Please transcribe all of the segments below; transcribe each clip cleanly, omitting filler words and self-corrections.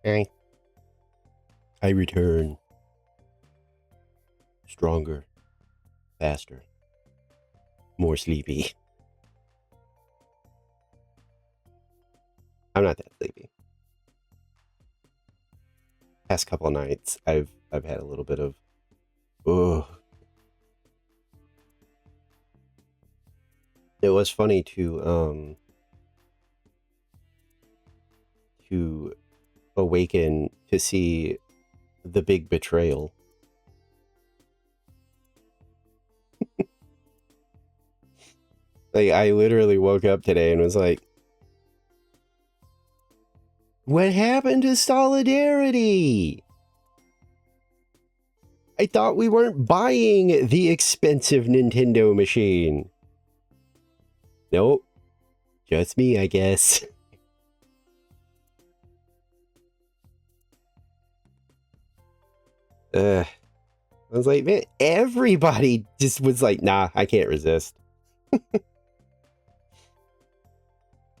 I return stronger, faster, more sleepy. I'm not that sleepy. Past couple of nights, I've had a little bit of oh. It was funny to awaken to see the big betrayal. Like I literally woke up today and was like, "What happened to solidarity? I thought we weren't buying the expensive Nintendo machine." Nope, just me, I guess. I was like, man, everybody just was like, nah, I can't resist.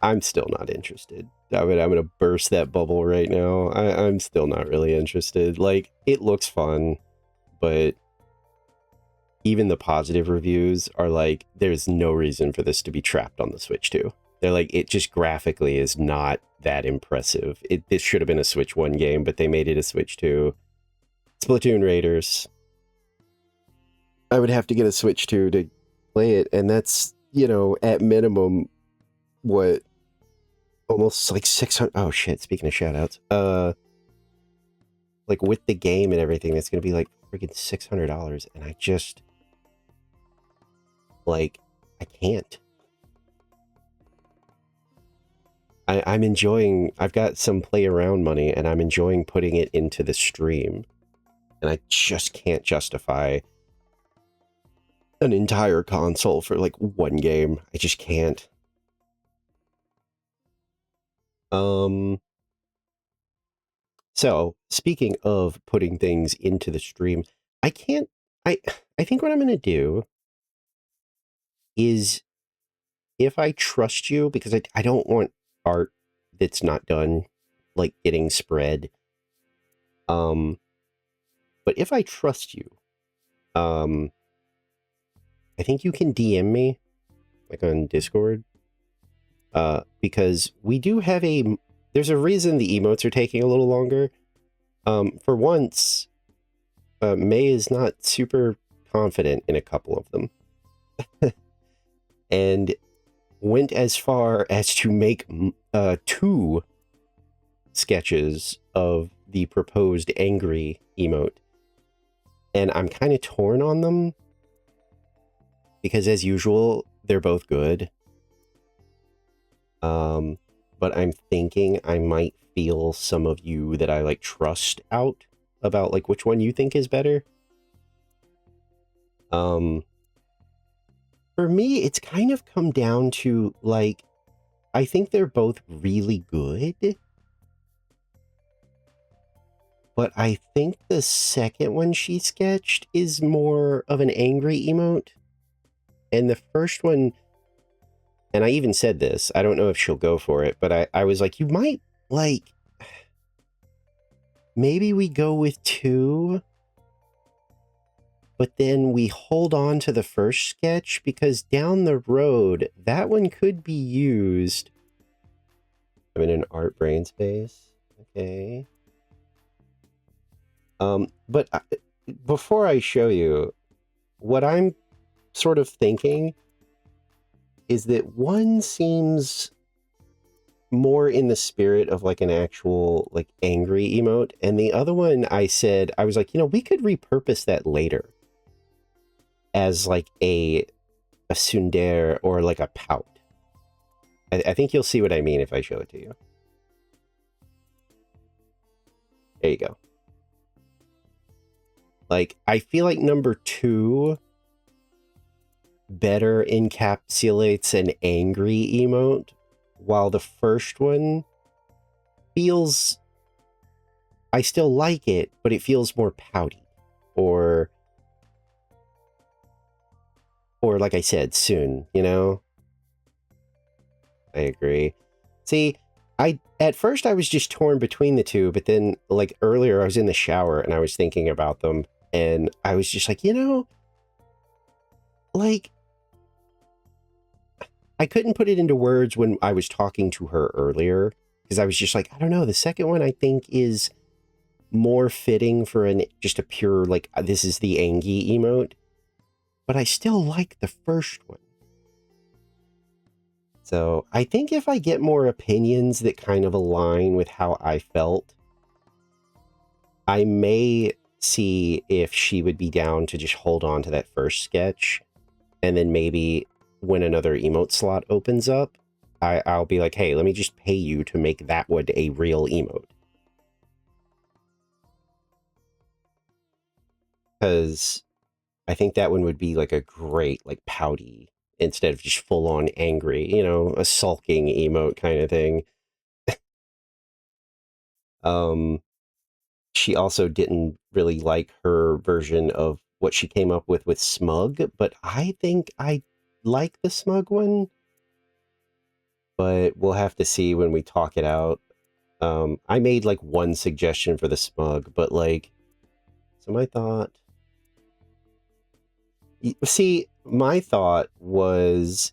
I'm still not interested. I'm gonna burst that bubble right now. I'm still not really interested. Like, it looks fun, but even the positive reviews are like, there's no reason for this to be trapped on the Switch 2. They're like, it just graphically is not that impressive. This should have been a Switch 1 game, but they made it a Switch 2. Splatoon Raiders. I would have to get a Switch 2 to play it, and that's, at minimum, what, almost like 600. Oh shit, speaking of shoutouts. Like with the game and everything, it's gonna be like freaking $600, and I just like I can't. I'm enjoying. I've got some play around money, and I'm enjoying putting it into the stream, and I just can't justify an entire console for like one game. I just can't. So speaking of putting things into the stream, I can't. I I think what I'm gonna do is, if I trust you, because I don't want art that's not done like getting spread. Um, but if I trust you, um, I think you can DM me like on Discord. Because we do have there's a reason the emotes are taking a little longer. For once, May is not super confident in a couple of them. And went as far as to make 2 sketches of the proposed angry emote. And I'm kind of torn on them because, as usual, they're both good. But I'm thinking I might feel some of you that I like trust out about like which one you think is better. For me, it's kind of come down to like, I think they're both really good. But I think the second one she sketched is more of an angry emote. And the first one, and I even said this, I don't know if she'll go for it, but I was like, you might, like, maybe we go with 2, but then we hold on to the first sketch, because down the road, that one could be used. I'm in an art brain space. Okay. But before I show you, what I'm sort of thinking is that one seems more in the spirit of like an actual like angry emote, and the other one I was like, we could repurpose that later as like a tsundere or like a pout. I think you'll see what I mean if I show it to you. There you go. Like, I feel like number 2 better encapsulates an angry emote, while the first one feels, I still like it, but it feels more pouty, or like I said, soon, I agree. See, At first I was just torn between the two, but then like earlier I was in the shower and I was thinking about them and I was just like, like I couldn't put it into words when I was talking to her earlier because I was just like, I don't know, the second one I think is more fitting for just a pure like this is the Angie emote, but I still like the first one. So I think if I get more opinions that kind of align with how I felt, I may see if she would be down to just hold on to that first sketch. And then maybe when another emote slot opens up, I'll be like, hey, let me just pay you to make that one a real emote. Because I think that one would be like a great, like pouty, instead of just full on angry, a sulking emote kind of thing. She also didn't really like her version of what she came up with Smug, but I think I like the Smug one. But we'll have to see when we talk it out. I made like one suggestion for the Smug, but like, so my thought, see, my thought was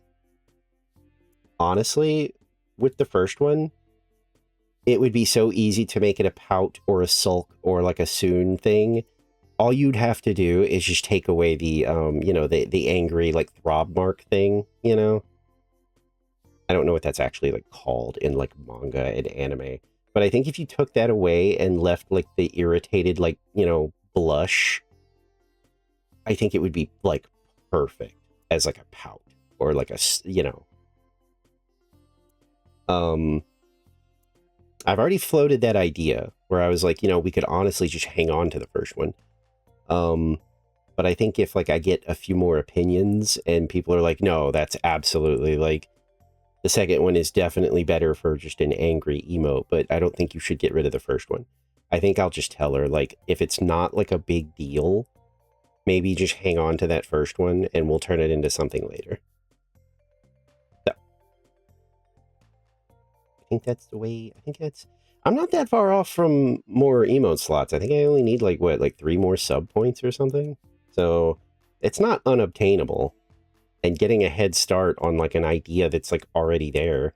honestly with the first one, it would be so easy to make it a pout or a sulk or like a soon thing. All you'd have to do is just take away the the angry like throb mark thing, I don't know what that's actually like called in like manga and anime, but I think if you took that away and left like the irritated like, blush, I think it would be like perfect as like a pout or like um I've already floated that idea where I was like, we could honestly just hang on to the first one. But I think if like I get a few more opinions and people are like, no, that's absolutely like the second one is definitely better for just an angry emote, but I don't think you should get rid of the first one. I think I'll just tell her, like, if it's not like a big deal, maybe just hang on to that first one and we'll turn it into something later. So, I think that's the way, I'm not that far off from more emote slots. I think I only need like, what, like 3 more sub points or something? So, it's not unobtainable. And getting a head start on like an idea that's like already there.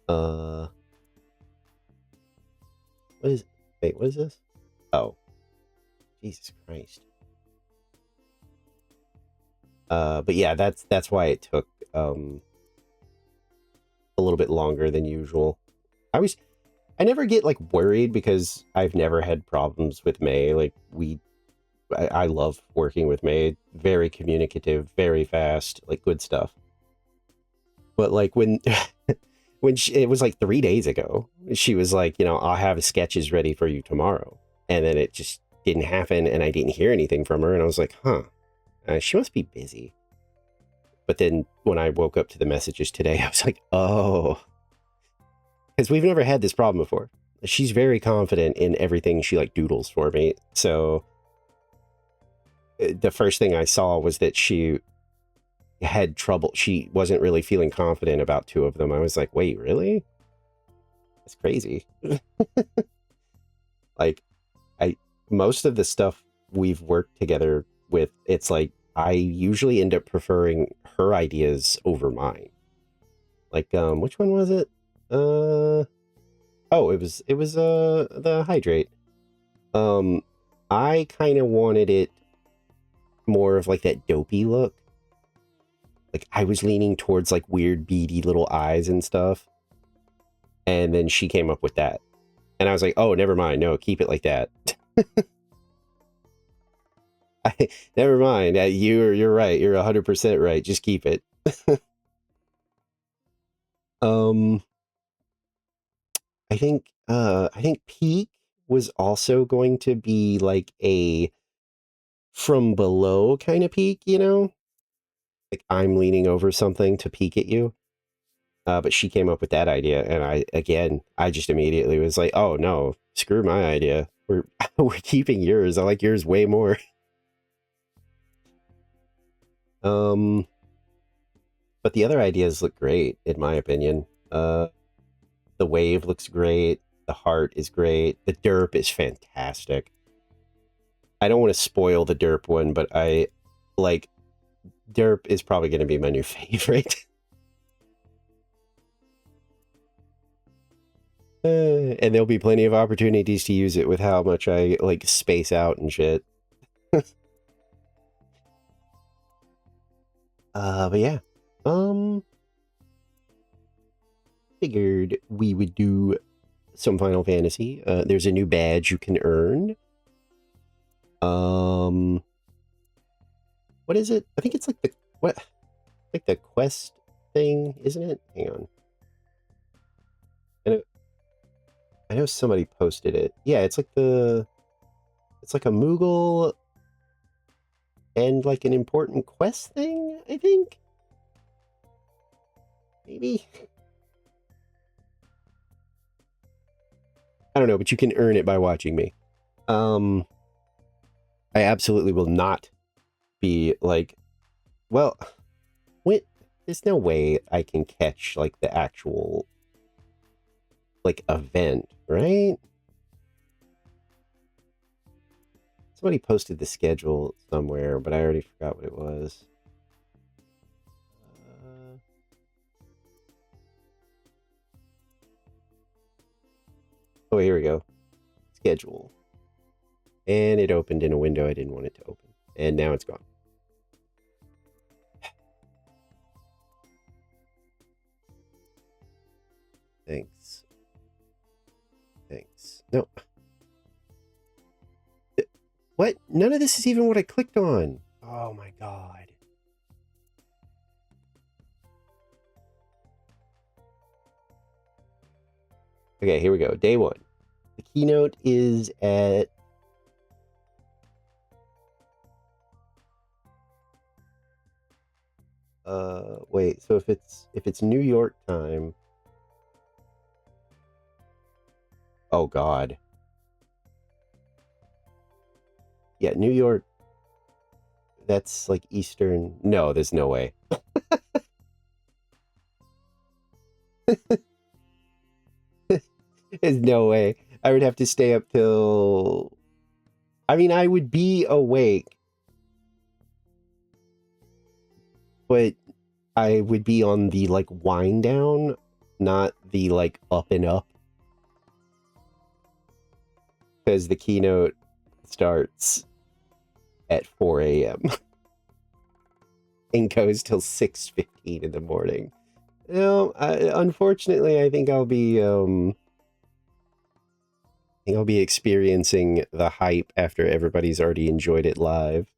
What is, wait, what is this? Oh, Jesus Christ. But yeah, that's why it took a little bit longer than usual. I never get like worried because I've never had problems with May. Like I love working with May. Very communicative, very fast, like good stuff. But like when it was like 3 days ago, she was like, I'll have sketches ready for you tomorrow, and then it just didn't happen, and I didn't hear anything from her, and I was like, huh, she must be busy. But then when I woke up to the messages today, I was like, oh, because we've never had this problem before. She's very confident in everything she like doodles for me. So the first thing I saw was that she had trouble. She wasn't really feeling confident about 2 of them. I was like, wait, really? That's crazy. Like, most of the stuff we've worked together with, it's like, I usually end up preferring her ideas over mine. Like, which one was it? Oh, it was the hydrate. I kind of wanted it more of like that dopey look. Like I was leaning towards like weird beady little eyes and stuff. And then she came up with that. And I was like, oh, never mind. No, keep it like that. Never mind. You're right. You're 100% right. Just keep it. um, I think Peak was also going to be like a from below kind of peek, like I'm leaning over something to peek at you. But she came up with that idea, and I just immediately was like, oh no, screw my idea. We're keeping yours. I like yours way more. Um, But the other ideas look great, in my opinion. The wave looks great. The heart is great. The derp is fantastic. I don't want to spoil the derp one, but I like derp is probably going to be my new favorite. And there'll be plenty of opportunities to use it with how much I like space out and shit. But yeah. Figured we would do some Final Fantasy. There's a new badge you can earn. What is it? I think it's like the quest thing, isn't it? Hang on. I know somebody posted it. Yeah, it's like a Moogle and like an important quest thing, I think. Maybe. I don't know, but you can earn it by watching me. I absolutely will not be like, well, there's no way I can catch like the actual like event, right? Somebody posted the schedule somewhere, but I already forgot what it was. Oh, here we go. Schedule. And it opened in a window I didn't want it to open. And now it's gone. Thanks. No. What? None of this is even what I clicked on. Oh my god. Okay, here we go. Day 1. The keynote is at wait, so if it's New York time. Oh god. Yeah, New York. That's like Eastern. No, there's no way. There's no way. I would have to stay up till... I mean, I would be awake. But I would be on the, like, wind down, not the, like, up and up. Because the keynote starts at 4 a.m. and goes till 6:15 in the morning. No, unfortunately, I think I'll be experiencing the hype after everybody's already enjoyed it live.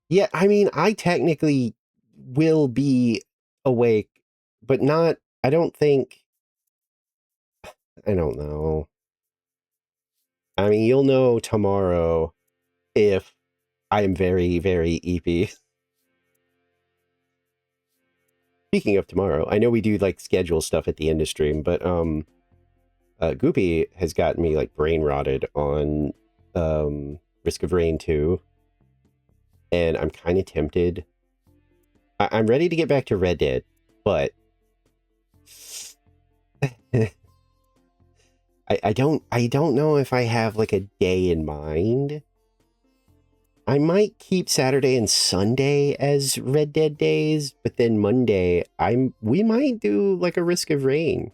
Yeah, I mean, I technically will be awake, but not, I don't think, I don't know. I mean, you'll know tomorrow if I'm very, very EP. Speaking of tomorrow, I know we do like schedule stuff at the end of stream, but Goopy has gotten me like brain rotted on Risk of Rain 2, and I'm kind of tempted. I'm ready to get back to Red Dead, but I don't know if I have like a day in mind. I might keep Saturday and Sunday as Red Dead days, but then Monday we might do like a Risk of Rain.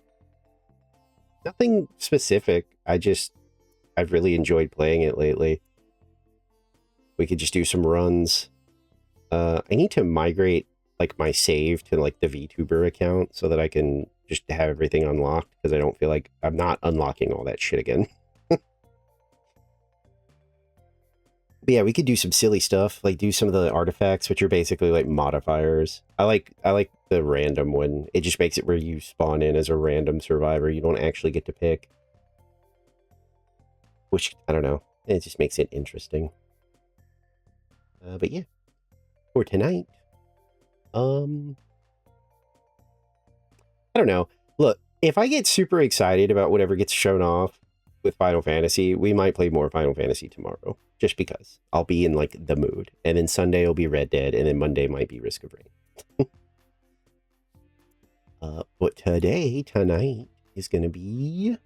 Nothing specific. I've really enjoyed playing it lately. We could just do some runs. I need to migrate like my save to like the VTuber account so that I can just have everything unlocked, because I don't feel like I'm not unlocking all that shit again. But yeah, we could do some silly stuff, like do some of the artifacts, which are basically like modifiers. I like the random one. It just makes it where you spawn in as a random survivor. You don't actually get to pick. Which, I don't know. It just makes it interesting. But yeah. For tonight, I don't know. Look, if I get super excited about whatever gets shown off with Final Fantasy, we might play more Final Fantasy tomorrow. Just because I'll be in like the mood, and then Sunday will be Red Dead, and then Monday might be Risk of Rain. But tonight is gonna be...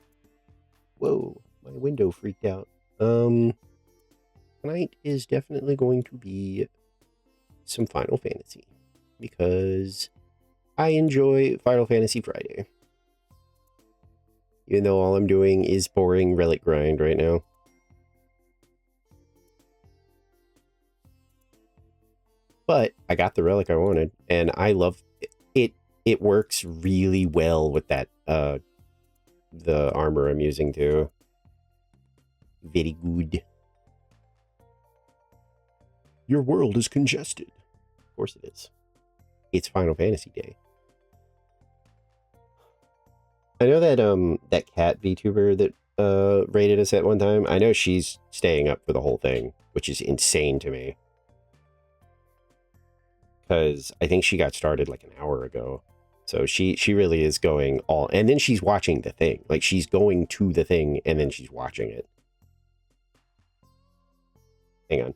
Whoa, my window freaked out. Tonight is definitely going to be some Final Fantasy, because I enjoy Final Fantasy Friday. Even though all I'm doing is boring relic grind right now. But I got the relic I wanted, and I love it. It works really well with that, the armor I'm using too. Very good. Your world is congested. Of course it is. It's Final Fantasy Day. I know that that cat VTuber that rated us at one time, I know she's staying up for the whole thing, which is insane to me. Because I think she got started like an hour ago. So she really is going all... And then she's watching the thing. Like, she's going to the thing, and then she's watching it. Hang on.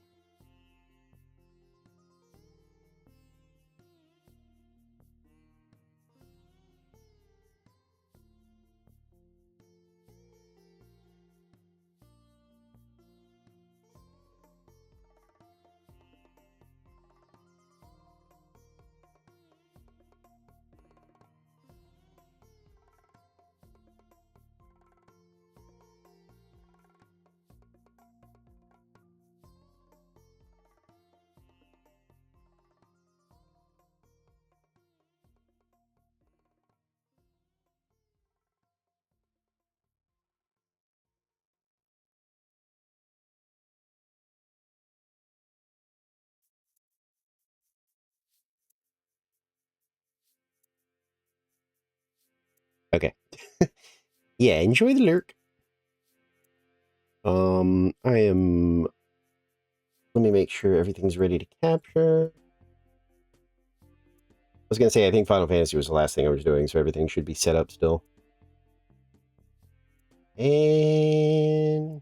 Okay. Yeah, enjoy the lurk. I am... Let me make sure everything's ready to capture. I was going to say, I think Final Fantasy was the last thing I was doing, so everything should be set up still. And...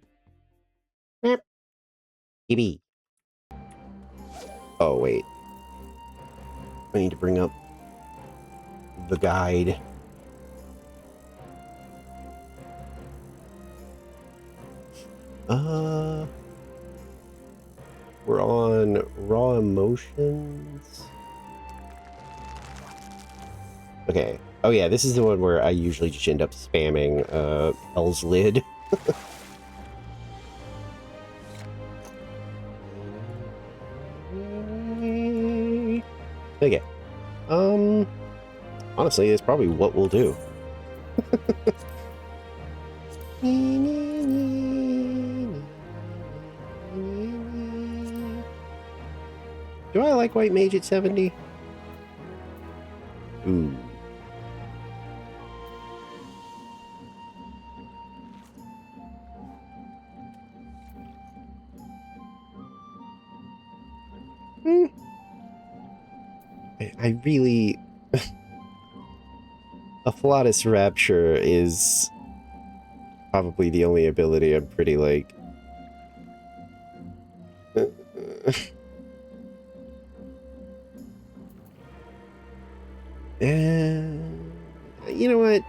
EB. Oh, wait. I need to bring up the guide. We're on Raw Emotions. Okay. Oh yeah, this is the one where I usually just end up spamming Hell's Lid. Okay. Honestly, it's probably what we'll do. Do I like White Mage at 70? Ooh. I really... Afflatus Rapture is probably the only ability I'm pretty like... You know what?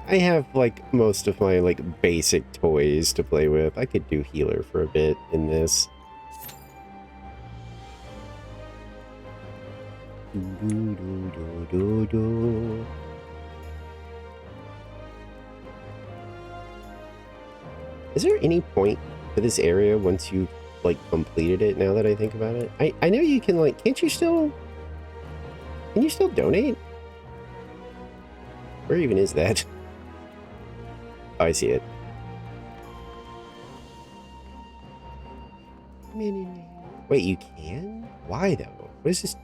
I have like most of my like basic toys to play with. I could do healer for a bit in this. Is there any point to this area once you've like completed it, now that I think about it? I know you can like, can't you still... Can you still donate? Where even is that? Oh, I see it. Wait, you can? Why though? What is this?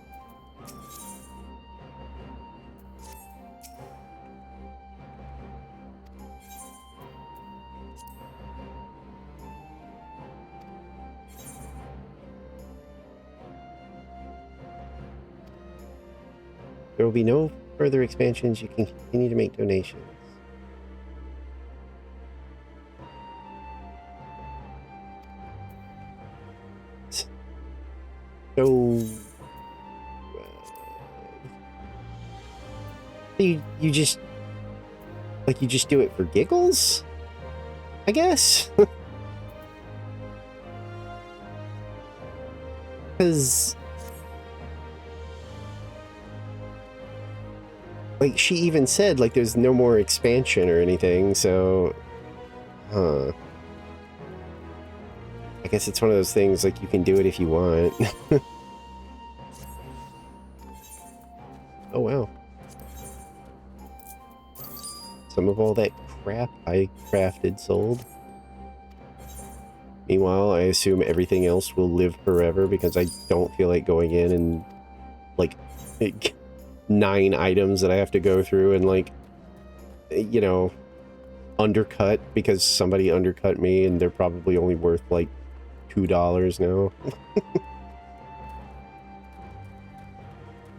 There will be no further expansions. You can continue to make donations. So... You just... Like, you just do it for giggles? I guess? Because... Like, she even said, like, there's no more expansion or anything, so... Huh. I guess it's one of those things, like, you can do it if you want. Oh, wow. Some of all that crap I crafted sold. Meanwhile, I assume everything else will live forever because I don't feel like going in and, like 9 items that I have to go through and, like, you know, undercut because somebody undercut me and they're probably only worth, like, $2 now.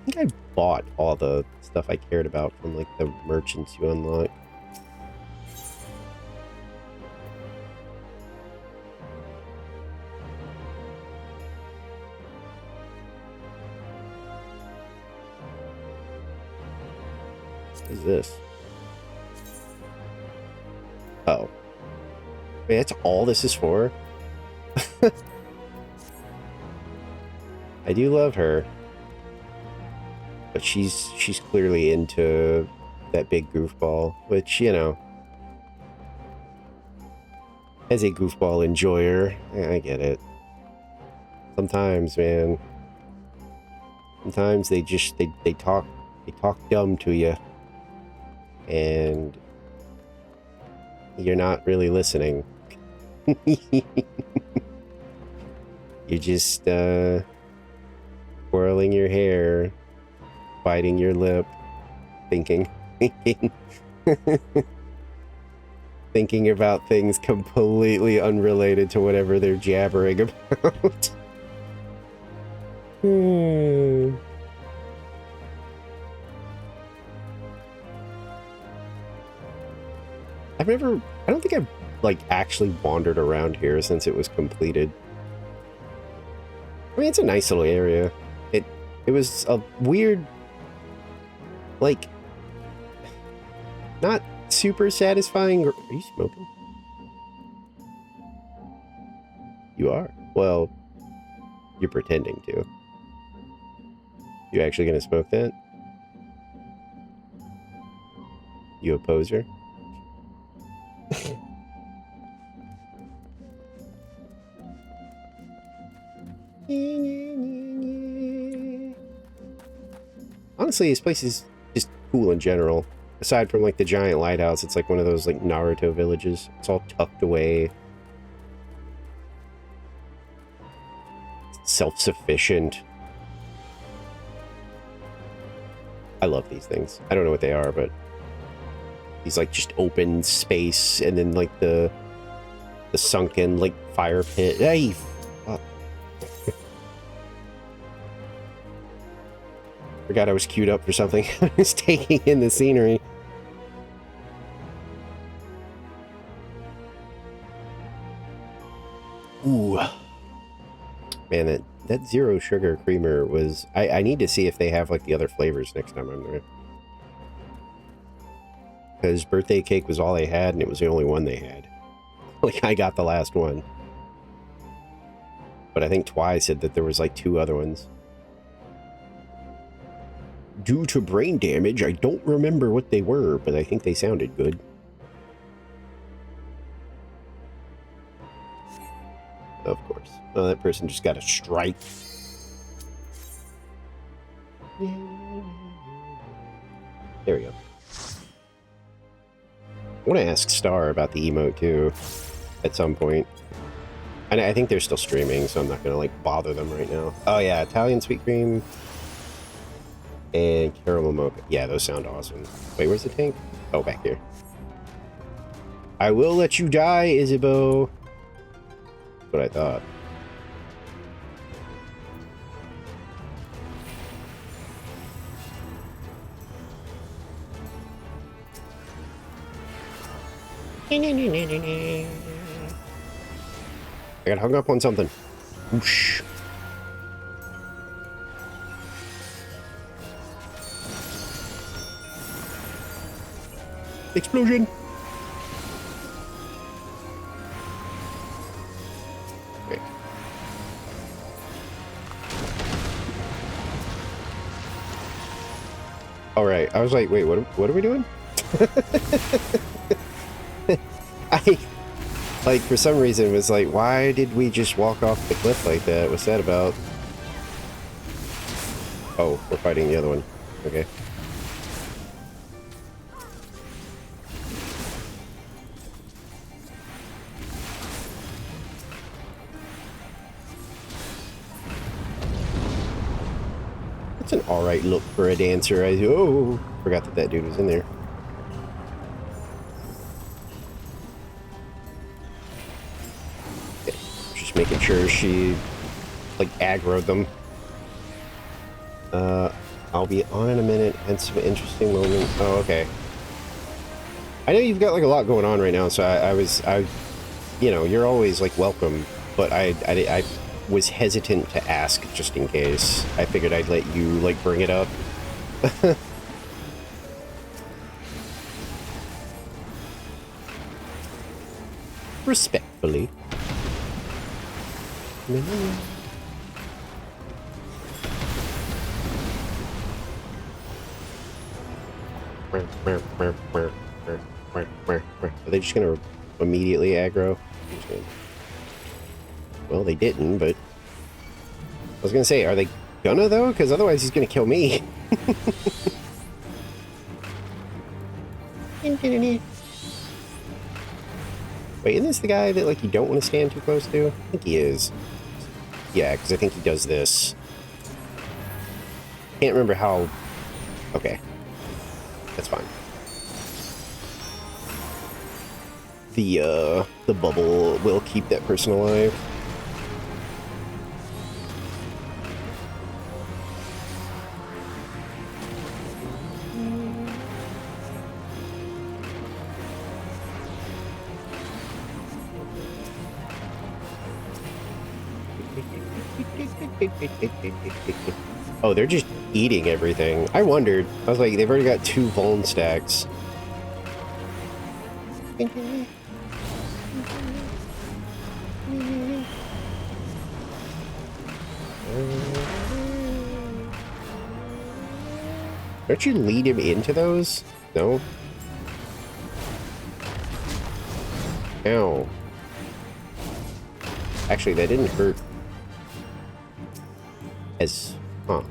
I think I bought all the stuff I cared about from, like, the merchants you unlock. What is this? Oh. Wait, that's all this is for? I do love her. But she's clearly into that big goofball, which, you know, as a goofball enjoyer, I get it. Sometimes, man. Sometimes they just they talk dumb to you. And you're not really listening. You're just twirling your hair, biting your lip, thinking thinking about things completely unrelated to whatever they're jabbering about. I don't think I've, like, actually wandered around here since it was completed. I mean, it's a nice little area. It was a weird, like, not super satisfying. Are you smoking? You are? Well, you're pretending to. You actually gonna smoke that? You a poser? Honestly, this place is just cool in general. Aside from, like, the giant lighthouse, it's like one of those, like, Naruto villages. It's all tucked away. Self-sufficient. I love these things. I don't know what they are, but these, like, just open space, and then, like, the sunken, like, fire pit. Hey, fuck. Forgot I was queued up for something. I was taking in the scenery. Ooh. Man, that zero sugar creamer was... I need to see if they have, like, the other flavors next time I'm there. Because birthday cake was all they had, and it was the only one they had. Like, I got the last one. But I think Twi said that there was, like, 2 other ones. Due to brain damage, I don't remember what they were, but I think they sounded good. Of course. Oh, that person just got a strike. There we go. I want to ask Star about the emote, too, at some point. And I think they're still streaming, so I'm not going to, like, bother them right now. Oh, yeah, Italian sweet cream and caramel mocha. Yeah, those sound awesome. Wait, where's the tank? Oh, back here. I will let you die, Isabeau. That's what I thought. I got hung up on something. Whoosh. Explosion! Okay. All right. I was like, wait, what are we doing? I, like, for some reason was like, why did we just walk off the cliff like that? What's that about? Oh, we're fighting the other one. Okay. That's an alright look for a dancer. Oh, forgot that dude was in there. Okay. Just making sure she, like, aggroed them. I'll be on in a minute. Had some interesting moments. Oh, okay. I know you've got, like, a lot going on right now, so I you know, you're always, like, welcome, but I was hesitant to ask just in case. I figured I'd let you, like, bring it up. Respectfully. Are they just gonna immediately aggro? Well, they didn't, but I was gonna say, are they gonna though? Because otherwise he's gonna kill me. Wait, isn't this the guy that, like, you don't want to stand too close to? I think he is. Yeah, because I think he does this. Can't remember how... Okay. That's fine. The bubble will keep that person alive. Oh, they're just eating everything. I wondered. I was like, they've already got 2 Vuln stacks. Don't you lead him into those? No? Ow. Actually, that didn't hurt. As... Huh.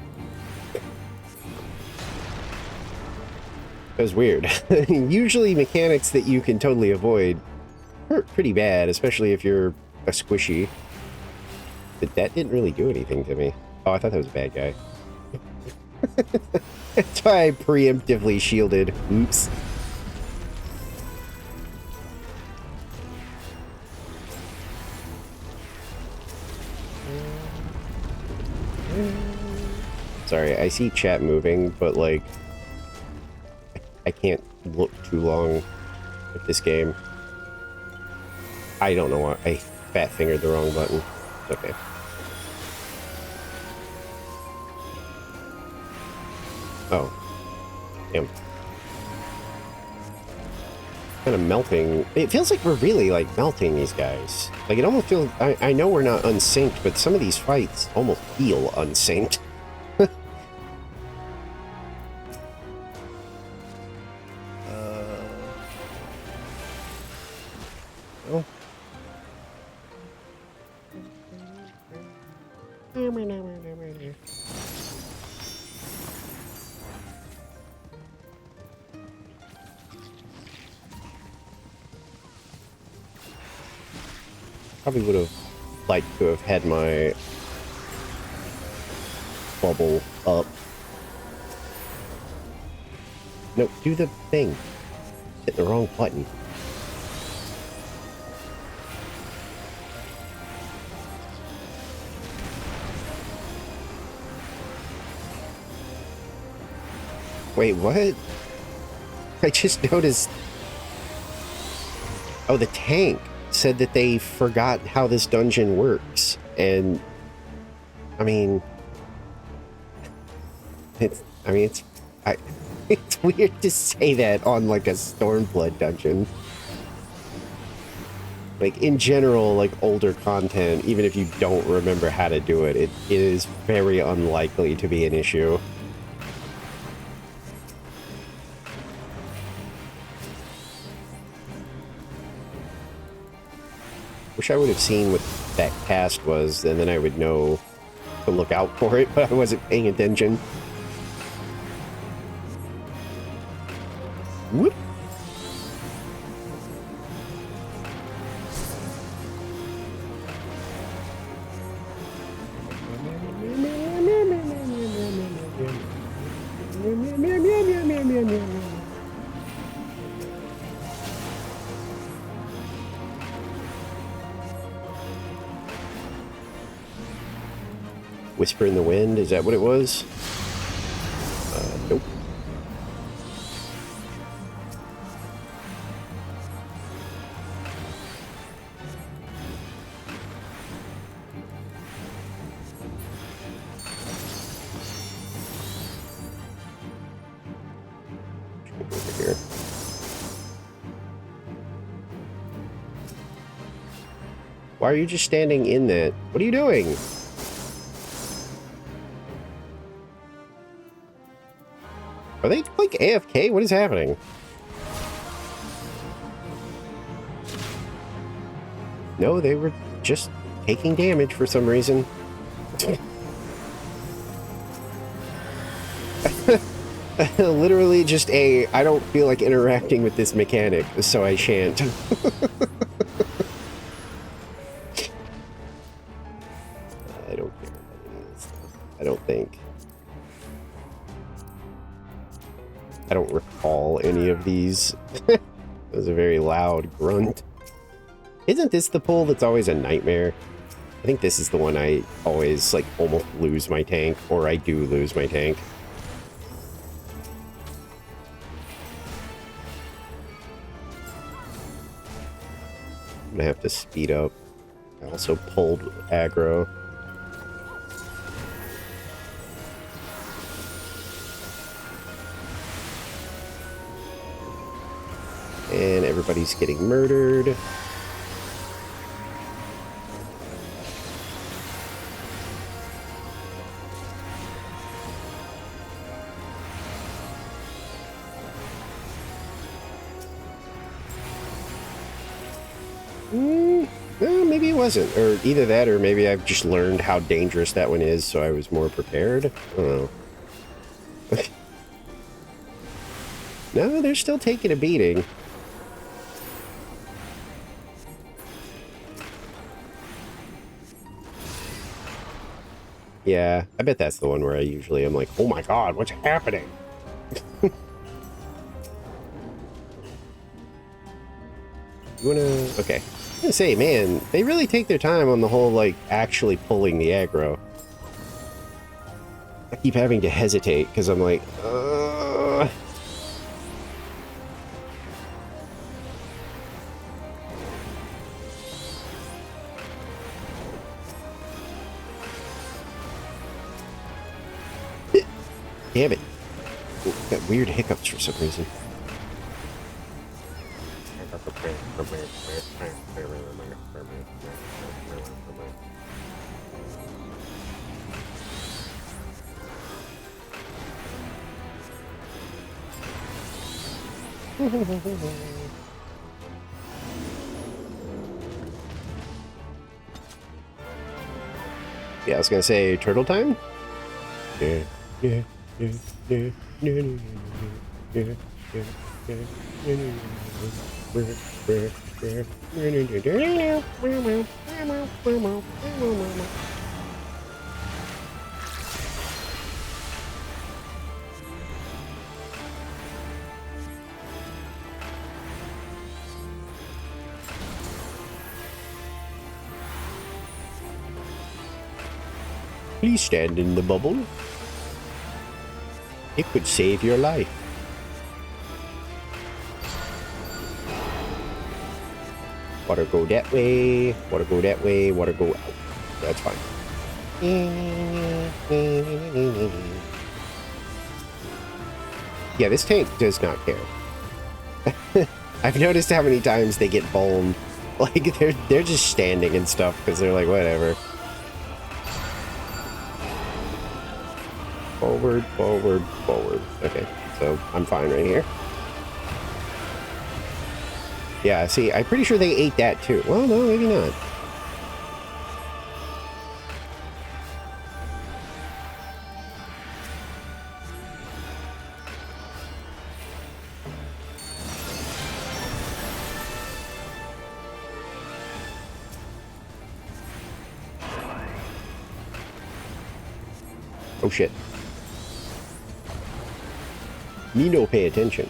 That was weird. Usually mechanics that you can totally avoid hurt pretty bad, especially if you're a squishy. But that didn't really do anything to me. Oh, I thought that was a bad guy. That's why I preemptively shielded. Oops. Sorry, I see chat moving, but, like, I can't look too long at this game. I don't know why. I fat-fingered the wrong button. It's okay. Oh. Damn. Kind of melting. It feels like we're really, like, melting these guys. Like, it almost feels... I know we're not unsynced, but some of these fights almost feel unsynced. Oh. Probably would have liked to have had my bubble up. No, do the thing. Hit the wrong button. Wait, what? I just noticed... Oh, the tank said that they forgot how this dungeon works. And... I mean... it's... It's weird to say that on like a Stormblood dungeon. Like in general, like older content, even if you don't remember how to do it, it is very unlikely to be an issue. Wish I would have seen what that cast was, and then I would know to look out for it, but I wasn't paying attention. Whoop. Whisper in the Wind, is that what it was? Nope. Over here. Why are you just standing in that? What are you doing? Are they, like, AFK? What is happening? No, they were just taking damage for some reason. Literally just I don't feel like interacting with this mechanic, so I shan't. I don't care about any of this stuff. I don't think. I don't recall any of these. That was a very loud grunt. Isn't this the pull that's always a nightmare? I think this is the one I always, like, almost lose my tank, or I do lose my tank. I'm gonna have to speed up. I also pulled aggro. And everybody's getting murdered. Well, maybe it wasn't. Or either that, or maybe I've just learned how dangerous that one is, so I was more prepared. I don't know. No, they're still taking a beating. Yeah, I bet that's the one where I usually am like, oh my god, what's happening? You wanna... Okay. I'm gonna say, man, they really take their time on the whole, like, actually pulling the aggro. I keep having to hesitate, because I'm like, Damn it. Got weird hiccups for some reason. Yeah, I was gonna say turtle time. Yeah, yeah, yeah, yeah, yeah, yeah, yeah. Please stand in the bubble. It could save your life. Water go that way, water go that way, water go out. That's fine. Yeah, this tank does not care. I've noticed how many times they get bowled. Like, they're just standing and stuff because they're like, whatever. Forward, forward, forward. Okay, so I'm fine right here. Yeah, see, I'm pretty sure they ate that too. Well, no, maybe not. Oh shit. Me no pay attention.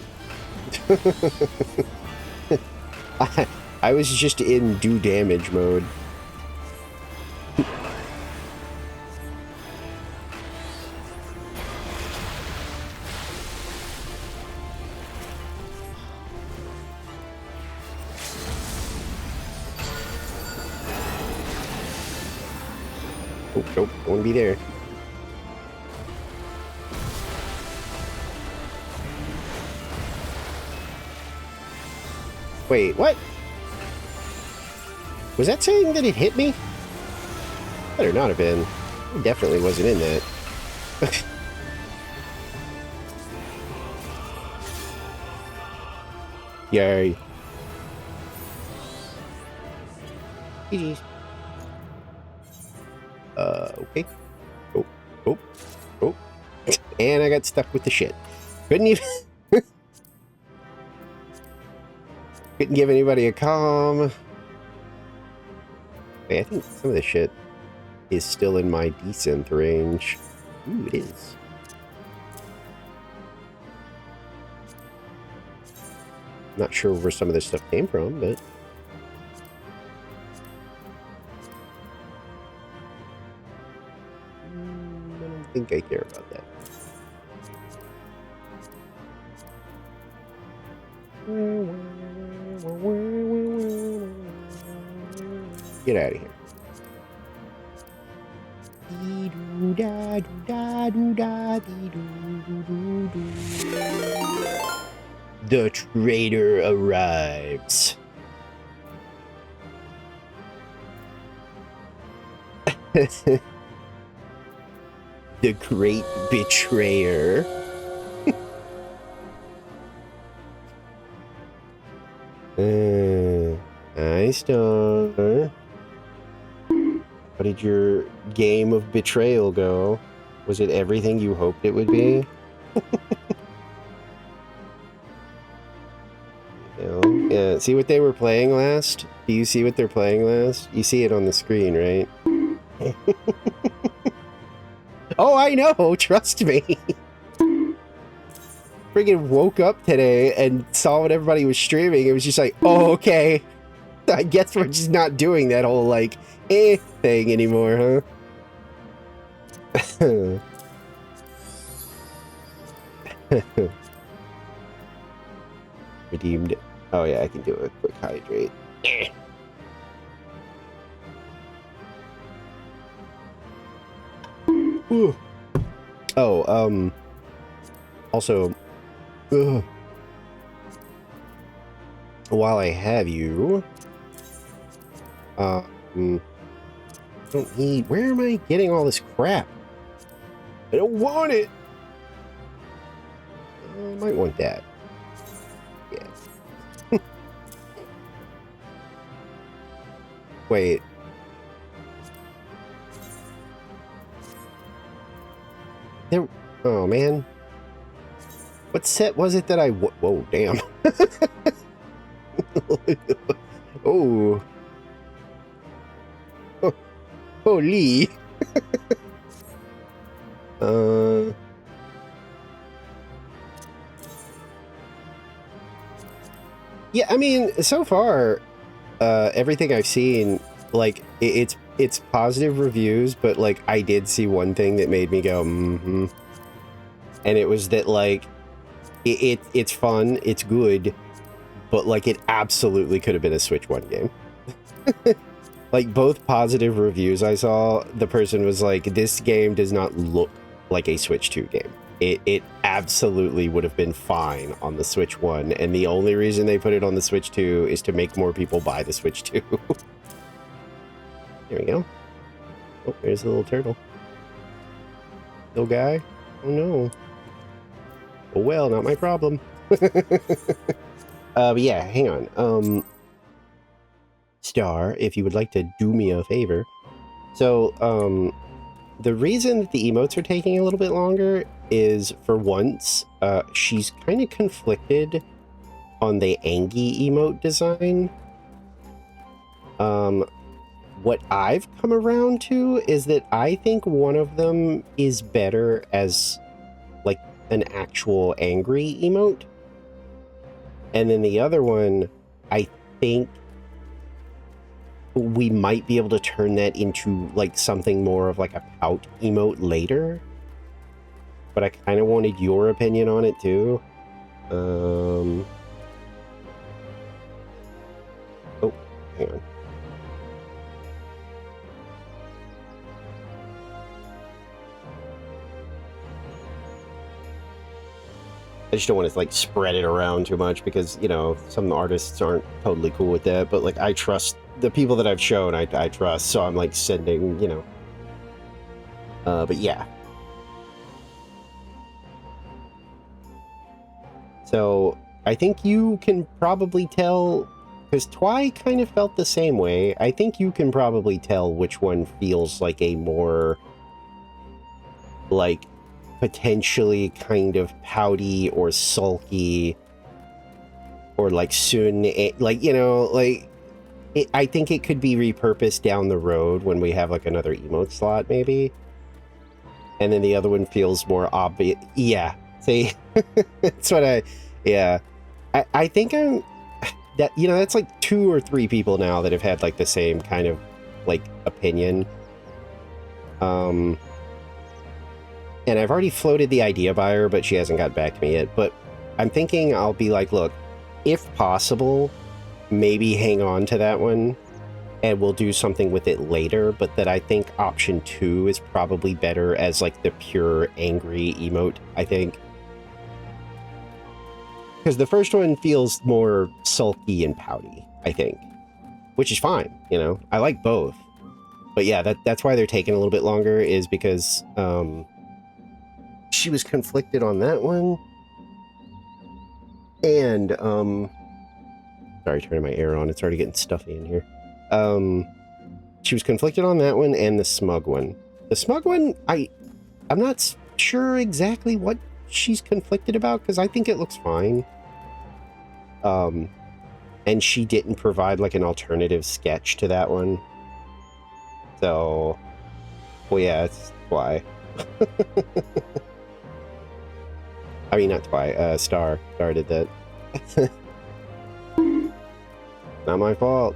I was just in do damage mode. Oh, nope, don't want to be there. Wait, what? Was that saying that it hit me? Better not have been. It definitely wasn't in that. Yay. GG's. Okay. Oh, oh, oh. And I got stuck with the shit. Couldn't even... Couldn't give anybody a calm. Hey, I think some of this shit is still in my desynth range. Ooh, it is. Not sure where some of this stuff came from, but... I don't think I care about that. Get out of here. The traitor arrives. The great betrayer. Hi, Star. How did your game of betrayal go? Was it everything you hoped it would be? Yeah, see what they were playing last? Do you see what they're playing last? You see it on the screen, right? Oh, I know! Trust me! Friggin' woke up today and saw what everybody was streaming. It was just like, oh, okay. I guess we're just not doing that whole, like, thing anymore, huh? Redeemed. Oh, yeah, I can do a quick hydrate. Ooh. Oh, also, while I have you, I don't need, where am I getting all this crap? I don't want it. I might want that. Yeah. Wait. There, oh man. What set was it that I... Whoa, damn. Oh. Oh. Holy. Yeah, I mean, so far, everything I've seen, like, it's positive reviews, but, like, I did see one thing that made me go, mm-hmm. And it was that, like, it's fun, it's good, but, like, it absolutely could have been a Switch 1 game. Like, both positive reviews I saw, the person was like, this game does not look like a Switch 2 game. It absolutely would have been fine on the Switch 1, and the only reason they put it on the Switch 2 is to make more people buy the Switch 2. There we go. Oh, there's the little turtle. Little guy. Oh no. Oh well, not my problem. But yeah, hang on. Star, if you would like to do me a favor. So, the reason that the emotes are taking a little bit longer is, for once, she's kind of conflicted on the Angie emote design. What I've come around to is that I think one of them is better as, like, an actual angry emote. And then the other one, I think we might be able to turn that into, like, something more of, like, a pout emote later. But I kind of wanted your opinion on it, too. Oh, hang on. I just don't want to, like, spread it around too much because, you know, some artists aren't totally cool with that. But, like, I trust the people that I've shown, I trust. So I'm, like, sending, you know. But yeah. So I think you can probably tell, because Twy kind of felt the same way. I think you can probably tell which one feels like a more, like, potentially kind of pouty or sulky, or like soon, like, you know, like, I think it could be repurposed down the road when we have like another emote slot maybe. And then the other one feels more obvious. Yeah, see, that's what I think I'm, that, you know, that's like 2 or 3 people now that have had like the same kind of like opinion. And I've already floated the idea by her, but she hasn't got back to me yet. But I'm thinking I'll be like, look, if possible, maybe hang on to that one and we'll do something with it later. But that I think option 2 is probably better as like the pure angry emote, I think. Because the first one feels more sulky and pouty, I think. Which is fine, you know? I like both. But yeah, that's why they're taking a little bit longer, is because she was conflicted on that one. And, sorry, turning my air on. It's already getting stuffy in here. She was conflicted on that one and the smug one. The smug one, I'm not sure exactly what she's conflicted about, because I think it looks fine. And she didn't provide, like, an alternative sketch to that one. So, well, yeah, that's why. I mean, not Twy, Star did that. Not my fault.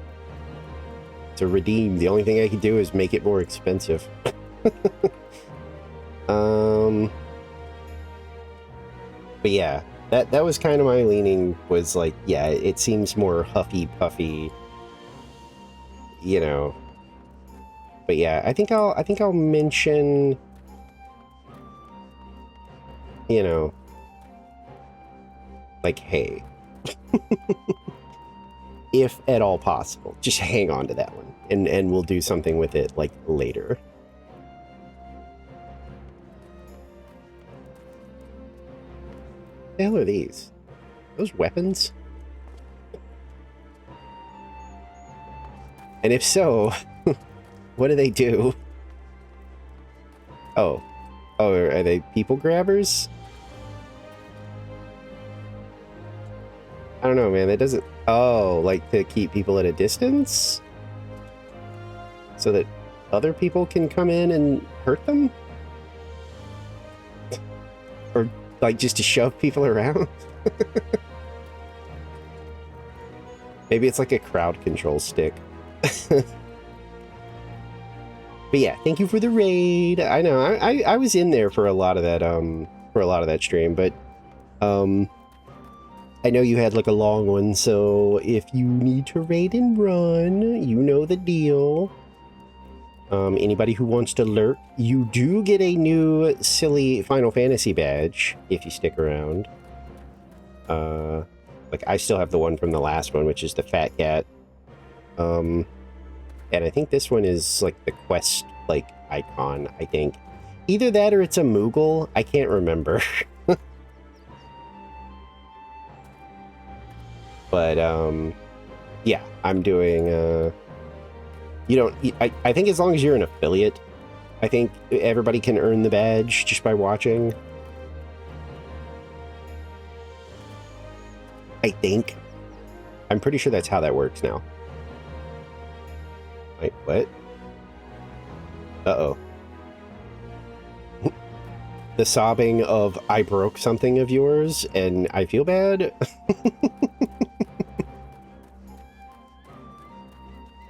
To redeem, the only thing I can do is make it more expensive. But yeah, that was kind of my leaning, was like, yeah, it seems more huffy puffy, you know. But yeah, I think I'll mention, you know, like, hey, if at all possible, just hang on to that one, and we'll do something with it, like, later. What the hell are these? Those weapons? And if so, what do they do? Oh, are they people grabbers? I don't know, man. That doesn't... Oh, like to keep people at a distance? So that other people can come in and hurt them? Or, like, just to shove people around? Maybe it's like a crowd control stick. But yeah, thank you for the raid. I know, I was in there for a lot of that stream, but I know you had like a long one, so if you need to raid and run, you know the deal. Anybody who wants to lurk, you do get a new silly Final Fantasy badge if you stick around. Like, I still have the one from the last one, which is the Fat Cat. And I think this one is, like, the quest, like, icon, I think. Either that or it's a Moogle. I can't remember. But, yeah, I'm doing, you don't, I think as long as you're an affiliate, I think everybody can earn the badge just by watching. I think. I'm pretty sure that's how that works now. Wait, what? Uh-oh. The sobbing of I broke something of yours and I feel bad.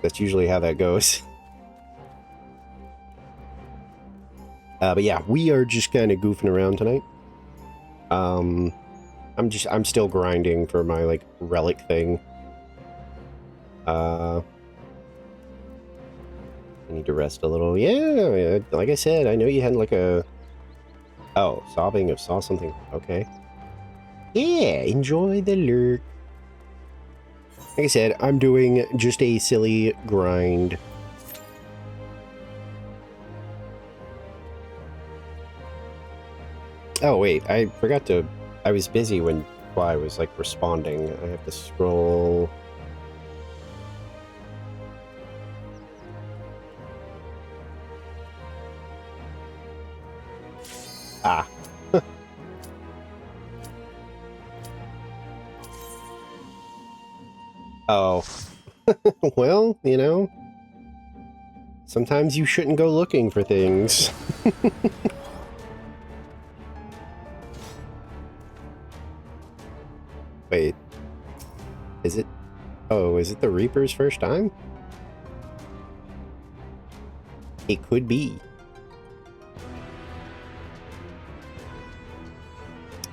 That's usually how that goes. But yeah, we are just kind of goofing around tonight. I'm still grinding for my, like, relic thing. I need to rest a little. Yeah, like I said, I know you had, like, a... Oh, sobbing of saw something. Okay. Yeah, enjoy the lurk. Like I said, I'm doing just a silly grind. Oh, wait, I forgot to... I was busy while I was, like, responding. I have to scroll... Ah. Oh. Well, you know, sometimes you shouldn't go looking for things. Wait. Is it... Oh, is it the Reaper's first time? It could be.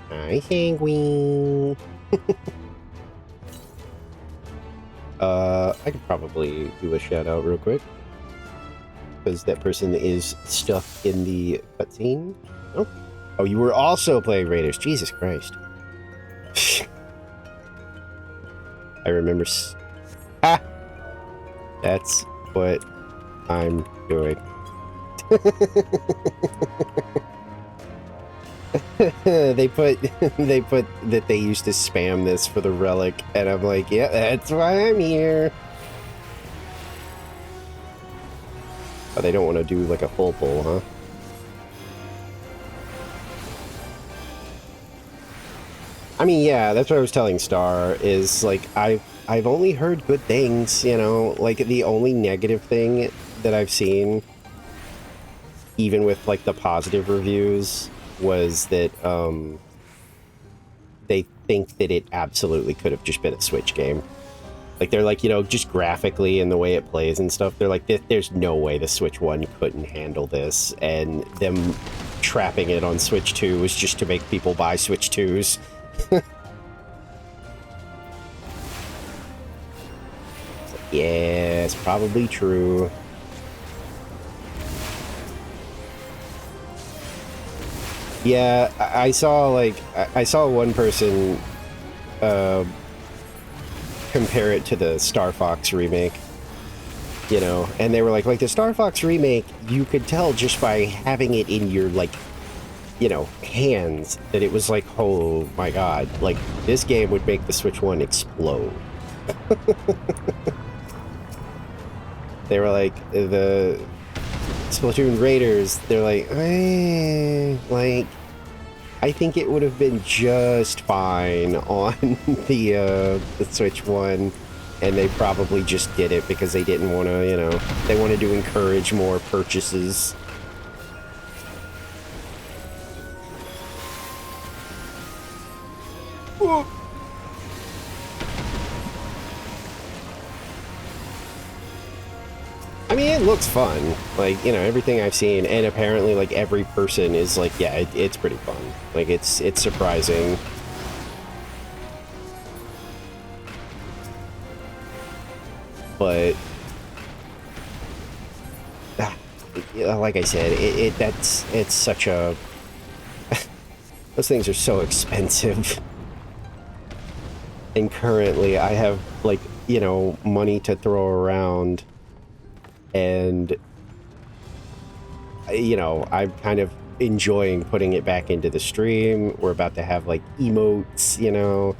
Hi, Sanguine. I could probably do a shout out real quick. Because that person is stuck in the cutscene. Oh. Oh, you were also playing Raiders. Jesus Christ. I remember... Ah! That's what I'm doing. they put that they used to spam this for the relic, and I'm like, yeah, that's why I'm here. Oh, they don't want to do like a full pull, huh? I mean, yeah, that's what I was telling Star, is like I've only heard good things, you know, like the only negative thing that I've seen, even with like the positive reviews, was that they think that it absolutely could have just been a Switch game. Like, they're like, you know, just graphically and the way it plays and stuff, they're like, there's no way the Switch 1 couldn't handle this, and them trapping it on Switch 2 was just to make people buy Switch 2s. Yeah, it's probably true. Yeah, I saw, like, I saw one person compare it to the Star Fox remake, you know, and they were like the Star Fox remake, you could tell just by having it in your, like, you know, hands, that it was like, oh my god, like, this game would make the Switch 1 explode. They were like, the Splatoon Raiders, they're like, like, I think it would have been just fine on the Switch 1, and they probably just did it because they didn't want to, you know, they wanted to encourage more purchases. Whoa. I mean, it looks fun, like, you know, everything I've seen, and apparently, like, every person is like, yeah, it's pretty fun. Like, it's surprising. But... like I said, it's such a... Those things are so expensive. And currently I have, like, you know, money to throw around. And, you know, I'm kind of enjoying putting it back into the stream. We're about to have, like, emotes, you know.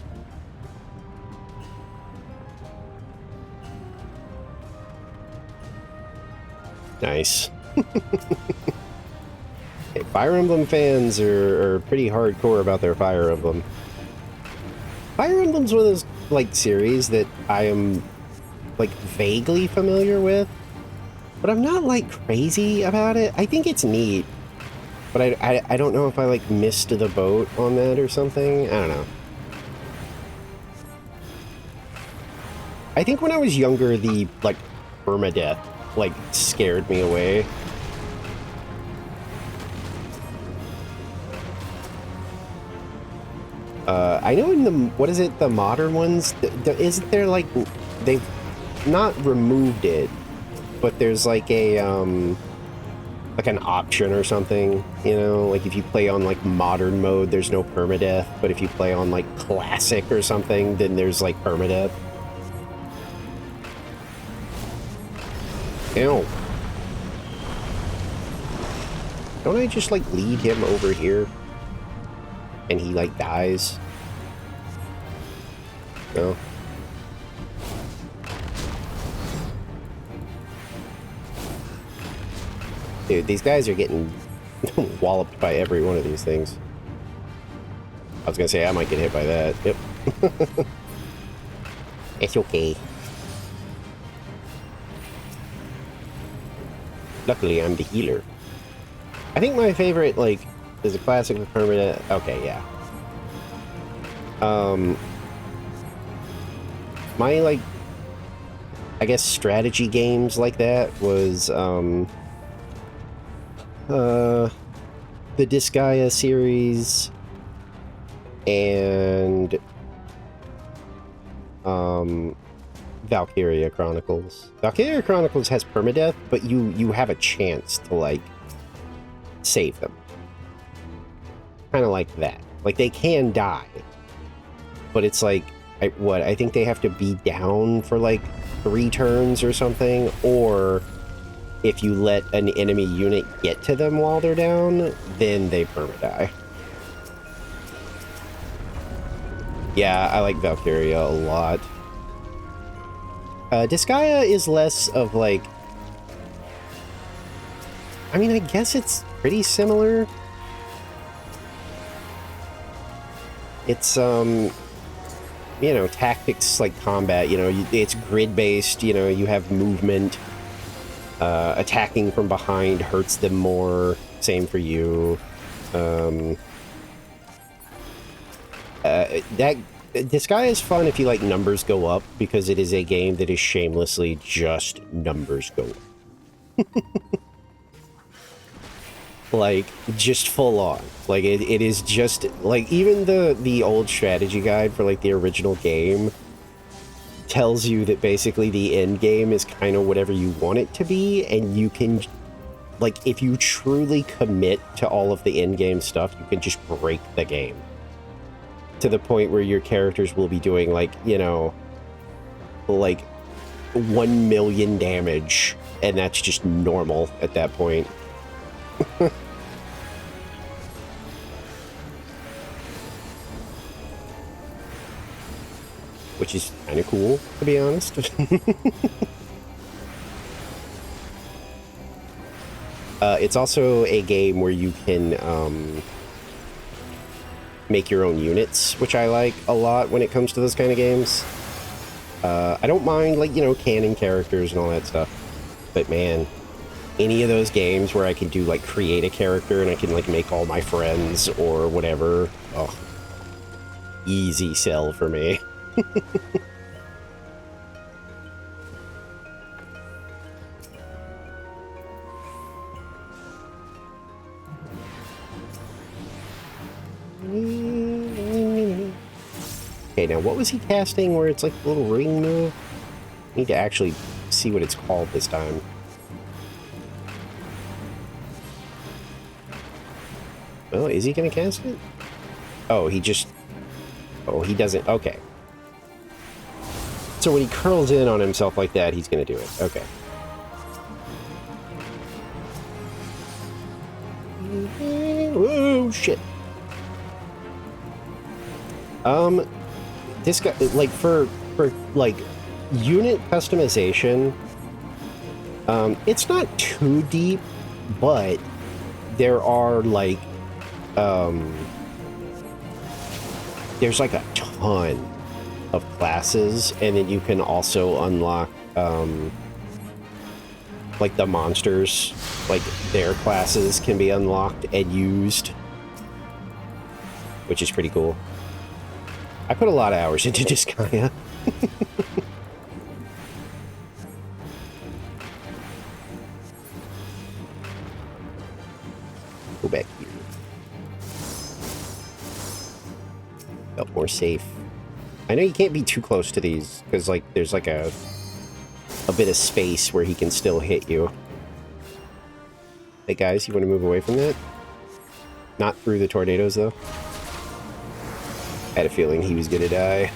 Nice. Hey, Fire Emblem fans are pretty hardcore about their Fire Emblem. Fire Emblem's one of those, like, series that I am, like, vaguely familiar with, but I'm not, like, crazy about it. I think it's neat, but I don't know if I, like, missed the boat on that or something. I don't know. I think when I was younger, the, like, permadeath, like, scared me away. I know in the, what is it, the modern ones, isn't there, like, they've not removed it, but there's, like, a, like an option or something, you know? Like, if you play on, like, modern mode, there's no permadeath, but if you play on, like, classic or something, then there's, like, permadeath. Ew. Don't I just, like, lead him over here? And he, like, dies? No? Dude, these guys are getting walloped by every one of these things. I was gonna say, I might get hit by that. Yep. It's okay. Luckily, I'm the healer. I think my favorite, like, is a classic with permanent. Okay, yeah. My, like, I guess strategy games like that was, the Disgaea series and, Valkyria Chronicles. Valkyria Chronicles has permadeath, but you have a chance to, like, save them. Kind of like that. Like, they can die, but it's like, I think they have to be down for, like, 3 turns or something, or if you let an enemy unit get to them while they're down, then they perma-die. Yeah, I like Valkyria a lot. Disgaea is less of, like... I mean, I guess it's pretty similar. It's, you know, tactics like combat, you know, it's grid-based, you know, you have movement. Attacking from behind hurts them more. Same for you. This guy is fun if you like numbers go up, because it is a game that is shamelessly just numbers go up. Like, just full on. Like, it is just, like, even the old strategy guide for, like, the original game tells you that basically the end game is kind of whatever you want it to be, and you can, like, if you truly commit to all of the end game stuff, you can just break the game. To the point where your characters will be doing, like, you know, like, 1 million damage, and that's just normal at that point. Which is kind of cool, to be honest. It's also a game where you can make your own units, which I like a lot when it comes to those kind of games. I don't mind, like, you know, canon characters and all that stuff, but man, any of those games where I can do, like, create a character and I can, like, make all my friends or whatever, oh, easy sell for me. Okay, now what was he casting where it's like a little ring move? I need to actually see what it's called this time. Oh, is he gonna cast it? Oh, he just... Oh, he doesn't... Okay. So when he curls in on himself like that, he's gonna do it. Okay. Oh, shit. This guy, like, for like, unit customization, it's not too deep, but there are, like, there's, like, a ton of classes, and then you can also unlock, like, the monsters, like, their classes can be unlocked and used, which is pretty cool. I put a lot of hours into Disgaea. Go back here. Felt more safe. I know you can't be too close to these, because, like, there's, like, a bit of space where he can still hit you. Hey, guys, you want to move away from that? Not through the tornadoes, though. I had a feeling he was gonna die.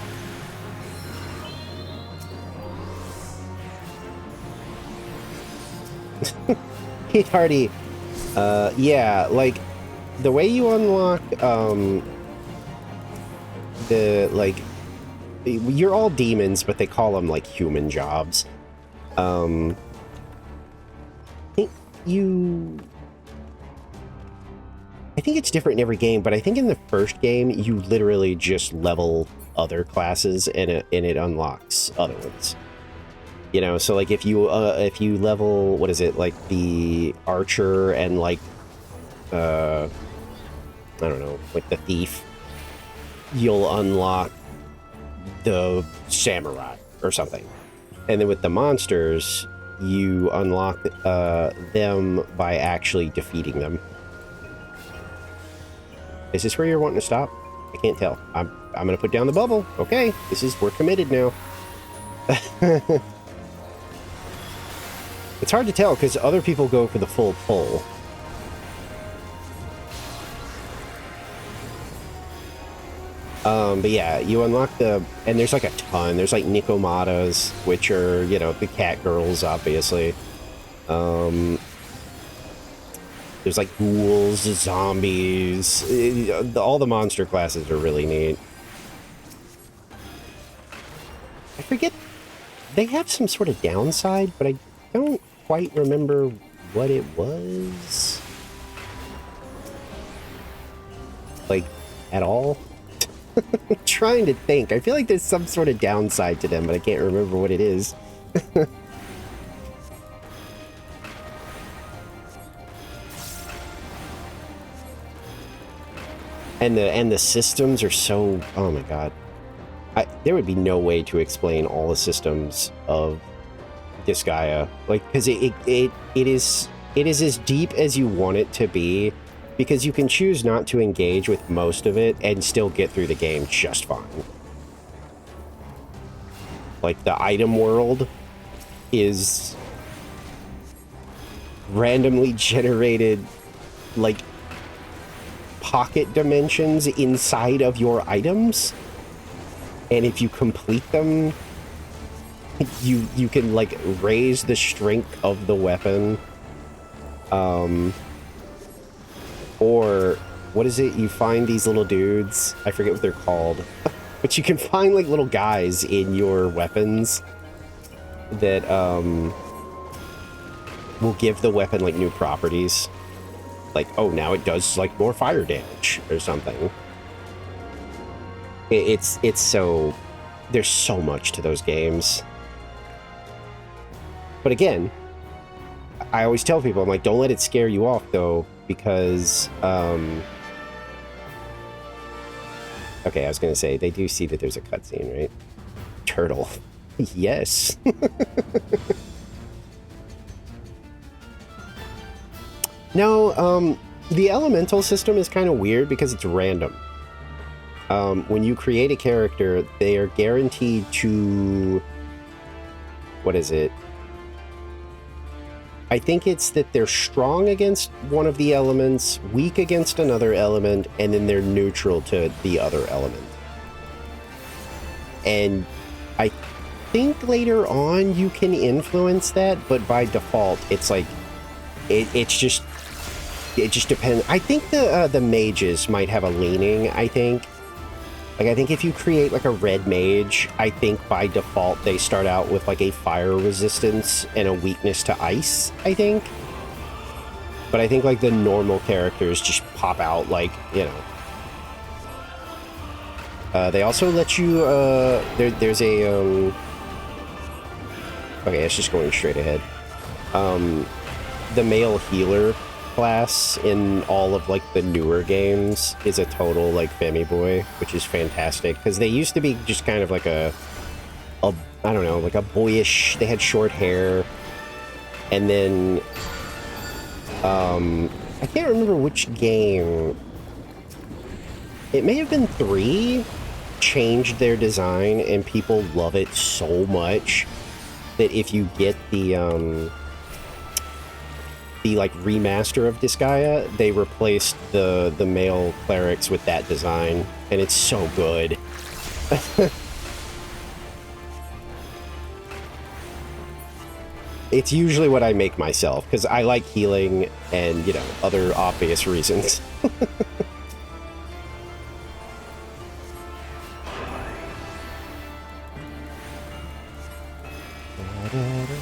He'd already... yeah, like, the way you unlock, the, like... You're all demons, but they call them, like, human jobs. I think I think it's different in every game, but I think in the first game, you literally just level other classes, and it unlocks other ones. You know, so, like, if you level, what is it, like, the archer and, like, I don't know, like, the thief, you'll unlock the samurai or something. And then with the monsters, you unlock them by actually defeating them. Is this where you're wanting to stop? I can't tell. I'm gonna put down the bubble. Okay, we're committed now. It's hard to tell because other people go for the full pull. But yeah, you unlock and there's like a ton. There's like Nikomatas, which are, you know, the cat girls, obviously. There's like ghouls, zombies. All the monster classes are really neat. I forget. They have some sort of downside, but I don't quite remember what it was. Like, at all? I'm trying to think. I feel like there's some sort of downside to them, but I can't remember what it is. And the systems are so... Oh my god. There would be no way to explain all the systems of Disgaea. Like, because it is as deep as you want it to be, because you can choose not to engage with most of it and still get through the game just fine. Like, the item world is randomly generated, like, pocket dimensions inside of your items, and if you complete them, you can, like, raise the strength of the weapon, or what is it, you find these little dudes, I forget what they're called, but you can find, like, little guys in your weapons that will give the weapon, like, new properties. Like, oh, now it does, like, more fire damage or something. It's so... There's so much to those games. But again, I always tell people, I'm like, don't let it scare you off, though, because... Okay, I was going to say, they do see that there's a cutscene, right? Turtle. Yes. No, the elemental system is kind of weird because it's random. When you create a character, they are guaranteed to... What is it? I think it's that they're strong against one of the elements, weak against another element, and then they're neutral to the other element. And I think later on you can influence that, but by default, it's like, it just depends. I think the mages might have a leaning, I think. Like, I think if you create, like, a red mage, I think by default they start out with, like, a fire resistance and a weakness to ice, I think. But I think, like, the normal characters just pop out, like, you know. They also let you, there's a, okay, it's just going straight ahead. The male healer class in all of, like, the newer games is a total, like, Femi boy, which is fantastic, because they used to be just kind of like a I don't know, like a boyish, they had short hair, and then I can't remember which game, it may have been 3, changed their design, and people love it so much that if you get the like remaster of Disgaea, they replaced the male clerics with that design, and it's so good. It's usually what I make myself, because I like healing and, you know, other obvious reasons.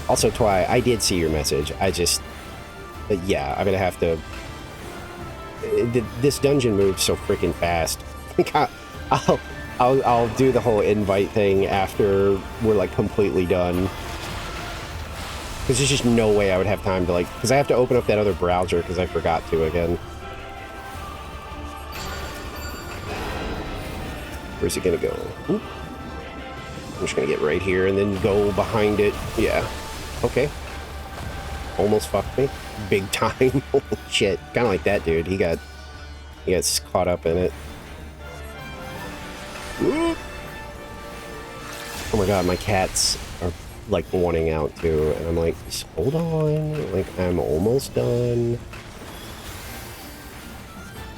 Also, Twy, I did see your message. I just... yeah, I'm gonna have to... This dungeon moves so freaking fast. I'll do the whole invite thing after we're, like, completely done. Because there's just no way I would have time to, like... Because I have to open up that other browser because I forgot to again. Where's it gonna go? Oop. I'm just gonna get right here and then go behind it. Yeah. Okay. Almost fucked me. Big time. Holy shit. Kind of like that dude. He got caught up in it. Oh my god, my cats are, like, wanting out too, and I'm like, just hold on, like, I'm almost done.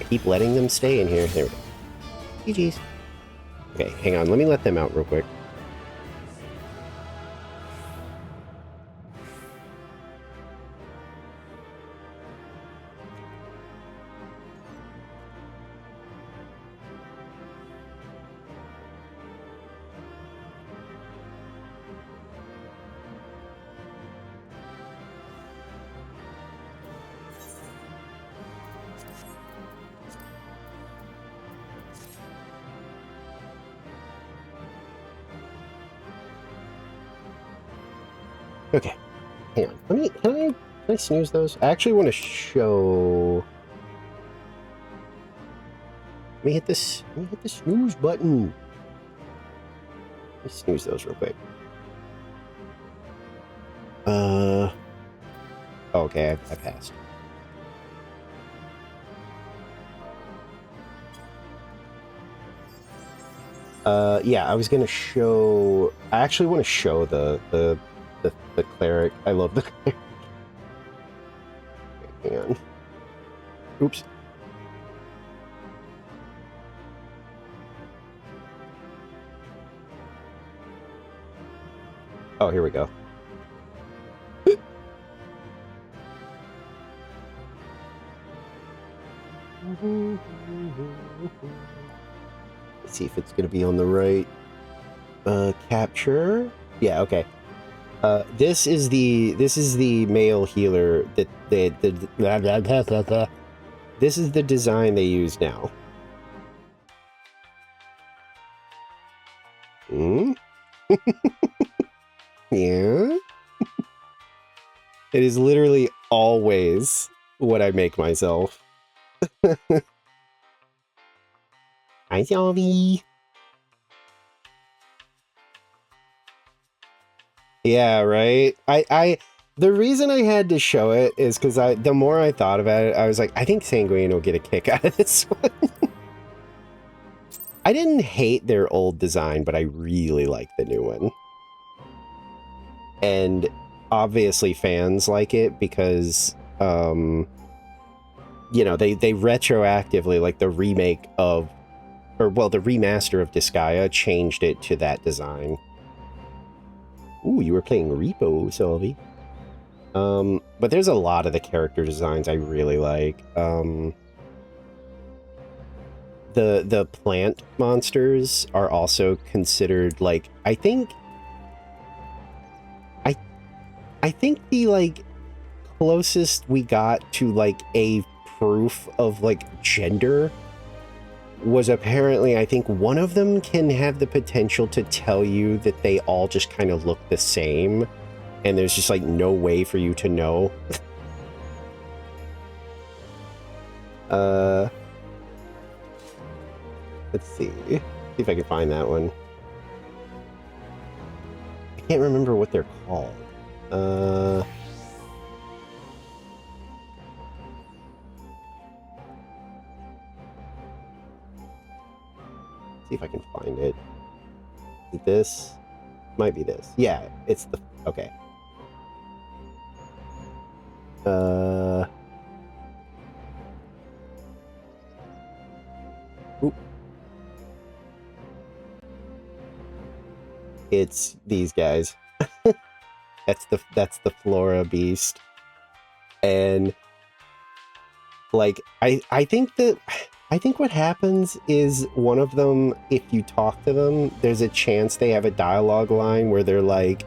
I keep letting them stay in here. There we go. GG's. Okay, hang on, let me let them out real quick. Okay, hang on. Can I snooze those? I actually want to show. Let me hit the snooze button. Let me snooze those real quick. Okay, I passed. Yeah, I was gonna show. I actually want to show the cleric. I love the cleric. Hang on. Oops. Oh, here we go. Let's see if it's gonna be on the right capture. Yeah, okay. This is the male healer that this is the design they use now. Yeah. It is literally always what I make myself. Hi, Shelby. Yeah, right? The reason I had to show it is because the more I thought about it, I was like, I think Sanguine will get a kick out of this one. I didn't hate their old design, but I really like the new one. And obviously fans like it because, you know, they retroactively, like the remake of, or well, the remaster of Disgaea changed it to that design. Ooh, you were playing Repo, Sylvie. But there's a lot of the character designs I really like. The plant monsters are also considered, like, I think the, like, closest we got to, like, a proof of, like, gender was apparently, I think one of them can have the potential to tell you that they all just kind of look the same, and there's just, like, no way for you to know. Let's see if I can find that one. I can't remember what they're called. See if I can find it. Is it this? Might be this. Yeah, it's the... Okay. Oop. It's these guys. That's the Flora beast. And like I think what happens is one of them, if you talk to them, there's a chance they have a dialogue line where they're like,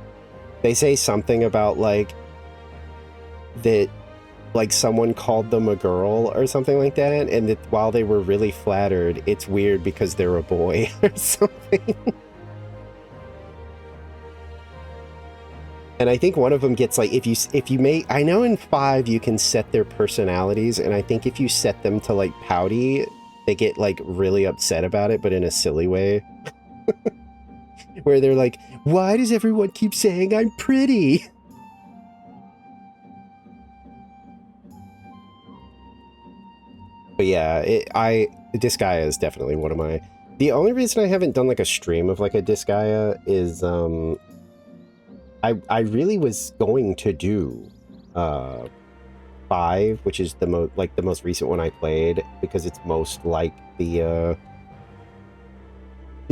they say something about like that, like someone called them a girl or something like that, and that while they were really flattered, it's weird because they're a boy or something. And I think one of them gets like, if you make, I know in 5 you can set their personalities, and I think if you set them to like pouty, they get like really upset about it, but in a silly way. Where they're like, why does everyone keep saying I'm pretty? But yeah, Disgaea is definitely one of my... The only reason I haven't done like a stream of like a Disgaea is I really was going to do 5, which is the most recent one I played, because it's most like the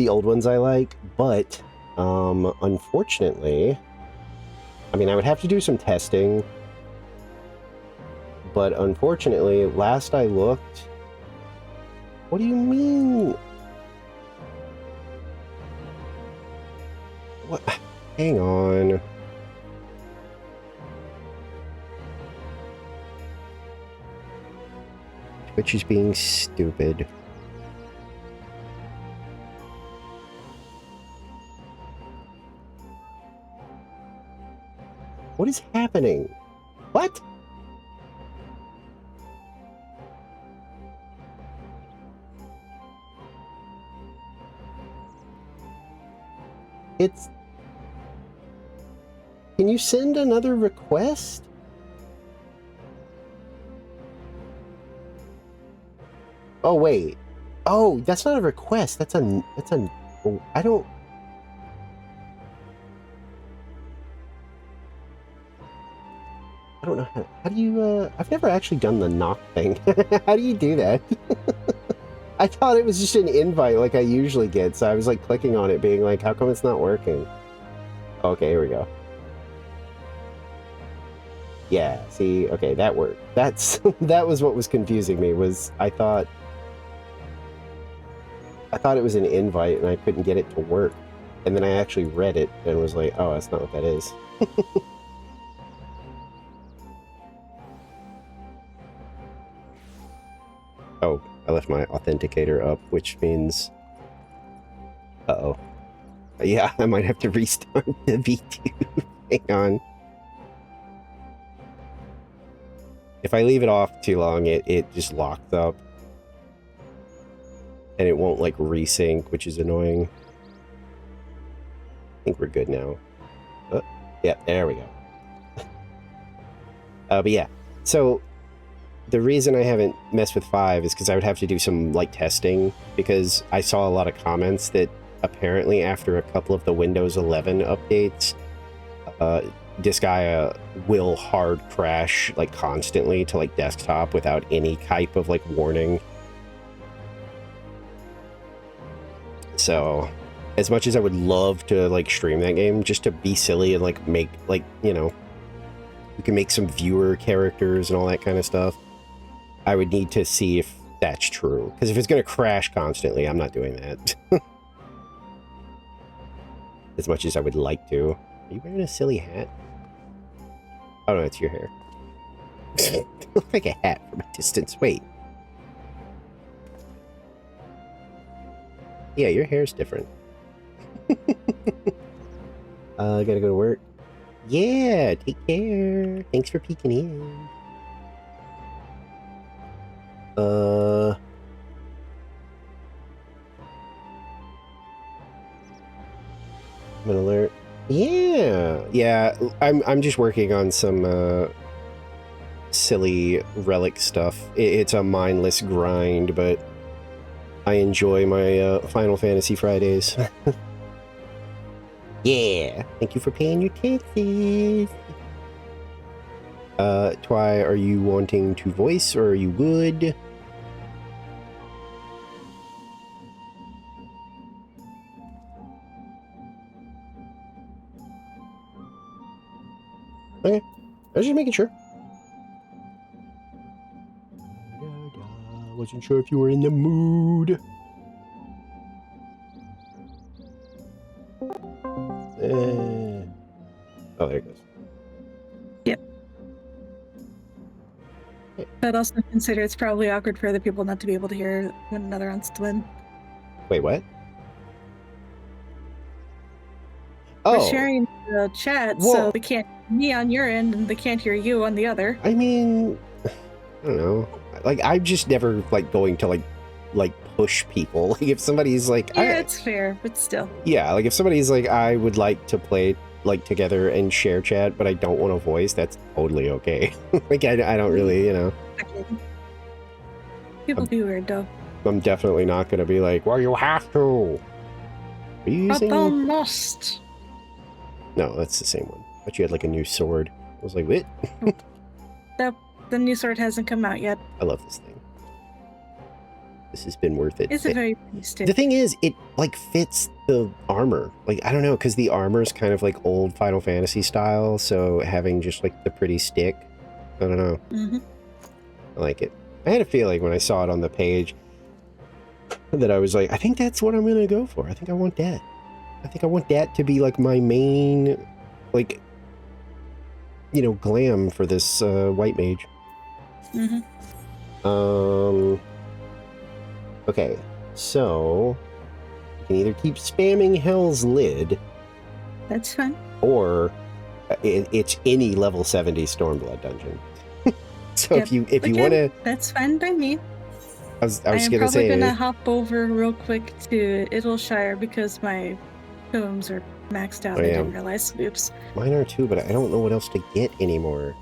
old ones I like, but unfortunately, I mean, I would have to do some testing, but unfortunately, last I looked... What do you mean? What? Hang on. Twitch is being stupid. What is happening? What? It's... Can you send another request? Oh, wait. Oh, that's not a request. That's a... Oh, I don't... I don't know how do you, I've never actually done the knock thing. How do you do that? I thought it was just an invite like I usually get, so I was like clicking on it being like, how come it's not working? Okay, here we go. Yeah, see, okay, that worked. That was what was confusing me, was I thought it was an invite and I couldn't get it to work. And then I actually read it and was like, oh, that's not what that is. Oh, I left my authenticator up, which means... Uh-oh. Yeah, I might have to restart the V2. Hang on. If I leave it off too long, it just locks up. And it won't, like, resync, which is annoying. I think we're good now. Oh, yeah, there we go. But yeah, so... The reason I haven't messed with 5 is because I would have to do some light testing, because I saw a lot of comments that apparently after a couple of the Windows 11 updates, Disgaea will hard crash like constantly to like desktop without any type of like warning. So as much as I would love to like stream that game just to be silly and like make like, you know, you can make some viewer characters and all that kind of stuff, I would need to see if that's true. Because if it's going to crash constantly, I'm not doing that. As much as I would like to. Are you wearing a silly hat? Oh no, it's your hair. It looks like a hat from a distance. Wait. Yeah, your hair's different. Gotta go to work. Yeah, take care. Thanks for peeking in. I'm an alert. Yeah. I'm just working on some silly relic stuff. It's a mindless grind, but I enjoy my Final Fantasy Fridays. Yeah. Thank you for paying your taxes. Twy, are you wanting to voice or are you good? Okay. I was just making sure. Wasn't sure if you were in the mood. Oh, there it goes. Yep. But also consider it's probably awkward for other people not to be able to hear when another wants to win. Wait, what? We're sharing the chat, well, so they can't hear me on your end and they can't hear you on the other. I mean, I don't know. Like, I'm just never like going to like push people. Like, if somebody's like, yeah, it's fair, but still. Yeah, like if somebody's like, I would like to play like together and share chat, but I don't want to voice, that's totally okay. Like, I don't really, you know. People be weird though. I'm definitely not going to be like, well, you have to. Are you using? But I must. No, that's the same one. But you had like a new sword. I was like, what? The new sword hasn't come out yet. I love this thing. This has been worth it. It's a very pretty stick. The thing is, it like fits the armor. Like, I don't know, because the armor is kind of like old Final Fantasy style. So having just like the pretty stick, I don't know. Mm-hmm. I like it. I had a feeling when I saw it on the page that I was like, I think that's what I'm going to go for. I think I want that. I think I want that to be like my main, like, you know, glam for this white mage. Mm-hmm. Okay, so you can either keep spamming Hell's Lid. That's fine. Or it's any level 70 Stormblood dungeon. So yep. if you want to, that's fine by me. I was gonna say, I'm probably gonna hop over real quick to Idleshire because my tomes are maxed out. I didn't realize. Oops. Mine are too, but I don't know what else to get anymore.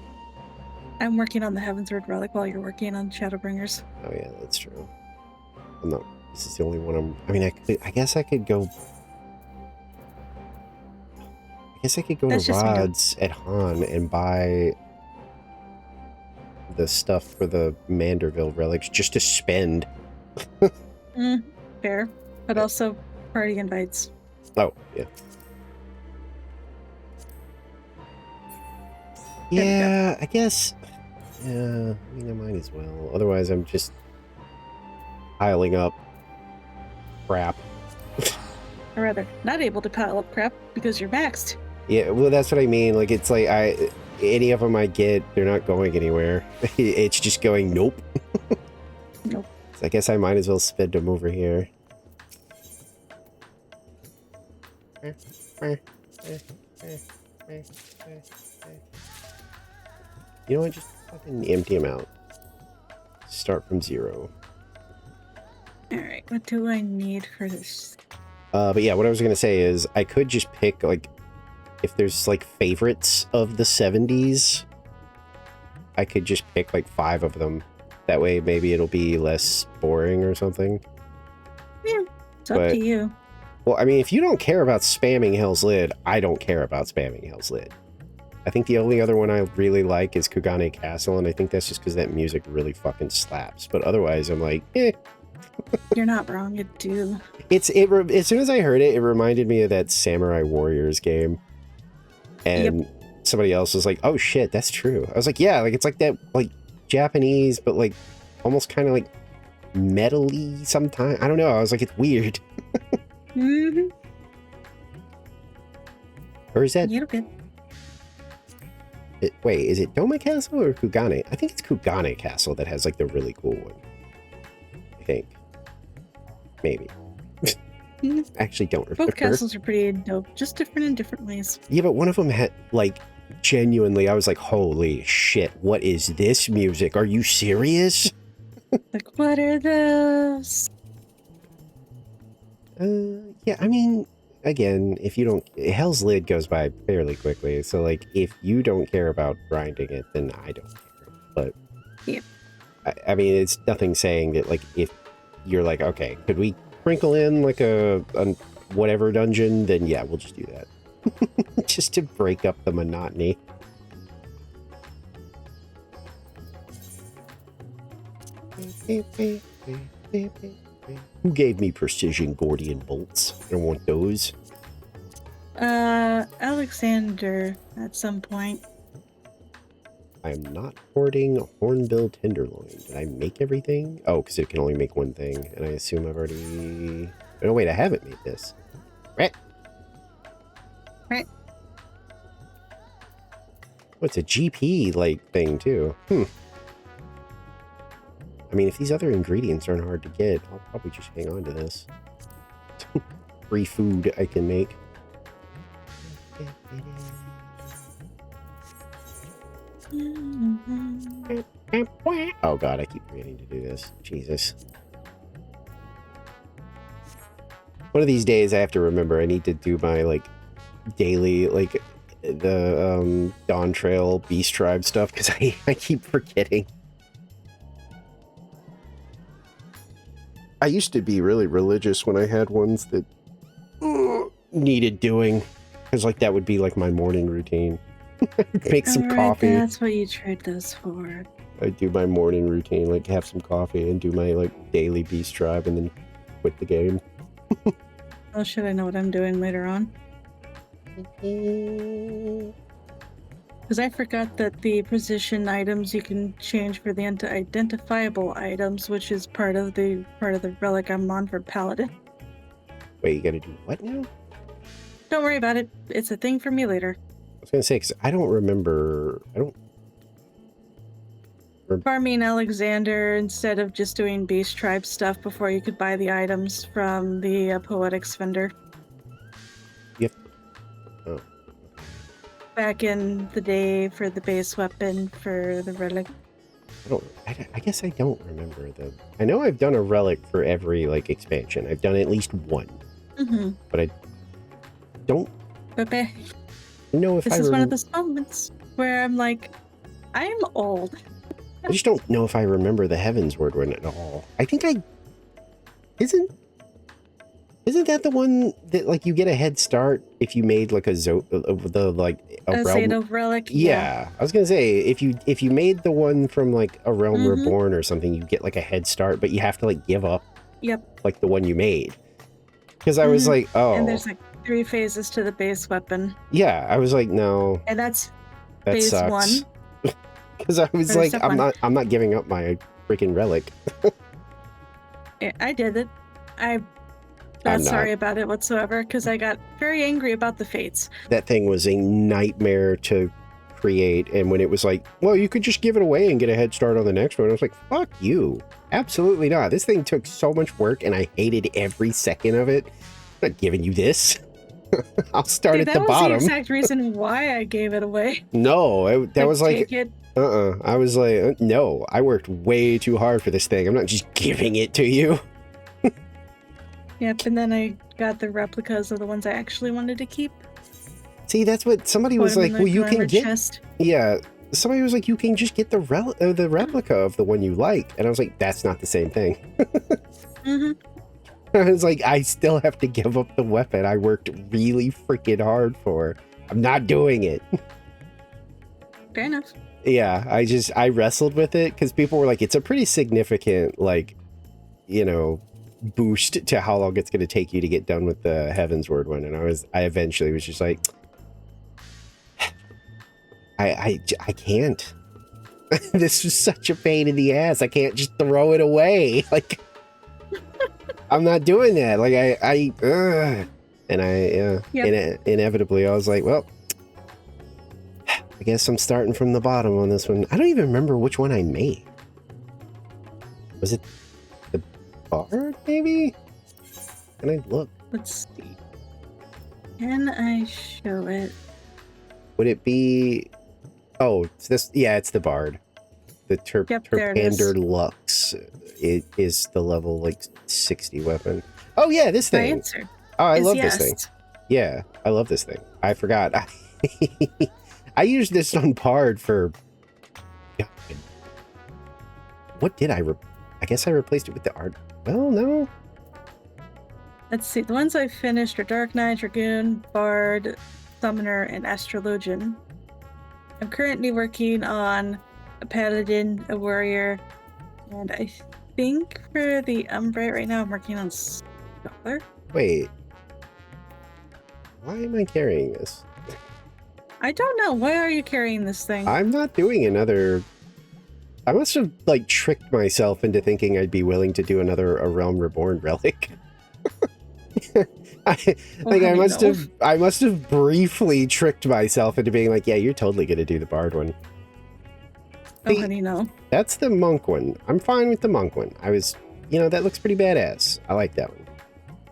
I'm working on the Heavensward Relic while you're working on Shadowbringers. Oh yeah, that's true. I'm not. This is the only one I mean, I guess I could go. I guess I could go to Rod's at Han and buy the stuff for the Manderville relics just to spend. Fair, but also party invites. Oh yeah. Yeah, I guess. Yeah, I mean, I might as well. Otherwise, I'm just piling up crap. Or rather, not able to pile up crap because you're maxed. Yeah, well, that's what I mean. Like, it's like any of them I get, they're not going anywhere. It's just going, nope. Nope. So I guess I might as well spend them over here. You know what? Just fucking empty them out. Start from 0. Alright, what do I need for this? But yeah, what I was gonna say is I could just pick, like, if there's like favorites of the 70s, I could just pick like 5 of them. That way maybe it'll be less boring or something. Yeah, it's up to you. Well, I mean, if you don't care about spamming Hell's Lid, I don't care about spamming Hell's Lid. I think the only other one I really like is Kugane Castle, and I think that's just because that music really fucking slaps. But otherwise, I'm like, eh. You're not wrong, it do. As soon as I heard it, it reminded me of that Samurai Warriors game. And somebody else was like, oh shit, that's true. I was like, yeah, like it's like that, like Japanese, but like almost kind of like metal-y sometimes. I don't know. I was like, it's weird. Mm-hmm. Or is that... You're good. Wait, is it Doma Castle or Kugane? I think it's Kugane Castle that has like the really cool one. I think. Maybe. I actually don't remember. Both castles are pretty dope, just different in different ways. Yeah, but one of them had like genuinely, I was like, holy shit, what is this music? Are you serious? Like, what are those? Yeah, I mean, again, if you don't, Hell's Lid goes by fairly quickly. So like, if you don't care about grinding it, then I don't care. But yeah, I mean, it's nothing saying that like, if you're like, okay, could we sprinkle in like a whatever dungeon, then yeah, we'll just do that. Just to break up the monotony. Who gave me precision Gordian bolts? I don't want those. Alexander at some point. I'm not hoarding Hornbill Tenderloin. Did I make everything? Oh, because it can only make one thing. And I assume I've already... Oh, wait, I haven't made this. Right. Right. Oh, it's a GP, like, thing, too. I mean, if these other ingredients aren't hard to get, I'll probably just hang on to this. Free food I can make. Oh god, I keep forgetting to do this. Jesus. One of these days I have to remember I need to do my, like, daily, like, the Dawn Trail Beast Tribe stuff, because I keep forgetting. I used to be really religious when I had ones that needed doing, because, like, that would be, like, my morning routine. Make some coffee. That's what you trade those for. I do my morning routine, like have some coffee and do my like daily Beast Tribe and then quit the game. Oh, should I know what I'm doing later on? Because I forgot that the position items you can change for the identifiable items, which is part of the relic I'm on for Paladin. Wait, you gotta do what now? Don't worry about it. It's a thing for me later. I was gonna say, because I don't remember. Farming Alexander instead of just doing Beast Tribe stuff before you could buy the items from the Poetics vendor. Yep. Oh. Back in the day for the base weapon for the relic. I guess I don't remember the. I know I've done a relic for every like expansion. I've done at least one. Mm-hmm. But I don't know if this is one of those moments where I'm like, I'm old. I just don't know if I remember the Heavensward one at all. I think isn't that the one that like you get a head start if you made like a Zato relic? Yeah. I was gonna say if you made the one from like a Realm Reborn or something, you get like a head start, but you have to like give up like the one you made. Because I was like, oh. And there's like 3 phases to the base weapon. Yeah, I was like, no. And that phase sucks. 1. Because I was like, I'm not giving up my freaking relic. Yeah, I did it. I'm not sorry about it whatsoever, because I got very angry about the fates. That thing was a nightmare to create, and when it was like, well, you could just give it away and get a head start on the next one, I was like, fuck you. Absolutely not. This thing took so much work, and I hated every second of it. I'm not giving you this. I'll start at the bottom. That was the exact reason why I gave it away. No, that was like... It. I was like, no, I worked way too hard for this thing. I'm not just giving it to you. Yep, and then I got the replicas of the ones I actually wanted to keep. See, that's what somebody was like, well, you can get... Chest. Yeah, somebody was like, you can just get the replica of the one you like. And I was like, that's not the same thing. I was like, I still have to give up the weapon I worked really freaking hard for. I'm not doing it. Fair enough. Yeah, I wrestled with it because people were like, it's a pretty significant, like, you know, boost to how long it's going to take you to get done with the Heavensward one. And I eventually was just like, I can't. This was such a pain in the ass. I can't just throw it away. Like, I'm not doing that. Like, inevitably, I was like, well, I guess I'm starting from the bottom on this one. I don't even remember which one I made. Was it the bard, maybe? Can I look? Let's see. Can I show it? Would it be... Oh, it's this. Yeah, it's the bard. The Yep, there it is. Terpander Lux. It is the level, like, 60 weapon. Oh, yeah, this My thing. answer Oh, I is love yes. this thing. Yeah, I love this thing. I forgot. I used this on Bard for... God. What did I... I guess I replaced it with the art. Well, no. Let's see. The ones I finished are Dark Knight, Dragoon, Bard, Summoner, and Astrologian. I'm currently working on a Paladin, a Warrior, and I think for the Umbrite right now I'm working on Scholar. Wait. Why am I carrying this? I don't know. Why are you carrying this thing? I'm not doing another... I must have, like, tricked myself into thinking I'd be willing to do another A Realm Reborn relic. I must have briefly tricked myself into being like, yeah, you're totally gonna do the bard one. Oh, honey, no. That's the monk one. I'm fine with the monk one. I was, you know, that looks pretty badass. I like that one.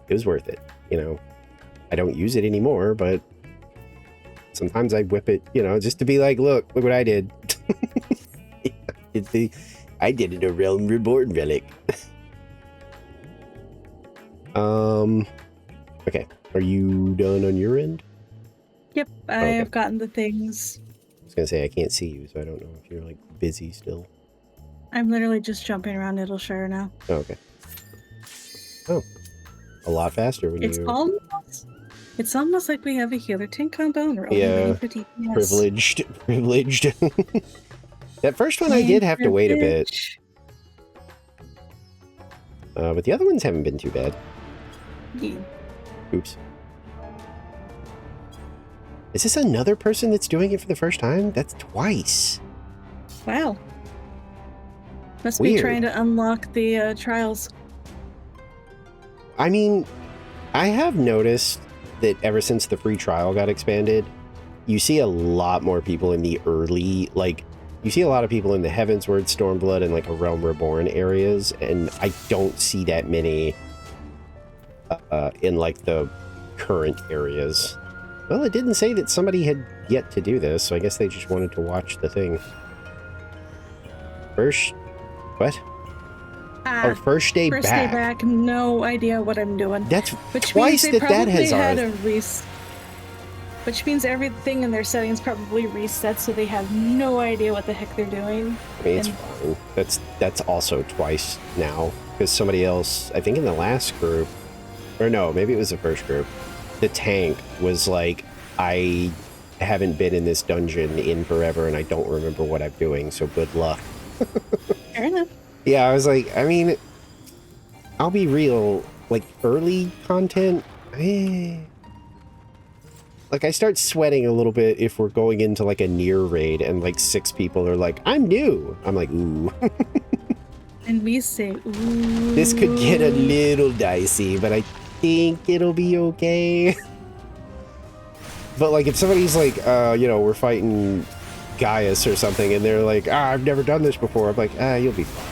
It was worth it. You know, I don't use it anymore, but sometimes I whip it, you know, just to be like, look what I did. I did it A Realm Reborn relic. Okay. Are you done on your end? Yep, I have gotten the things. I was gonna say I can't see you, so I don't know if you're like busy still. I'm literally just jumping around Nidalshire now. Oh, okay. Oh, a lot faster when It's almost like we have a healer tank combo and we're only waiting for DPS. Privileged. That first one I did have to wait a bit. But the other ones haven't been too bad. Yeah. Oops. Is this another person that's doing it for the first time? That's twice. Wow. Must Weird. be trying to unlock the trials. I mean, I have noticed that ever since the free trial got expanded, you see a lot more people in the early, like, you see a lot of people in the Heavensward, Stormblood, and like A Realm Reborn areas, and I don't see that many in like the current areas. Well, it didn't say that somebody had yet to do this, so I guess they just wanted to watch the thing. What? First day First back. day back, no idea what I'm doing. That's which twice means that has had a which means everything in their settings probably reset, so they have no idea what the heck they're doing. I mean, it's fine. That's also twice now, because somebody else, I think in the last group, or no, maybe it was the first group, the tank was like, I haven't been in this dungeon in forever and I don't remember what I'm doing, so good luck. Fair enough. Yeah, I was like, I mean, I'll be real, like, early content, like, I start sweating a little bit if we're going into, like, a near raid and, like, 6 people are like, I'm new. I'm like, ooh. And we say, ooh. This could get a little dicey, but I think it'll be okay. But, like, if somebody's like, you know, we're fighting Gaius or something, and they're like, I've never done this before, I'm like, you'll be fine.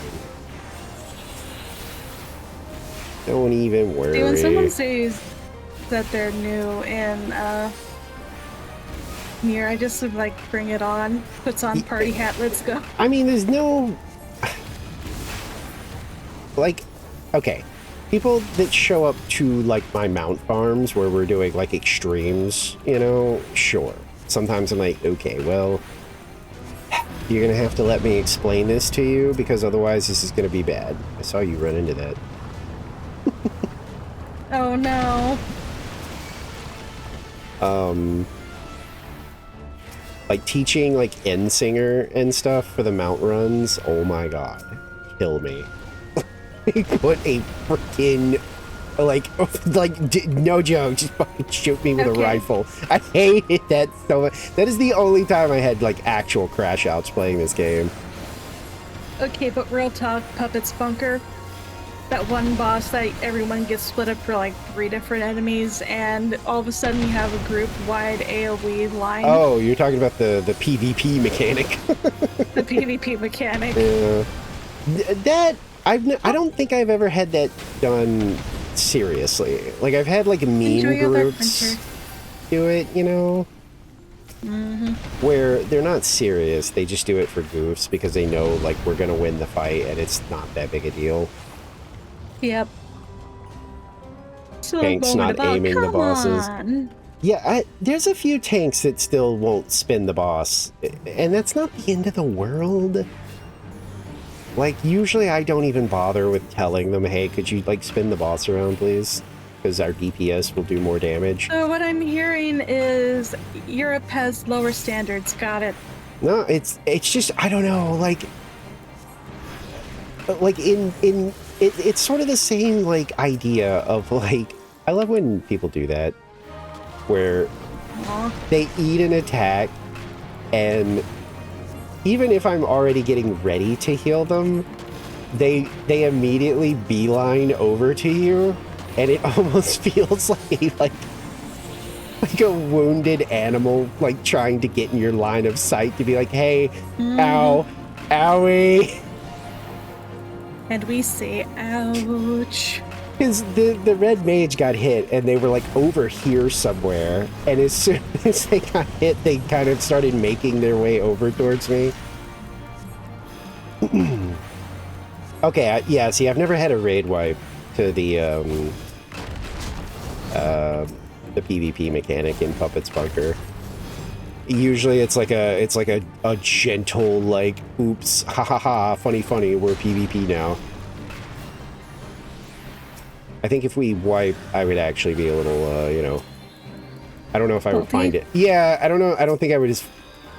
Don't even worry. See, when someone says that they're new and Mir, I just would like bring it on, puts on party hat, let's go. I mean, there's no, like, okay, people that show up to like my mount farms where we're doing like extremes, you know, sure. Sometimes I'm like, okay, well, you're gonna have to let me explain this to you because otherwise this is gonna be bad. I saw you run into that. Oh no. Like teaching like Endsinger and stuff for the mount runs. Oh my god, kill me. He put a freaking no joke, just fucking shoot me with a rifle. I hated that so much. That is the only time I had like actual crash outs playing this game. Okay, but real talk, Puppet's Bunker. That one boss that everyone gets split up for like 3 different enemies, and all of a sudden you have a group-wide AoE line. Oh, you're talking about the PvP mechanic. The PvP mechanic. Yeah. That I don't think I've ever had that done seriously. Like I've had like meme groups do it, you know, where they're not serious. They just do it for goofs because they know like we're gonna win the fight and it's not that big a deal. Yep. So Tanks not aiming the bosses. On. Yeah, there's a few tanks that still won't spin the boss, and that's not the end of the world. Like, usually I don't even bother with telling them, hey, could you, like, spin the boss around, please? Because our DPS will do more damage. So what I'm hearing is Europe has lower standards. Got it. No, it's just, I don't know, like it's sort of the same, like, idea of, like, I love when people do that, where they eat an attack, and even if I'm already getting ready to heal them, they immediately beeline over to you, and it almost feels like a wounded animal, like, trying to get in your line of sight to be like, hey, ow, owie. And we say, ouch. Because the red mage got hit, and they were, like, over here somewhere, and as soon as they got hit, they kind of started making their way over towards me. Okay, yeah, see, I've never had a raid wipe to the PvP mechanic in Puppet's Bunker. Usually it's like a gentle, like, oops, ha ha ha, funny, we're PvP now. I think if we wipe, I would actually be a little, you know, I don't know if I would find it. Yeah, I don't know. I don't think I would just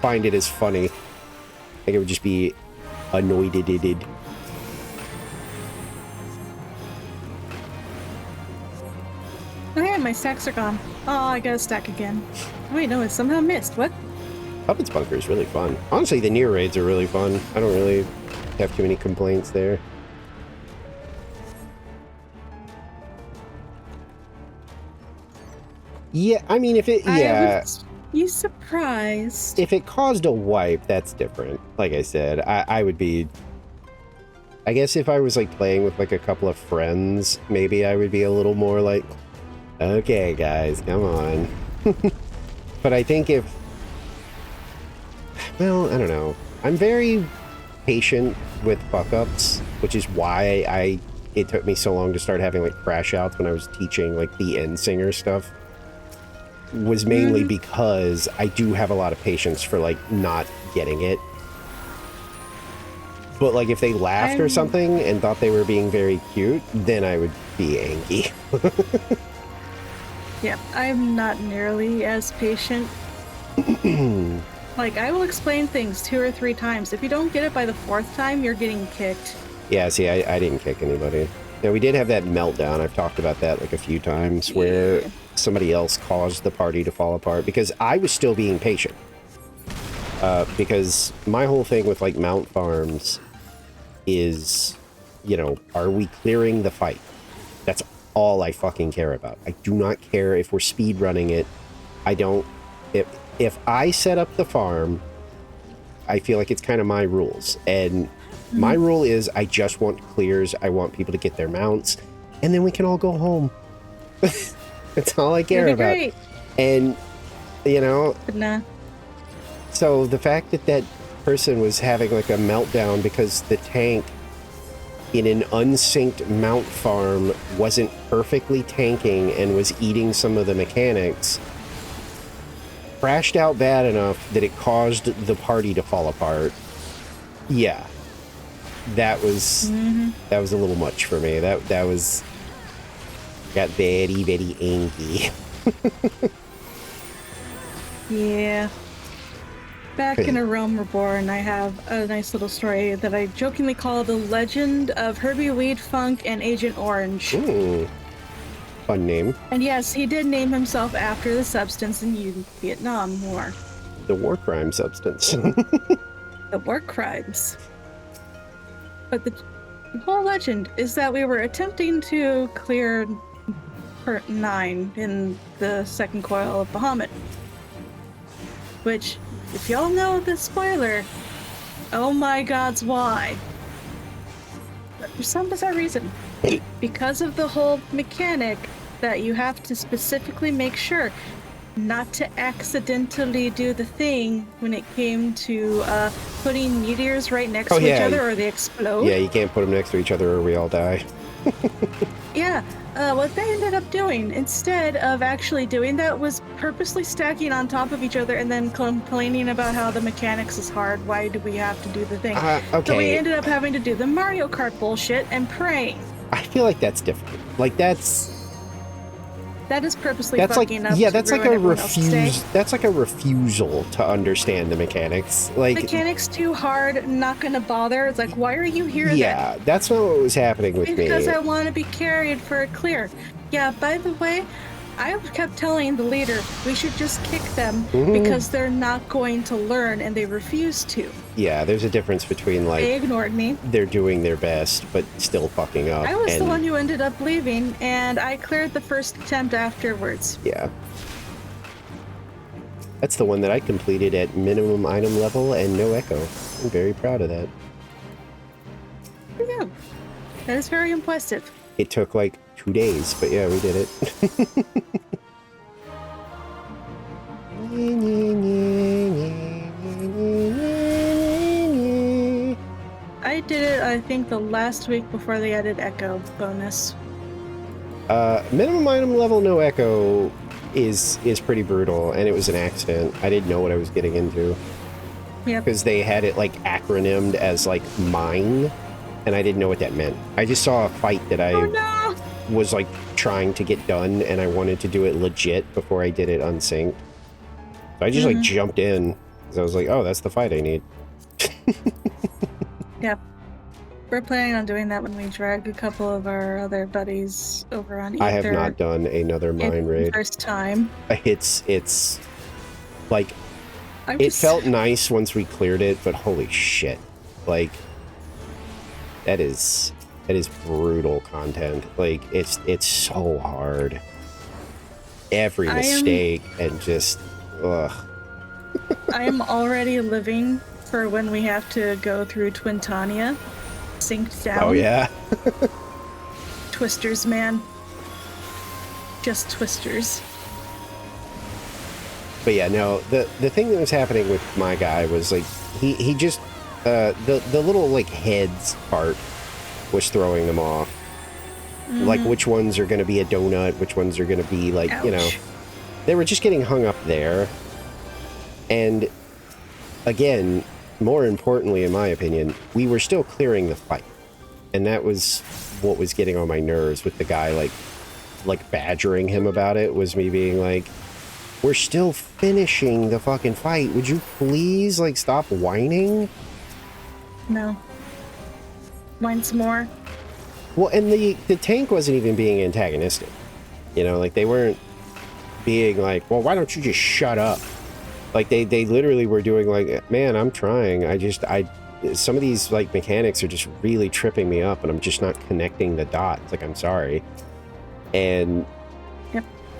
find it as funny. I think it would just be annoyed. Okay, my stacks are gone. Oh, I got a stack again. Wait, no, it somehow missed. What? Puppet's Bunker is really fun. Honestly, the near raids are really fun. I don't really have too many complaints there. Yeah, I mean, if it, yeah. You surprised? If it caused a wipe, that's different. Like I said, I would be, I guess if I was like playing with like a couple of friends, maybe I would be a little more like, okay, guys, come on. But I think if, well, I don't know. I'm very patient with fuck-ups, which is why it took me so long to start having like crash outs when I was teaching like the Endsinger stuff. Was mainly because I do have a lot of patience for like not getting it. But like if they laughed or something and thought they were being very cute, then I would be angry. Yeah, I'm not nearly as patient. Like, I will explain things 2 or 3 times. If you don't get it by the 4th time, you're getting kicked. Yeah, see, I didn't kick anybody. Now, we did have that meltdown. I've talked about that like a few times, where somebody else caused the party to fall apart because I was still being patient. Because my whole thing with like mount farms is, you know, are we clearing the fight? That's all I fucking care about. I do not care if we're speed running it. I don't. If I set up the farm, I feel like it's kind of my rules, and my rule is I just want clears. I want people to get their mounts, and then we can all go home. That's all I care about. Great. And, you know, but nah. So the fact that that person was having like a meltdown because the tank in an unsynced mount farm wasn't perfectly tanking and was eating some of the mechanics, crashed out bad enough that it caused the party to fall apart. Yeah. That was a little much for me. That was got very, very angry. Yeah. Back in A Realm Reborn, I have a nice little story that I jokingly call The Legend of Herbie Weed Funk and Agent Orange. Ooh. Fun name. And yes, he did name himself after the substance in the Vietnam War. The war crime substance. The war crimes. But the whole legend is that we were attempting to clear Part 9 in the second coil of Bahamut. Which, if y'all know the spoiler, oh my gods, why? But for some bizarre reason, because of the whole mechanic that you have to specifically make sure not to accidentally do the thing when it came to putting meteors right next to each other or they explode. Yeah, you can't put them next to each other or we all die. Yeah, what they ended up doing instead of actually doing that was purposely stacking on top of each other and then complaining about how the mechanics is hard. Why do we have to do the thing? Okay. So we ended up having to do the Mario Kart bullshit and praying. I feel like that's different. Like that is purposely fucking up. Yeah, that's like a refuse. That's like a refusal to understand the mechanics. Like mechanics too hard, not gonna bother. It's like, why are you here? Yeah, then? That's not what was happening with me. Because I want to be carried for a clear. Yeah. By the way, I kept telling the leader we should just kick them because they're not going to learn and they refuse to. Yeah, there's a difference between like they ignored me. They're doing their best but still fucking up. I was the one who ended up leaving and I cleared the first attempt afterwards. Yeah. That's the one that I completed at minimum item level and no echo. I'm very proud of that. Yeah. That is very impressive. It took like 2 days, but yeah, we did it. I did it, I think, the last week before they added Echo bonus. Minimum item level, no echo is pretty brutal, and it was an accident. I didn't know what I was getting into. Yeah. Because they had it like acronymed as like mine, and I didn't know what that meant. I just saw a fight that I was like trying to get done, and I wanted to do it legit before I did it unsynced. So I just like jumped in because I was like, oh, that's the fight I need. Yep. We're planning on doing that when we drag a couple of our other buddies over on Ether. I have not done another mine raid. First time. It's like it felt nice once we cleared it, but holy shit, like that is brutal content. Like it's so hard. Every mistake and just ugh. I am already living for when we have to go through Twintania. Synced down. Oh yeah. Twisters, man. Just twisters. But yeah, no, the thing that was happening with my guy was like he just the little like heads part was throwing them off. Like which ones are going to be a donut, which ones are going to be like, you know, they were just getting hung up there. And again, more importantly, in my opinion, we were still clearing the fight. And that was what was getting on my nerves with the guy, like badgering him about it, was me being like, we're still finishing the fucking fight. Would you please, like, stop whining? No. Whine some more. Well, and the tank wasn't even being antagonistic. You know, like, they weren't being like, well, why don't you just shut up? Like, they literally were doing like, man, I'm trying. Some of these, like, mechanics are just really tripping me up, and I'm just not connecting the dots. Like, I'm sorry. And,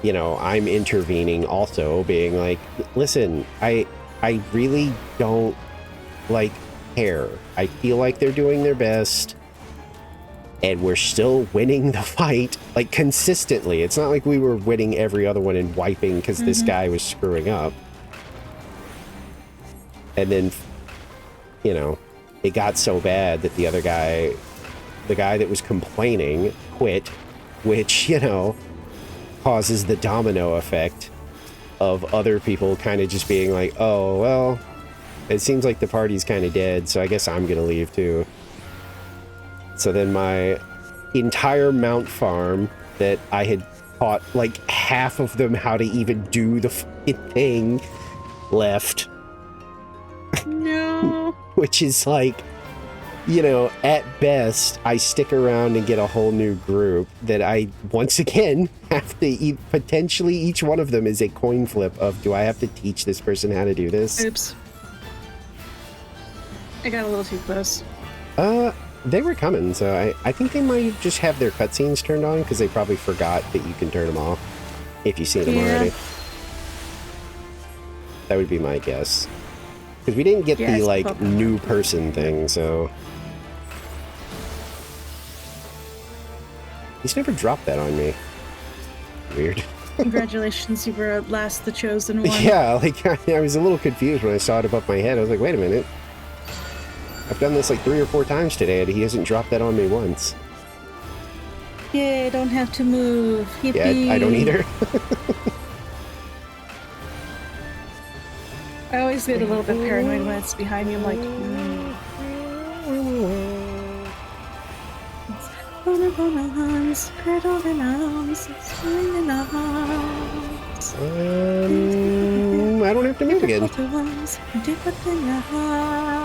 you know, I'm intervening also, being like, listen, I really don't, like, care. I feel like they're doing their best, and we're still winning the fight, like, consistently. It's not like we were winning every other one and wiping because this guy was screwing up. And then, you know, it got so bad that the other guy, the guy that was complaining, quit, which, you know, causes the domino effect of other people kind of just being like, oh, well, it seems like the party's kind of dead, so I guess I'm going to leave too. So then my entire mount farm that I had taught like half of them how to even do the fucking thing left. No. which is like, you know, at best, I stick around and get a whole new group that I, once again, have to eat. Potentially each one of them is a coin flip of, do I have to teach this person how to do this? Oops. I got a little too close. They were coming, so I think they might just have their cutscenes turned on because they probably forgot that you can turn them off if you've seen them already. That would be my guess. Because we didn't get the, like, new person thing, so... He's never dropped that on me. Weird. Congratulations, you were at last the chosen one. Yeah, like, I was a little confused when I saw it above my head. I was like, wait a minute. I've done this like 3 or 4 times today, and he hasn't dropped that on me once. Yay, don't have to move. Yippee. Yeah, I don't either. I always get a little bit paranoid when it's behind me. I'm like, I don't have to move again.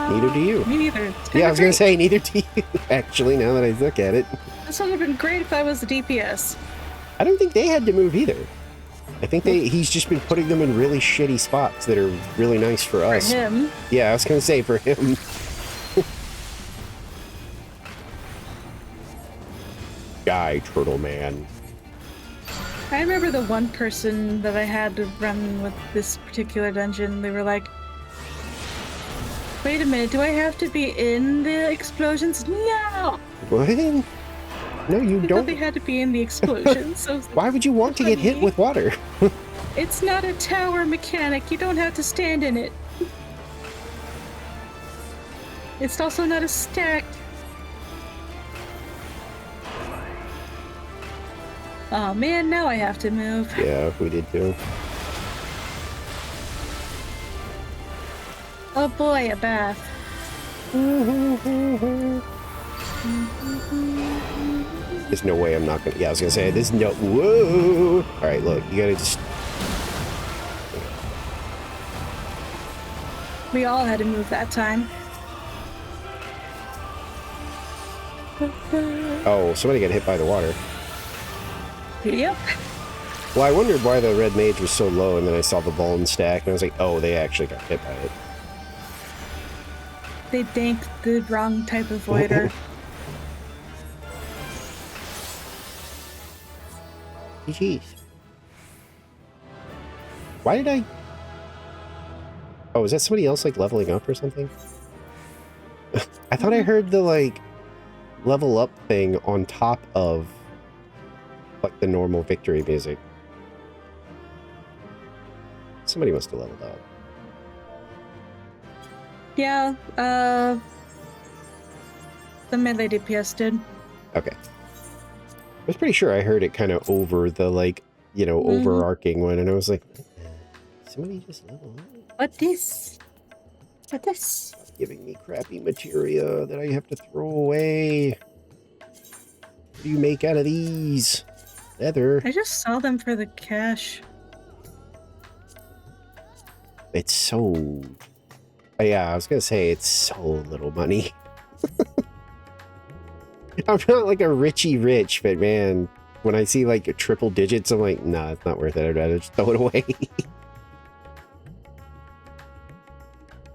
Neither do you. Me neither. Yeah, I was going to say, neither do you, actually, now that I look at it. This would have been great if I was the DPS. I don't think they had to move either. I think he's just been putting them in really shitty spots that are really nice for us. For him. Yeah, I was going to say for him. Guy Turtle Man. I remember the one person that I had to run with this particular dungeon. They were like, wait a minute, do I have to be in the explosions? No! What? No, you don't. They had to be in the explosions. So why would you want to get hit with water? It's not a tower mechanic. You don't have to stand in it. It's also not a stack. Oh man, now I have to move. Yeah, we did too. Oh boy, a bath. There's no way I'm not gonna. Yeah, I was gonna say there's no. Whoa! All right, look, you gotta just. We all had to move that time. Oh, somebody got hit by the water. Yep. Well, I wondered why the red mage was so low, and then I saw the bone stack, and I was like, oh, they actually got hit by it. They danked the wrong type of voider. Jeez. Why did I... Oh, is that somebody else, like, leveling up or something? I thought I heard the, like, level up thing on top of, like, the normal victory music. Somebody must have leveled up. Yeah, the melee DPS did. Okay. I was pretty sure I heard it kind of over the, like, you know, overarching one, and I was like, somebody just leveled up? What this? What this? Giving me crappy materia that I have to throw away. What do you make out of these? Leather. I just saw them for the cash. It's so... Yeah, I was gonna say, it's so little money. I'm not like a richy rich, but man, when I see like triple digits, I'm like, nah, it's not worth it. I'd rather just throw it away.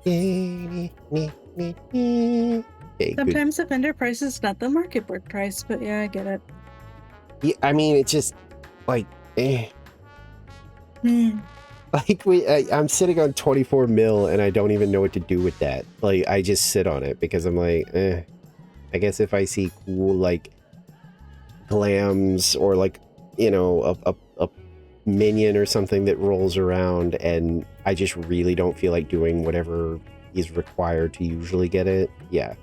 Okay, Sometimes the vendor price is not the market board price, but yeah, I get it. yeah, I mean, it's just like, eh. Hmm. Like I'm sitting on 24 mil and I don't even know what to do with that. Like I just sit on it because I'm like, eh. I guess if I see cool like glams or like, you know, a minion or something that rolls around and I just really don't feel like doing whatever is required to usually get it. Yeah,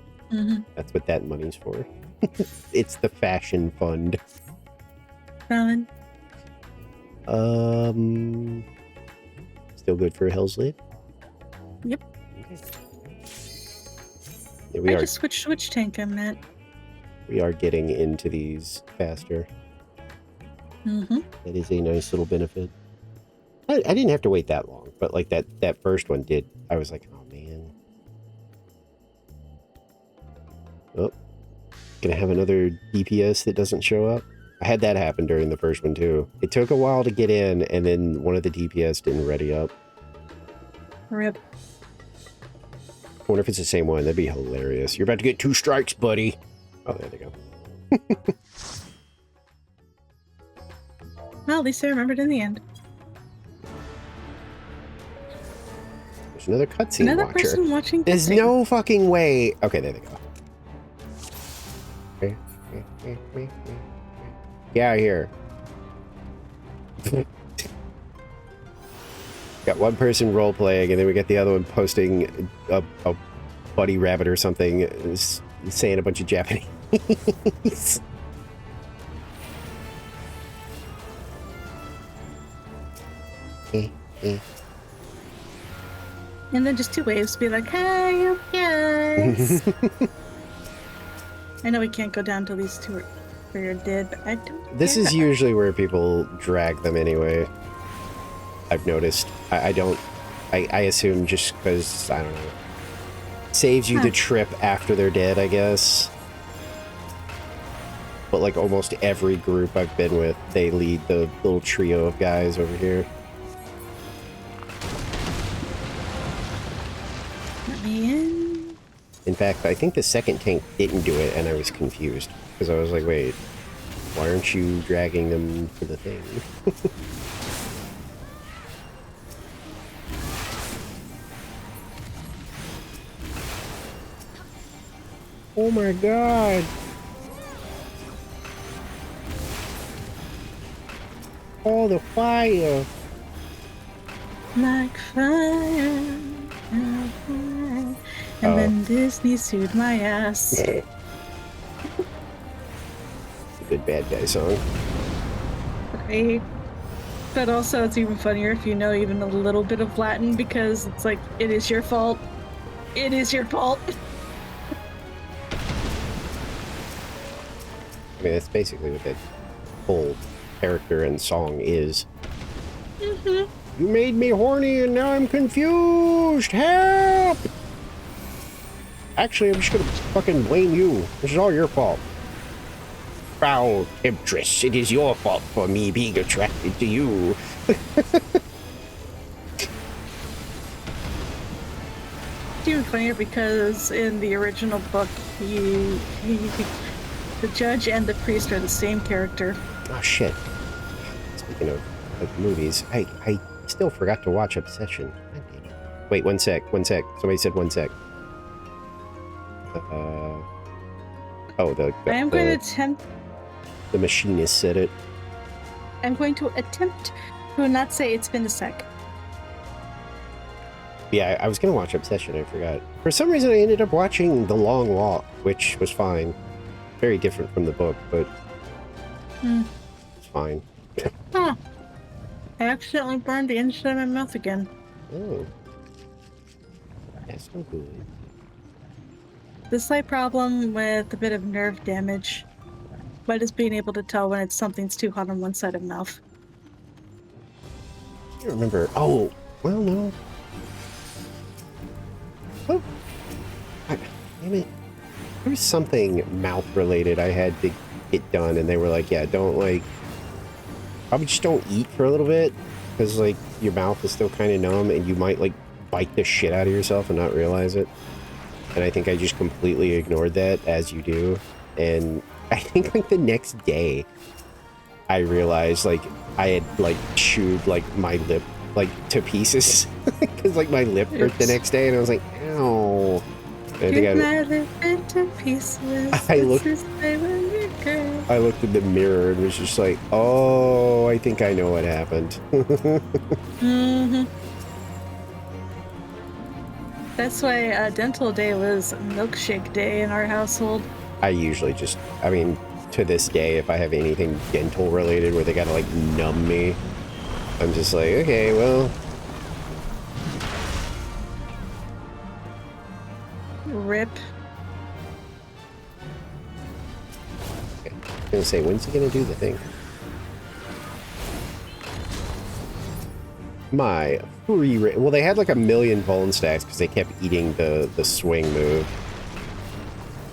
that's what that money's for. It's the fashion fund. Valid. Still good for Hell's Lead? Yep. Okay. Yeah, we I just switched which tank I'm at. We are getting into these faster. That is a nice little benefit. I didn't have to wait that long, but like that first one did. I was like, oh man. Oh, gonna have another DPS that doesn't show up. I had that happen during the first one too. It took a while to get in, and then one of the DPS didn't ready up. Rip. I wonder if it's the same one. That'd be hilarious. You're about to get 2 strikes, buddy. Oh, there they go. Well, at least I remembered in the end. There's another cutscene Another watcher. person watching. There's cutscene. no fucking way. Okay, there they go. Get out of here. Got one person role playing, and then we got the other one posting a buddy rabbit or something, saying a bunch of Japanese. And then just 2 waves be like, hey, you guys. I know we can't go down till these 2 are dead, but I don't. This is usually where people drag them anyway. I've noticed. I don't. I assume just because, I don't know. Saves you the trip after they're dead, I guess. But like almost every group I've been with, they lead the little trio of guys over here. Let me in. In fact, I think the second tank didn't do it, and I was confused. Because I was like, wait, why aren't you dragging them for the thing? Oh my god! Oh, the fire! Like fire. Like fire. And then Disney sued my ass. It's a good bad guy song. Right. But also, it's even funnier if you know even a little bit of Latin, because it's like, it is your fault. It is your fault. I mean, that's basically what that whole character and song is. You made me horny and now I'm confused! Help! Actually, I'm just gonna fucking blame you. This is all your fault. Proud temptress, it is your fault for me being attracted to you. It's even funnier because in the original book, the judge and the priest are the same character. Oh shit. Speaking of movies, I still forgot to watch Obsession. Wait, one sec. Somebody said 1 sec. I am going to attempt. The machinist said it. I'm going to attempt to not say it's been a sec. Yeah, I was gonna watch Obsession, I forgot. For some reason I ended up watching The Long Walk, which was fine. Very different from the book, but it's fine. Huh. I accidentally burned the inside of my mouth again. Oh. That's no good. The slight problem with a bit of nerve damage, but is being able to tell when something's too hot on one side of the mouth. I can't remember. Oh, well, no. Oh. Damn it. There was something mouth related I had to get done, and they were like, yeah, don't like, probably just don't eat for a little bit, because like your mouth is still kind of numb and you might like bite the shit out of yourself and not realize it. And I think I just completely ignored that, as you do. And I think like the next day I realized like I had like chewed like my lip like to pieces because like my lip hurt the next day, and I was like, ow. I think my lip into pieces. I looked in the mirror and was just like, oh, I think I know what happened. That's why dental day was milkshake day in our household. I usually just, I mean, to this day, if I have anything dental related where they gotta like numb me, I'm just like, okay, well. Rip. Okay. I'm gonna say, when's he gonna do the thing? My free well, they had like 1,000,000 bone stacks because they kept eating the swing move.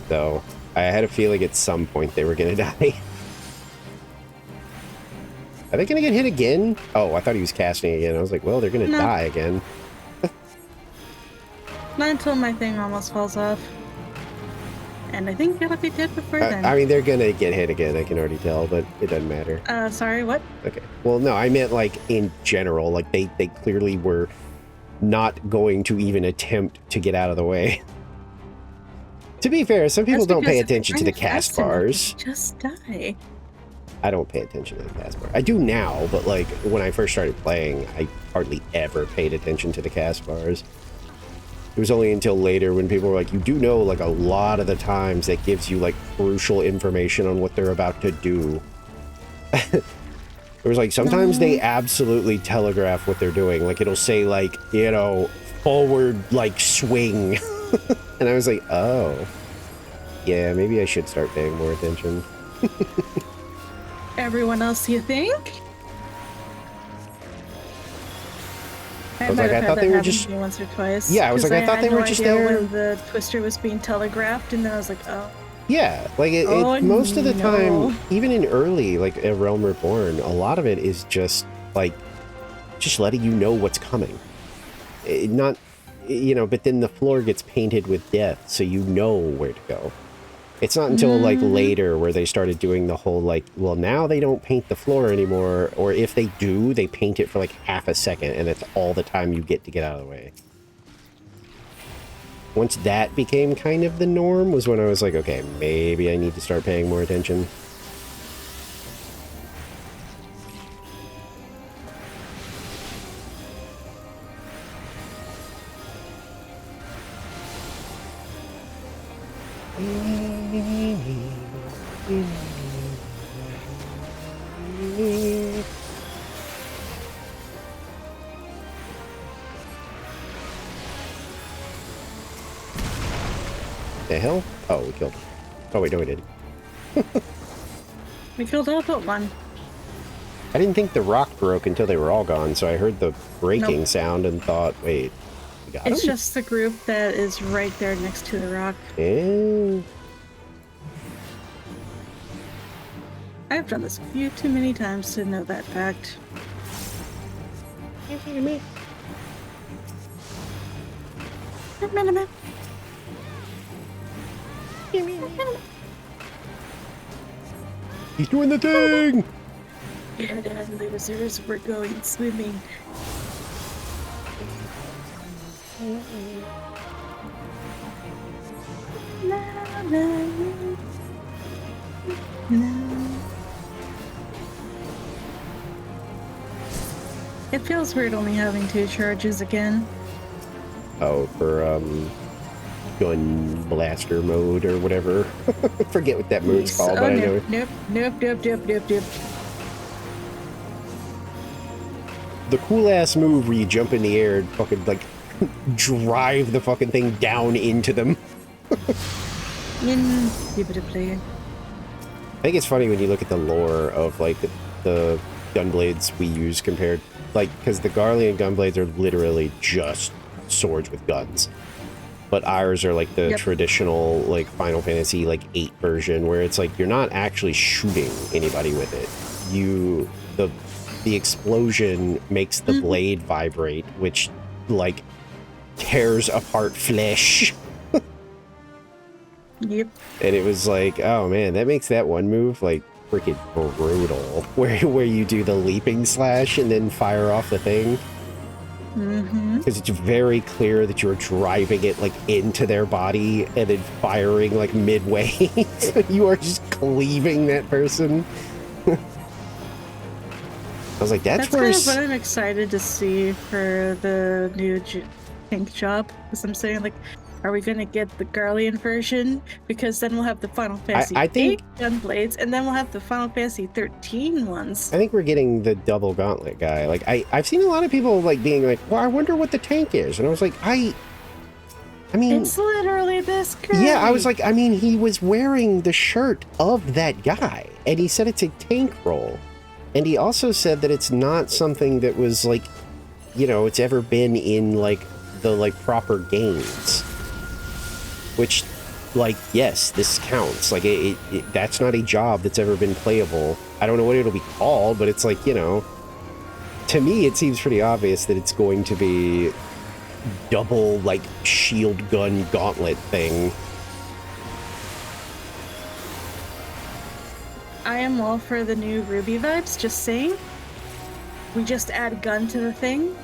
though. I had a feeling at some point they were gonna die. Are they gonna get hit again? Oh, I thought he was casting again. I was like, well, they're gonna No. die again. Not until my thing almost falls off. And I think it'll be dead before then. I mean, they're gonna get hit again, I can already tell, but it doesn't matter. Sorry, what? Okay. Well, no, I meant like in general, like they clearly were not going to even attempt to get out of the way. To be fair, some people That's don't pay because if attention to you're the cast fast enough, bars. you just die. I don't pay attention to the cast bar. I do now, but like when I first started playing, I hardly ever paid attention to the cast bars. It was only until later when people were like, you do know, like, a lot of the times that gives you, like, crucial information on what they're about to do. It was like, sometimes they absolutely telegraph what they're doing. Like, it'll say, like, you know, forward, like, swing. And I was like, oh. Yeah, maybe I should start paying more attention. Everyone else, you think? I was like, I thought they were just once or twice. Yeah, I was like, I thought they were just there when the twister was being telegraphed, and then I was like, oh. Yeah, like most of the time, even in early, like A Realm Reborn, a lot of it is just like, just letting you know what's coming. Not, you know, but then the floor gets painted with death, so you know where to go. It's not until like later where they started doing the whole like, well, now they don't paint the floor anymore, or if they do, they paint it for like half a second, and that's all the time you get to get out of the way. Once that became kind of the norm was when I was like, okay, maybe I need to start paying more attention. The hell? Oh, we killed him. Oh, wait, no, we didn't. We killed all but one. I didn't think the rock broke until they were all gone, so I heard the breaking sound and thought, wait, we got It's him? just the group that is right there next to the rock. Eh. I've done this a few too many times to know that fact. Me. He's doing the thing! And losers, we're going swimming. It feels weird only having 2 charges again. Oh, for, gun blaster mode or whatever. Forget what that mode's called, but I know. Nope. The cool-ass move where you jump in the air and fucking, like, drive the fucking thing down into them. Give it a play. I think it's funny when you look at the lore of, like, the gunblades we use compared, like, because the Garlean gunblades are literally just swords with guns. But ours are, like, the traditional, like, Final Fantasy, like, 8 version, where it's, like, you're not actually shooting anybody with it. The explosion makes the blade vibrate, which, like, tears apart flesh. Yep. And it was like, oh man, that makes that one move like freaking brutal. Where you do the leaping slash and then fire off the thing. Because it's very clear that you're driving it like into their body and then firing like midway. So you are just cleaving that person. I was like, that's kind worse. of what I'm excited to see for the new tank job. Because I'm saying, like, are we going to get the Garlean version? Because then we'll have the Final Fantasy I think 8 gunblades, and then we'll have the Final Fantasy 13 ones. I think we're getting the double gauntlet guy. Like, I've seen a lot of people like being like, well, I wonder what the tank is. And I was like, I mean, it's literally this guy. Yeah, I was like, I mean, he was wearing the shirt of that guy, and he said it's a tank role. And he also said that it's not something that was like, you know, it's ever been in like the like proper games. Which, like, yes, this counts. Like, that's not a job that's ever been playable. I don't know what it'll be called, but it's like, you know, to me, it seems pretty obvious that it's going to be double, like, shield gun gauntlet thing. I am all for the new Ruby vibes, just saying. We just add gun to the thing.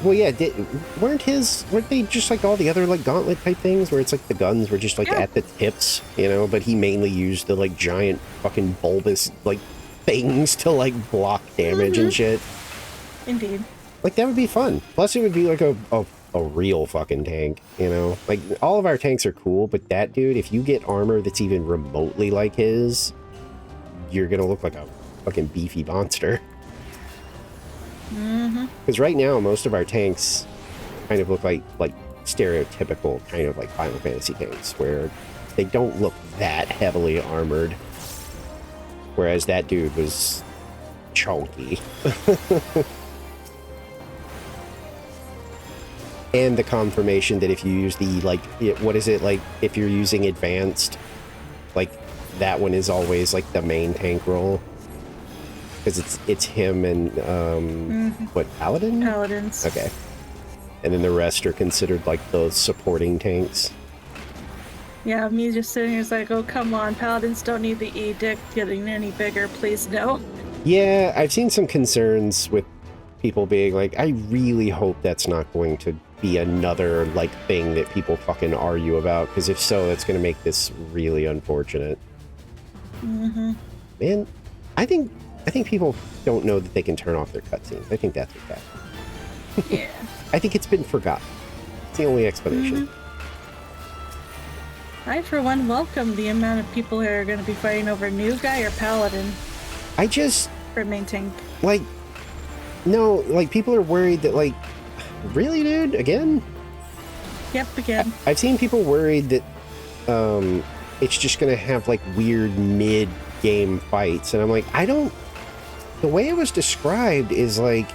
Well, yeah, weren't they just like all the other, like, gauntlet type things where it's like the guns were just like at the tips, you know, but he mainly used the, like, giant fucking bulbous, like, things to, like, block damage and shit. Indeed. Like, that would be fun. Plus, it would be like a real fucking tank, you know? Like, all of our tanks are cool, but that dude, if you get armor that's even remotely like his, you're gonna look like a fucking beefy monster. Because right now, most of our tanks kind of look like stereotypical kind of like Final Fantasy tanks, where they don't look that heavily armored. Whereas that dude was chunky. And the confirmation that if you use the, like, what is it, like, if you're using advanced, like, that one is always, like, the main tank role. Because it's him and, what, Paladin? Paladins. Okay. And then the rest are considered, like, those supporting tanks. Yeah, me just sitting here is like, oh, come on, Paladins don't need the edict getting any bigger, please no. Yeah, I've seen some concerns with people being like, I really hope that's not going to be another, like, thing that people fucking argue about, because if so, it's going to make this really unfortunate. Man, I think people don't know that they can turn off their cutscenes. I think that's what's happening. Yeah. I think it's been forgotten. It's the only explanation. I, for one, welcome the amount of people who are going to be fighting over new guy or Paladin. I just... For main tank. Like, no, like, people are worried that, like, really, dude? Again? Yep, again. I've seen people worried that it's just going to have, like, weird mid-game fights. And I'm like, the way it was described is, like,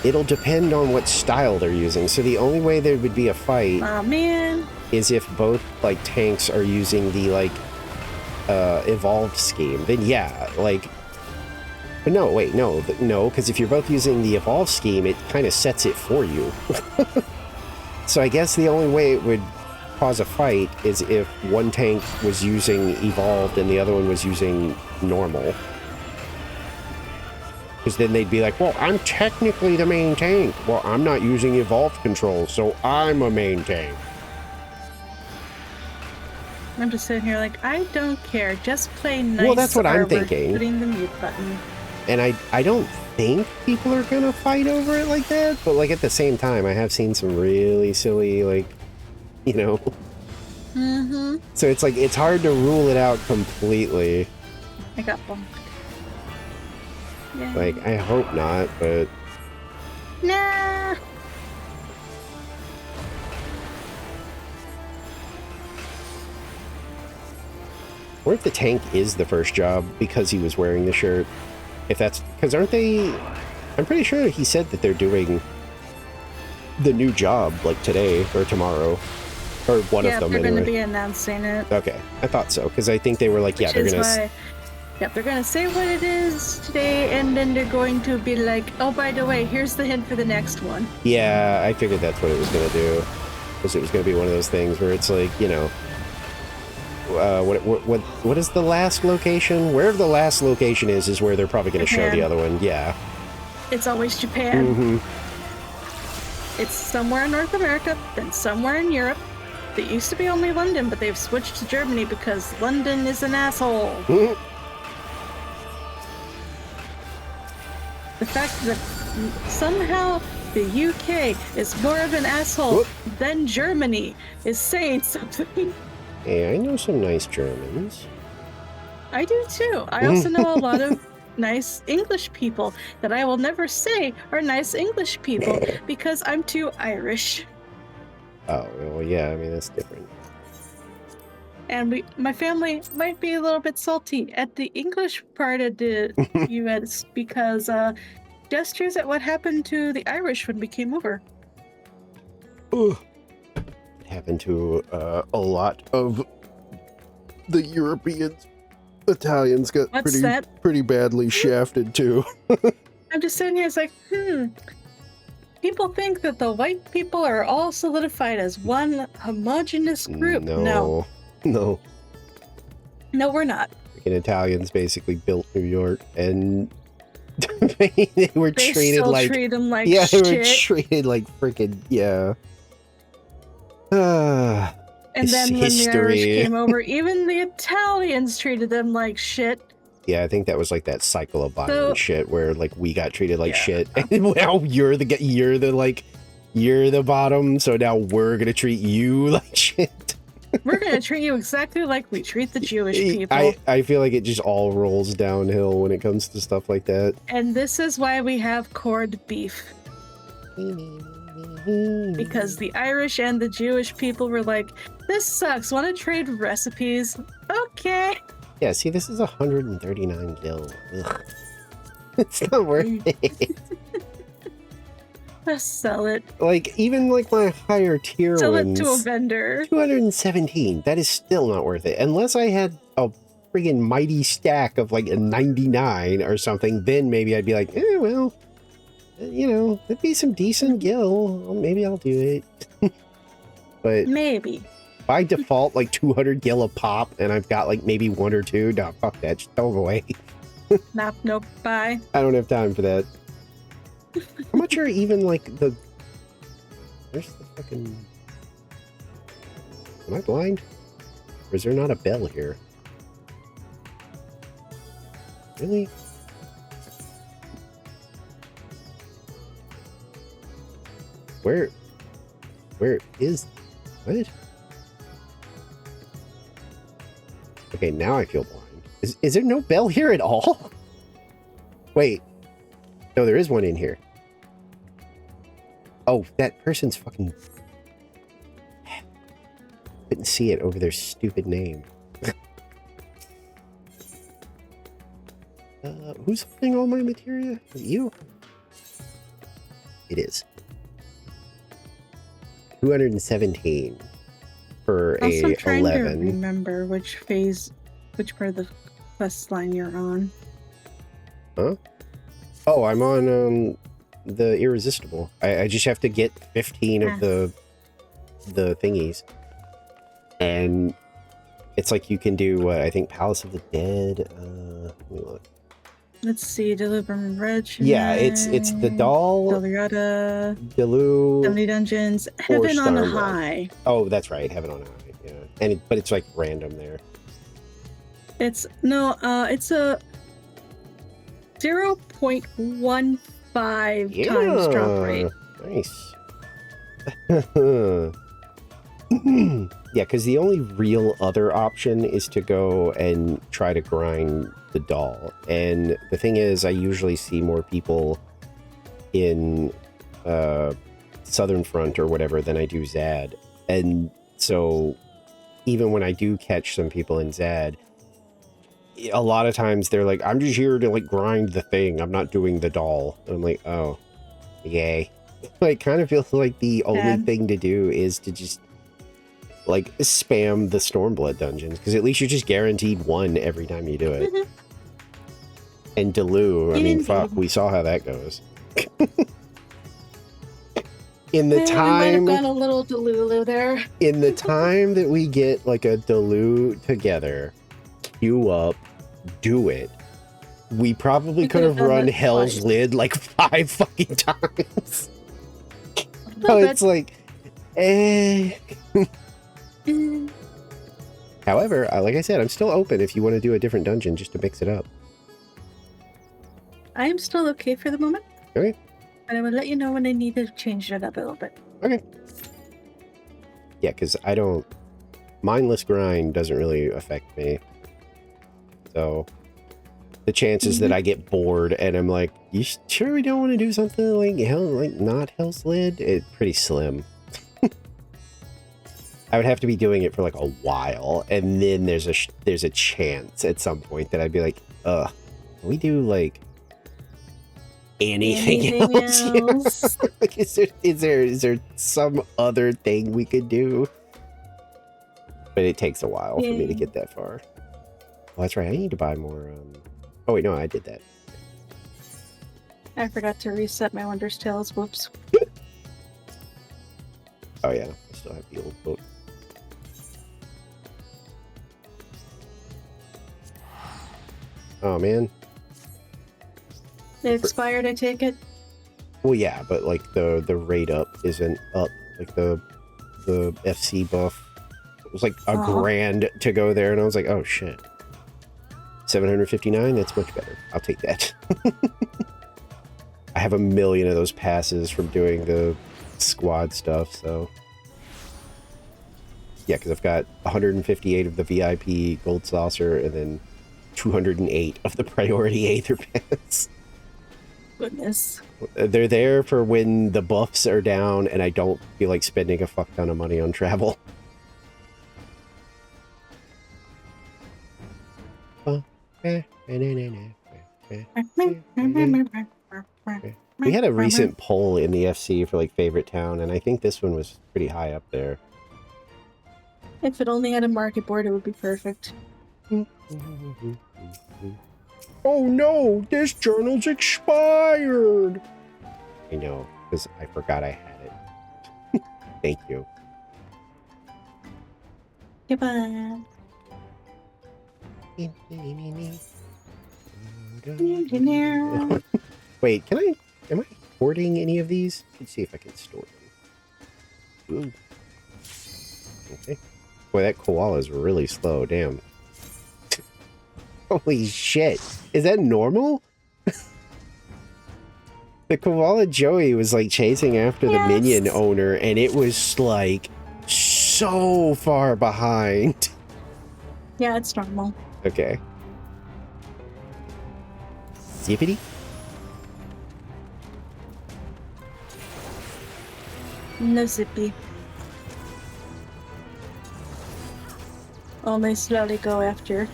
it'll depend on what style they're using. So the only way there would be a fight... Aw, man. ...is if both, like, tanks are using the, like, evolved scheme. Then, yeah, like... But no, wait, no, because if you're both using the evolved scheme, it kind of sets it for you. So I guess the only way it would cause a fight is if one tank was using evolved and the other one was using normal. Because then they'd be like, well, I'm technically the main tank. Well, I'm not using evolved controls, so I'm a main tank. I'm just sitting here like, I don't care. Just play nice. Well, that's what I'm armor, thinking. Putting the mute button. And I don't think people are going to fight over it like that. But, like, at the same time, I have seen some really silly, like, you know. So it's like, it's hard to rule it out completely. I got bumped. Yeah. Like, I hope not, but... Nah. Or if the tank is the first job because he was wearing the shirt. If that's... Because aren't they... I'm pretty sure he said that they're doing the new job, like, today or tomorrow. Or one of them, Yeah, they're anyway. going to be announcing it. Okay, I thought so. Because I think they were like, yeah, they're going to... Yep, they're going to say what it is today, and then they're going to be like, oh, by the way, here's the hint for the next one. Yeah, I figured that's what it was going to do. Because it was going to be one of those things where it's like, you know... what is the last location? Wherever the last location is where they're probably going to show the other one. Yeah. It's always Japan. It's somewhere in North America, then somewhere in Europe. It used to be only London, but they've switched to Germany because London is an asshole. The fact that somehow the UK is more of an asshole than Germany is saying something. Hey, I know some nice Germans. I do too. I also know a lot of nice English people that I will never say are nice English people because I'm too Irish. Oh, well, yeah, I mean, that's different. And my family might be a little bit salty at the English part of the US because gestures at what happened to the Irish when we came over. Ugh. happened to a lot of the Europeans. Italians got What's that? pretty badly shafted too. I'm just sitting here, it's like, people think that the white people are all solidified as one homogenous group. No, No. we're not. Freaking Italians basically built New York, and they were They treated still like treat them like they shit. were treated like freaking And It's then when the Irish history. came over, even the Italians treated them like shit. Yeah, I think that was like that cycle of Byron So- shit where like we got treated like Yeah. shit, and now you're the bottom, so now we're gonna treat you like shit. We're gonna treat you exactly like we treat the Jewish people. I feel like it just all rolls downhill when it comes to stuff like that. And this is why we have corned beef. Because the Irish and the Jewish people were like, this sucks, wanna trade recipes? Okay. Yeah, see, this is 139 gil. Ugh. It's not worth it. Let's sell it. Like, even like my higher tier Sell ones, it to a vendor. 217. That is still not worth it. Unless I had a friggin' mighty stack of like a 99 or something, then maybe I'd be like, well, you know, that'd be some decent gil. Well, maybe I'll do it. But Maybe. by default, like 200 gil a pop, and I've got like maybe one or two. No, fuck that. Just don't go away. Nope, bye. I don't have time for that. How much are even like the... Where's the fucking... Am I blind? Or is there not a bell here? Really? Where is... What? Okay, now I feel blind. Is there no bell here at all? Wait. No, there is one in here. Oh, that person's fucking... Couldn't see it over their stupid name. Who's holding all my materia? Is it you? It is. 217 for Also, I'm a trying 11. to remember which part of the quest line you're on. Huh? Oh, I'm on the Irresistible. I just have to get 15 of the thingies. And it's like you can do, I think, Palace of the Dead. Let me look. Let's see, Deliver Red. Yeah, it's the doll, Deliata, Delu. 70 Dungeons, Heaven on Starlight. High. Oh, that's right, Heaven on High. Yeah, and but it's like random there. It's a 0.15 times drop rate. Nice. Yeah, because the only real other option is to go and try to grind the doll. And the thing is, I usually see more people in Southern Front or whatever than I do Zad. And so even when I do catch some people in Zad, a lot of times they're like, I'm just here to like grind the thing. I'm not doing the doll. And I'm like, oh, yay. I kind of feel like the only thing to do is to just like spam the Stormblood dungeons, because at least you're just guaranteed one every time you do it. And Delu, I mean, fuck, we saw how that goes. In the We might time, have gone a little Delulu there. in the time that we get like a Delu together, queue up, do it. We probably We could have could've done run that Hell's twice. Lid like 5 fucking times. So Little it's like, eh. bit. However, like I said, I'm still open if you want to do a different dungeon just to mix it up. I am still okay for the moment. Okay. But I will let you know when I need to change it up a little bit. Okay. Yeah, because I don't... Mindless grind doesn't really affect me. So, the chances that I get bored and I'm like, you sure we don't want to do something like not Hell's Lid? It's pretty slim. I would have to be doing it for like a while, and then there's a chance at some point that I'd be like, can we do like anything else? else? Like, is there some other thing we could do? But it takes a while for me to Yay. get that far. Oh, that's right. I need to buy more. Oh, wait, no, I did that. I forgot to reset my Wondrous Tales. Whoops. Oh, yeah. I still have the old book. Oh, man. They expired, I take it? Well, yeah, but like the rate up isn't up. Like the FC buff. It was like a grand to go there, and I was like, oh, shit. 759? That's much better. I'll take that. I have a million of those passes from doing the squad stuff, so... Yeah, because I've got 158 of the VIP Gold Saucer, and then 208 of the Priority Aether Pass. Goodness. They're there for when the buffs are down, and I don't feel like spending a fuck ton of money on travel. We had a recent poll in the FC for like favorite town, and I think this one was pretty high up there. If it only had a market board, it would be perfect. Oh no, this journal's expired! I know, because I forgot I had it. Thank you. Goodbye. Wait, am I hoarding any of these? Let's see if I can store them. Ooh. Okay. Boy, that koala is really slow, damn. Holy shit. Is that normal? The koala Joey was like chasing after the minion owner, and it was like so far behind. Yeah, it's normal. Okay. Zippity? No zippy. Only slowly go after.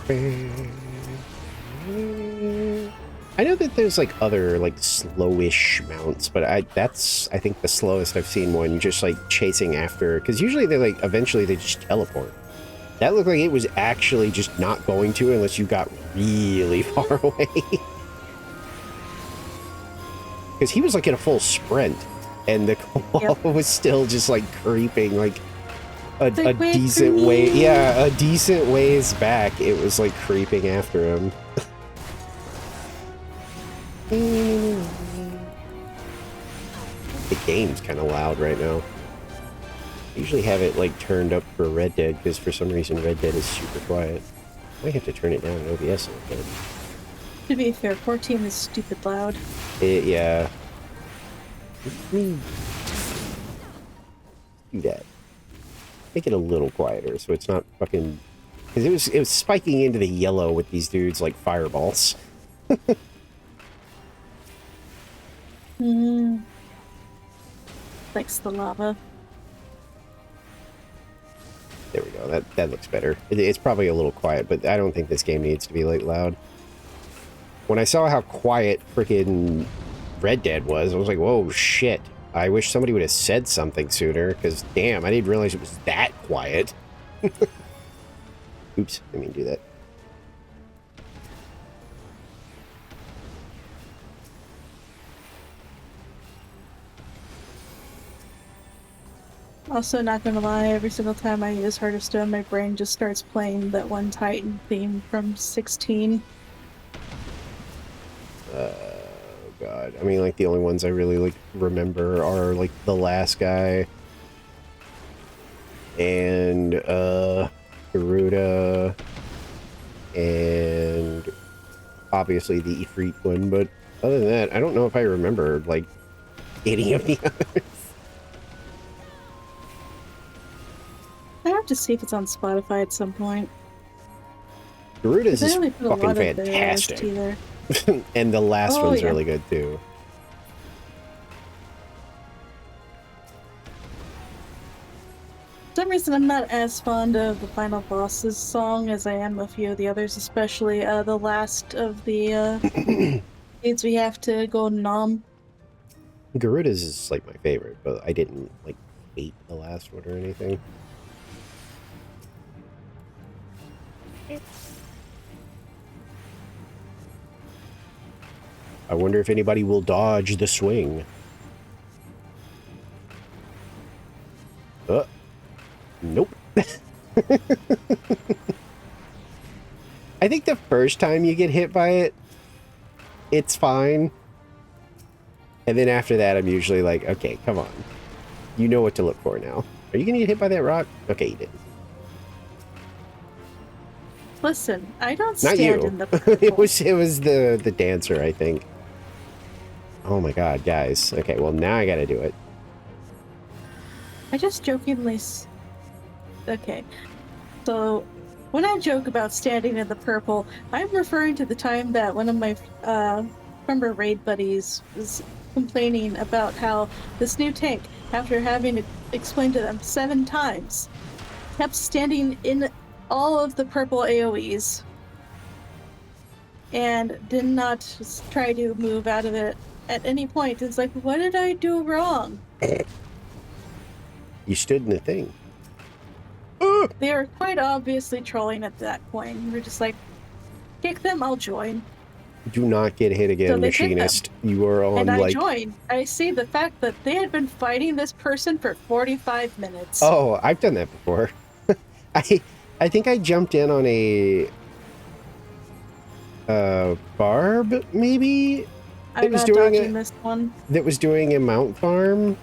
I know that there's like other like slowish mounts, but that's I think the slowest I've seen one just like chasing after, because usually they like eventually they just teleport. That looked like it was actually just not going to unless you got really far away. Because he was like in a full sprint, and the koala was still just like creeping like a decent way. Yeah, a decent ways back. It was like creeping after him. The game's kind of loud right now. I usually have it like turned up for Red Dead because for some reason Red Dead is super quiet. I might have to turn it down in OBS a little bit. To be fair, 14 is stupid loud. Yeah. Do that. Make it a little quieter so it's not fucking... Because it was spiking into the yellow with these dudes like fireballs. Likes the lava. There we go. That looks better. It's probably a little quiet, but I don't think this game needs to be like loud. When I saw how quiet freaking Red Dead was, I was like, whoa, shit. I wish somebody would have said something sooner, because damn, I didn't realize it was that quiet. Oops, I didn't mean to do that. Also, not gonna lie, every single time I use Heart of Stone, my brain just starts playing that one Titan theme from 16. Oh god. I mean, like, the only ones I really, like, remember are, like, the last guy. And, Garuda. And obviously the Ifrit one, but other than that, I don't know if I remember, like, any of the others. I have to see if it's on Spotify at some point. Garuda's is fucking fantastic. And the last one's really good too. For some reason, I'm not as fond of the Final Boss's song as I am a few of the others, especially the last of the needs we have to go Nom. Garuda's is like my favorite, but I didn't like hate the last one or anything. I wonder if anybody will dodge the swing. Nope. I think the first time you get hit by it, it's fine. And then after that, I'm usually like, okay, come on. You know what to look for now. Are you going to get hit by that rock? Okay, you did. Listen, I don't Not stand you. in the purple. it was the dancer, I think. Oh my god, guys. Okay, well now I gotta do it. I just jokingly... Okay. So, when I joke about standing in the purple, I'm referring to the time that one of my former raid buddies was complaining about how this new tank, after having to explain to them 7 times, kept standing in all of the purple AoEs and did not try to move out of it at any point. It's like, what did I do wrong? You stood in the thing. They were quite obviously trolling at that point. We're just like, kick them, I'll join. Do not get hit again, So they machinist. You are on And I like... joined. I see the fact that they had been fighting this person for 45 minutes. Oh, I've done that before. I think I jumped in on a barb, maybe? I'm not dodging this one. That was doing a mount farm.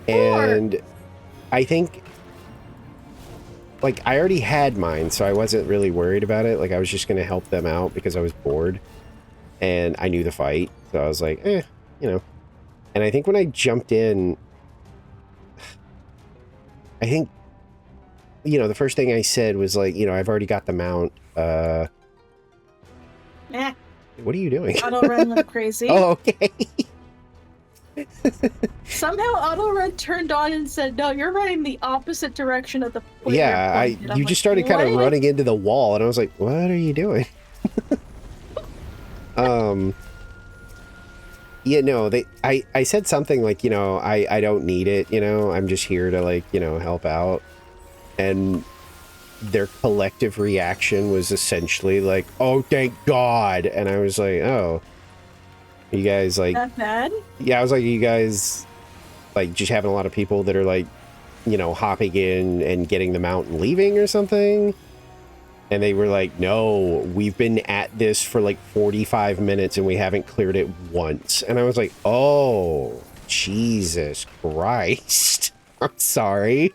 And I think, like, I already had mine, so I wasn't really worried about it. Like, I was just going to help them out because I was bored. And I knew the fight, so I was like, you know. And I think when I jumped in, I think, you know, the first thing I said was like, you know, I've already got the mount. What are you doing? Auto run went crazy. Oh, okay. Somehow auto run turned on and said, no, you're running the opposite direction of the point. Yeah, you just started kind of running into the wall, and I was like, what are you doing? Yeah, no, I said something like, you know, I don't need it, you know, I'm just here to, like, you know, help out. And their collective reaction was essentially like, oh, thank God. And I was like, oh, you guys, like... That bad? Yeah, I was like, you guys, like, just having a lot of people that are, like, you know, hopping in and getting them out and leaving or something? And they were like, no, we've been at this for, like, 45 minutes and we haven't cleared it once. And I was like, oh, Jesus Christ. I'm sorry.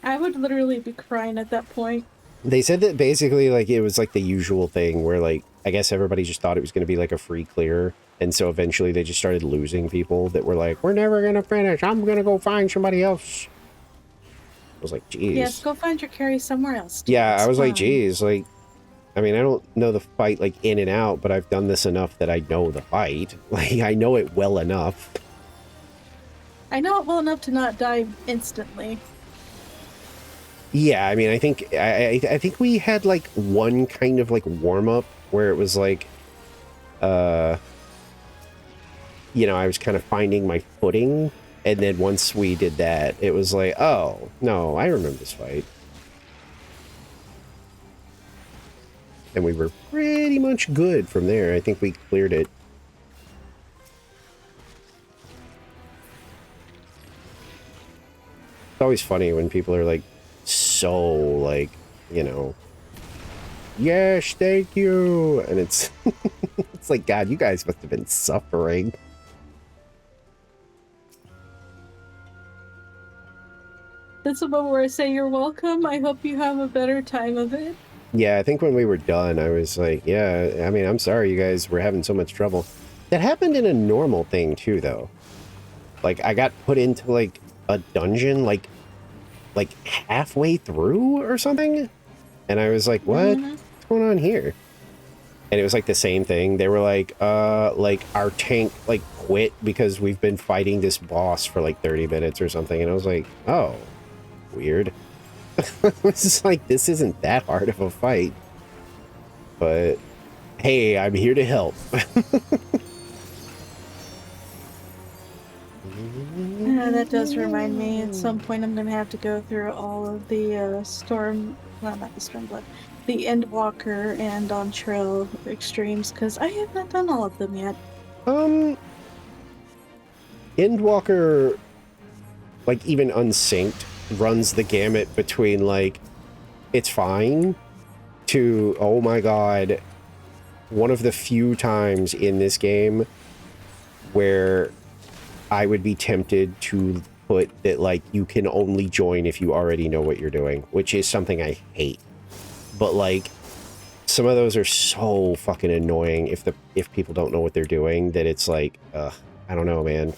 I would literally be crying at that point. They said that basically, like, it was like the usual thing where, like, I guess everybody just thought it was going to be like a free clear. And so eventually they just started losing people that were like, we're never going to finish. I'm going to go find somebody else. I was like, geez. Yes, go find your carry somewhere else. Dude. Yeah, It's I was fine. like, geez, like, I mean, I don't know the fight, like, in and out, but I've done this enough that I know the fight. Like, I know it well enough. I know it well enough to not die instantly. Yeah, I mean, I think I think we had like one kind of like warm up where it was like, you know, I was kind of finding my footing, and then once we did that, it was like, oh no, I remember this fight, and we were pretty much good from there. I think we cleared it. It's always funny when people are like, so like, you know, yes, thank you, and it's it's like, God, you guys must have been suffering. That's the moment where I say you're welcome. I hope you have a better time of it. Yeah, I think when we were done, I was like, yeah, I mean, I'm sorry you guys were having so much trouble. That happened in a normal thing too, though. Like, I got put into like a dungeon like halfway through or something, and I was like, what? What's going on here? And it was like the same thing. They were like our tank like quit because we've been fighting this boss for like 30 minutes or something, and I was like, oh, weird. It's just like, this isn't that hard of a fight, but hey, I'm here to help. that does remind me. At some point, I'm gonna have to go through all of the not the Stormblood, the Endwalker and On Trail extremes, because I have not done all of them yet. Endwalker, like even unsynced, runs the gamut between like it's fine to oh my god, one of the few times in this game where I would be tempted to put that like you can only join if you already know what you're doing, which is something I hate. But like some of those are so fucking annoying if people don't know what they're doing that it's like, I don't know, man.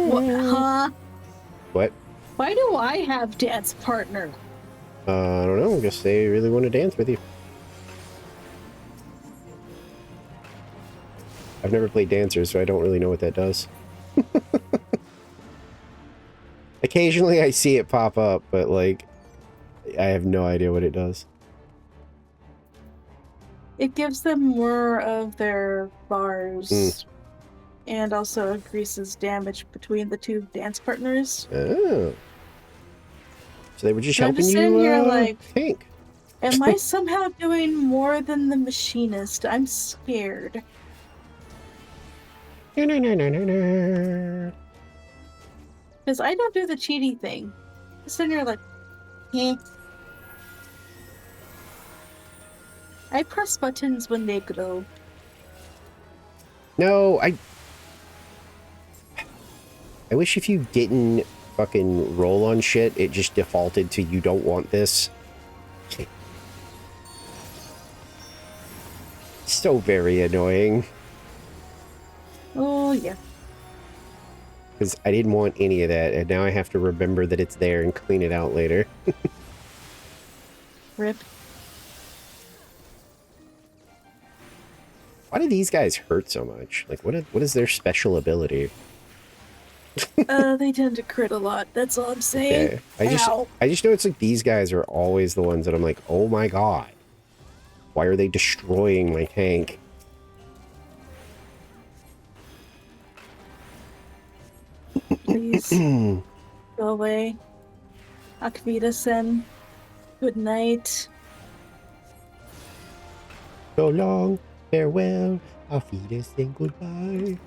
What? Huh? What? Why do I have dance partner? I don't know. I guess they really want to dance with you. I've never played Dancers, so I don't really know what that does. Occasionally I see it pop up, but like, I have no idea what it does. It gives them more of their bars and also increases damage between the two dance partners. Oh. So they were just I'm helping just sitting you, here like, tank. am I somehow doing more than the machinist? I'm scared. No. Because I don't do the cheaty thing. I'm sitting here like, eh. I press buttons when they glow. No, I wish if you didn't fucking roll on shit, it just defaulted to you don't want this. So very annoying. Oh, yeah. Because I didn't want any of that, and now I have to remember that it's there and clean it out later. Rip. Why do these guys hurt so much? Like, what is their special ability? They tend to crit a lot. That's all I'm saying. Okay. I just know it's like these guys are always the ones that I'm like, oh my god. Why are they destroying my tank? Please. Go away. Akvita-sen. Good night. So long. Farewell. Auf Wiedersehen. Goodbye.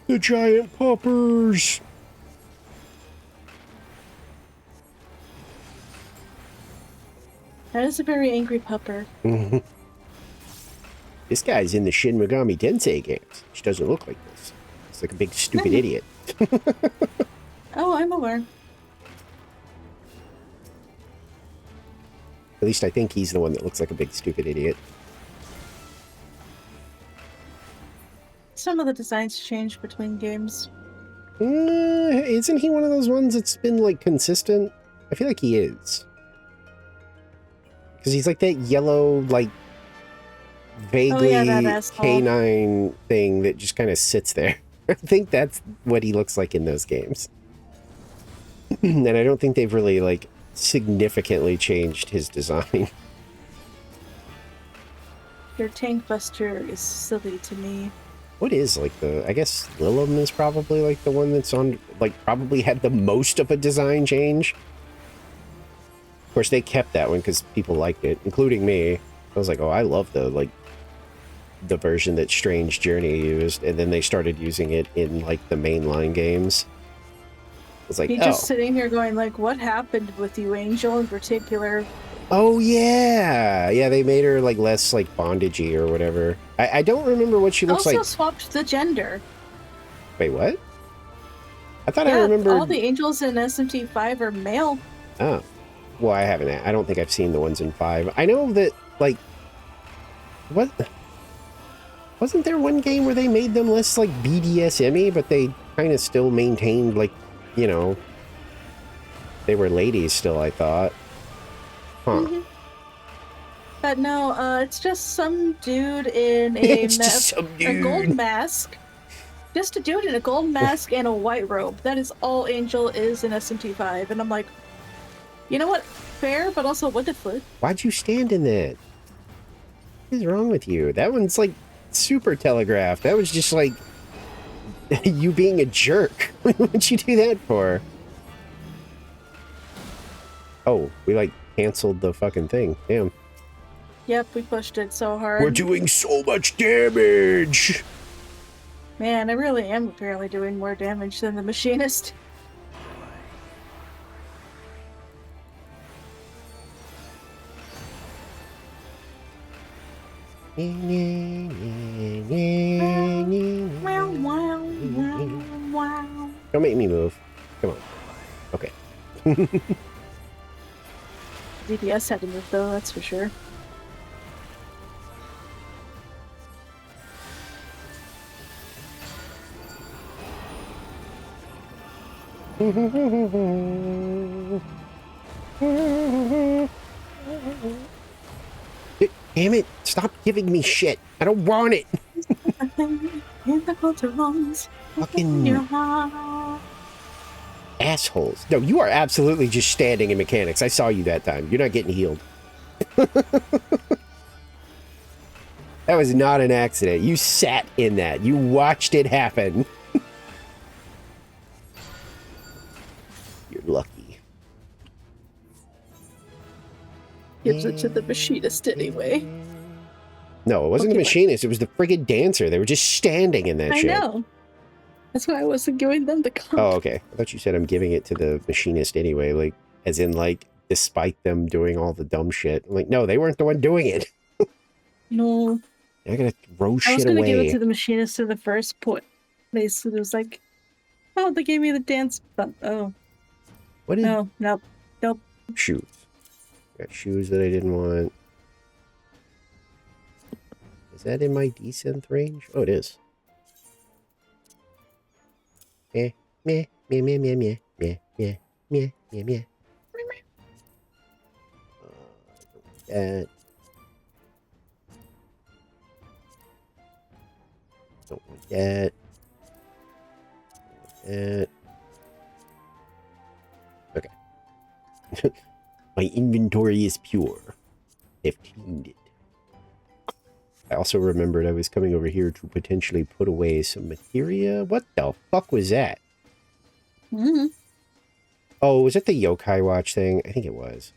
The giant poppers. That is a very angry pupper. This guy's in the Shin Megami Tensei games, which doesn't look like this. It's like a big stupid idiot. Oh, I'm aware. At least I think he's the one that looks like a big stupid idiot. Some of the designs change between games. Isn't he one of those ones that's been like consistent? I feel like he is. Because he's like that yellow, like vaguely canine thing that just kind of sits there. I think that's what he looks like in those games. And I don't think they've really like significantly changed his design. Your tank buster is silly to me. What is like I guess Lilim is probably like the one that's on, like probably had the most of a design change. Of course, they kept that one because people liked it, including me. I was like, oh, I love the version that Strange Journey used, and then they started using it in like the mainline games. It's like, you're just sitting here going like, what happened with you, Angel, in particular? Oh yeah, they made her like less like bondagey or whatever. I don't remember what she looks like. Also swapped the gender. Wait, what? I thought I remembered all the angels in SMT5 are male. Oh, well, I haven't. I don't think I've seen the ones in 5. I know that like, what? Wasn't there one game where they made them less like BDSM-y, but they kind of still maintained like, you know, they were ladies still, I thought. Huh. But no, it's just some dude in It's just some a gold dude. mask. Just a dude in a gold mask and a white robe. That is all Angel is in SMT5. And I'm like, you know what? Fair, but also what the fuck? Why'd you stand in that? What is wrong with you? That one's like super telegraphed. That was just like you being a jerk. What'd you do that for? Oh, we like canceled the fucking thing. Damn. Yep, we pushed it so hard. We're doing so much damage. Man, I really am apparently doing more damage than the machinist. Don't make me move. Come on. Okay. DPS had to move though, that's for sure. Damn it. Stop giving me shit. I don't want it. Fucking assholes. No, you are absolutely just standing in mechanics. I saw you that time. You're not getting healed. That was not an accident. You sat in that. You watched it happen. You're lucky. Gives it to the machinist anyway. No, it wasn't the machinist. It was the friggin' dancer. They were just standing in that shit. I know. That's why I wasn't giving them the comp. Oh, okay. I thought you said I'm giving it to the machinist anyway. Like, as in, like, despite them doing all the dumb shit. I'm like, no, they weren't the one doing it. No. I gotta throw shit away. I was gonna give it to the machinist in the first point. Basically, it was like, oh, they gave me the dance button. Oh. What is... No, nope. Nope. Shoes. Got shoes that I didn't want. Is that in my desynth range? Oh, it is. Meh, meh, meh, meh, meh, meh, meh, meh, meh, meh, meh. That. Don't want that. Don't want that. Okay. My inventory is pure. I've cleaned it. I also remembered I was coming over here to potentially put away some materia. What the fuck was that? Mm-hmm. Oh, was it the Yokai Watch thing? I think it was.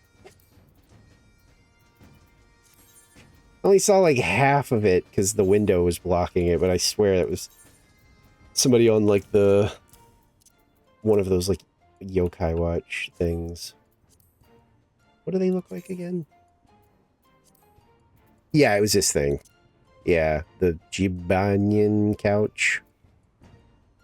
I only saw like half of it because the window was blocking it, but I swear it was somebody on like the... one of those like Yokai Watch things. What do they look like again? Yeah, it was this thing. Yeah, the Jibanyan couch.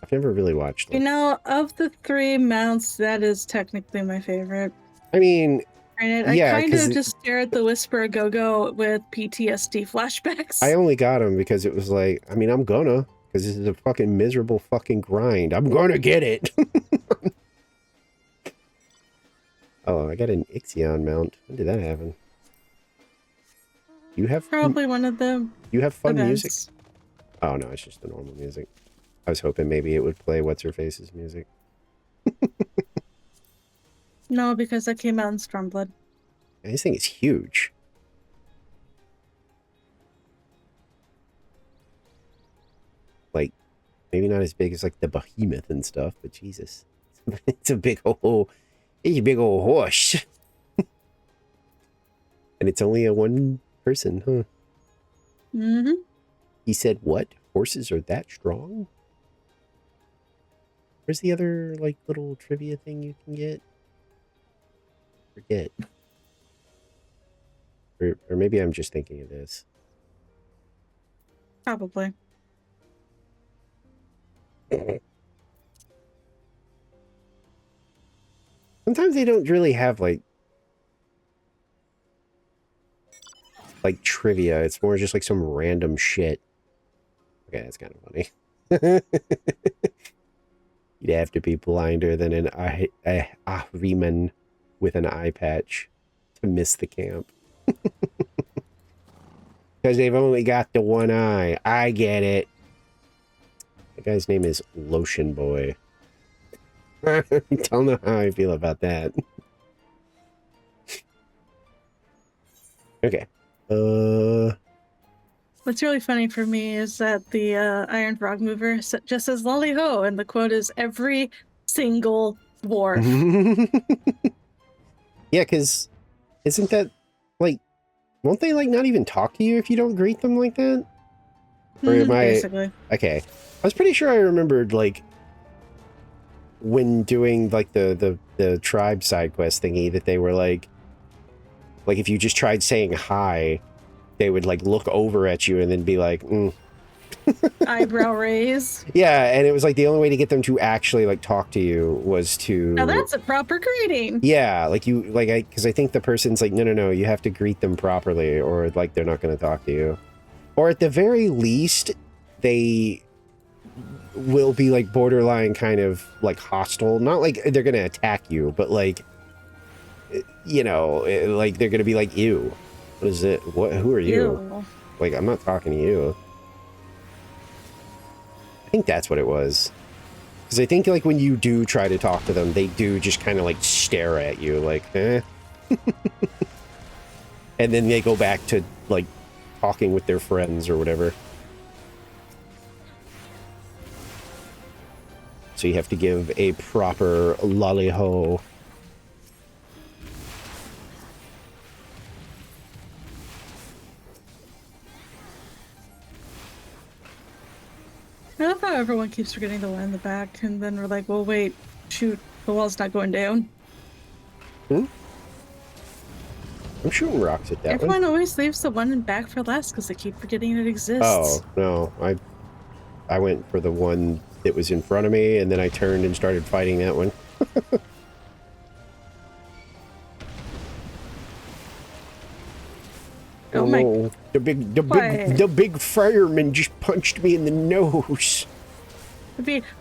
I've never really watched them. You know, of the three mounts, that is technically my favorite. I mean, granted, yeah, I kind of just stare at the Whisper Go-Go with PTSD flashbacks. I only got them because it was like, I mean, I'm gonna, because this is a fucking miserable fucking grind. I'm gonna get it. Oh, I got an Ixion mount. When did that happen? You have probably one of them. You have fun events. music. Oh no, it's just the normal music. I was hoping maybe it would play What's Her Face's music. No, because that came out in Stormblood. This thing is huge. Like, maybe not as big as like the Behemoth and stuff, but Jesus, it's a big old horse. And it's only a one person, huh? Mm-hmm. He said, what? Horses are that strong? Where's the other, like, little trivia thing you can get? Forget. Or maybe I'm just thinking of this. Probably. Sometimes they don't really have, like trivia. It's more just like some random shit. Okay, that's kind of funny. You'd have to be blinder than an Ahriman with an eye patch to miss the camp. Because they've only got the one eye. I get it. The guy's name is Lotion Boy. Don't know how I feel about that. Okay. What's really funny for me is that the Iron Frog Mover just says "lolly ho," and the quote is "every single dwarf." Yeah, because isn't that like, won't they like not even talk to you if you don't greet them like that? Or am I basically? Okay? I was pretty sure I remembered like when doing like the tribe side quest thingy that they were like if you just tried saying hi, they would like look over at you and then be like, eyebrow raise. Yeah, and it was like the only way to get them to actually like talk to you was to. Now that's a proper greeting. Yeah, like you like because I think the person's like, no, you have to greet them properly, or like they're not going to talk to you, or at the very least, they will be like borderline kind of like hostile. Not like they're going to attack you, but like, you know, like they're going to be like, ew, what is it? What? Who are you? Ew. Like, I'm not talking to you. I think that's what it was. Because I think, like, when you do try to talk to them, they do just kind of, like, stare at you, like, eh. And then they go back to, like, talking with their friends or whatever. So you have to give a proper lolly-ho. I love how everyone keeps forgetting the one in the back, and then we're like, well, wait, shoot, the wall's not going down. I'm shooting rocks at that Everyone one. always leaves the one in back for last because they keep forgetting it exists. Oh, no. I went for the one that was in front of me, and then I turned and started fighting that one. Oh my! The big fireman just punched me in the nose.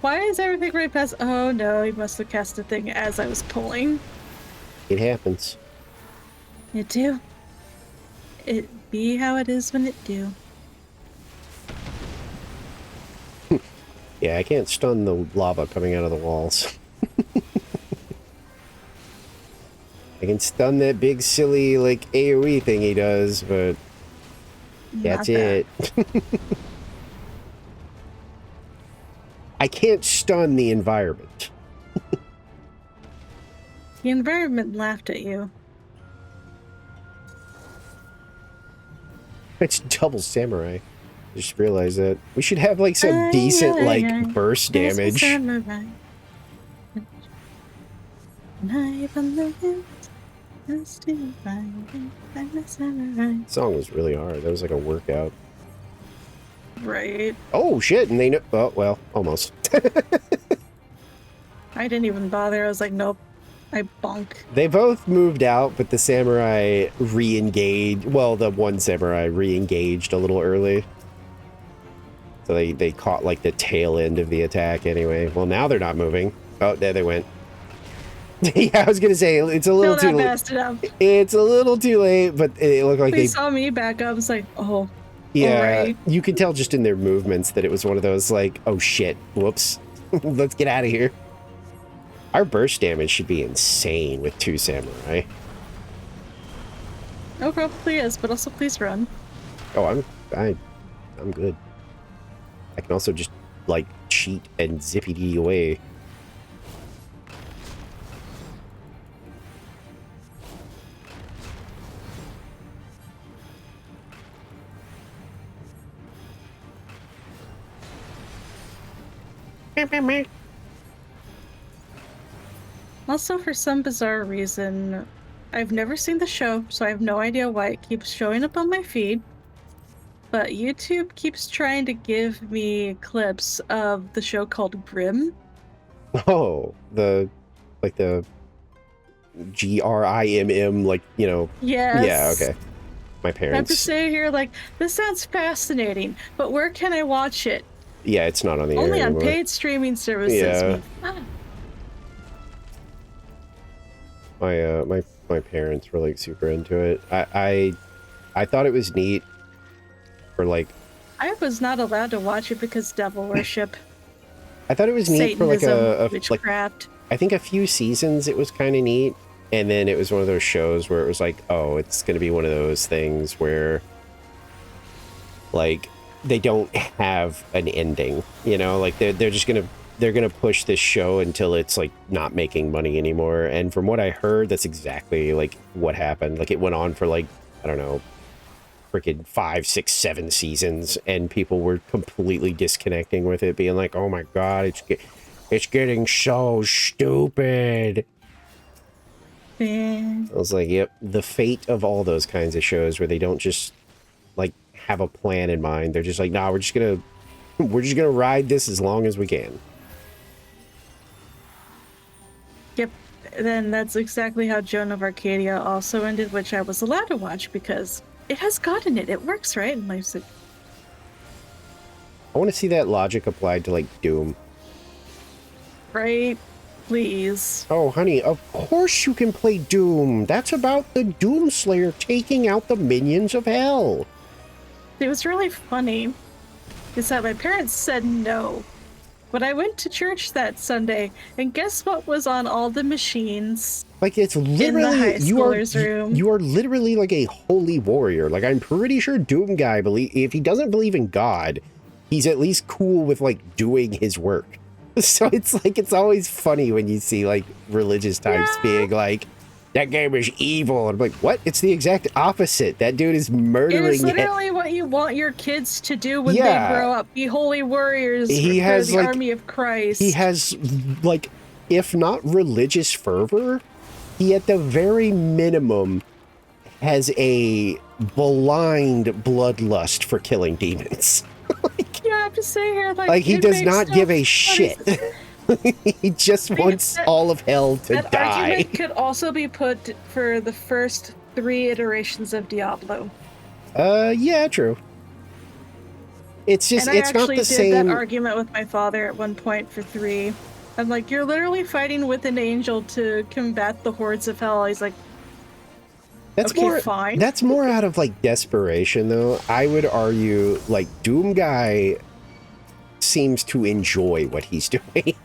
Why is everything right past? Oh no, he must have cast a thing as I was pulling. It happens. It do. It be how it is when it do. Yeah, I can't stun the lava coming out of the walls. I can stun that big silly like AoE thing he does, but that's it. I can't stun the environment. The environment laughed at you. It's double samurai. Just realized that we should have like some decent like burst damage. Song was really hard. That was like a workout. Right. Oh shit! And they know. Oh well, almost. I didn't even bother. I was like, nope. I bonk. They both moved out, but the samurai re-engaged. Well, the one samurai re-engaged a little early. So they caught like the tail end of the attack anyway. Well, now they're not moving. Oh, there they went. Yeah, I was gonna say it's a little too late. It's a little too late, but it looked like they saw me back up. It's like, oh, yeah. right. You can tell just in their movements that it was one of those like, oh shit, whoops, let's get out of here. Our burst damage should be insane with 2 samurai. Oh, probably is, but also please run. Oh, I'm good. I can also just like cheat and zippity away. Also, for some bizarre reason, I've never seen the show, so I have no idea why it keeps showing up on my feed. But YouTube keeps trying to give me clips of the show called Grimm. Oh, the GRIMM, like, you know. Yes. Yeah, okay. My parents. I have to say here, like, this sounds fascinating, but where can I watch it? Yeah, it's not on the Only air on anymore. paid streaming services. Yeah. My parents were like super into it. I thought it was neat for like. I was not allowed to watch it because devil worship. I thought it was neat for like Satanism, like witchcraft. I think a few seasons it was kind of neat, and then it was one of those shows where it was like, oh, it's gonna be one of those things where like they don't have an ending, you know, like they're just gonna push this show until it's like not making money anymore. And from what I heard, that's exactly like what happened. Like it went on for like, I don't know, freaking 5, 6, 7 seasons, and people were completely disconnecting with it, being like, oh my god, it's getting so stupid. Yeah. I was like, yep, the fate of all those kinds of shows where they don't just like have a plan in mind. They're just like, nah, we're just gonna ride this as long as we can. Yep. Then that's exactly how Joan of Arcadia also ended, which I was allowed to watch because it has God in it. It works, right? And I said, I want to see that logic applied to like Doom. right? Please. Oh, honey, of course you can play Doom. That's about the Doom Slayer taking out the minions of hell. It was really funny is that my parents said no. But I went to church that Sunday, and guess what was on all the machines? Like, it's literally, in the high schoolers' room. You are literally like a holy warrior. Like, I'm pretty sure Doom Guy, if he doesn't believe in God, he's at least cool with, like, doing his work. So it's like, it's always funny when you see, like, religious types being like, that game is evil. And I'm like, what? It's the exact opposite. That dude is murdering. It is literally what you want your kids to do when they grow up. Be holy warriors for the army of Christ. He has, like, if not religious fervor, he at the very minimum has a blind bloodlust for killing demons. Yeah, I'm just saying here, like he does not give a shit. He just wants all of hell to that die. That argument could also be put for the first 3 iterations of Diablo. Yeah, true. It's just, it's not the same. I did that argument with my father at one point for 3. I'm like, you're literally fighting with an angel to combat the hordes of hell. He's like, that's okay, more fine. That's more out of like desperation, though. I would argue like Doom Guy seems to enjoy what he's doing.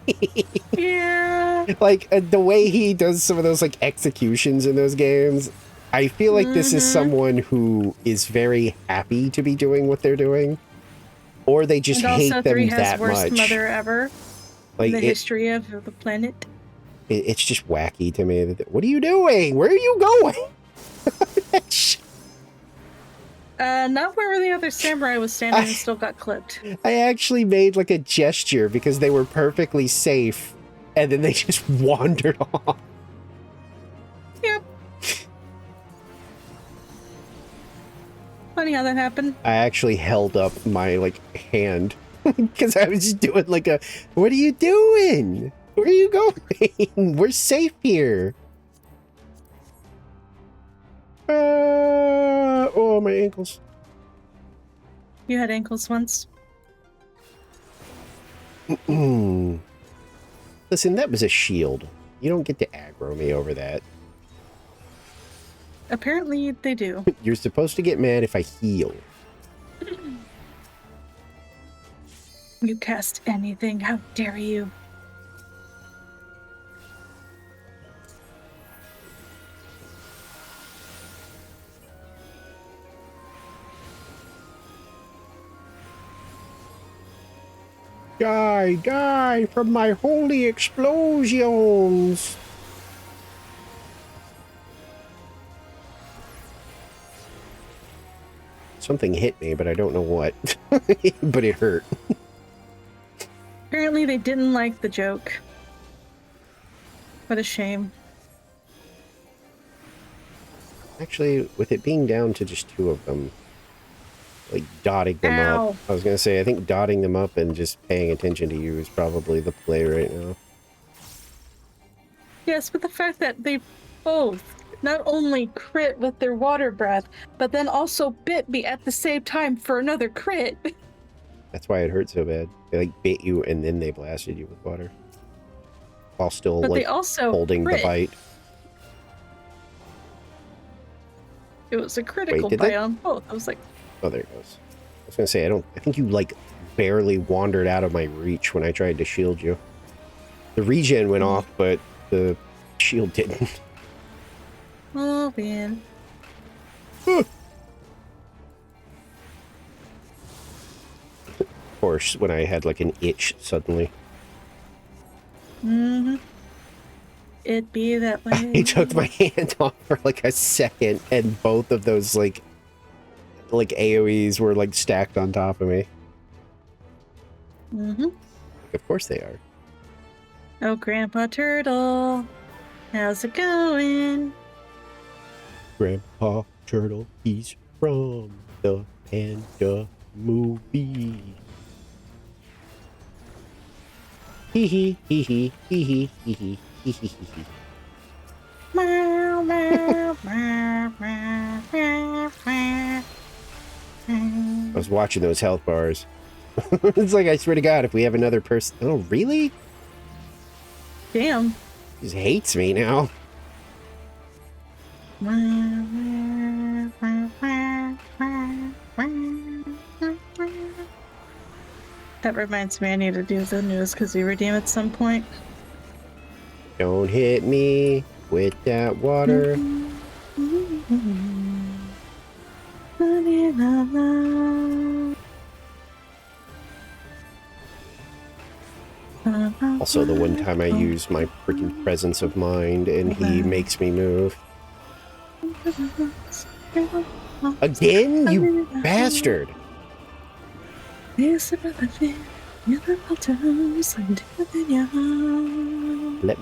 Yeah. Like the way he does some of those like executions in those games, I feel like this is someone who is very happy to be doing what they're doing, or they just hate them 3 has that worst much. Mother ever Like in the history of the planet. It's just wacky to me. What are you doing? Where are you going? Not where the other samurai was standing and still got clipped. I actually made like a gesture because they were perfectly safe, and then they just wandered off. Yep. Funny how that happened. I actually held up my like hand because I was just doing like a, what are you doing? Where are you going? We're safe here. Oh, my ankles. You had ankles once? Listen, that was a shield. You don't get to aggro me over that. Apparently they do. You're supposed to get mad if I heal. You cast anything, how dare you? Die, die from my holy explosions. Something hit me, but I don't know what. But it hurt. Apparently they didn't like the joke. What a shame. Actually, with it being down to just 2 of them, like dotting them up. I was going to say, I think dotting them up and just paying attention to you is probably the play right now. Yes, but the fact that they both not only crit with their water breath, but then also bit me at the same time for another crit. That's why it hurt so bad. They like bit you and then they blasted you with water. While still But like they also holding crit. the bite. It was a critical bite on both. I was like, oh, there it goes. was gonna say, I think you, like, barely wandered out of my reach when I tried to shield you. The regen went off, but the shield didn't. Oh, man. Of course, when I had, like, an itch suddenly. Mm-hmm. It be that way. I took my hand off for, like, a second, and both of those, like AoEs were, like, stacked on top of me. Mm-hmm. Of course they are. Oh, Grandpa Turtle. How's it going? Grandpa Turtle, he's from the Panda movie. Hee hee hee hee hee hee hee hee hee hee hee. Meow, meow, meow, meow, meow, meow. I was watching those health bars. It's like, I swear to God, if we have another person... Oh, really? Damn. He just hates me now. That reminds me, I need to do the news because we redeem at some point. Don't hit me with that water. Also, the one time I use my freaking presence of mind and he makes me move. Again, you bastard! Let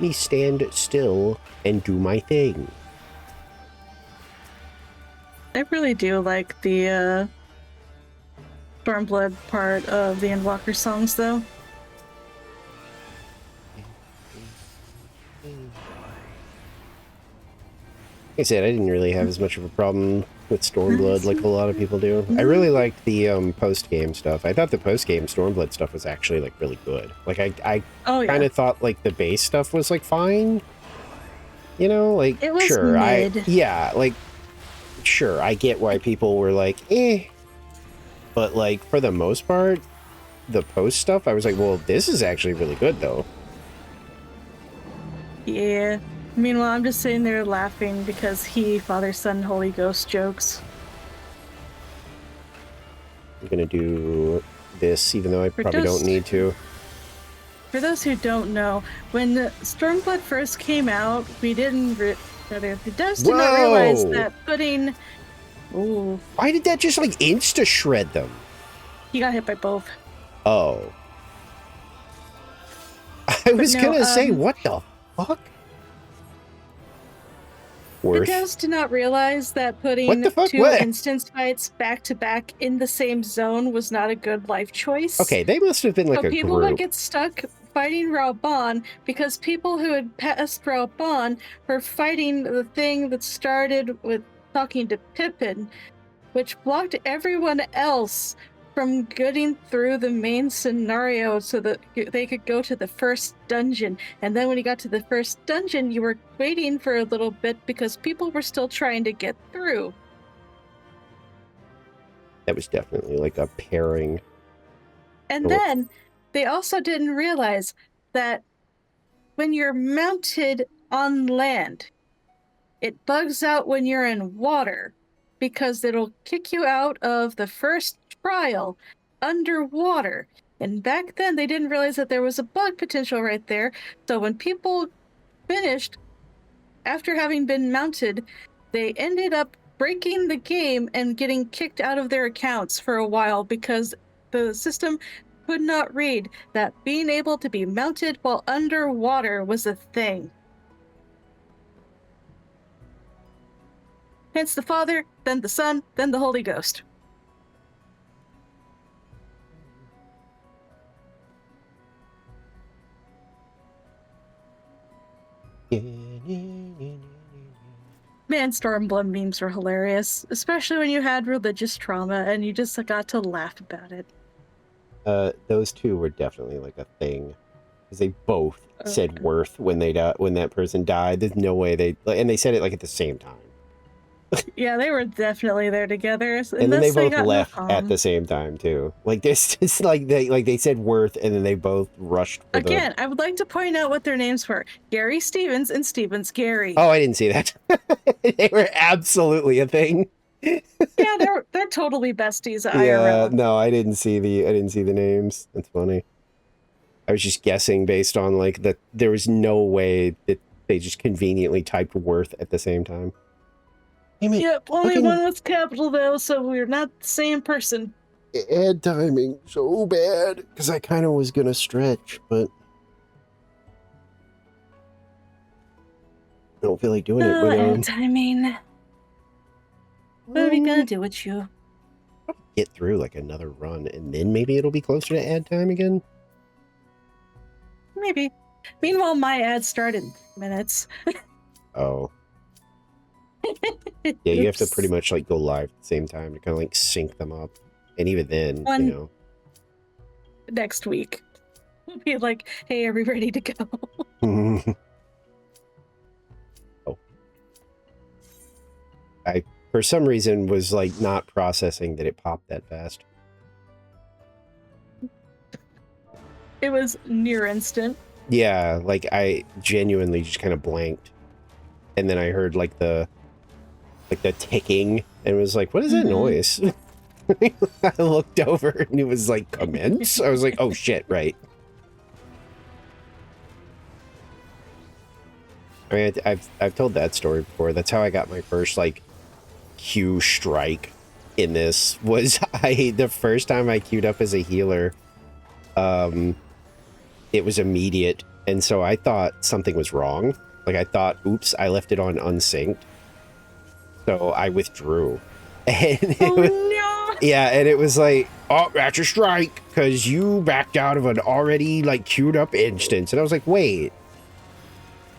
me stand still and do my thing. I really do like the Stormblood part of the Endwalker songs, though. Like I said, I didn't really have as much of a problem with Stormblood like a lot of people do. I really liked the post-game stuff. I thought the post-game Stormblood stuff was actually, like, really good. Like, I kind of thought, like, the base stuff was, like, fine. You know, like, it was sure, mid. Sure, I get why people were like, eh. But, like, for the most part, the post stuff, I was like, well, this is actually really good, though. Yeah. Meanwhile, I'm just sitting there laughing because Father, Son, Holy Ghost jokes. I'm gonna do this, even though I probably don't need to. For those who don't know, when Stormblood first came out, we didn't... the devs did not realize that putting... Ooh. Why did that just, like, insta-shred them? He got hit by both. Oh. I was gonna say, what the fuck? The devs did not realize that putting two instance fights back to back in the same zone was not a good life choice. Okay, they must have been like a people would get stuck fighting Raoban because people who had passed Raoban were fighting the thing that started with talking to Pippin, which blocked everyone else from getting through the main scenario so that they could go to the first dungeon. And then when you got to the first dungeon, you were waiting for a little bit because people were still trying to get through. That was definitely like a pairing. And then they also didn't realize that when you're mounted on land, it bugs out when you're in water because it'll kick you out of the first trial underwater. And back then they didn't realize that there was a bug potential right there. So when people finished after having been mounted, they ended up breaking the game and getting kicked out of their accounts for a while because the system could not read that being able to be mounted while underwater was a thing. Hence the Father, then the Son, then the Holy Ghost. Man, Stormblood memes were hilarious, especially when you had religious trauma and you just got to laugh about it. Those two were definitely like a thing, because they both said worth when they when that person died. There's no way and they said it like at the same time. Yeah, they were definitely there together. And then they Unless they both got left at Milcom. the same time too. Like this, it's like they said Worth, and then they both rushed for the. Again, I would like to point out what their names were: Gary Stevens and Stevens Gary. Oh, I didn't see that. They were absolutely a thing. Yeah, they're totally besties at Yeah, IRL. no, I didn't see the names. That's funny. I was just guessing based on like that. There was no way that they just conveniently typed Worth at the same time. Damn it! Yep, only Fucking one with capital though, so we're not the same person. ad timing so bad because I kind of was gonna stretch, but I don't feel like doing it. But Ad timing. What are we gonna do with you? get through like another run, and then maybe it'll be closer to ad time again. Maybe. Meanwhile, my ad started in minutes. Oh. Yeah, you have to pretty much like go live at the same time to kind of like sync them up. And even then, One- you know. Next week. We'll be like, hey, are we ready to go? Oh. I, for some reason, was like not processing that it popped that fast. It was near instant. Yeah, like I genuinely just kind of blanked. And then I heard like the ticking and was like, what is that noise? I looked over and it was like commence. I was like, oh shit, right. I mean, I've told that story before. That's how I got my first like queue strike in this. Was the first time I queued up as a healer, it was immediate, and so I thought something was wrong. Like I thought, oops, I left it on unsynced. So I withdrew. And yeah, and it was like, oh, that's a strike because you backed out of an already like queued up instance. And I was like, wait,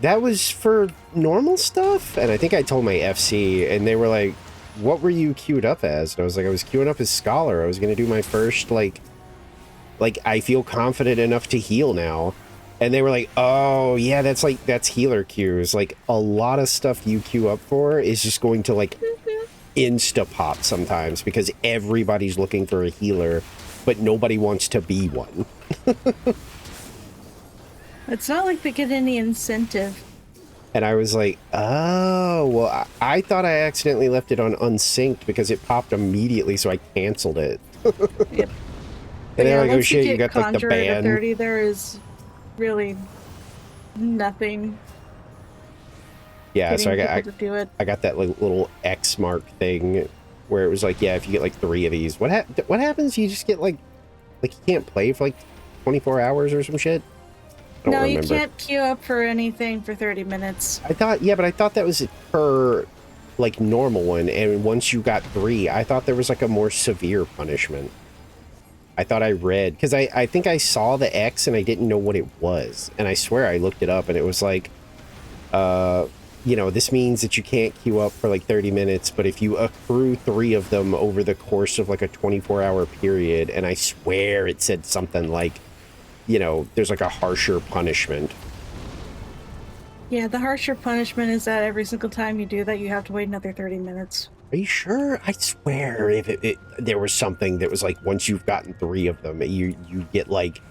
that was for normal stuff? And I think I told my FC, and they were like, what were you queued up as? And I was like, I was queuing up as Scholar. I was going to do my first like I feel confident enough to heal now. And they were like, oh yeah, that's healer queues. Like a lot of stuff you queue up for is just going to like insta pop sometimes because everybody's looking for a healer, but nobody wants to be one. It's not like they get any incentive. And I was like, oh, well, I thought I accidentally left it on unsynced because it popped immediately, so I canceled it. Yep. And they're like, oh once shit, you got like the Conjure at ban. 30, there is really nothing. Yeah, so to do it. I got that like little X mark thing where it was like, yeah, if you get like 3 of these, what happens? You just get like you can't play for like 24 hours or some shit. No, you can't queue up for anything for 30 minutes. I thought, yeah, but I thought that was per like normal one, and once you got 3, I thought there was like a more severe punishment. I thought I read, because I think I saw the X and I didn't know what it was, and I swear I looked it up and it was like, you know, this means that you can't queue up for like 30 minutes, but if you accrue 3 of them over the course of like a 24-hour period, and I swear it said something like, you know, there's like a harsher punishment. Yeah, the harsher punishment is that every single time you do that, you have to wait another 30 minutes. Are you sure? I swear if there was something that was like, once you've gotten 3 of them, you get like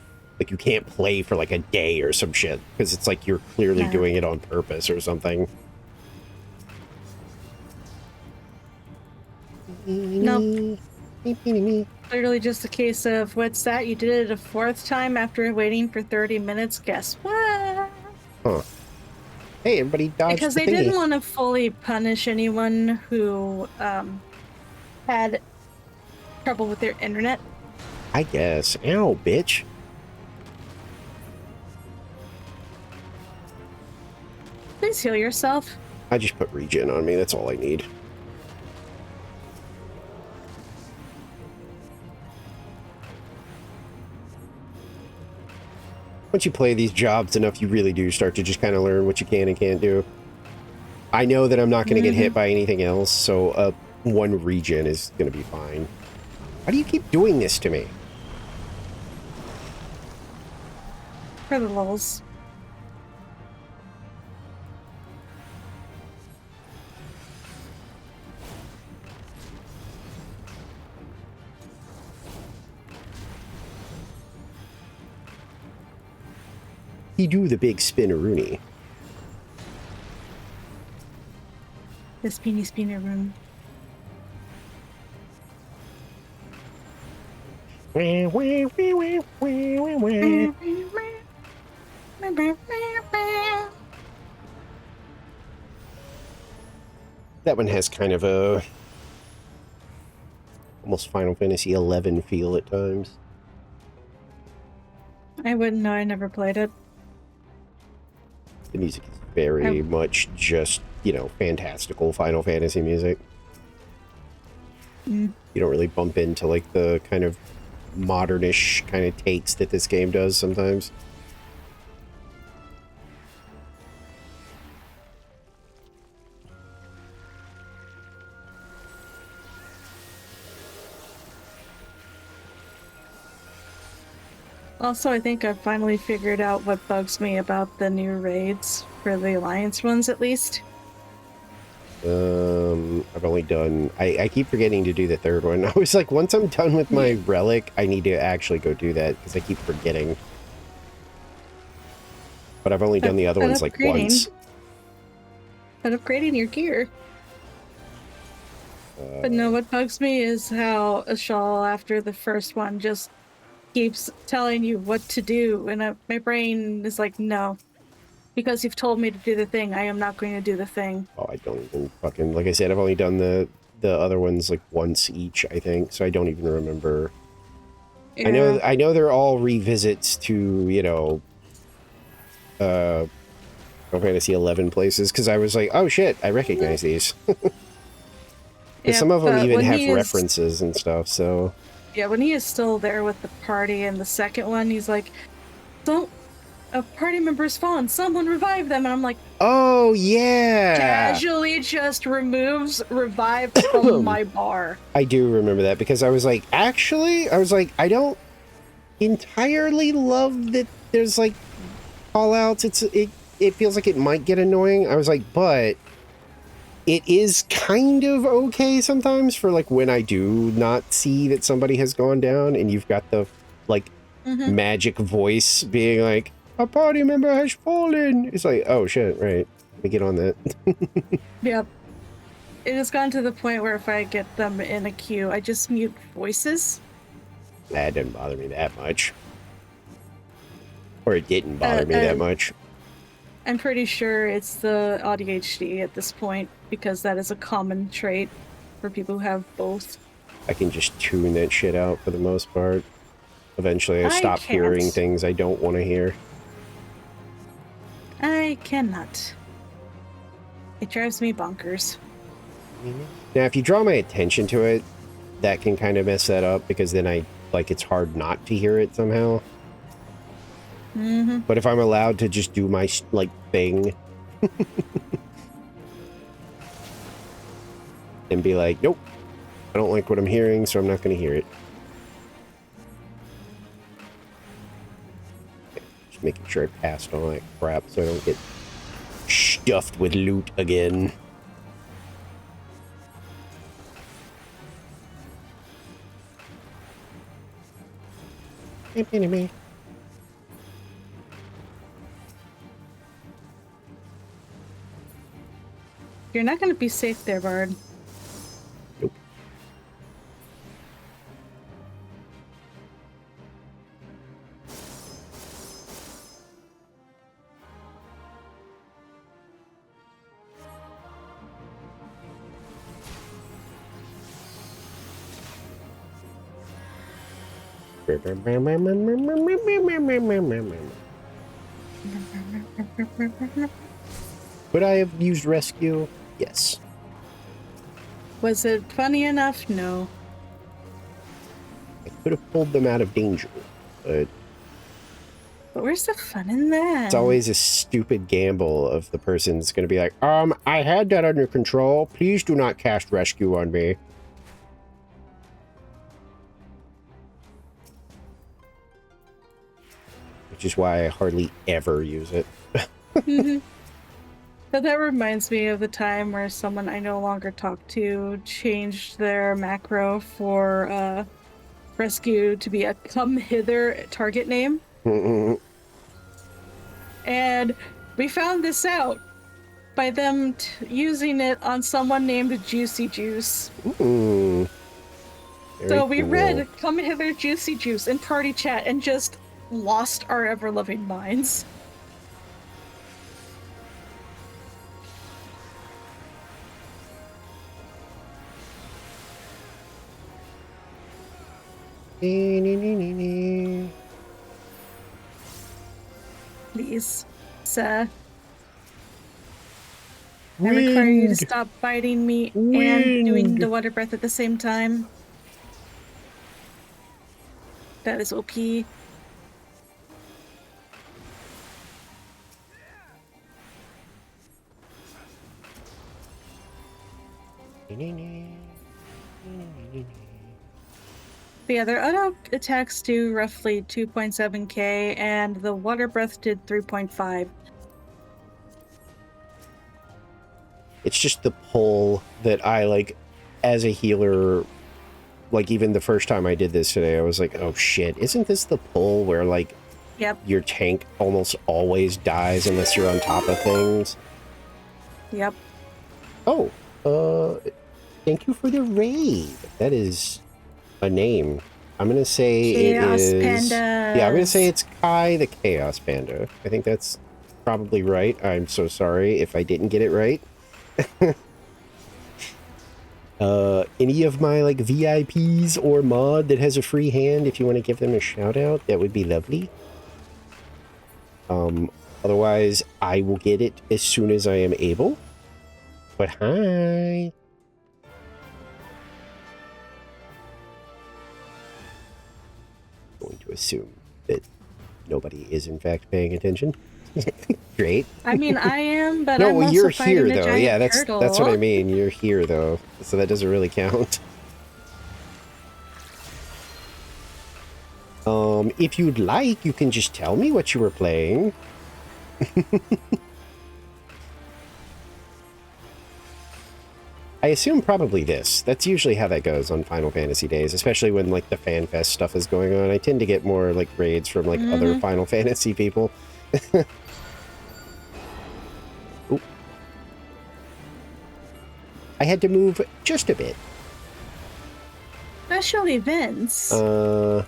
you can't play for like a day or some shit, because it's like you're clearly doing it on purpose or something. Nope. Literally just a case of, what's that? You did it a 4th time after waiting for 30 minutes. Guess what? Huh. Hey, everybody dodged because they didn't want to fully punish anyone who had trouble with their internet. I guess. Ow, bitch. Please heal yourself. I just put regen on me. That's all I need. Once you play these jobs enough, you really do start to just kind of learn what you can and can't do. I know that I'm not going to get hit by anything else, so 1 regen is going to be fine. Why do you keep doing this to me? For the lulz. He do the big spinneroonie. The spinner room. That one has kind of a almost Final Fantasy 11 feel at times. I wouldn't know. I never played it. The music is very much just, you know, fantastical Final Fantasy music. Mm. You don't really bump into like the kind of modernish kind of takes that this game does sometimes. Also, I think I've finally figured out what bugs me about the new raids, for the Alliance ones at least. I've only done... I keep forgetting to do the third one. I was like, once I'm done with my relic, I need to actually go do that, because I keep forgetting. But I've only done the other ones like once. But upgrading your gear. But no, what bugs me is how Ashal, after the first one, just keeps telling you what to do, and my brain is like, no. Because you've told me to do the thing, I am not going to do the thing. Oh, I don't even fucking... Like I said, I've only done the other ones like once each, I think, so I don't even remember. Yeah. I know they're all revisits to, you know, Final Fantasy 11 places, because I was like, oh shit, I recognize these. Because some of them even have references and stuff, so... Yeah, when he is still there with the party in the second one, he's like, don't... A party member's fallen, someone revive them, and I'm like... Oh, yeah! Casually just removes revive from my bar. I do remember that, because I was like, actually, I don't entirely love that there's, like, call-outs. It feels like it might get annoying. I was like, but... It is kind of okay sometimes for, like, when I do not see that somebody has gone down and you've got the, like, magic voice being like, a party member has fallen. It's like, oh, shit, right. Let me get on that. Yep. It has gotten to the point where if I get them in a queue, I just mute voices. That didn't bother me that much. Or it didn't bother me that much. I'm pretty sure it's the ADHD at this point, because that is a common trait for people who have both. I can just tune that shit out for the most part. Eventually I stop hearing things I don't want to hear. I cannot. It drives me bonkers. Now, if you draw my attention to it, that can kind of mess that up, because then it's hard not to hear it somehow. But if I'm allowed to just do my, like, thing and be like, nope, I don't like what I'm hearing, so I'm not going to hear it. Just making sure I passed all that crap so I don't get stuffed with loot again. You're not going to be safe there, Bard. Nope. Could I have used rescue? Yes. Was it funny enough? No. I could have pulled them out of danger, but... But where's the fun in that? It's always a stupid gamble of the person's going to be like, I had that under control. Please do not cast rescue on me. Which is why I hardly ever use it. But that reminds me of the time where someone I no longer talk to changed their macro for rescue to be a come hither target name. And we found this out by them using it on someone named Juicy Juice. Ooh. So we cool. read "Come Hither, Juicy Juice" in party chat and just lost our ever-loving minds. Please, sir. I require you to stop biting me and doing the water breath at the same time. That is OP. The other auto attacks do roughly 2.7k, and the water breath did 3.5. It's just the pull that I like as a healer. Like, even the first time I did this today, I was like, oh shit, isn't this the pull where like your tank almost always dies unless you're on top of things? Yep. Oh, thank you for the raid. That is a name. I'm gonna say Chaos it is. Pandas. Yeah, I'm gonna say it's Kai the Chaos Panda. I think that's probably right. I'm so sorry if I didn't get it right. Any of my like VIPs or mod that has a free hand, if you want to give them a shout out, that would be lovely. Otherwise I will get it as soon as I am able. But hi. Going to assume that nobody is in fact paying attention. Great. I mean, I am, but no, I'm also you're here though. Yeah, that's turtle. what I mean. You're here though, so that doesn't really count. If you'd like, you can just tell me what you were playing. I assume probably this. That's usually how that goes on Final Fantasy days, especially when like the FanFest stuff is going on. I tend to get more like raids from like other Final Fantasy people. I had to move just a bit. Special events. I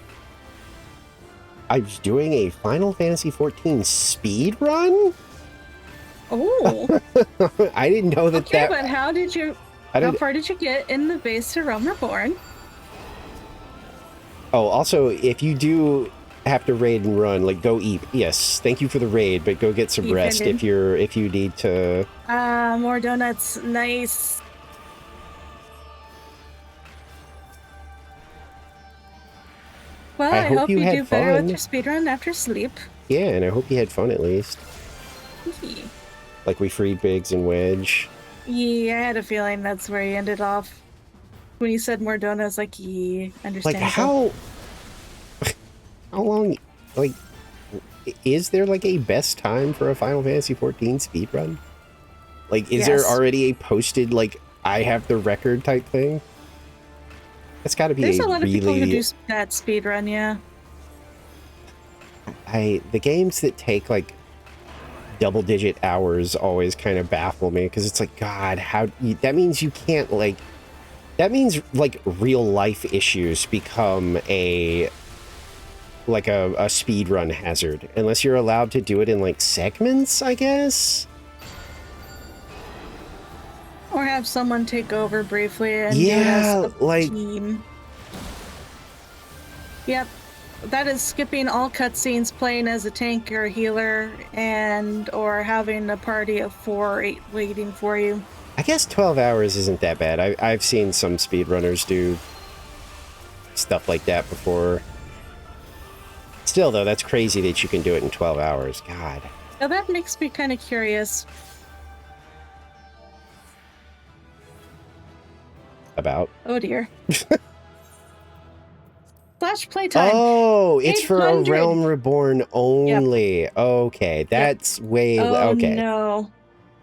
was doing a Final Fantasy 14 speed run. Oh. I didn't know that. Okay, but how did you? How far did you get in the base to Realm Reborn? Oh, also, if you do have to raid and run, like, go eat. Yes, thank you for the raid, but go get some rest if you need to. More donuts. Nice. Well, I hope you do better with your speedrun after sleep. Yeah, and I hope you had fun at least. Like we freed Biggs and Wedge. Yeah, I had a feeling that's where he ended off. When you said more donuts, I was like, yeah, understandable. Like how long, like, is there like a best time for a Final Fantasy 14 speedrun? Like, is there already a posted, like, I have the record type thing? That's got to be There's a lot of people who do that speedrun, yeah. The games that take, like, double-digit hours always kind of baffle me, because it's like, God, that means you can't, like, that means, like, real-life issues become a speedrun hazard, unless you're allowed to do it in, like, segments, I guess? Or have someone take over briefly and do it as a team. Yep. That is skipping all cutscenes, playing as a tank or a healer, or having a party of 4 or 8 waiting for you. I guess 12 hours isn't that bad. I've seen some speedrunners do stuff like that before. Still, though, that's crazy that you can do it in 12 hours. God. Now that makes me kind of curious. About? Oh, dear. Flash playtime. Oh, it's for a Realm Reborn only. Yep. Okay, that's way... okay. No.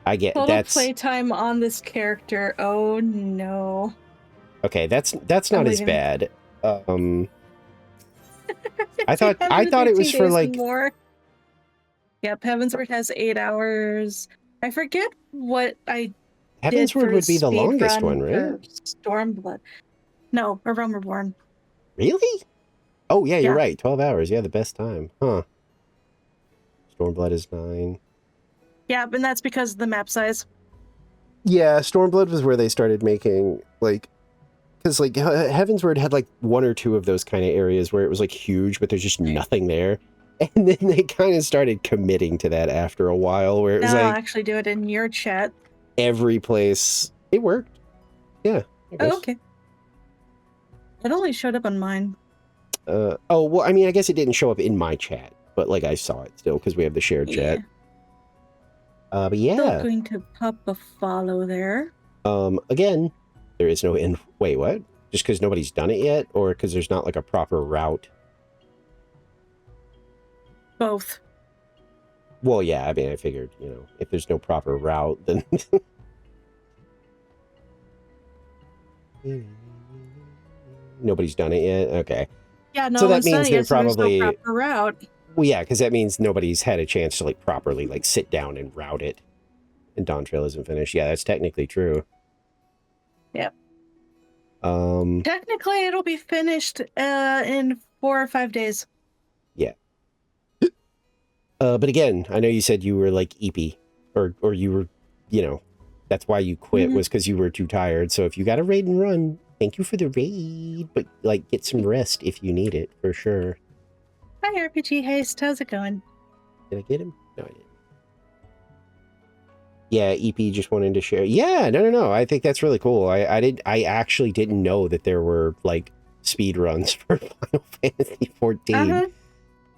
I get total playtime on this character. Oh, no. Okay, that's not as bad. I thought it was for like... More. Yep, Heavensward has 8 hours. I forget what I did Heavensward for would be the speed longest run one, right? for Stormblood. No, A Realm Reborn. Really? Oh, yeah, you're Yeah. right. 12 hours. Yeah, the best time. Huh. Stormblood is 9. Yeah, and that's because of the map size. Yeah, Stormblood was where they started making, like, because, like, Heavensward had, like, 1 or 2 of those kind of areas where it was, like, huge, but there's just nothing there. And then they kind of started committing to that after a while, where it was Now I'll like, actually do it in your chat. every place, it worked. Yeah, I guess. Oh, okay. It only showed up on mine. Oh, well, I mean, I guess it didn't show up in my chat, but, like, I saw it still, because we have the shared chat. But Still yeah. going to pop a follow there. Again, there is no in. Wait, what? Just because nobody's done it yet, or because there's not like a proper route? Both. Well, yeah. I mean, I figured, you know, if there's no proper route, then nobody's done it yet. Okay. Yeah, no So that one's done means it they're yet, so there's no probably. proper route. Well, yeah, because that means nobody's had a chance to like properly like sit down and route it, and Dawn Trail isn't finished. Yeah, that's technically true. Yep. Um. Technically, it'll be finished in 4 or 5 days. Yeah. But again, I know you said you were like eepy, or you were, you know, that's why you quit was because you were too tired. So if you got a raid and run, thank you for the raid, but like get some rest if you need it for sure. Hi, RPG Haste. How's it going? Did I get him? No, I didn't. Yeah, EP just wanted to share. Yeah, no. I think that's really cool. I actually didn't know that there were like speed runs for Final Fantasy 14.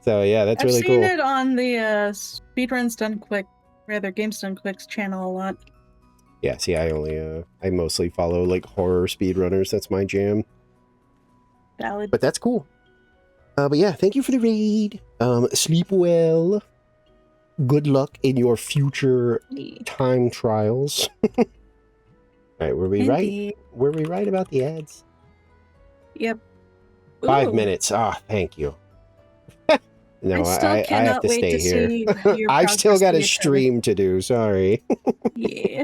So yeah, that's really cool. I've seen it on the Speedruns Done Quick, rather Games Done Quick's channel a lot. Yeah, see, I mostly follow like horror speedrunners. That's my jam. Valid. But that's cool. But yeah, thank you for the raid. Sleep well. Good luck in your future time trials. All right, were we right? Were we right about the ads? Yep. 5 minutes. Ah, thank you. No, I have to stay here. I've still got a stream to do. Sorry. Yeah.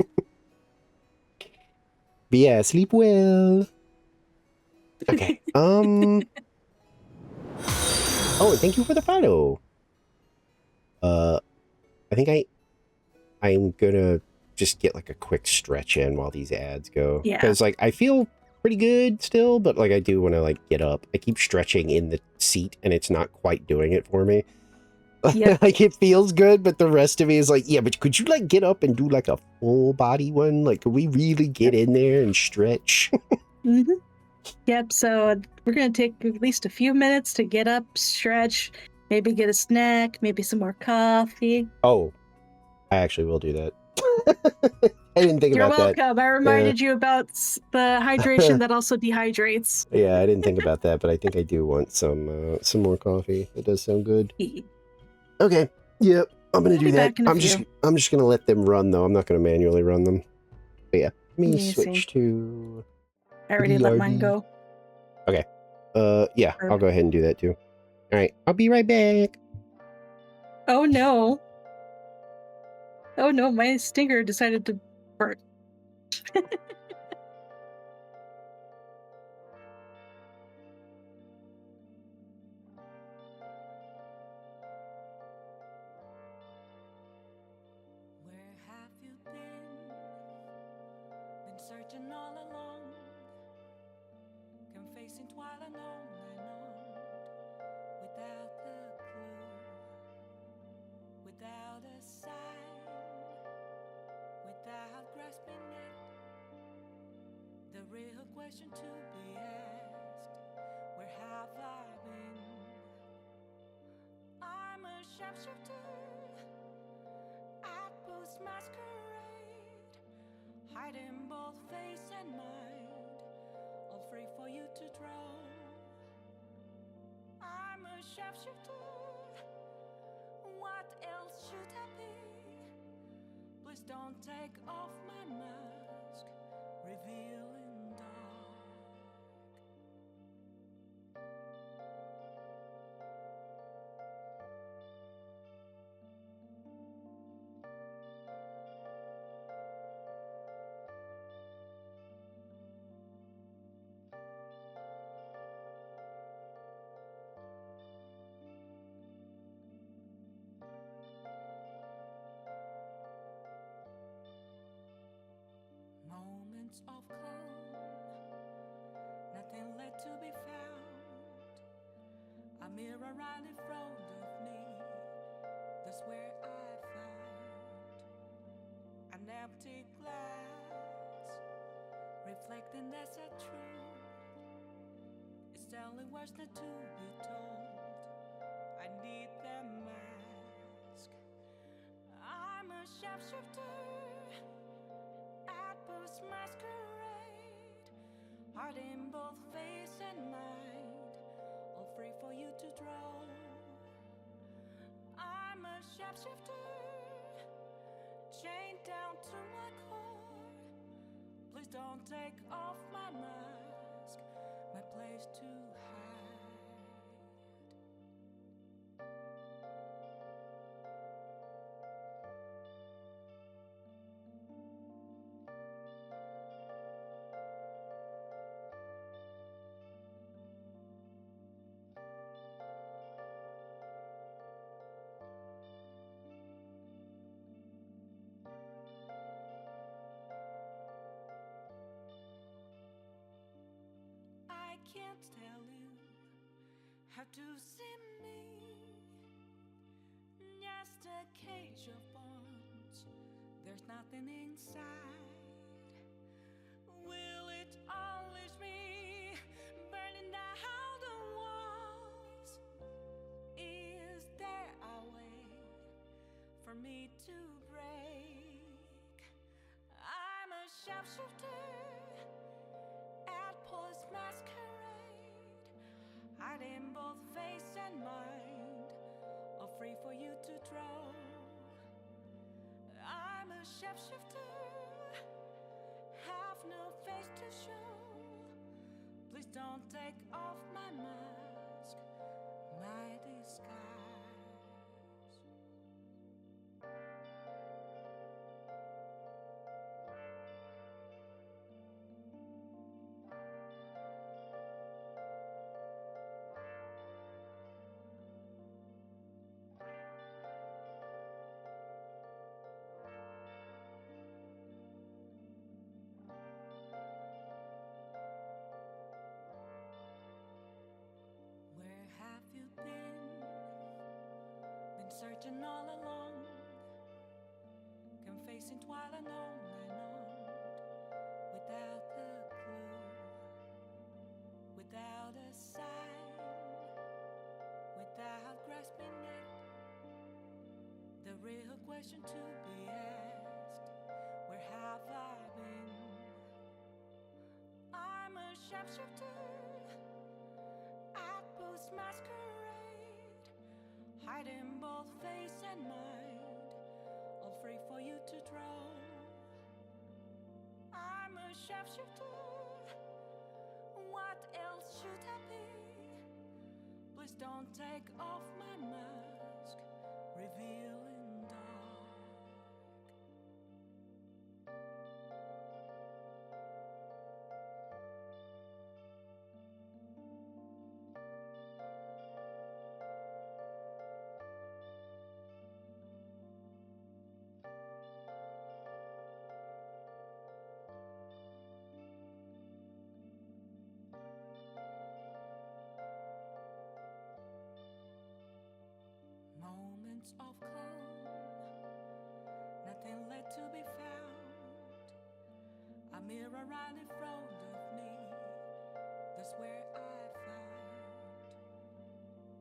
But yeah, sleep well. Okay. Oh, and thank you for the follow. I think I'm gonna just get like a quick stretch in while these ads go. Yeah. Because like I feel pretty good still, but like I do want to like get up. I keep stretching in the seat and it's not quite doing it for me. Yep. Like it feels good, but the rest of me is like, yeah, but could you like get up and do like a full body one? Like, could we really get in there and stretch? Yep, so we're going to take at least a few minutes to get up, stretch, maybe get a snack, maybe some more coffee. Oh, I actually will do that. I didn't think about that. You're welcome. I reminded you about the hydration that also dehydrates. Yeah, I didn't think about that, but I think I do want some more coffee. It does sound good. Okay. Yep. I'm gonna do that. I'm just gonna let them run though. I'm not gonna manually run them. But yeah. Let me switch to. I already let mine go. Okay. Yeah, I'll go ahead and do that too. All right. I'll be right back. Oh no. Oh no, my stinger decided to burn. Searching all along, confessing while I know without a clue, without a sign, without grasping it. The real question to be asked: where have I been? I'm a sharpshooter at Boost Masquerade, hiding both face and mind, all free for you to draw. I'm a sharpshooter, what else should I be? Please don't take off my mask, revealing dark. Moments of calm, nothing left to be found. A mirror right in front of me, that's where I found an empty glass, reflecting that's a truth. It's telling words not to be told. I need the mask. I'm a shapeshifter at Post Masquerade, heart in both face and mind, all free for you to draw. I'm a shapeshifter, chained down to my core. Please don't take off my mask, my place to hide. I can't tell you how to see me. Just a cage of bones, there's nothing inside. Will it unleash me, burning down the walls? Is there a way for me to break? I'm a shapeshifter at Post Masquerade, hiding both face and mind, all free for you to draw. I'm a shapeshifter, have no face to show. Please don't take off my mask, my disguise. Where have you been? Been searching all along, confessing while on and on, without a clue, without a sign, without grasping it. The real question to be asked: where have I been? I'm a shapeshifter at Post Masquerade, hiding both face and mind, all free for you to draw. I'm a shapeshifter, what else should I be? Please don't take off my mask, revealing dark. Moments of calm, nothing left to be found. A mirror right in front of me, that's where I found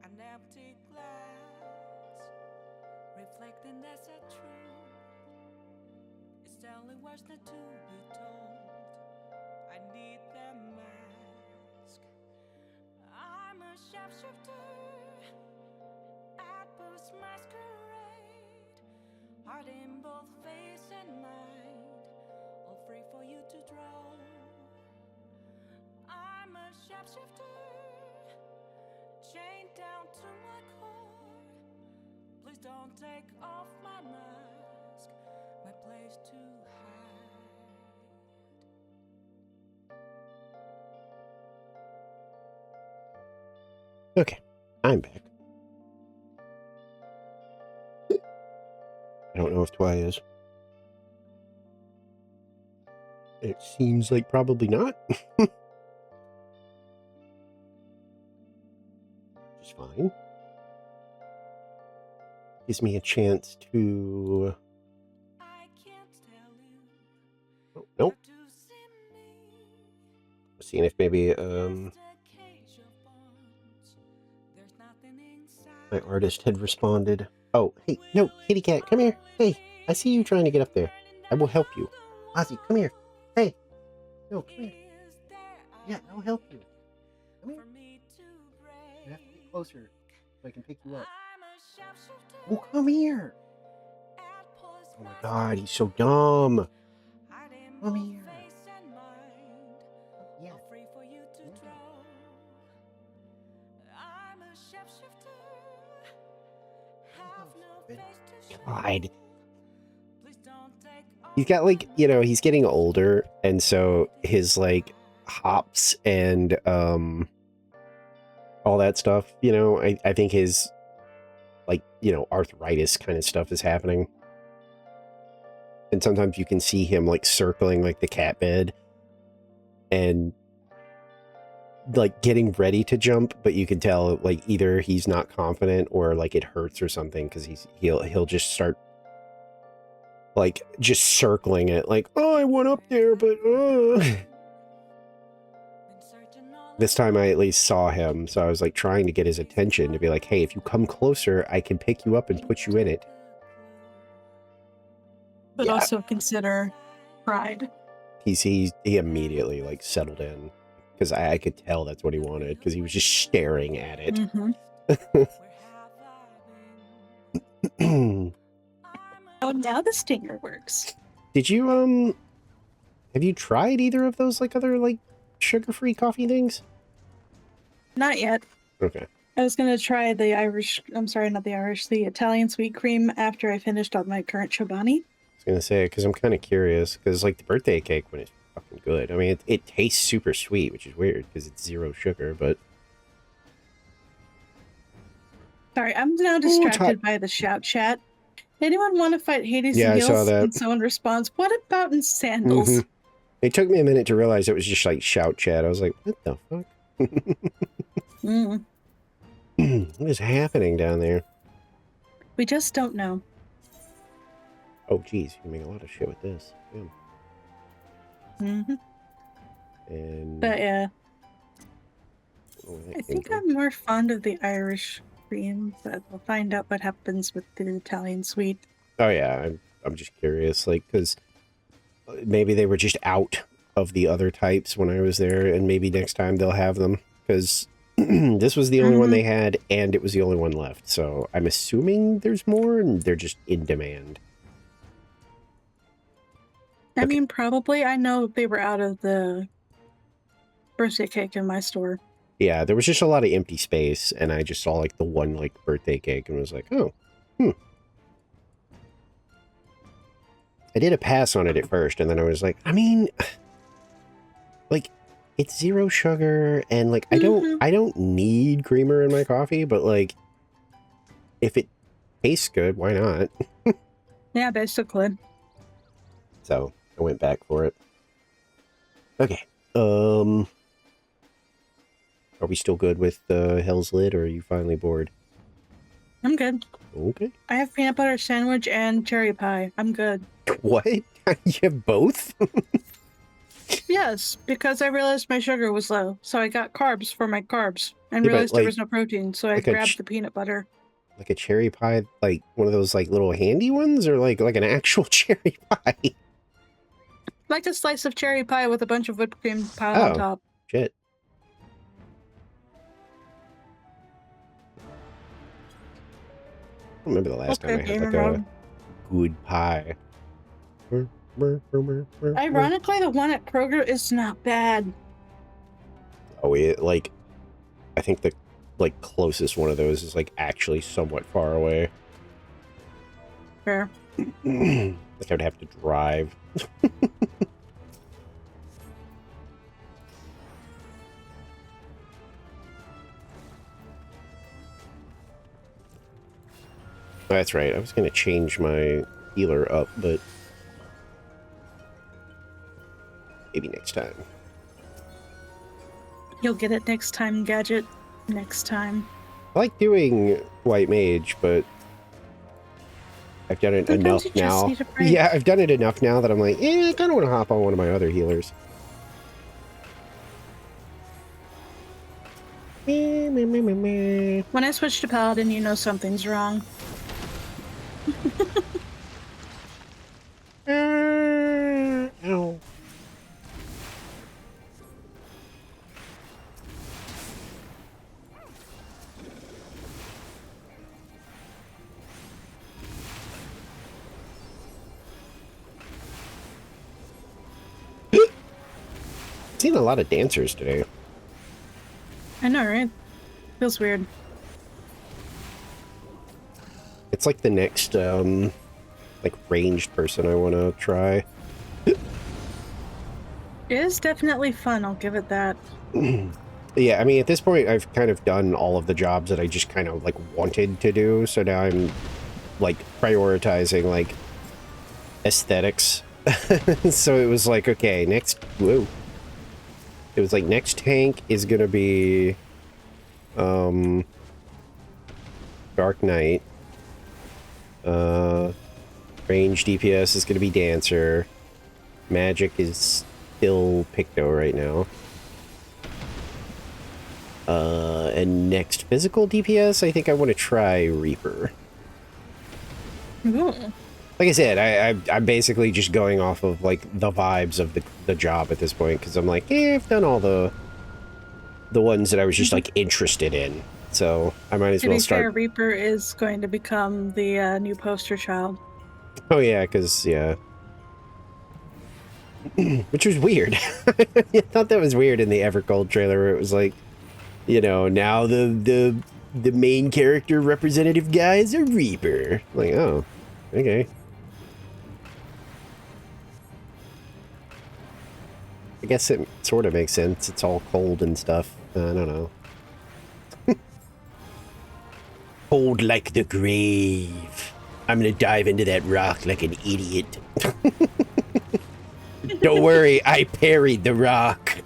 an empty glass, reflecting that's a truth. It's telling words not to be told. I need the mask. I'm a shapeshifter at Post Masquerade, heart in both face and mind, all free for you to draw. I'm a shapeshifter, chained down to my core. Please don't take off my mask, my place to hide. Okay, I'm back. I don't know if Twy is. It seems like probably not. Which is fine. Gives me a chance to... I can't tell you Oh, nope. what to see me. Seeing if maybe Just a cage of bones. There's nothing my inside. artist had responded. Oh, hey, no, kitty cat, come here. Hey, I see you trying to get up there. I will help you. Ozzy, come here. Hey, no, come here. Yeah, I'll help you. Come here. You have to get closer so I can pick you up. Oh, come here. Oh my god, he's so dumb. Come here. Yeah. God. He's got like, you know, he's getting older, and so his like hops and all that stuff, you know, I think his like, you know, arthritis kind of stuff is happening. And sometimes you can see him like circling like the cat bed and like getting ready to jump, but you can tell like either he's not confident or like it hurts or something, because he'll just start like just circling it like, oh, I went up there, but this time I at least saw him, so I was like trying to get his attention to be like, hey, if you come closer, I can pick you up and put you in it. But Yeah. also consider pride. He immediately like settled in, because I could tell that's what he wanted, because he was just staring at it. Oh, now the stinger works. Did you have you tried either of those like other like sugar-free coffee things? Not yet. Okay. I was going to try the the Italian sweet cream after I finished on my current Chobani. I was gonna say, because I'm kind of curious, because like the birthday cake one is fucking good. I mean, it tastes super sweet, which is weird because it's 0 sugar, but Sorry, I'm now distracted by the shout chat. Anyone want to fight Hades yeah, and I saw Heels? that. And someone responds, what about in sandals? Mhm. It took me a minute to realize it was just like shout chat. I was like, what the fuck? What is happening down there? We just don't know. Oh, geez, you make a lot of shit with this. Yeah. And But yeah, oh, that I came think from- I'm more fond of the Irish cream, but we'll find out what happens with the Italian sweet. Oh yeah, I'm just curious, like, because maybe they were just out of the other types when I was there, and maybe next time they'll have them, because this was the only one they had, and it was the only one left. So I'm assuming there's more, and they're just in demand. I Okay. mean, probably. I know they were out of the birthday cake in my store. Yeah, there was just a lot of empty space, and I just saw like the one like birthday cake and was like, oh, I did a pass on it at first, and then I was like, I mean, like, it's 0 sugar, and like I don't need creamer in my coffee, but like if it tastes good, why not? Yeah, basically. So I went back for it. Okay. Are we still good with Hell's Lid, or are you finally bored? I'm good. Okay. I have peanut butter sandwich and cherry pie. I'm good. What? You have both? Yes, because I realized my sugar was low, so I got carbs for my carbs and Yeah, but, realized there like- was no protein, so I like a grabbed the peanut butter. Like a cherry pie, like one of those like little handy ones, or like an actual cherry pie? Like a slice of cherry pie with a bunch of whipped cream piled on Oh. top. Shit. I don't remember the last time I had gamer like a mode. good pie. Ironically, the one at Kroger is not bad. Oh, it like, I think the like closest one of those is like actually somewhat far away. Fair. Like I'd have to drive. That's right. I was gonna change my healer up, but Maybe next time. You'll get it next time, Gadget. Next time. I like doing White Mage, but I've done it Sometimes enough you just now. need a break. Yeah, I've done it enough now that I'm like, I kind of want to hop on one of my other healers. When I switch to Paladin, you know something's wrong. Ow. Seen a lot of dancers today. I know, right? Feels weird. It's like the next like ranged person I want to try. It is definitely fun, I'll give it that. Yeah, I mean, at this point, I've kind of done all of the jobs that I just kind of, like, wanted to do, so now I'm, like, prioritizing, like, aesthetics. So it was like, okay, next... Whoa. It was like, next tank is gonna be... Dark Knight. Range DPS is gonna be Dancer. Magic is still Picto right now. And next physical DPS, I think I want to try Reaper. Ooh. Like I said, I'm basically just going off of, like, the vibes of the job at this point, because I'm like, I've done all the ones that I was just, like, interested in. So, I might as To well be fair, start... Reaper is going to become the new poster child. Oh, yeah, because, yeah. Which was weird. I thought that was weird in the Evercold trailer, where it was like, you know, now the main character representative guy is a Reaper. Like, oh, okay. I guess it sort of makes sense. It's all cold and stuff. I don't know. Cold like the grave. I'm gonna dive into that rock like an idiot. Don't worry, I parried the rock.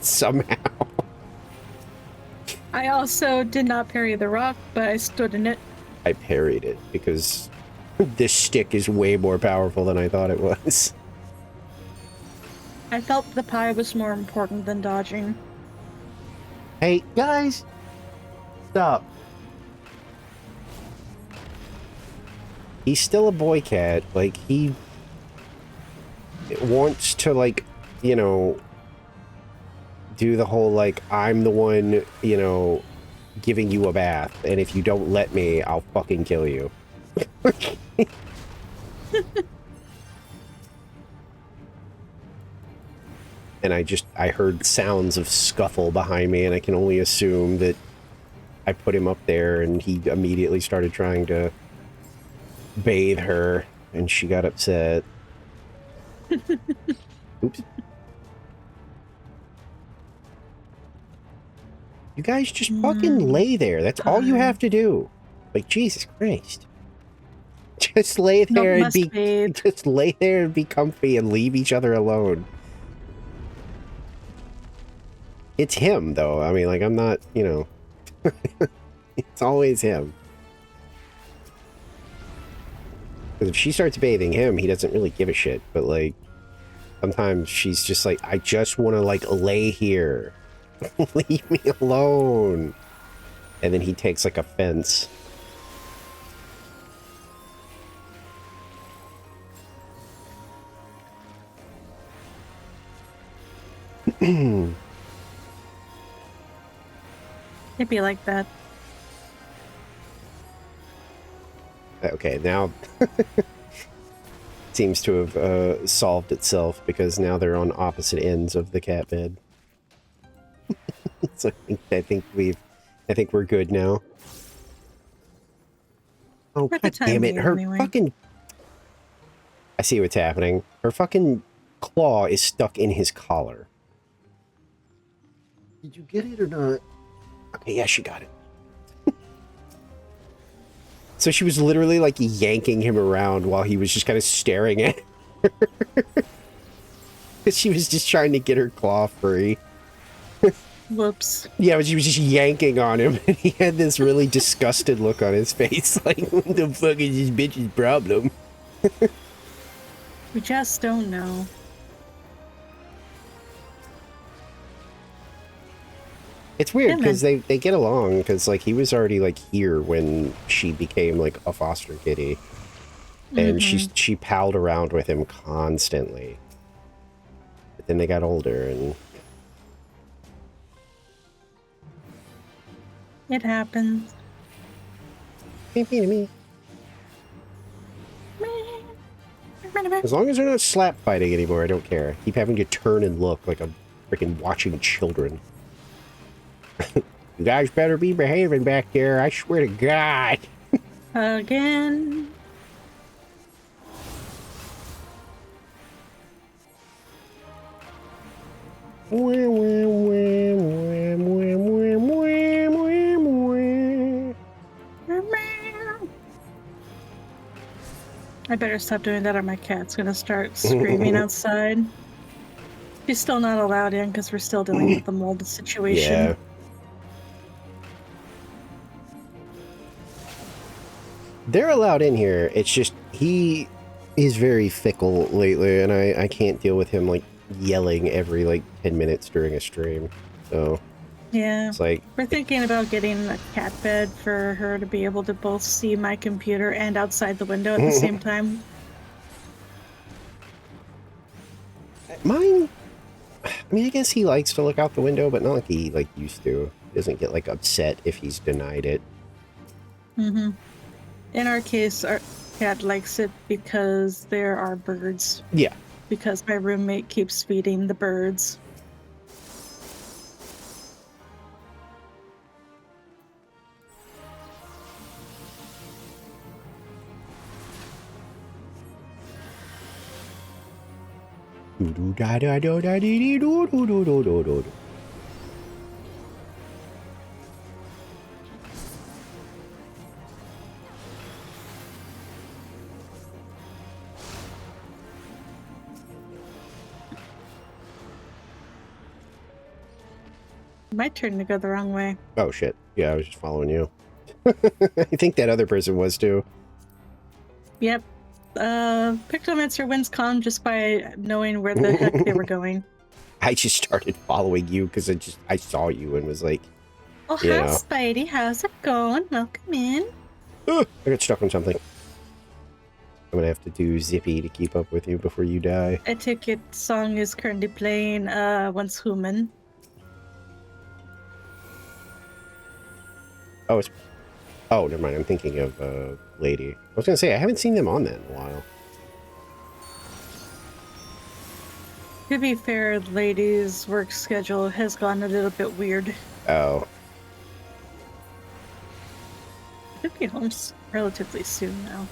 Somehow. I also did not parry the rock, but I stood in it. I parried it because this stick is way more powerful than I thought it was. I felt the pie was more important than dodging. Hey, guys! Stop. He's still a boy cat. Like, he wants to, like, you know, do the whole, like, I'm the one, you know, giving you a bath, and if you don't let me, I'll fucking kill you. And I heard sounds of scuffle behind me, and I can only assume that I put him up there, and he immediately started trying to bathe her, and she got upset. Oops. You guys just fucking lay there. That's all you have to do. Like, Jesus Christ. Just lay there and be bathe. just lay there and be comfy and leave each other alone. It's him, though. I mean, like, I'm not, you know... It's always him. Because if she starts bathing him, he doesn't really give a shit. But, like, sometimes she's just like, I just want to, like, lay here. Leave me alone. And then he takes, like, offense. It'd be like that. Okay, now seems to have solved itself because now they're on opposite ends of the cat bed. So I think we're good now. Oh, For the god time damn it! being, Her anyway. fucking. I see what's happening. Her fucking claw is stuck in his collar. Did you get it or not? Okay, yeah, she got it. So she was literally, like, yanking him around while he was just kind of staring at her. Because she was just trying to get her claw free. Whoops. Yeah, but she was just yanking on him, and he had this really disgusted look on his face. Like, what the fuck is this bitch's problem? We just don't know. It's weird Yeah, because they get along because like he was already like here when she became like a foster kitty, and she palled around with him constantly. But then they got older, and It happens. me. As long as they're not slap fighting anymore, I don't care. Keep having to turn and look like I'm freaking watching children. You guys better be behaving back there. I swear to God. Again. I better stop doing that or my cat's gonna start screaming outside. She's still not allowed in because we're still dealing with the mold situation. Yeah. They're allowed in here. It's just he is very fickle lately, and I can't deal with him like yelling every like 10 minutes during a stream. So Yeah. it's like We're thinking about getting a cat bed for her to be able to both see my computer and outside the window at the same time. mine. I mean, I guess he likes to look out the window, but not like he like used to. He doesn't get like upset if he's denied it. In our case, our cat likes it because there are birds. Yeah. Because my roommate keeps feeding the birds. My turn to go the wrong way. Oh shit. Yeah, I was just following you. I think that other person was too. Yep. Pictomancer wins calm just by knowing where the heck they were going. I just started following you because I saw you and was like, Oh, hi, Yeah. Spidey. How's it going? Welcome in. oh, I got stuck on something. I'm gonna have to do Zippy to keep up with you before you die. A ticket song is currently playing Once Human. Oh, never mind. I'm thinking of Lady. I was gonna say I haven't seen them on that in a while. To be fair, Lady's work schedule has gone a little bit weird. Oh, Should be home relatively soon now.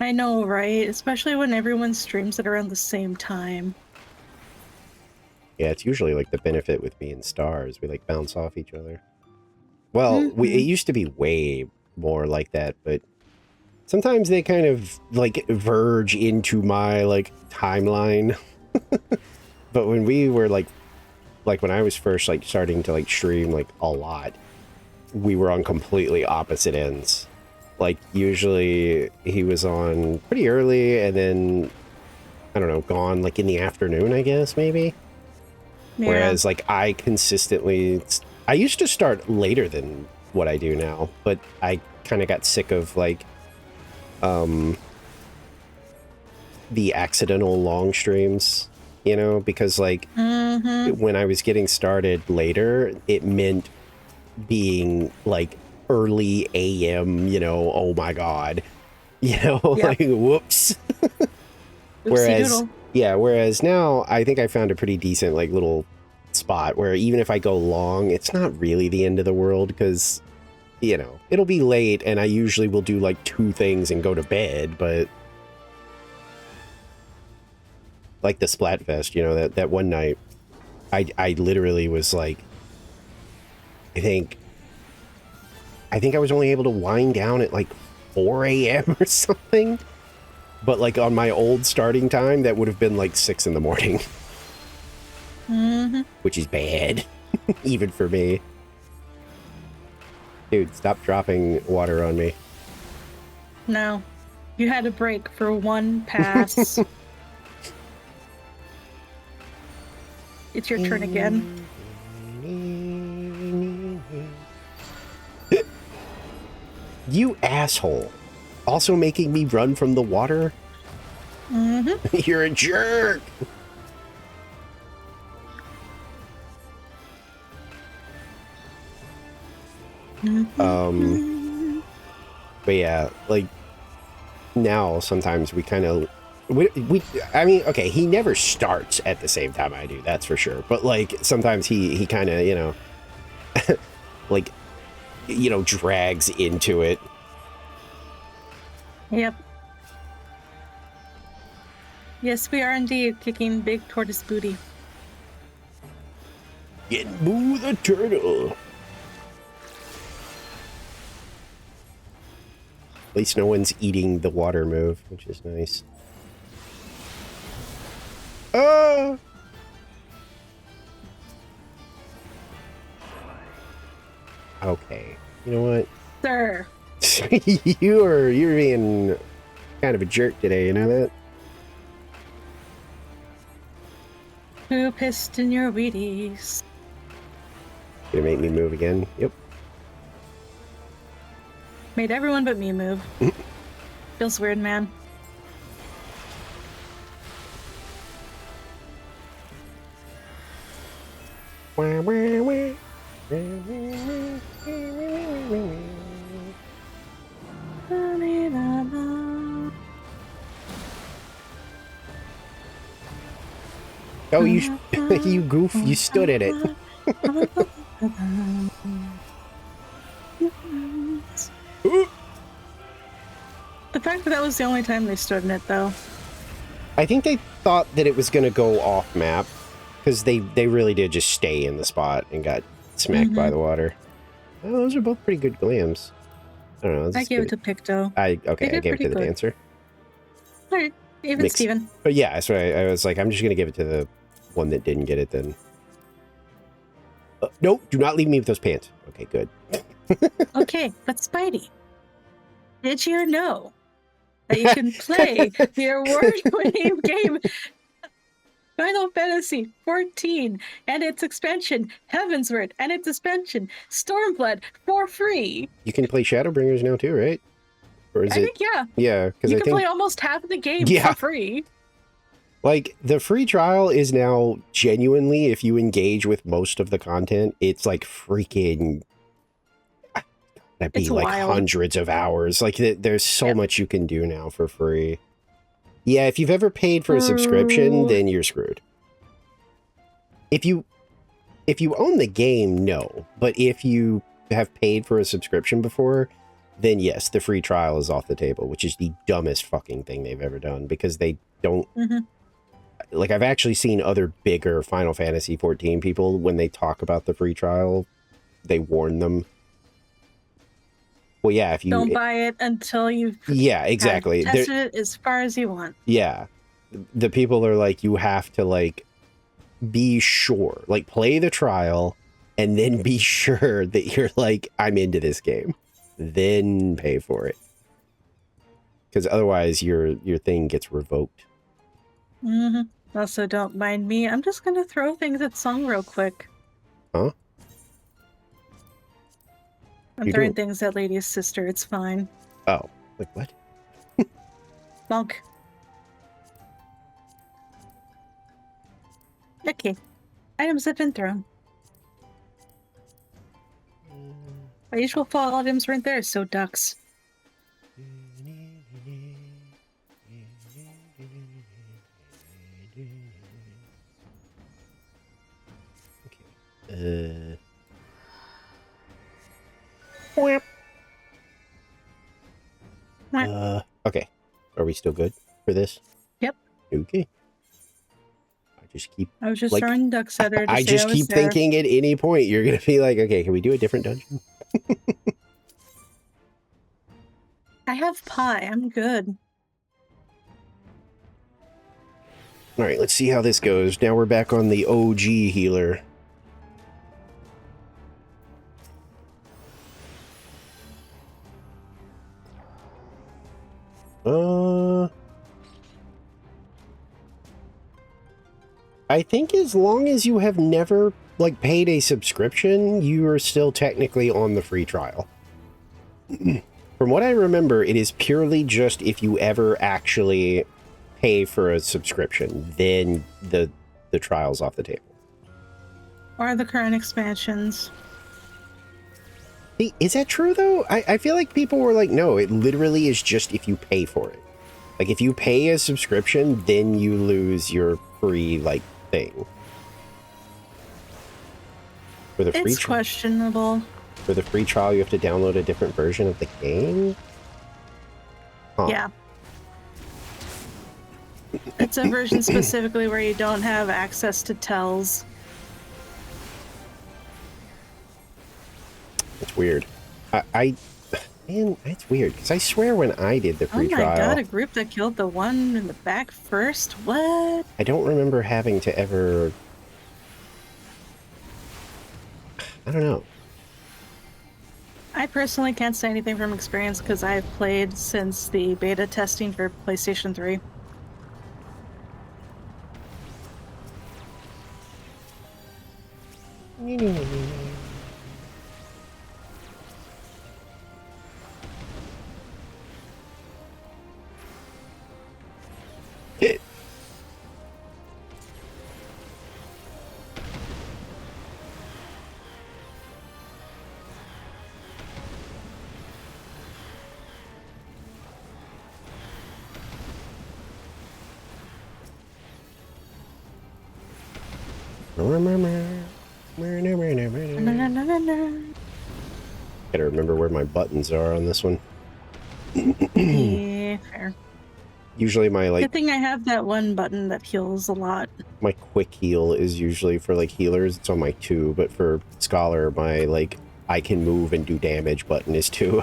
I know, right? Especially when everyone streams it around the same time. Yeah, it's usually like the benefit with me and Stars. We like bounce off each other. Well, it used to be way more like that, but sometimes they kind of like verge into my like timeline. But when we were like when I was first like starting to like stream like a lot, we were on completely opposite ends. Like usually he was on pretty early and then I don't know, gone like in the afternoon, I guess maybe. Yeah. Whereas like I used to start later than what I do now, but I kind of got sick of like the accidental long streams, you know, because like when I was getting started later, it meant being like early AM, you know, oh my god, you know, like whoops. Whereas now I think I found a pretty decent like little spot where even if I go long, it's not really the end of the world because, you know, it'll be late and I usually will do like 2 things and go to bed, but like the Splatfest, you know, that one night I literally was like, I think I was only able to wind down at like 4 a.m. or something. But like on my old starting time, that would have been like 6 in the morning, Mm-hmm. which is bad, even for me. Dude, stop dropping water on me. No. You had a break for one pass. It's your turn again. You asshole. Also making me run from the water? Mm-hmm. You're a jerk. But yeah, like now sometimes we kind of I mean, okay, he never starts at the same time I do, that's for sure. But like sometimes he kind of, you know, like, you know, drags into it. Yep. Yes, we are indeed kicking big tortoise booty. Get Boo the turtle. At least no one's eating the water move, which is nice. Oh! Okay. You know what? Sir. you're being kind of a jerk today, you know that? Who pissed in your Wheaties? Gonna make me move again. Yep. Made everyone but me move. Feels weird, man. Oh, you you goof, you stood in it. The fact that that was the only time they stood in it, though. I think they thought that it was going to go off map because they really did just stay in the spot and got smacked by the water. Oh, those are both pretty good glams. I don't know. I gave it to Picto. Okay, I gave it to the good. dancer. All right, even Mix. Steven. But yeah, that's why I was like, I'm just going to give it to the one that didn't get it then. Nope, do not leave me with those pants. Okay, good. Okay, but Spidey, did you know that you can play the award-winning game Final Fantasy XIV and its expansion Heavensward and its expansion Stormblood for free? You can play Shadowbringers now too, right? Or is I think, yeah. Yeah, because You I can think play almost half of the game Yeah. for free. like the free trial is now genuinely, if you engage with most of the content, it's like freaking that'd be It's like wild. hundreds of hours. Like there's so much you can do now for free. Yeah, if you've ever paid for a subscription, then you're screwed. If you own the game, no. But if you have paid for a subscription before, then yes, the free trial is off the table, which is the dumbest fucking thing they've ever done because they don't like, I've actually seen other bigger Final Fantasy 14 people, when they talk about the free trial, they warn them. Well, yeah, if you don't buy it until you've yeah, exactly. tested it as far as you want. Yeah, the people are like, you have to like be sure, like play the trial, and then be sure that you're like, I'm into this game, then pay for it, because otherwise your thing gets revoked. Also, don't mind me. I'm just gonna throw things at Song real quick. Huh? I'm throwing things at Lady's sister. It's fine. Oh, like what? Monk. Okay. Items have been thrown. My usual fall items weren't there, so ducks. Okay. Are we still good for this? Yep. Okay. I I was just like, throwing ducks at her to I say I just was keep there. thinking at any point you're gonna be like, okay, can we do a different dungeon? I have pie. I'm good. All right, let's see how this goes. Now we're back on the OG healer. I think as long as you have never like paid a subscription, you are still technically on the free trial. From what I remember, it is purely just if you ever actually pay for a subscription, then the trial's off the table. Or the current expansions. Hey, is that true though? I feel like people were like, no, it literally is just if you pay for it. Like if you pay a subscription, then you lose your free like thing. For the free It's questionable. For the free trial, you have to download a different version of the game? Huh. Yeah. It's a version specifically where you don't have access to tells. It's weird. Man, it's weird because I swear when I did the free Oh my trial, god, a group that killed the one in the back first? What? I don't remember having to ever. I don't know. I personally can't say anything from experience because I've played since the beta testing for PlayStation 3. Gotta remember where my buttons are on this one. Yeah, fair. Usually my Good thing I have that one button that heals a lot. my quick heal is usually for like healers. It's on my 2, but for Scholar, my like I can move and do damage button is 2.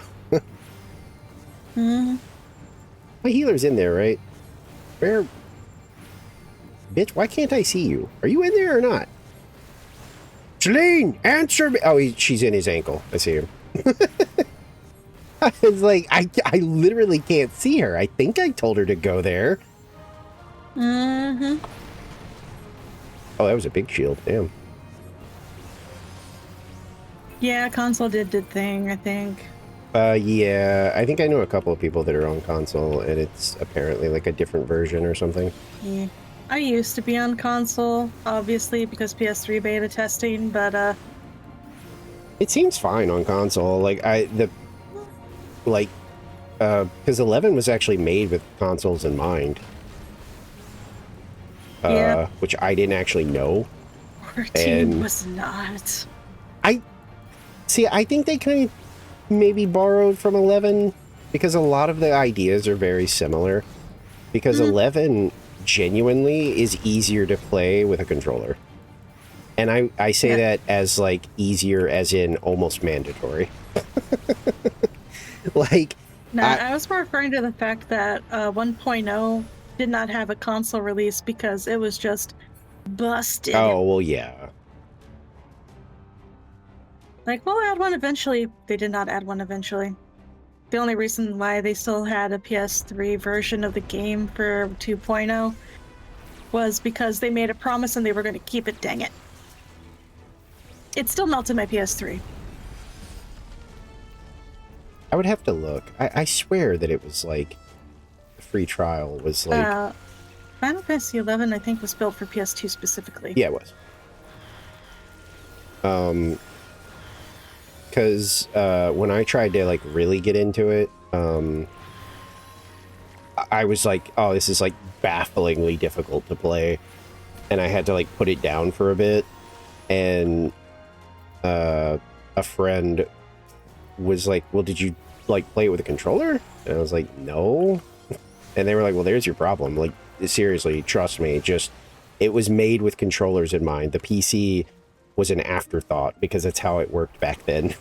Hmm. My healer's in there, right? Where? Bitch, why can't I see you? Are you in there or not? Celine, answer me! Oh, she's in his ankle. I see him. It's like, I literally can't see her. I think I told her to go there. Mm-hmm. Oh, that was a big shield. Damn. Yeah, console did thing, I think. Yeah, I think I know a couple of people that are on console, and it's apparently like a different version or something. Yeah. I used to be on console, obviously, because PS3 beta testing, but, It seems fine on console. Like, because 11 was actually made with consoles in mind. Yeah. Which I didn't actually know. 14 was not. I think they kind of maybe borrowed from 11 because a lot of the ideas are very similar. Because 11 genuinely is easier to play with a controller. And I say that as like easier as in almost mandatory. Like, No, I was more referring to the fact that 1.0 did not have a console release because it was just busted. oh, well, yeah. Like, we'll add one eventually. They did not add one eventually. The only reason why they still had a PS3 version of the game for 2.0 was because they made a promise and they were going to keep it, dang it. It still melted my PS3. I would have to look. I swear that it was like a free trial was like Final Fantasy 11, I think, was built for PS2 specifically. yeah, it was. Because when I tried to like really get into it, I was like, oh, this is like bafflingly difficult to play, and I had to like put it down for a bit, and a friend was like, well, did you like play it with a controller? And I was like, no. And they were like, well, there's your problem. Like, seriously, trust me, just it was made with controllers in mind. The PC was an afterthought because that's how it worked back then.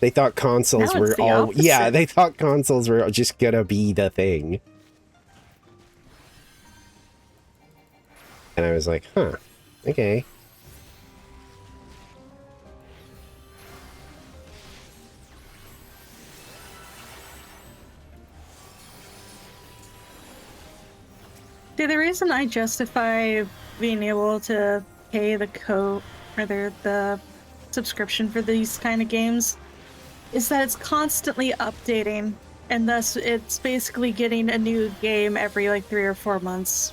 They thought consoles Now were it's the all yeah, opposite. they thought consoles were just gonna be the thing. And I was like, huh, okay. See, the reason I justify being able to pay the subscription for these kind of games is that it's constantly updating, and thus it's basically getting a new game every like 3 or 4 months.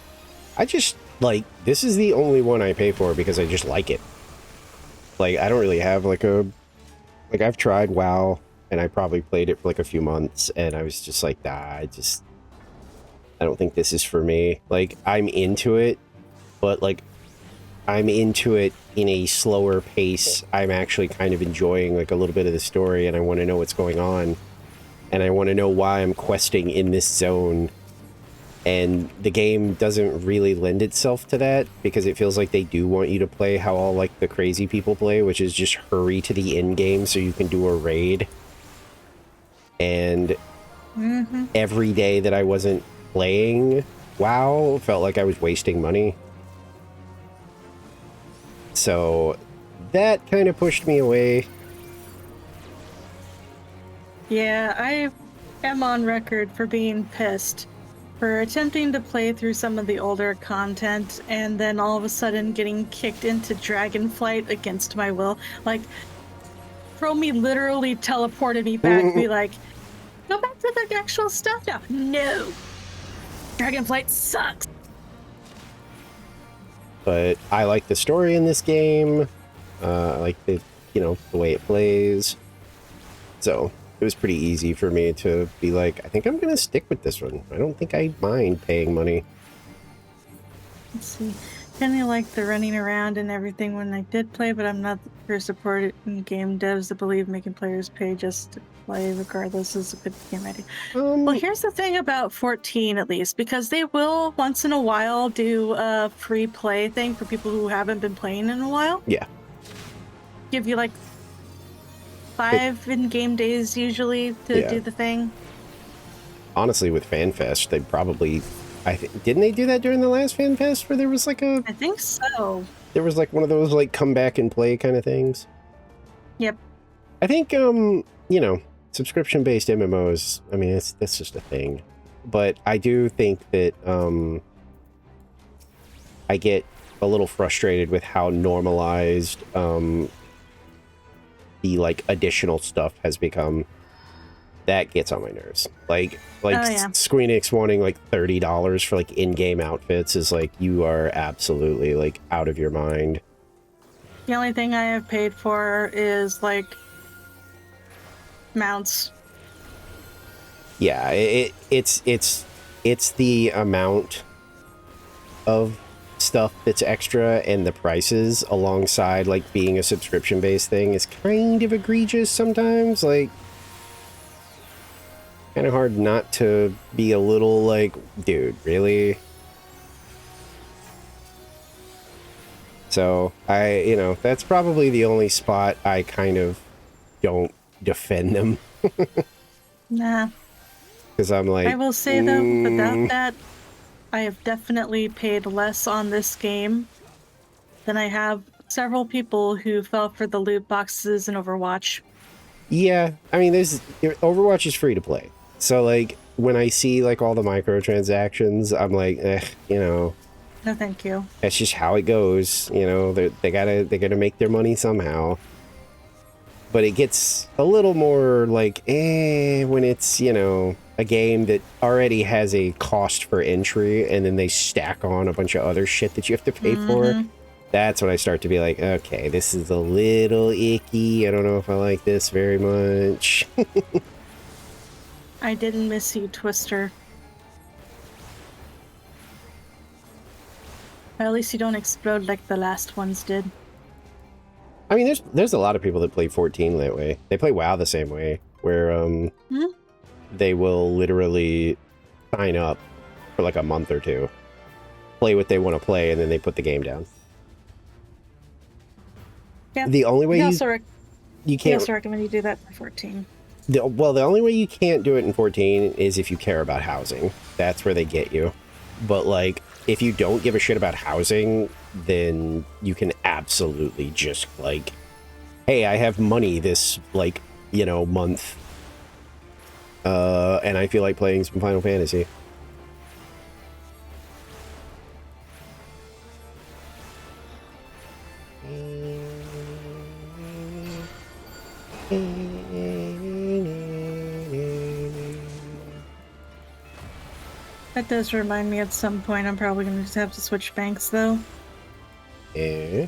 I just, like, this is the only one I pay for because I just like it. Like, I don't really have, like, like, I've tried WoW, and I probably played it for, like, a few months, and I was just like, nah, I don't think this is for me. Like, I'm into it, but, like, I'm into it in a slower pace. I'm actually kind of enjoying, like, a little bit of the story, and I want to know what's going on. And I want to know why I'm questing in this zone. And the game doesn't really lend itself to that, because it feels like they do want you to play how all, like, the crazy people play, which is just hurry to the end game so you can do a raid. And every day that I wasn't playing WoW felt like I was wasting money. So that kind of pushed me away. Yeah, I am on record for being pissed for attempting to play through some of the older content and then all of a sudden getting kicked into Dragonflight against my will. Like, Chromie literally teleported me back to be like, go back to the actual stuff now. No! Dragonflight sucks! But I like the story in this game. I like the, the way it plays. So it was pretty easy for me to be like, I think I'm going to stick with this one. I don't think I mind paying money. Let's see. Kind of like the running around and everything when I did play, but I'm not for supporting game devs that believe making players pay just to play regardless is a good game idea. Well, here's the thing about 14, at least, because they will once in a while do a free play thing for people who haven't been playing in a while. Yeah. Give you like 5 in-game days usually to do the thing. Honestly, with FanFest, they probably... didn't they do that during the last FanFest where there was like a... I think so. There was like one of those like come back and play kind of things. Yep. I think, subscription-based MMOs, I mean, that's just a thing. But I do think that I get a little frustrated with how normalized the like additional stuff has become. That gets on my nerves. Like Square Enix wanting like $30 for like in-game outfits is like, you are absolutely like out of your mind. The only thing I have paid for is like mounts. Yeah, it's the amount of stuff that's extra, and the prices alongside like being a subscription-based thing is kind of egregious sometimes. Like, kind of hard not to be a little like, dude, really? So that's probably the only spot I kind of don't defend them. Nah. Because I'm like, I will say though, without that, I have definitely paid less on this game than I have several people who fell for the loot boxes in Overwatch. Yeah, I mean, Overwatch is free to play. So, like, when I see, like, all the microtransactions, I'm like, No, thank you. That's just how it goes. They gotta make their money somehow. But it gets a little more, like, when it's, a game that already has a cost for entry, and then they stack on a bunch of other shit that you have to pay for. That's when I start to be like, okay, this is a little icky. I don't know if I like this very much. I didn't miss you, Twister. But at least you don't explode like the last ones did. I mean, there's a lot of people that play 14 that way. They play WoW the same way, where they will literally sign up for like a month or two, play what they want to play, and then they put the game down. Yeah. The only way He you he can't. also recommend you do that for 14. The only way you can't do it in 14 is if you care about housing. That's where they get you. But like, if you don't give a shit about housing, then you can absolutely just like, hey, I have money this like, you know, month, and I feel like playing some Final Fantasy. That does remind me at some point I'm probably going to just have to switch banks, though. Eh?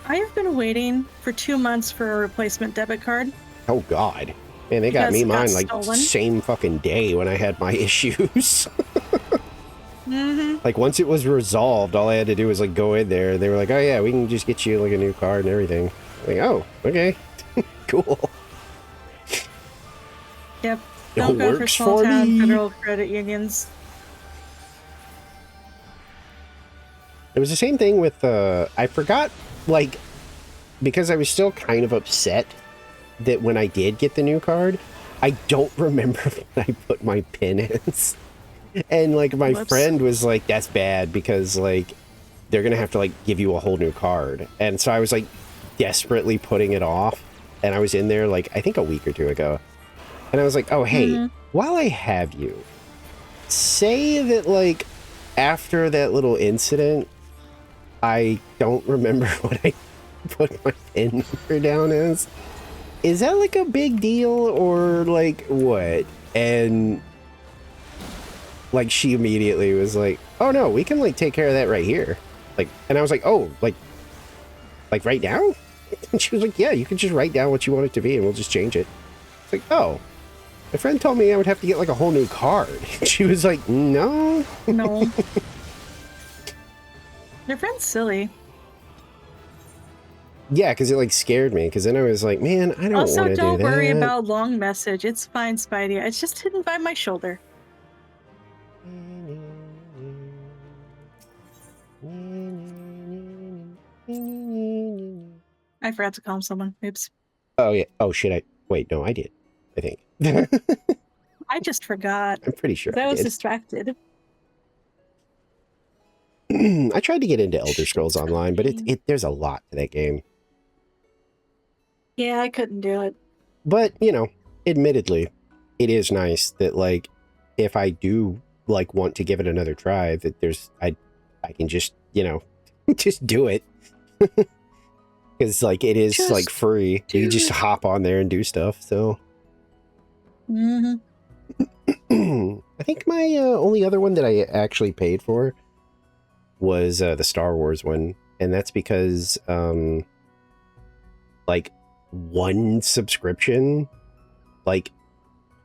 I have been waiting for 2 months for a replacement debit card. Oh God, man, they got Because me it got mine like stolen. same fucking day when I had my issues. Mm-hmm. Like once it was resolved, all I had to do was like go in there, and they were like, "Oh yeah, we can just get you like a new card and everything." Like, oh, okay, cool. Yep. It Don't go for works small for town me. federal credit unions. It was the same thing with I forgot, like, because I was still kind of upset that when I did get the new card, I don't remember what I put my pin as. And like my Whoops. friend was like, that's bad because like they're gonna have to like give you a whole new card. And so I was like desperately putting it off, and I was in there like I think a week or two ago, and I was like, oh hey, while I have you, say that like after that little incident, I don't remember what I put my pin number down as. Is that like a big deal or like what? And like she immediately was like, oh no, we can like take care of that right here. Like, and I was like, oh, like right now? And she was like, yeah, you can just write down what you want it to be and we'll just change it. It's like, oh, my friend told me I would have to get like a whole new card. She was like, no. No. Your friend's silly. Yeah, because it like scared me. Because then I was like, man, I don't want Also, to do that. don't worry about long message. It's fine, Spidey. It's just hidden by my shoulder. I forgot to call someone. Oops. Oh yeah. Oh shit. Wait. No, I did. I think. I just forgot. I'm pretty sure I I was did. distracted. I tried to get into Elder Scrolls Online, but there's a lot to that game. Yeah, I couldn't do it. But you know, admittedly, it is nice that like if I do like want to give it another try, that there's I can just, you know, just do it. Because like it is Just like free. You can just hop on there and do stuff. So Mm-hmm. I think my only other one that I actually paid for was the Star Wars one, and that's because like one subscription like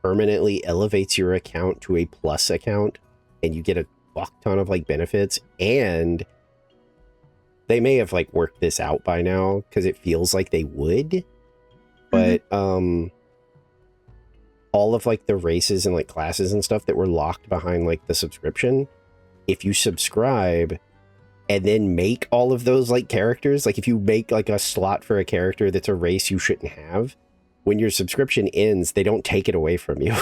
permanently elevates your account to a plus account, and you get a fuck ton of like benefits. And they may have like worked this out by now because it feels like they would, but all of like the races and like classes and stuff that were locked behind like the subscription, if you subscribe and then make all of those like characters, like if you make like a slot for a character that's a race you shouldn't have, when your subscription ends, they don't take it away from you.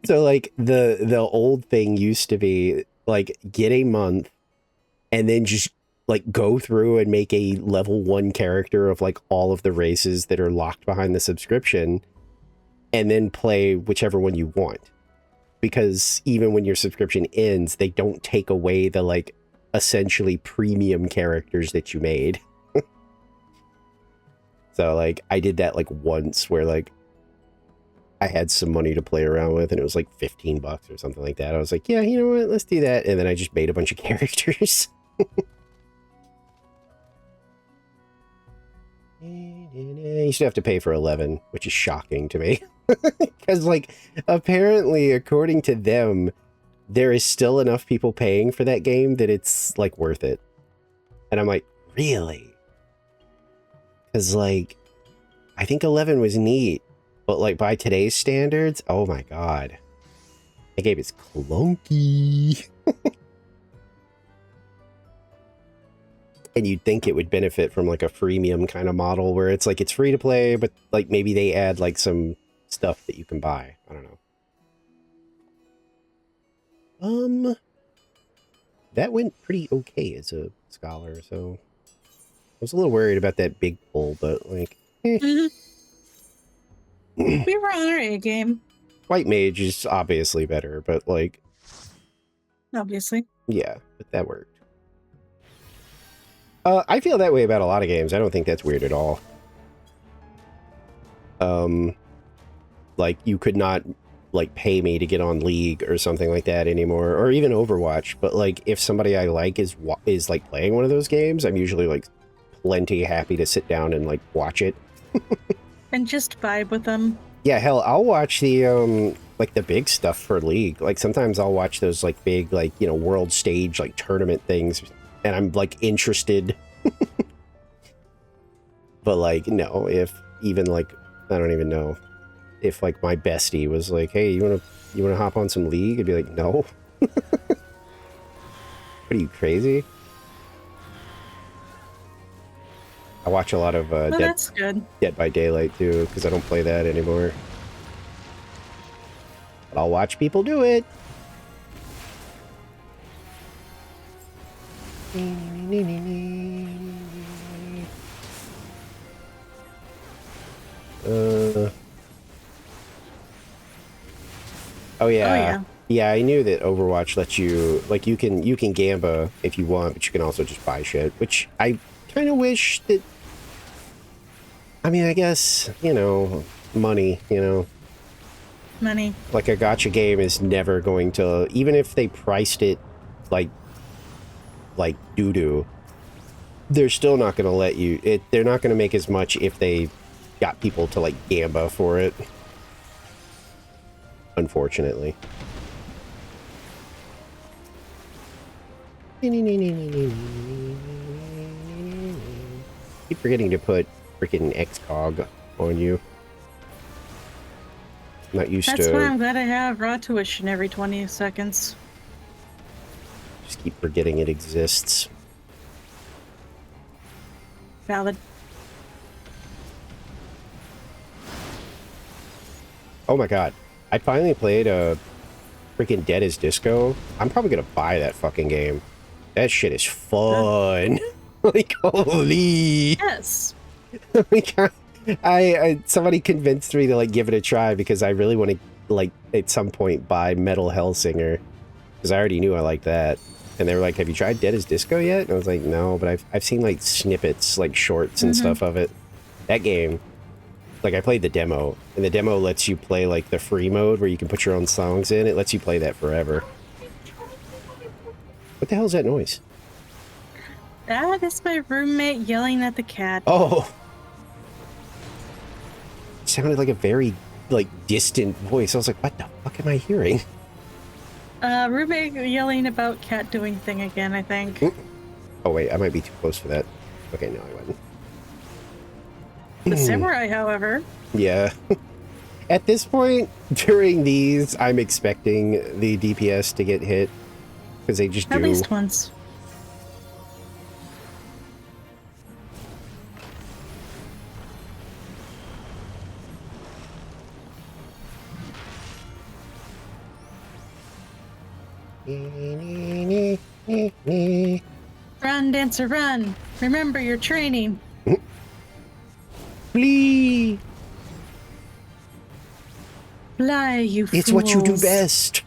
So like the old thing used to be like get a month and then just like go through and make a level 1 character of like all of the races that are locked behind the subscription, and then play whichever one you want. Because even when your subscription ends, they don't take away the like essentially premium characters that you made. So like I did that like once where like I had some money to play around with and it was like $15 or something like that. I was like, yeah, you know what, let's do that. And then I just made a bunch of characters. You used to have to pay for 11, which is shocking to me. Because like apparently according to them, there is still enough people paying for that game that it's like worth it. And I'm like, really? Because like I think 11 was neat, but like by today's standards, oh my god, That game is clunky. And you'd think it would benefit from like a freemium kind of model where it's like it's free to play, but like maybe they add like some stuff that you can buy. I don't know. That went pretty okay as a scholar, so I was a little worried about that big pull, but like We were on our A game, White Mage is obviously better, but like obviously. yeah, but that worked. I feel that way about a lot of games. I don't think that's weird at all. Like you could not like pay me to get on League or something like that anymore, or even Overwatch. But like if somebody I like is like playing one of those games, I'm usually like plenty happy to sit down and like watch it. And just vibe with them. Yeah, hell, I'll watch the like the big stuff for League. Like sometimes I'll watch those like big like, you know, world stage like tournament things and I'm like interested. But like no, if even like I don't even know if like my bestie was like, "Hey, you want to hop on some League?" I'd be like, "No." What are you, crazy? I watch a lot of Well, that's good. Dead by Daylight too, because I don't play that anymore. But I'll watch people do it. Oh yeah. Yeah, I knew that Overwatch lets you like you can gamba if you want, but you can also just buy shit, which I kind of wish that. I mean, I guess, you know, money, you know. Money. Like a gacha game is never going to, even if they priced it like doo-doo, they're still not going to let you, they're not going to make as much if they got people to like gamba for it. Unfortunately. Keep forgetting to put freaking XCOG on you. Not used to. That's why I'm glad I have raw tuition every 20 seconds. Just keep forgetting it exists. Valid. Oh my god. I finally played a freaking Dead as Disco. I'm probably gonna buy that fucking game. That shit is fun. Like, holy. Yes. Like, I somebody convinced me to like give it a try because I really want to like at some point buy Metal Hellsinger because I already knew I liked that. And they were like, "Have you tried Dead as Disco yet?" And I was like, "No, but I've seen like snippets, like shorts and stuff of it." That game, like I played the demo, and the demo lets you play like the free mode where you can put your own songs in. It lets you play that forever. What the hell is that noise? That is my roommate yelling at the cat. Oh, it sounded like a very like distant voice. I was like, "What the fuck am I hearing?" Roommate yelling about cat doing thing again, I think. Oh wait, I might be too close for that. Okay, no, I wasn't. The samurai, however. Yeah. At this point, during these, I'm expecting the DPS to get hit because they just do. At least once. Run, dancer, run. Remember your training. Flee! Fly, you fools. It's what you do best.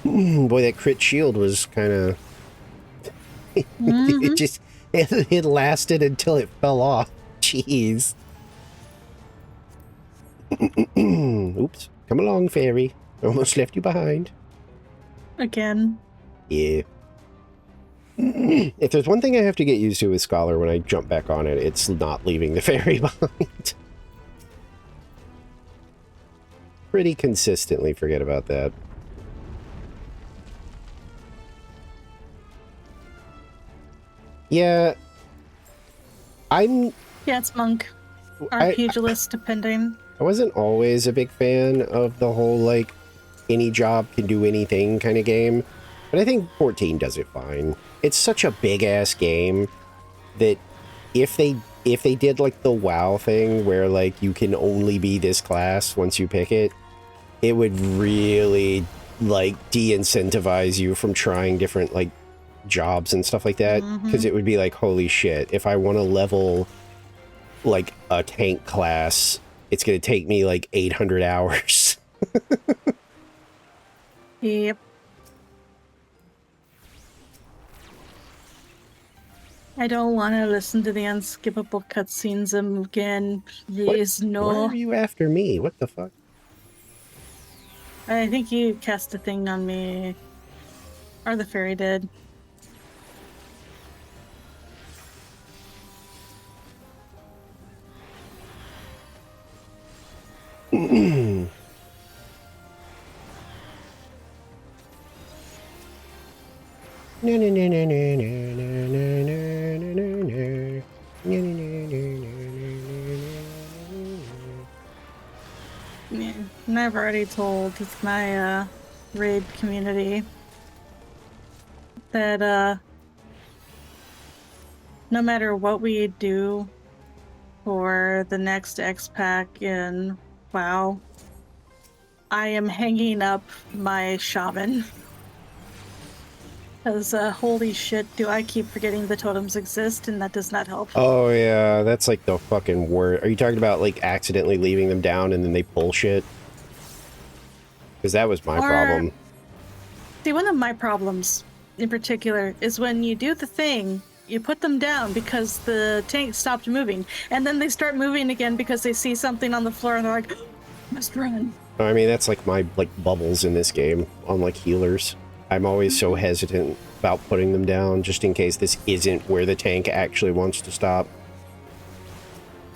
Boy, that crit shield was kind of. It just it lasted until it fell off. Jeez. Oops. Come along, fairy. Almost left you behind. Again. Yeah. If there's one thing I have to get used to with Scholar when I jump back on it, it's not leaving the fairy behind. Pretty consistently forget about that. Yeah. Yeah, it's Monk. Our pugilist, depending. I wasn't always a big fan of the whole, like, any job can do anything kind of game, but I think 14 does it fine. It's such a big-ass game that if they did, like, the WoW thing where, like, you can only be this class once you pick it, it would really, like, de-incentivize you from trying different, like, jobs and stuff like that, because it would be like, holy shit, if I want to level, like, a tank class, it's going to take me, like, 800 hours. Yep. I don't want to listen to the unskippable cutscenes again. Please, Why no. are you after me? What the fuck? I think you cast a thing on me. Or the fairy did. Yeah, and I've already told my raid community that no matter what we do for the next X-Pack in WoW, I am hanging up my shaman. Because holy shit, do I keep forgetting the totems exist, and that does not help. Oh yeah, that's like the fucking word. Are you talking about like accidentally leaving them down and then they pull shit? Because that was my problem. See, one of my problems in particular is when you do the thing, you put them down because the tank stopped moving, and then they start moving again because they see something on the floor and they're like, must run. I mean, that's like my like bubbles in this game on like healers. I'm always so hesitant about putting them down just in case this isn't where the tank actually wants to stop.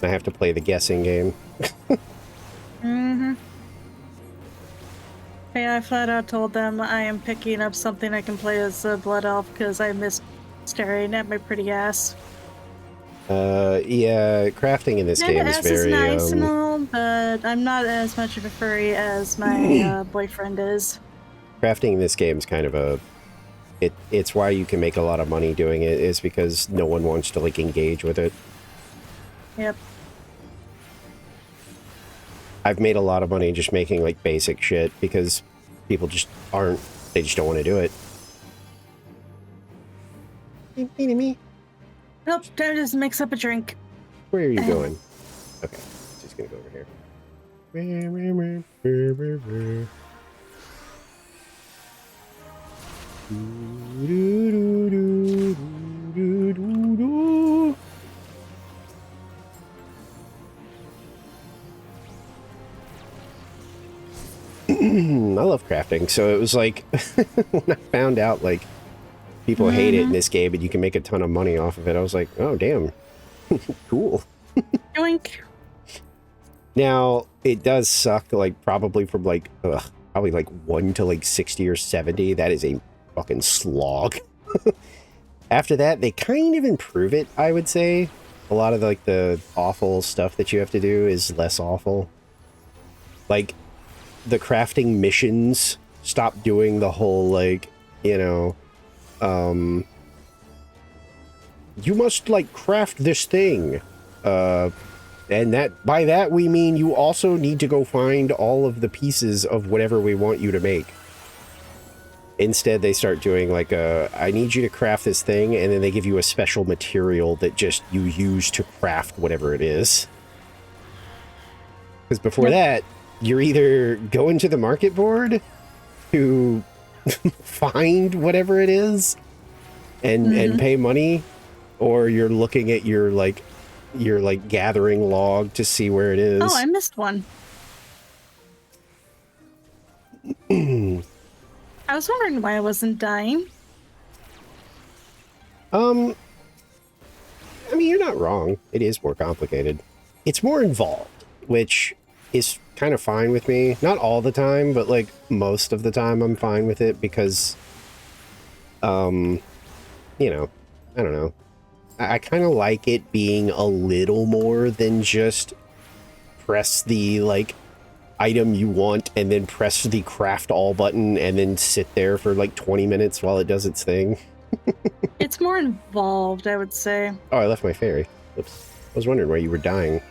I have to play the guessing game. Yeah, I flat out told them I am picking up something I can play as a blood elf because I miss staring at my pretty ass. Yeah, crafting in this game is very nice and all, but I'm not as much of a furry as my boyfriend is. Crafting in this game is kind of a... It's why you can make a lot of money doing it, is because no one wants to, like, engage with it. Yep. I've made a lot of money just making, like, basic shit, because people just aren't... They just don't want to do it. Me. Nope, time to just mix up a drink. Where are you going? Okay, just gonna go over here. I love crafting, so it was like when I found out like people hate it in this game and you can make a ton of money off of it, I was like, oh damn, cool. Yoink. Now it does suck, like probably from like probably like 1 to like 60 or 70. That is a fucking slog. After that, they kind of improve it, I would say. A lot of like the awful stuff that you have to do is less awful. Like the crafting missions stop doing the whole like, you know, you must like craft this thing. And that by that we mean you also need to go find all of the pieces of whatever we want you to make. Instead, they start doing like I need you to craft this thing, and then they give you a special material that just you use to craft whatever it is. Because before that, you're either going to the market board to find whatever it is and pay money, or you're looking at your like gathering log to see where it is. Oh, I missed one. I was wondering why I wasn't dying. I mean, you're not wrong. It is more complicated. It's more involved, which is kind of fine with me. Not all the time, but like most of the time I'm fine with it because, you know, I don't know. I kind of like it being a little more than just press the, like, item you want and then press the craft all button and then sit there for like 20 minutes while it does its thing. It's more involved, I would say. Oh, I left my fairy. Oops. I was wondering why you were dying.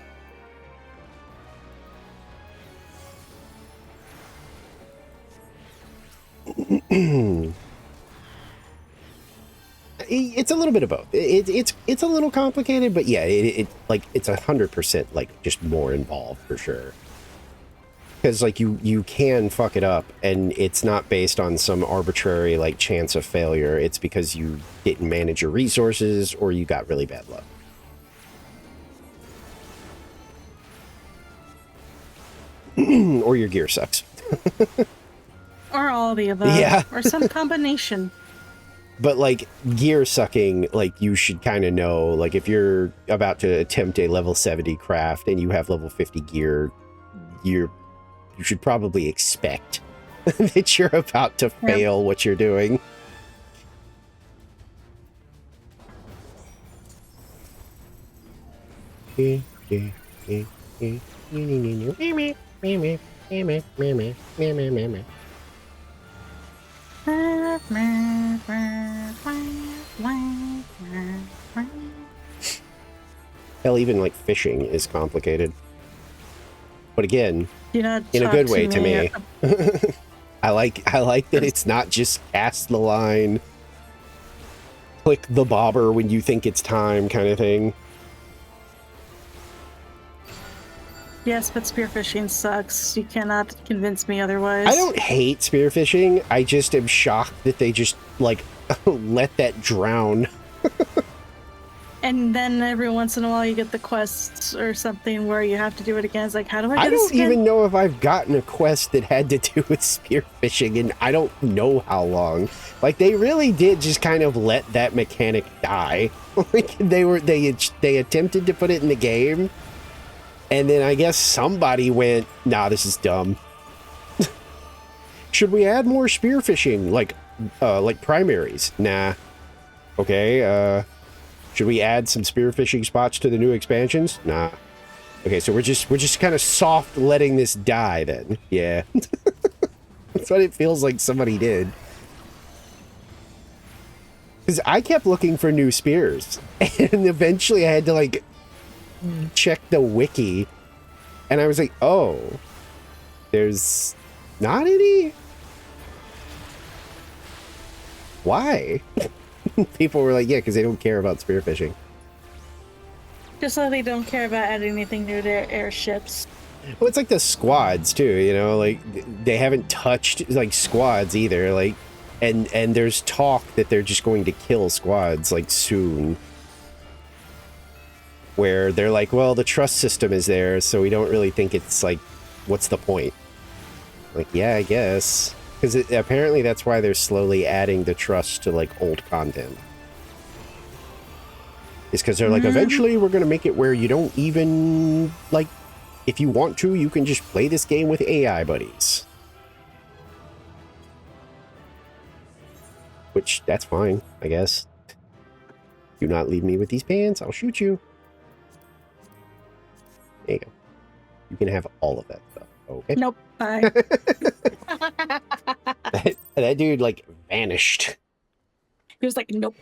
It's a little bit of both. It's a little complicated, but yeah, it's 100% like just more involved for sure. Because like you can fuck it up, and it's not based on some arbitrary like chance of failure. It's because you didn't manage your resources or you got really bad luck. Or your gear sucks. Or all the above. Yeah. Or some combination. But like gear sucking, like you should kind of know, like if you're about to attempt a level 70 craft and you have level 50 gear, you should probably expect that you're about to fail what you're doing. Hell, even like fishing is complicated. But again, in a good way to me. I like that it's not just cast the line, click the bobber when you think it's time kind of thing. Yes, but spearfishing sucks. You cannot convince me otherwise. I don't hate spearfishing. I just am shocked that they just like let that drown. And then every once in a while you get the quests or something where you have to do it again. It's like, how do I get I don't skin? even know if I've gotten a quest that had to do with spearfishing, and I don't know how long. Like, they really did just kind of let that mechanic die. Like, they attempted to put it in the game, and then I guess somebody went, nah, this is dumb. Should we add more spearfishing, like primaries? Nah. Okay, should we add some spearfishing spots to the new expansions? Nah. Okay, so we're just kind of soft letting this die then. Yeah. That's what it feels like somebody did. Because I kept looking for new spears. And eventually I had to like check the wiki. And I was like, oh, there's not any? Why? People were like, yeah, because they don't care about spearfishing. Just so they don't care about adding anything new to their airships. Well, it's like the squads too, you know, like they haven't touched like squads either, like, and there's talk that they're just going to kill squads like soon. Where they're like, well, the trust system is there, so we don't really think it's like, what's the point? Like, yeah, I guess. Because apparently that's why they're slowly adding the trust to, like, old content. It's because they're like, eventually we're going to make it where you don't even, like, if you want to, you can just play this game with AI buddies. Which, that's fine, I guess. Do not leave me with these pants, I'll shoot you. There you go. You can have all of that stuff, okay? Nope, bye. That dude, like, vanished. He was like, nope.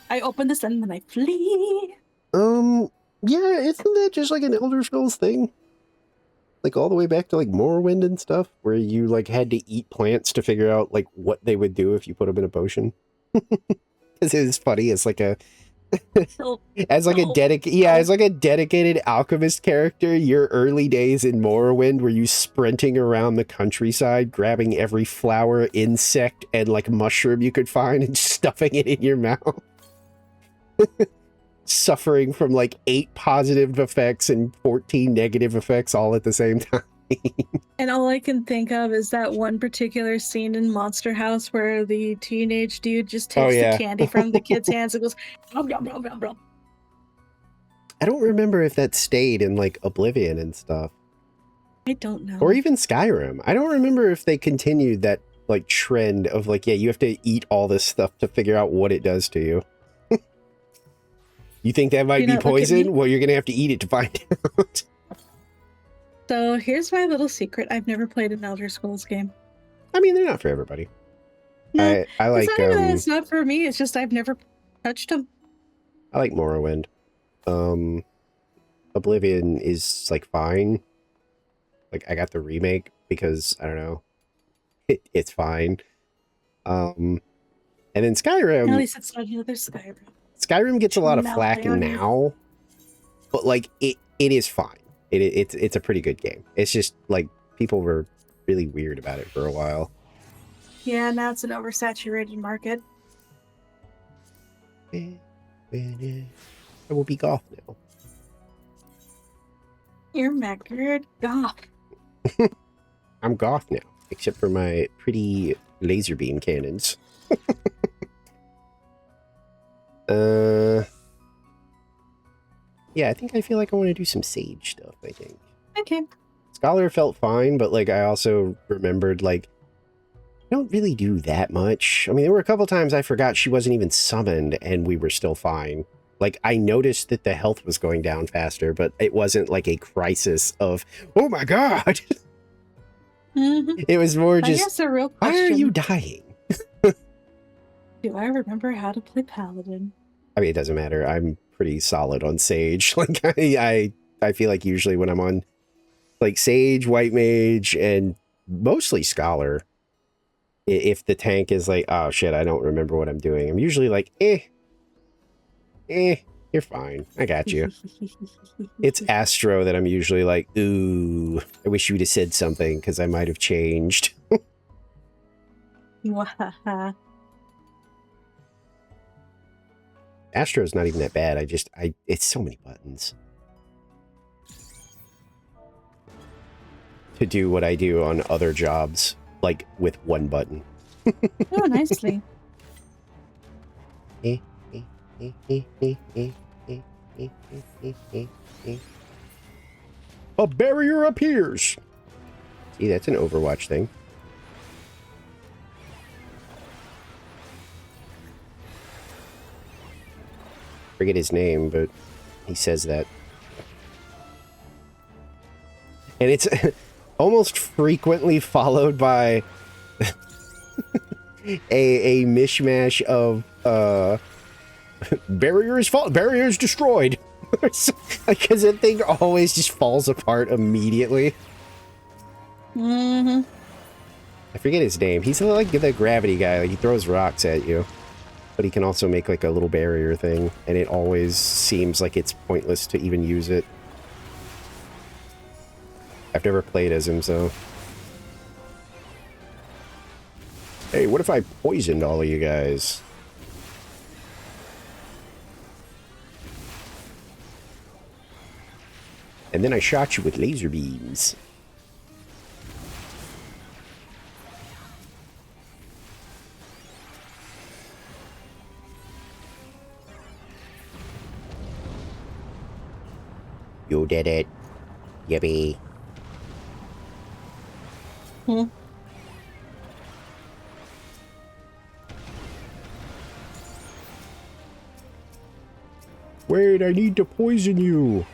I open this and then I flee. Yeah, isn't that just like an Elder Scrolls thing? Like, all the way back to, like, Morrowind and stuff? Where you, like, had to eat plants to figure out, like, what they would do if you put them in a potion? Because it was funny, it's like a... as like a dedicated alchemist character, your early days in Morrowind were you sprinting around the countryside grabbing every flower, insect, and like mushroom you could find and stuffing it in your mouth. Suffering from like 8 positive effects and 14 negative effects all at the same time. And all I can think of is that one particular scene in Monster House where the teenage dude just takes the candy from the kid's hands and goes, blum, blum, blum, blum, blum. I don't remember if that stayed in like Oblivion and stuff. I don't know. Or even Skyrim. I don't remember if they continued that like trend of like, yeah, you have to eat all this stuff to figure out what it does to you. You think that might Do be not look at me. poison? Well, you're gonna have to eat it to find out. So here's my little secret. I've never played an Elder Scrolls game. I mean, they're not for everybody. No, I like it's not even that it's not for me. It's just I've never touched them. I like Morrowind. Oblivion is like fine. Like I got the remake because I don't know, it's fine. And then Skyrim. At least it's not another Skyrim. Skyrim gets a lot of Now flack they are new. now, but like it is fine. It's a pretty good game. It's just like people were really weird about it for a while. Yeah, now it's an oversaturated market. I will be goth now. You're Meckard Goth. I'm goth now, except for my pretty laser beam cannons. Yeah, I feel like I want to do some Sage stuff, I think. Okay. Scholar felt fine, but like I also remembered like I don't really do that much. I mean, there were a couple times I forgot she wasn't even summoned and we were still fine. Like I noticed that the health was going down faster, but it wasn't like a crisis of, oh my god. It was more I just, guess the real why question, are you dying? do I remember how to play Paladin? I mean, it doesn't matter. I'm pretty solid on Sage. Like I feel like usually when I'm on like Sage, White Mage, and mostly Scholar, if the tank is like, oh shit, I don't remember what I'm doing, I'm usually like, you're fine. I got you. It's Astro that I'm usually like, ooh, I wish you'd have said something because I might have changed. Wahaha. Astro's not even that bad. It's so many buttons to do what I do on other jobs, like with one button. Oh, nicely. A barrier appears. See, that's an Overwatch thing. Forget his name, but he says that. And it's almost frequently followed by a mishmash of barriers destroyed. Because that thing always just falls apart immediately. I forget his name. He's like the gravity guy. Like he throws rocks at you, but he can also make like a little barrier thing, and it always seems like it's pointless to even use it. I've never played as him, so. Hey, what if I poisoned all of you guys? And then I shot you with laser beams. You did it. Yippee. Wait, I need to poison you.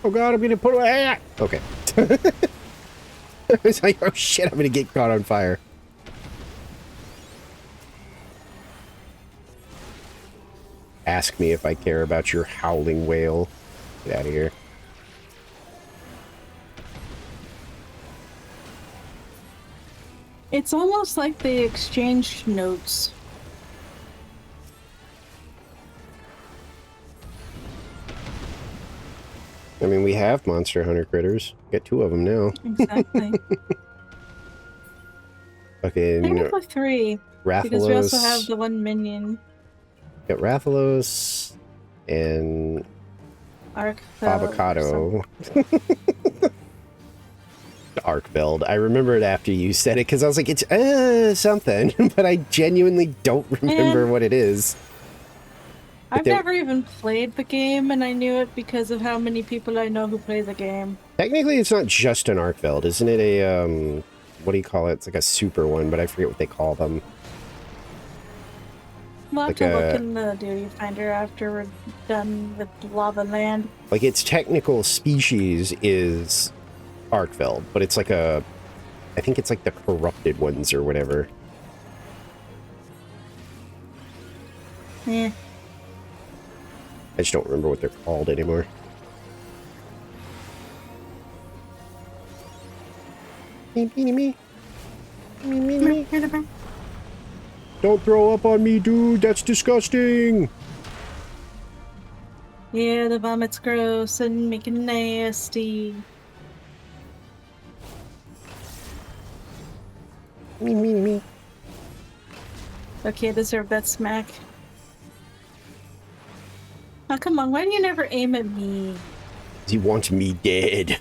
Oh god, I'm gonna put away. Okay. It's like, oh shit, I'm gonna get caught on fire. Ask me if I care about your howling whale. Get out of here. It's almost like they exchanged notes. I mean, we have Monster Hunter critters. Got 2 of them now. Exactly. Fucking Technically 3, because we also have Rathalos. the one minion, Got Rathalos and Avocado. Arkveld. I remembered after you said it because I was like, it's something, but I genuinely don't remember And- what it is. I've there- never even played the game, and I knew it because of how many people I know who play the game. Technically, it's not just an Arkveld, isn't it? A what do you call it? It's like a super one, but I forget what they call them. We'll have Like to look a- in the duty finder after we're done with Lava Land. Like its technical species is Arkveld, but it's like a, I think it's like the corrupted ones or whatever. Eh. I just don't remember what they're called anymore. Me, me, me. Me, me, me. Don't throw up on me, dude. That's disgusting. Yeah, the vomit's gross and making nasty. Me, me, me. Okay, I deserve that smack. Oh, come on, why do you never aim at me? He wants me dead.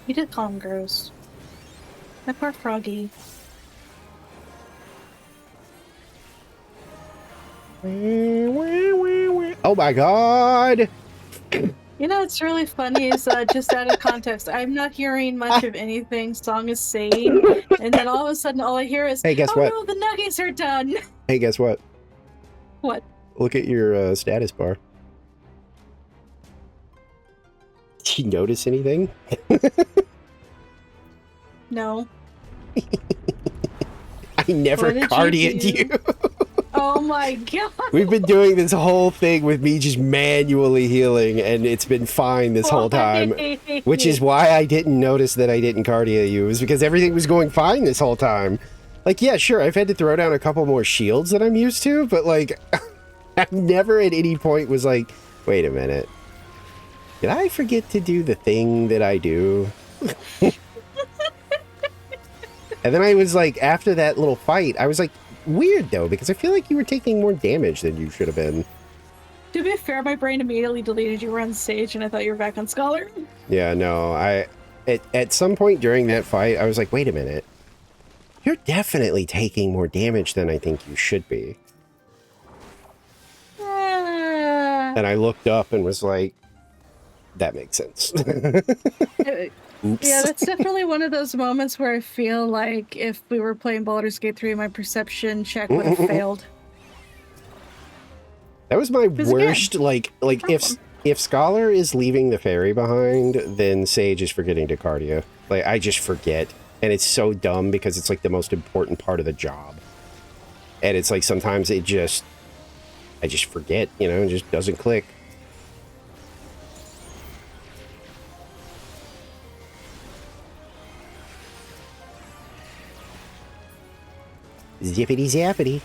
You did call him gross. My poor froggy. Oh my god. You know, what's really funny is just out of context. I'm not hearing much of anything Song is saying, and then all of a sudden, all I hear is, Hey, guess "Oh what? no, the nuggets are done." Hey, guess what? What? Look at your status bar. Did you notice anything? No. I never What did you cardied do? you. Oh my god. We've been doing this whole thing with me just manually healing, and it's been fine this whole time. Which is why I didn't notice that I didn't cardia you, is because everything was going fine this whole time. Like, yeah, sure, I've had to throw down a couple more shields than I'm used to, but like, I never at any point was like, wait a minute. Did I forget to do the thing that I do? And then I was like, after that little fight, I was like, weird though, because I feel like you were taking more damage than you should have been. To be fair, my brain immediately deleted you were on stage, and I thought you were back on Scholar. Yeah, no, at some point during that fight, I was like, wait a minute. You're definitely taking more damage than I think you should be. And I looked up and was like, that makes sense. Oops. Yeah, that's definitely one of those moments where I feel like if we were playing Baldur's Gate 3, my perception check would have failed. That was my 'Cause again, worst, like if Scholar is leaving the ferry behind, then Sage is forgetting to cardio. Like, I just forget. And it's so dumb because it's like the most important part of the job. And it's like sometimes I just forget, you know, it just doesn't click. Zippity zappity.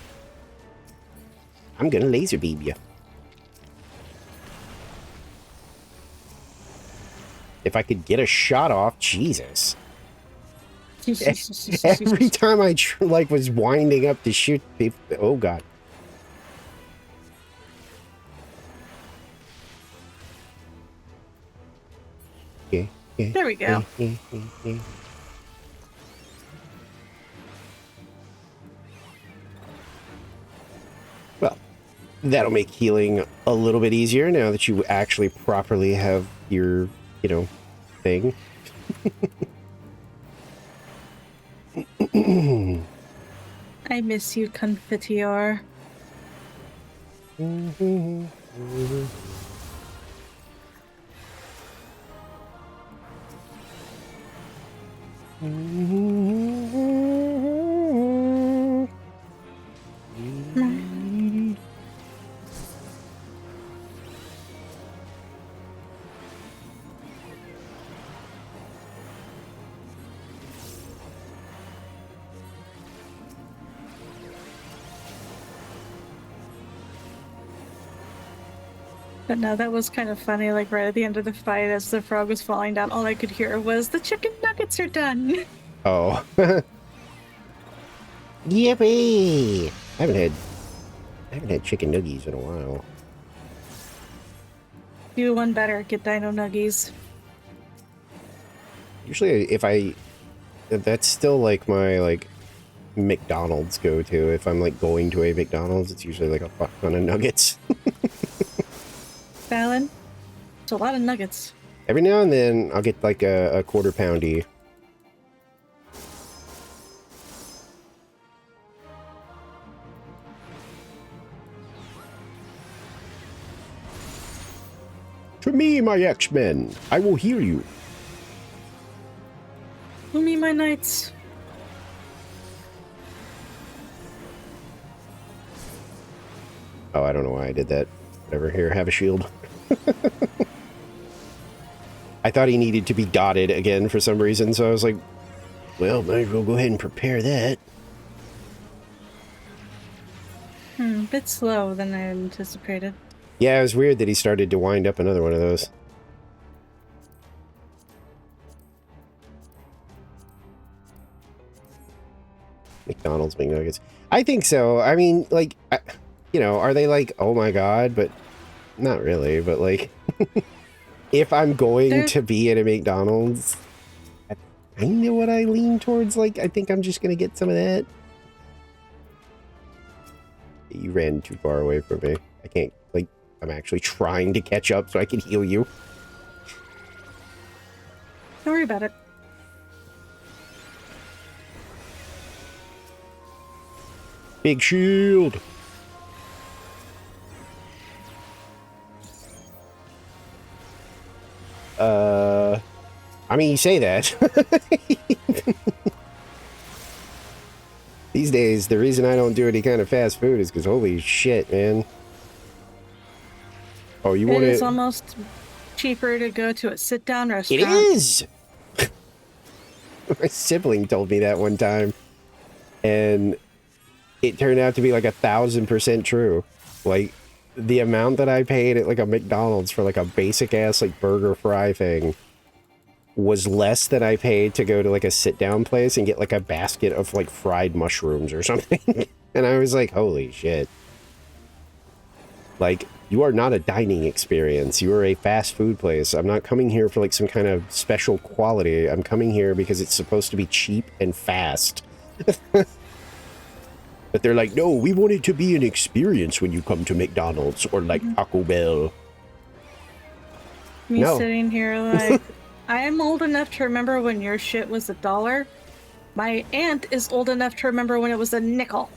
I'm gonna laser beam you. If I could get a shot off, Jesus. Every time I like was winding up to shoot people, oh god. Yeah, yeah, There we go. yeah. Well, that'll make healing a little bit easier now that you actually properly have your, you know, thing. I miss you, Confiteor. But no, that was kind of funny. Like right at the end of the fight, as the frog was falling down, all I could hear was, "The chicken nuggets are done." Oh. Yippee! I haven't had chicken nuggies in a while. Do one better. Get Dino Nuggies. Usually, if I... That's still like my, like... McDonald's go to. If I'm like going to a McDonald's, it's usually like a fuck ton of nuggets. Fallon, it's a lot of nuggets. Every now and then I'll get like a quarter poundy. To me, my X-Men, I will hear you. To me, my knights. Oh, I don't know why I did that. Whatever, here, have a shield. I thought he needed to be dotted again for some reason, so I was like, well, might as well go ahead and prepare that. Bit slow than I anticipated. Yeah, it was weird that he started to wind up another one of those. McDonald's McNuggets. I think so. I mean, like, you know, are they like, oh my god? But not really. But like, if I'm going to be at a McDonald's, that's kind of what I lean towards. Like, I think I'm just going to get some of that. You ran too far away from me. I can't, like, I'm actually trying to catch up so I can heal you. Don't worry about it. Big shield. I mean, you say that. These days, the reason I don't do any kind of fast food is because holy shit, man. Oh, you want to? It's almost cheaper to go to a sit-down restaurant. It is. My sibling told me that one time, and it turned out to be like 1,000% true. Like, the amount that I paid at like a McDonald's for like a basic ass like burger fry thing was less than I paid to go to like a sit down place and get like a basket of like fried mushrooms or something. And I was like, holy shit. Like, you are not a dining experience. You are a fast food place. I'm not coming here for like some kind of special quality. I'm coming here because it's supposed to be cheap and fast. But they're like, no, we want it to be an experience when you come to McDonald's or like Taco Bell. Me sitting here like, I am old enough to remember when your shit was $1. My aunt is old enough to remember when it was a nickel.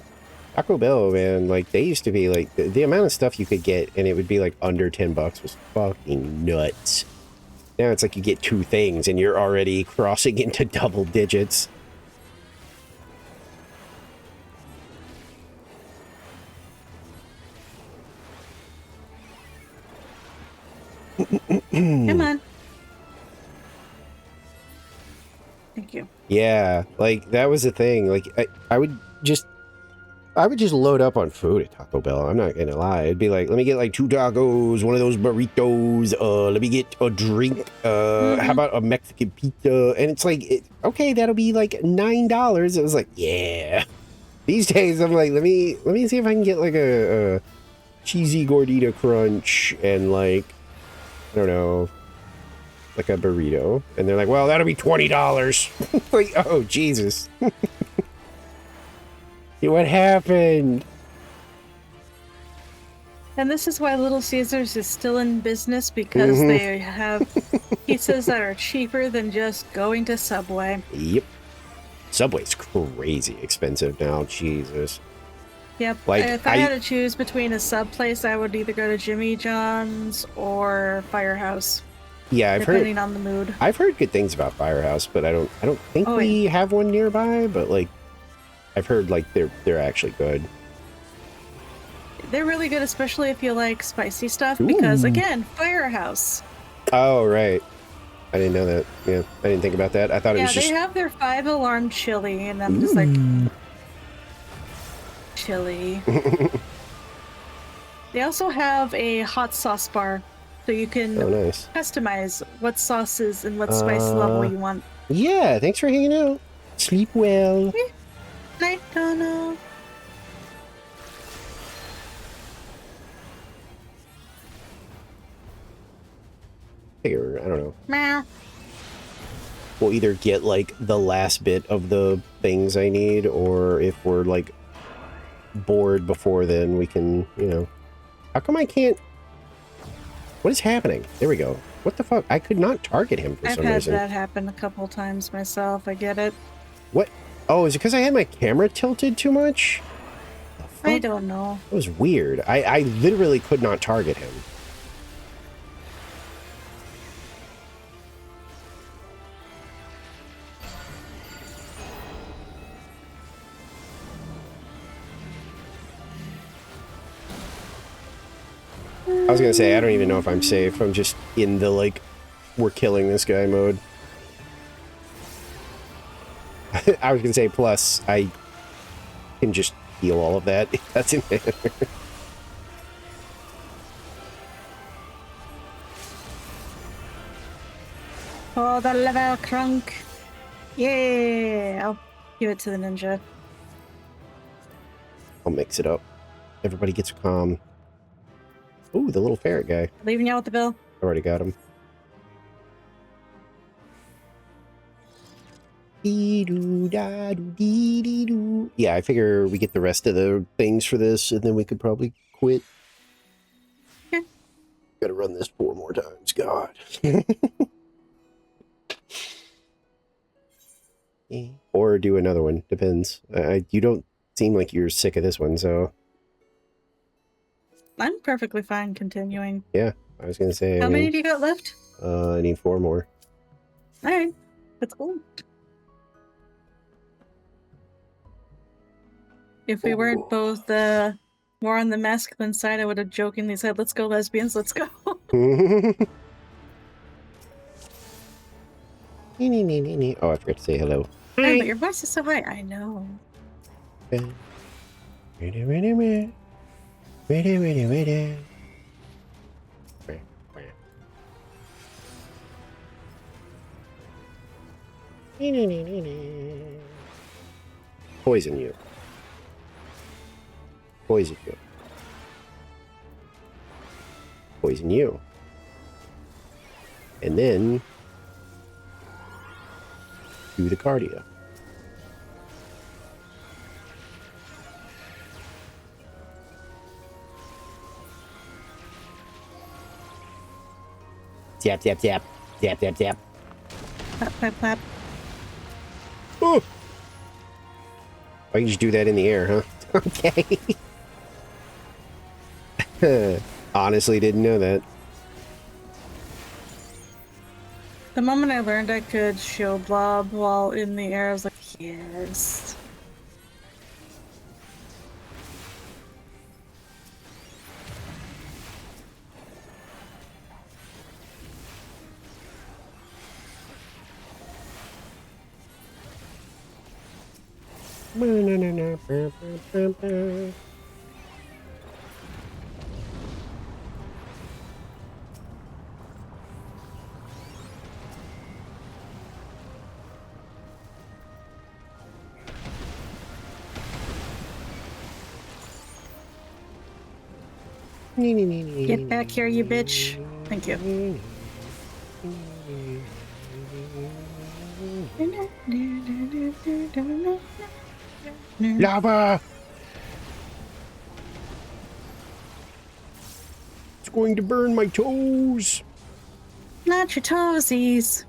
Taco Bell, man, like, they used to be like, the amount of stuff you could get and it would be like under 10 bucks was fucking nuts. Now it's like you get 2 things and you're already crossing into double digits. Come on. Thank you. Yeah, like, that was the thing. Like, I would just load up on food at Taco Bell. I'm not gonna lie. It'd be like, let me get like 2 tacos, one of those burritos, let me get a drink, how about a Mexican pizza? And it's like, okay, that'll be like $9. It was like, yeah. These days, I'm like, let me see if I can get like a cheesy gordita crunch and like, I don't know, like a burrito. And they're like, well, that'll be $20. Like, oh, Jesus. What happened? And this is why Little Caesars is still in business, because they have pizzas that are cheaper than just going to Subway. Yep. Subway's crazy expensive now. Jesus. Yep. Like, if I had to choose between a sub place, I would either go to Jimmy John's or Firehouse. Yeah, depending on the mood. I've heard good things about Firehouse, but I don't think we have one nearby, but like I've heard like they're actually good. They're really good, especially if you like spicy stuff, because again, Firehouse. Oh, right. I didn't know that. Yeah, I didn't think about that. I thought it was just... Yeah, they have their 5-alarm chili, and I'm just like... Chili. They also have a hot sauce bar, so you can customize what sauces and what spice level you want. Yeah, thanks for hanging out. Sleep well. Night, Donna. Here, I don't know. Meow. we'll either get like the last bit of the things I need, or if we're like bored before then, we can, you know. How come I can't? What is happening? There we go. What the fuck? I could not target him for I've some had reason. that happen a couple times myself. I get it. What? Oh, is it because I had my camera tilted too much? The fuck? I don't know. That was weird. I literally could not target him. I was gonna say, I don't even know if I'm safe. I'm just in the, like, we're killing this guy mode. I was gonna say, plus, I can just heal all of that. That's in there. Oh, the level crunk. Yeah, I'll give it to the ninja. I'll mix it up. Everybody gets calm. Ooh, the little ferret guy. Leaving you out with the bill. Already got him. Dee-doo-da-doo-dee-dee-doo. Yeah, I figure we get the rest of the things for this, and then we could probably quit. Okay. Gotta run this 4 more times. God. Or do another one. Depends. You don't seem like you're sick of this one, so... I'm perfectly fine continuing. Yeah, I was gonna say... How many do you got left? I need 4 more. Alright, let's go. If we weren't both more on the masculine side, I would have jokingly said, let's go lesbians, let's go. Oh, I forgot to say hello. Yeah, but your voice is so high. I know. Poison you. Poison you. Poison you. And then do the cardio. Tap, tap, tap. Tap, tap, tap. Clap, clap, clap. Oh! Why you just do that in the air, huh? Okay. Honestly didn't know that. The moment I learned I could shield blob while in the air, I was like, yes. Get back here, you bitch. Thank you. Lava! It's going to burn my toes! Not your toesies.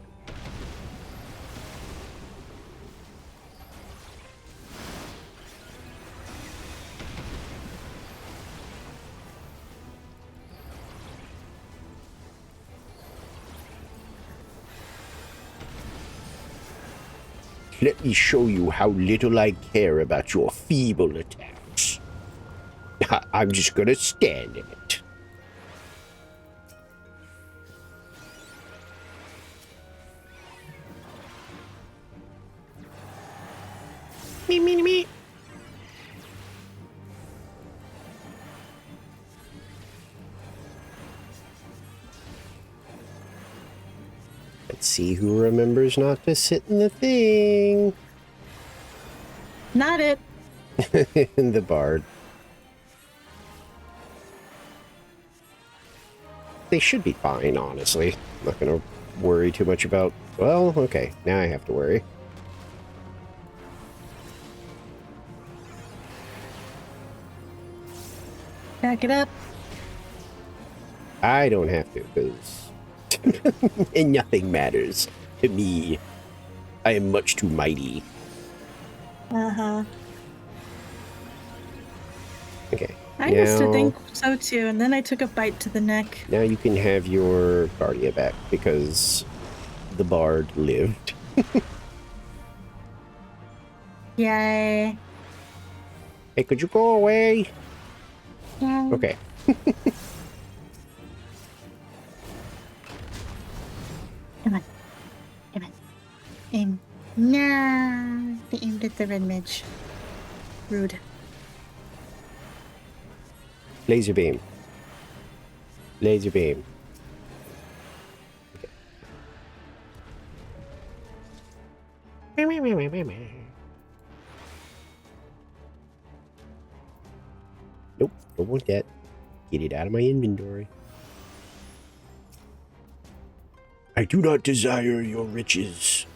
Let me show you how little I care about your feeble attacks. I'm just gonna stand in it. Me. Let's see who remembers not to sit in the thing. Not it. The bard. They should be fine, honestly. I'm not gonna worry too much about... Well, okay, now I have to worry. Back it up. I don't have to, because... and nothing matters to me. I am much too mighty. Uh-huh. Okay. I used to think so too, and then I took a bite to the neck. Now you can have your Bardia back, because the bard lived. Yay. Hey, could you go away? Yeah. Okay. Come on. Come on. Aim. Nah. They aimed at the red mage. Rude. Laser beam. Laser beam. Okay. Nope, don't want that. Get it out of my inventory. I do not desire your riches.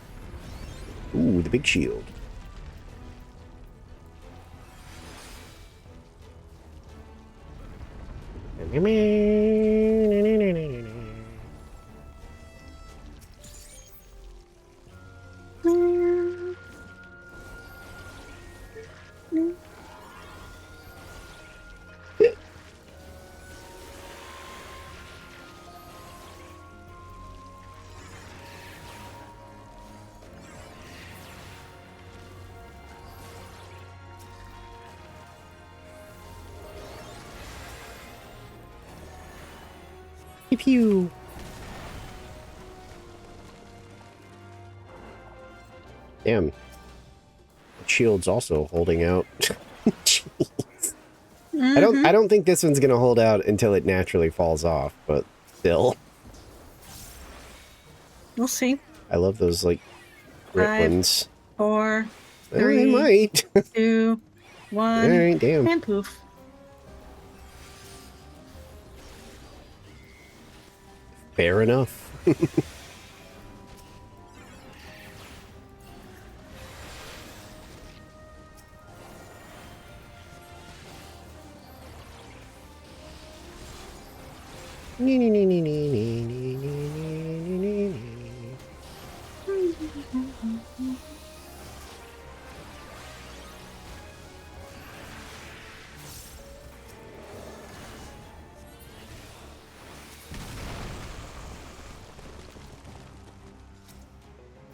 Ooh, the big shield. Pew pew. Damn. The shield's also holding out. Jeez. I don't think this one's gonna hold out until it naturally falls off, but still. We'll see. I love those like Five. ones. 4, Well, 3, they might. 2, 1, Alright, damn. and poof. Fair enough.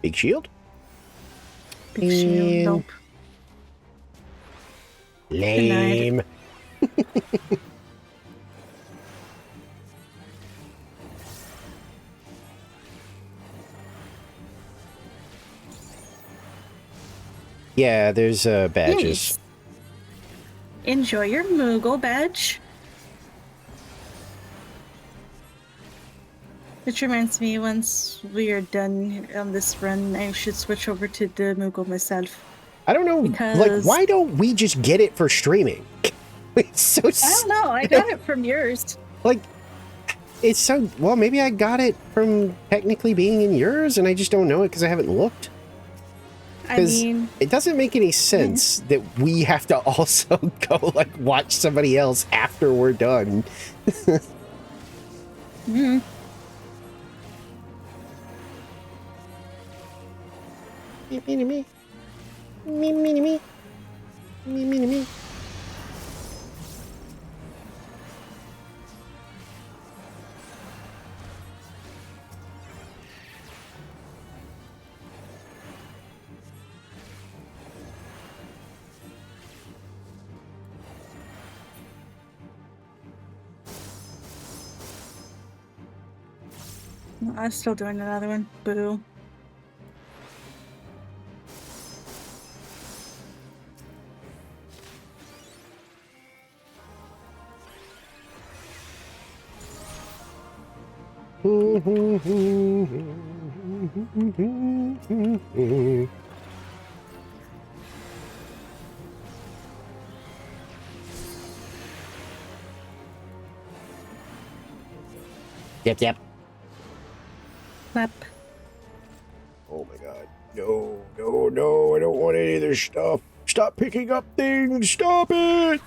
Big shield? Big shield. And- Nope. Lame. Yeah, there's badges. Yes. Enjoy your Moogle badge. Which reminds me, once we are done on this run, I should switch over to the Moogle myself. I don't know, like, Because- why don't we just get it for streaming? It's so I don't know. I got it from yours. like, it's so, well, maybe I got it from technically being in yours, and I just don't know it because I haven't looked. I 'Cause mean, it doesn't make any sense that we have to also go, like, watch somebody else after we're done. mm, Me, me, me. Me, me, me. Me, me, me. I'm still doing another one. Boo. Yep, yep. Clap. Oh my god. No, no, no, I don't want any of this stuff. Stop picking up things. Stop it.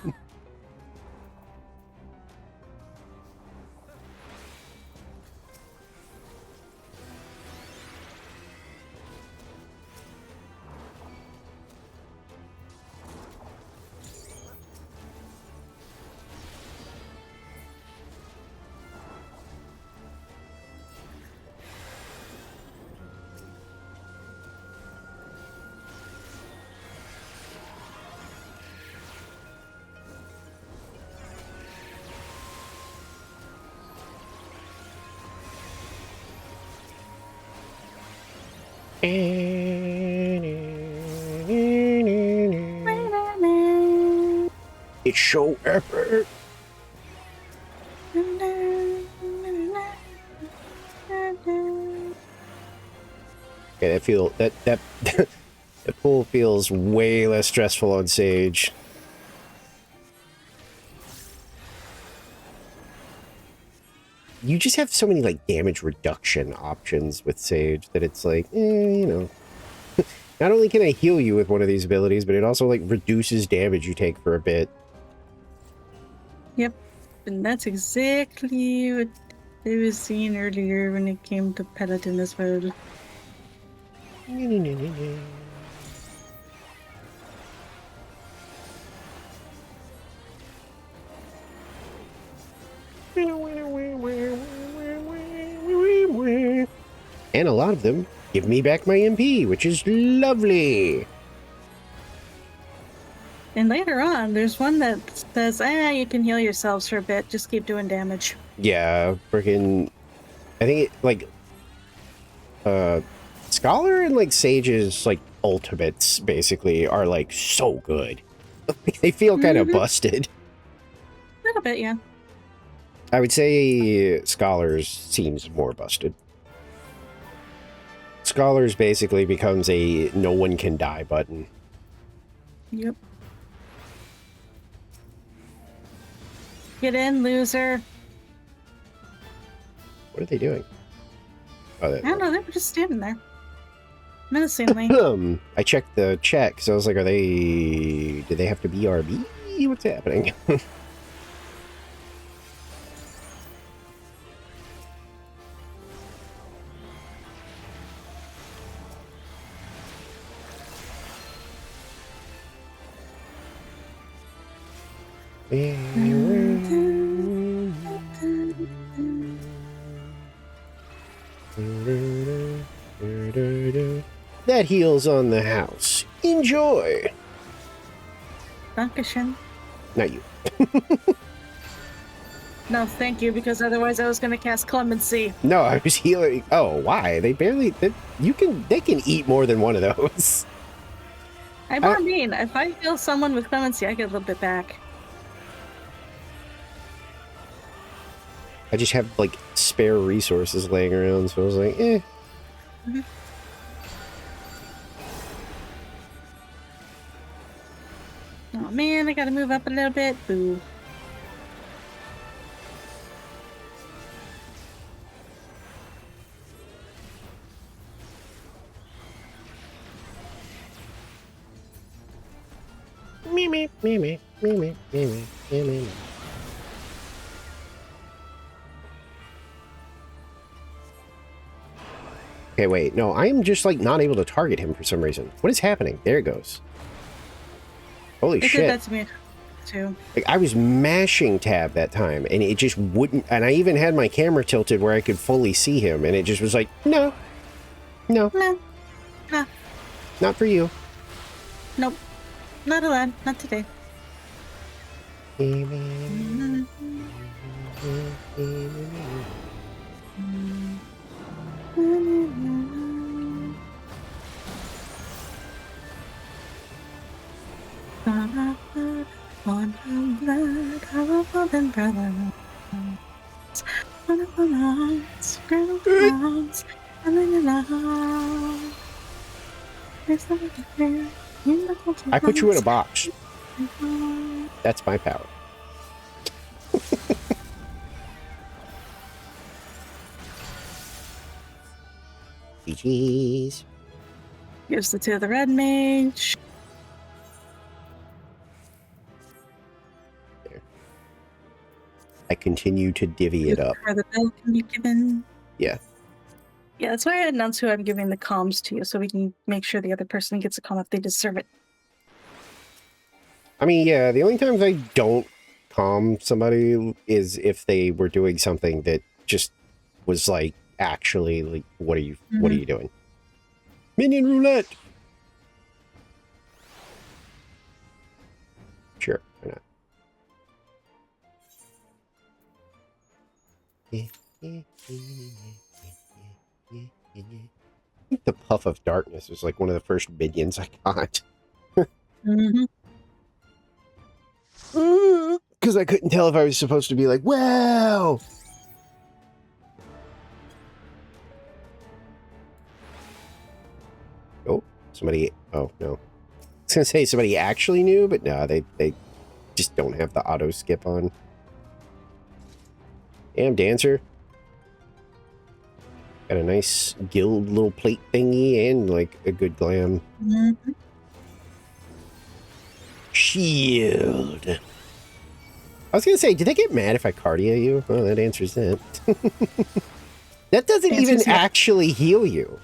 It's so epic. Okay, that that pool feels way less stressful on Sage. You just have so many like damage reduction options with Sage that it's like, you know. Not only can I heal you with one of these abilities, but it also like reduces damage you take for a bit. Yep. And that's exactly what I was seeing earlier when it came to Paladin as well. And a lot of them give me back my MP, which is lovely. And later on, there's one that says, you can heal yourselves for a bit. Just keep doing damage. Yeah, freaking... I think it, like... Scholar and, like, Sage's, like, ultimates, basically, are, like, so good. They feel kind of busted. A little bit, yeah. I would say Scholar's seems more busted. Scholar's basically becomes a no one can die button. Yep. Get in, loser. What are they doing? Oh, I don't know, they were just standing there. Menacingly. I checked the chat because I was like, do they have to be RB? What's happening? That heals on the house. Enjoy. Dankeschön. Not you. No, thank you, because otherwise I was going to cast Clemency. No, I was healing. Oh, why? They can eat more than one of those. I mean, if I heal someone with Clemency, I get a little bit back. I just have like spare resources laying around, so I was like, eh. Mm-hmm. Oh man, I gotta move up a little bit. Boo. Me. Okay, wait. No, I am just like not able to target him for some reason. What is happening? There it goes. Holy It shit. did that to me too. Like I was mashing tab that time and it just wouldn't, and I even had my camera tilted where I could fully see him and it just was like, no, No. not for you. Nope. Not allowed. Not today. I put you in a box. That's my power. GG's. Gives the 2 to the red mage. I continue to divvy it up. Where the bill can be given. Yeah. Yeah, that's why I announced who I'm giving the comms to, so we can make sure the other person gets a comm if they deserve it. I mean, yeah, the only times I don't calm somebody is if they were doing something that just was like, actually, like, what are you doing? Minion roulette! Sure, why not? I think the Puff of Darkness was like one of the first minions I got. Because I couldn't tell if I was supposed to be like, wow! Oh, somebody... Oh, no. I was going to say somebody actually knew, but no, they just don't have the auto skip on. Damn, Dancer. Got a nice guild little plate thingy and like a good glam. Shield. I was going to say, did they get mad if I cardia you? Well, that answers that. That doesn't even actually heal you.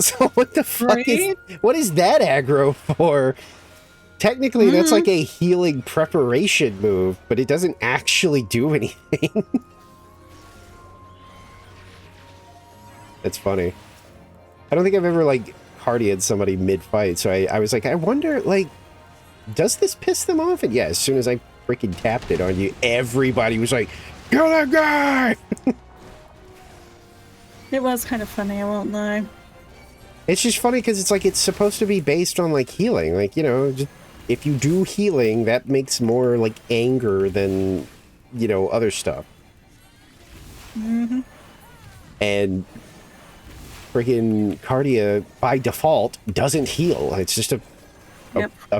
So what the fuck is... What is that aggro for? Technically, that's like a healing preparation move, but it doesn't actually do anything. That's funny. I don't think I've ever, like, cardia'd somebody mid-fight, so I was like, I wonder, like, does this piss them off? And yeah, as soon as I freaking tapped it on you, everybody was like, kill that guy! It was kind of funny, I won't lie. It's just funny because it's like, it's supposed to be based on, like, healing. Like, you know, just, if you do healing, that makes more, like, anger than, you know, other stuff. And freaking Cardia, by default, doesn't heal. It's just a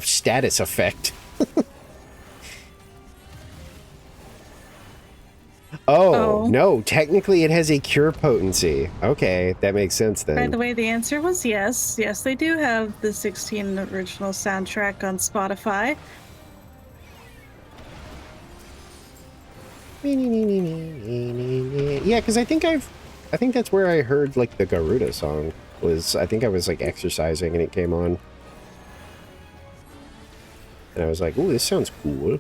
status effect. Oh, no. Technically, it has a cure potency. Okay, that makes sense then. By the way, the answer was yes. Yes, they do have the 16 original soundtrack on Spotify. Yeah, because I think that's where I heard, like, the Garuda song. I think I was, like, exercising and it came on. And I was like, ooh, this sounds cool.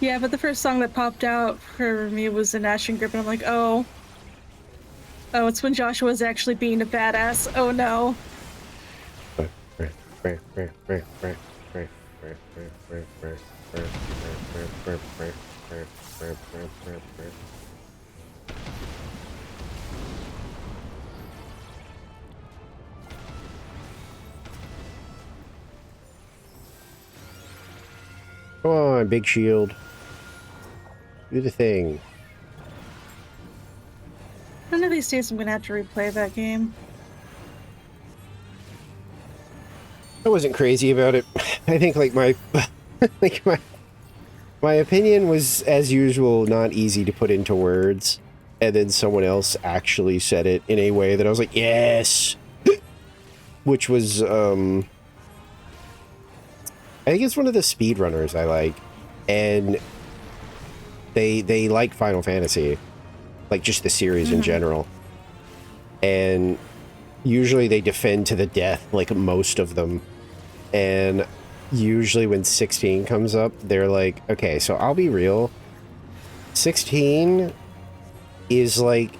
Yeah, but the first song that popped out for me was an Ashen Grip, and I'm like, oh. Oh, it's when Joshua's actually being a badass. Oh, no. Come on, big shield. Do the thing. One of these days I'm gonna have to replay that game. I wasn't crazy about it. I think like my my opinion was, as usual, not easy to put into words. And then someone else actually said it in a way that I was like, yes! Which was, I think it's one of the speedrunners I like. And they like Final Fantasy. Like, just the series in general. And usually they defend to the death, like most of them. And usually when 16 comes up, they're like, okay, so I'll be real. 16 is like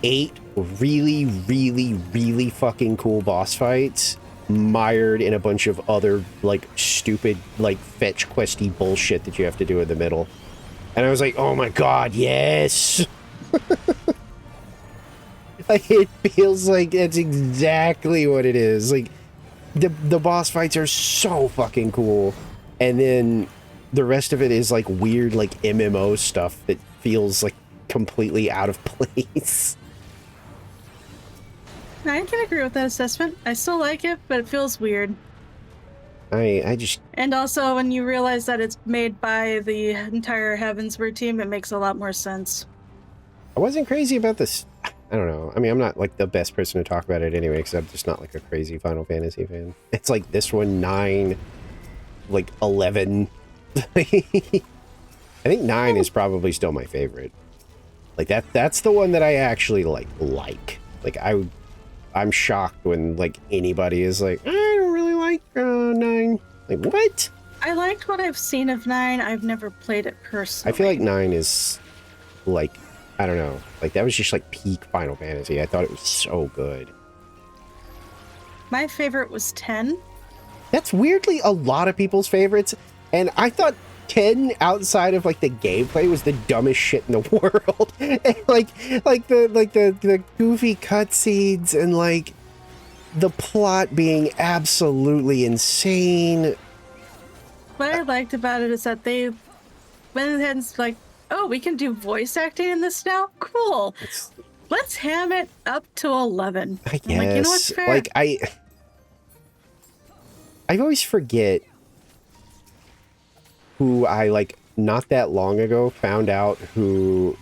8 really, really, really fucking cool boss fights mired in a bunch of other, like, stupid, like, fetch questy bullshit that you have to do in the middle. And I was like, oh my god, yes! Like, it feels like that's exactly what it is. Like, the boss fights are so fucking cool. And then the rest of it is, like, weird, like, MMO stuff that feels, like, completely out of place. I can agree with that assessment. I still like it, but it feels weird. I just... And also, when you realize that it's made by the entire Heavensward team, it makes a lot more sense. I wasn't crazy about this. I don't know. I mean, I'm not like the best person to talk about it anyway, because I'm just not like a crazy Final Fantasy fan. It's like this one, 9, like 11. I think 9 is probably still my favorite. Like that's the one that I actually like. Like I'm shocked when like anybody is like, I don't really like 9. Like, what? I liked what I've seen of 9. I've never played it personally. I feel like 9 is like, I don't know, like that was just like peak Final Fantasy. I thought it was so good. My favorite was 10. That's weirdly a lot of people's favorites, and I thought 10 outside of like the gameplay was the dumbest shit in the world. And, like the goofy cutscenes and like the plot being absolutely insane. What I liked about it is that they went ahead and like, oh, we can do voice acting in this now? Cool. Let's ham it up to 11. I guess. I'm like, you know what's fair? Like I always forget who I like not that long ago found out who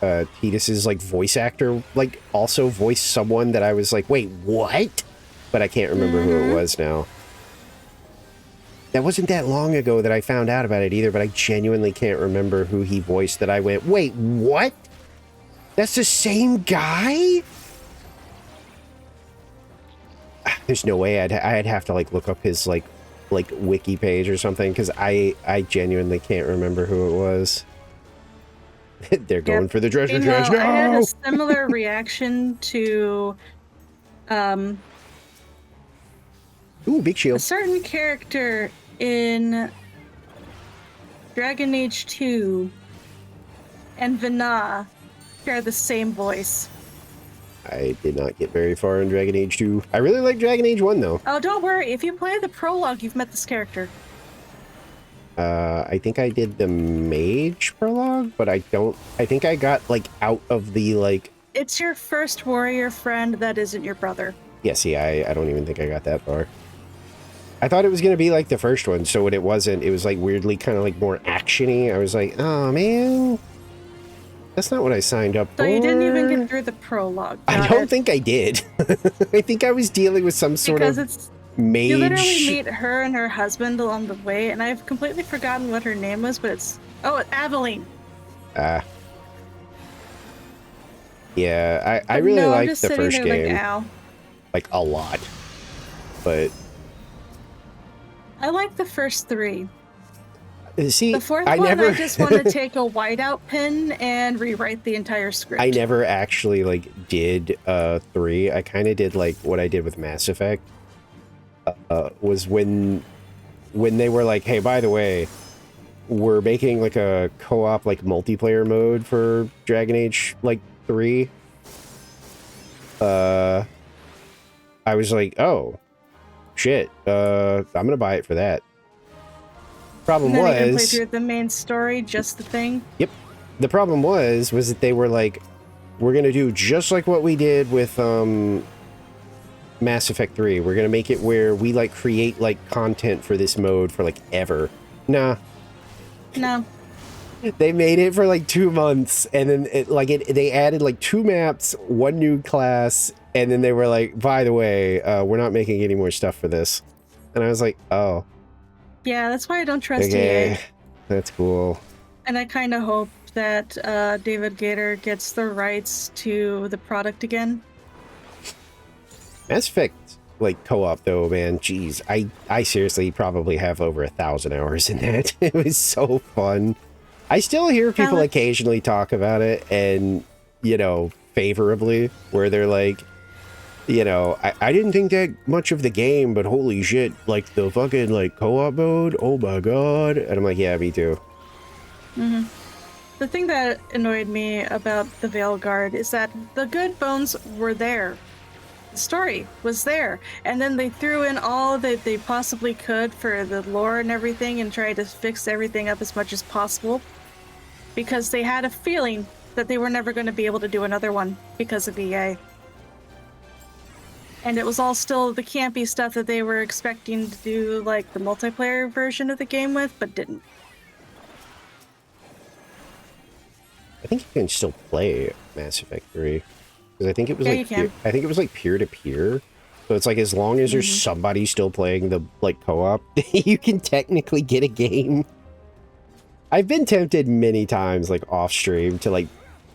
Tidus's like voice actor like also voiced someone that I was like, wait, what? But I can't remember who it was now. That wasn't that long ago that I found out about it either, but I genuinely can't remember who he voiced that I went, wait, what? That's the same guy? There's no way I'd have to like look up his like wiki page or something, because I genuinely can't remember who it was. They're going for the treasure chest. No! I had a similar reaction to Ooh, big a shield. certain character in Dragon Age 2 and Vana share the same voice. I did not get very far in Dragon Age 2. I really like Dragon Age 1 though. Oh, don't worry. If you play the prologue, you've met this character. I think I did the mage prologue, but I think I got like out of the like. It's your first warrior friend that isn't your brother. Yeah, see, I don't even think I got that far. I thought it was going to be like the first one, so when it wasn't, it was like weirdly kind of like more action-y. I was like, oh man, that's not what I signed up for. So you didn't even get through the prologue. I don't think I did. I think I was dealing with some sort because of it's mage. you literally meet her and her husband along the way, and I've completely forgotten what her name was, but it's Aveline. Yeah, I really liked the first game, like, ow. like a lot, but I like the first 3. see, The fourth one, I just want to take a whiteout pen and rewrite the entire script. I never actually like did 3. I kind of did like what I did with Mass Effect. Was when they were like, hey, by the way, we're making like a co-op like multiplayer mode for Dragon Age like 3. I was like, oh shit, I'm gonna buy it for that. Problem and then you can play was through the main story, just the thing. Yep. The problem was that they were like, we're gonna do just like what we did with Mass Effect 3. We're gonna make it where we like create like content for this mode for like ever. Nah. No. They made it for like 2 months, and then they added like 2 maps, 1 new class, and then they were like, by the way, we're not making any more stuff for this. And I was like, oh. Yeah, that's why I don't trust Okay. EA. That's cool. And I kind of hope that David Gator gets the rights to the product again. Mass Effect like co-op though, man, jeez, I seriously probably have over 1,000 hours in that. It was so fun. I still hear people occasionally talk about it, and you know, favorably, where they're like, you know, I didn't think that much of the game, but holy shit, like the fucking like co-op mode, oh my god. And I'm like, yeah, me too. Mm-hmm. The thing that annoyed me about the Veilguard is that the good bones were there. The story was there, and then they threw in all that they possibly could for the lore and everything and tried to fix everything up as much as possible because they had a feeling that they were never going to be able to do another one because of EA. And it was all still the campy stuff that they were expecting to do, like the multiplayer version of the game with, but didn't. I think you can still play Mass Effect 3. because I think it was Yeah, like you can. I think it was like peer to peer. So it's like as long as there's somebody still playing the like co-op, you can technically get a game. I've been tempted many times, like off stream, to like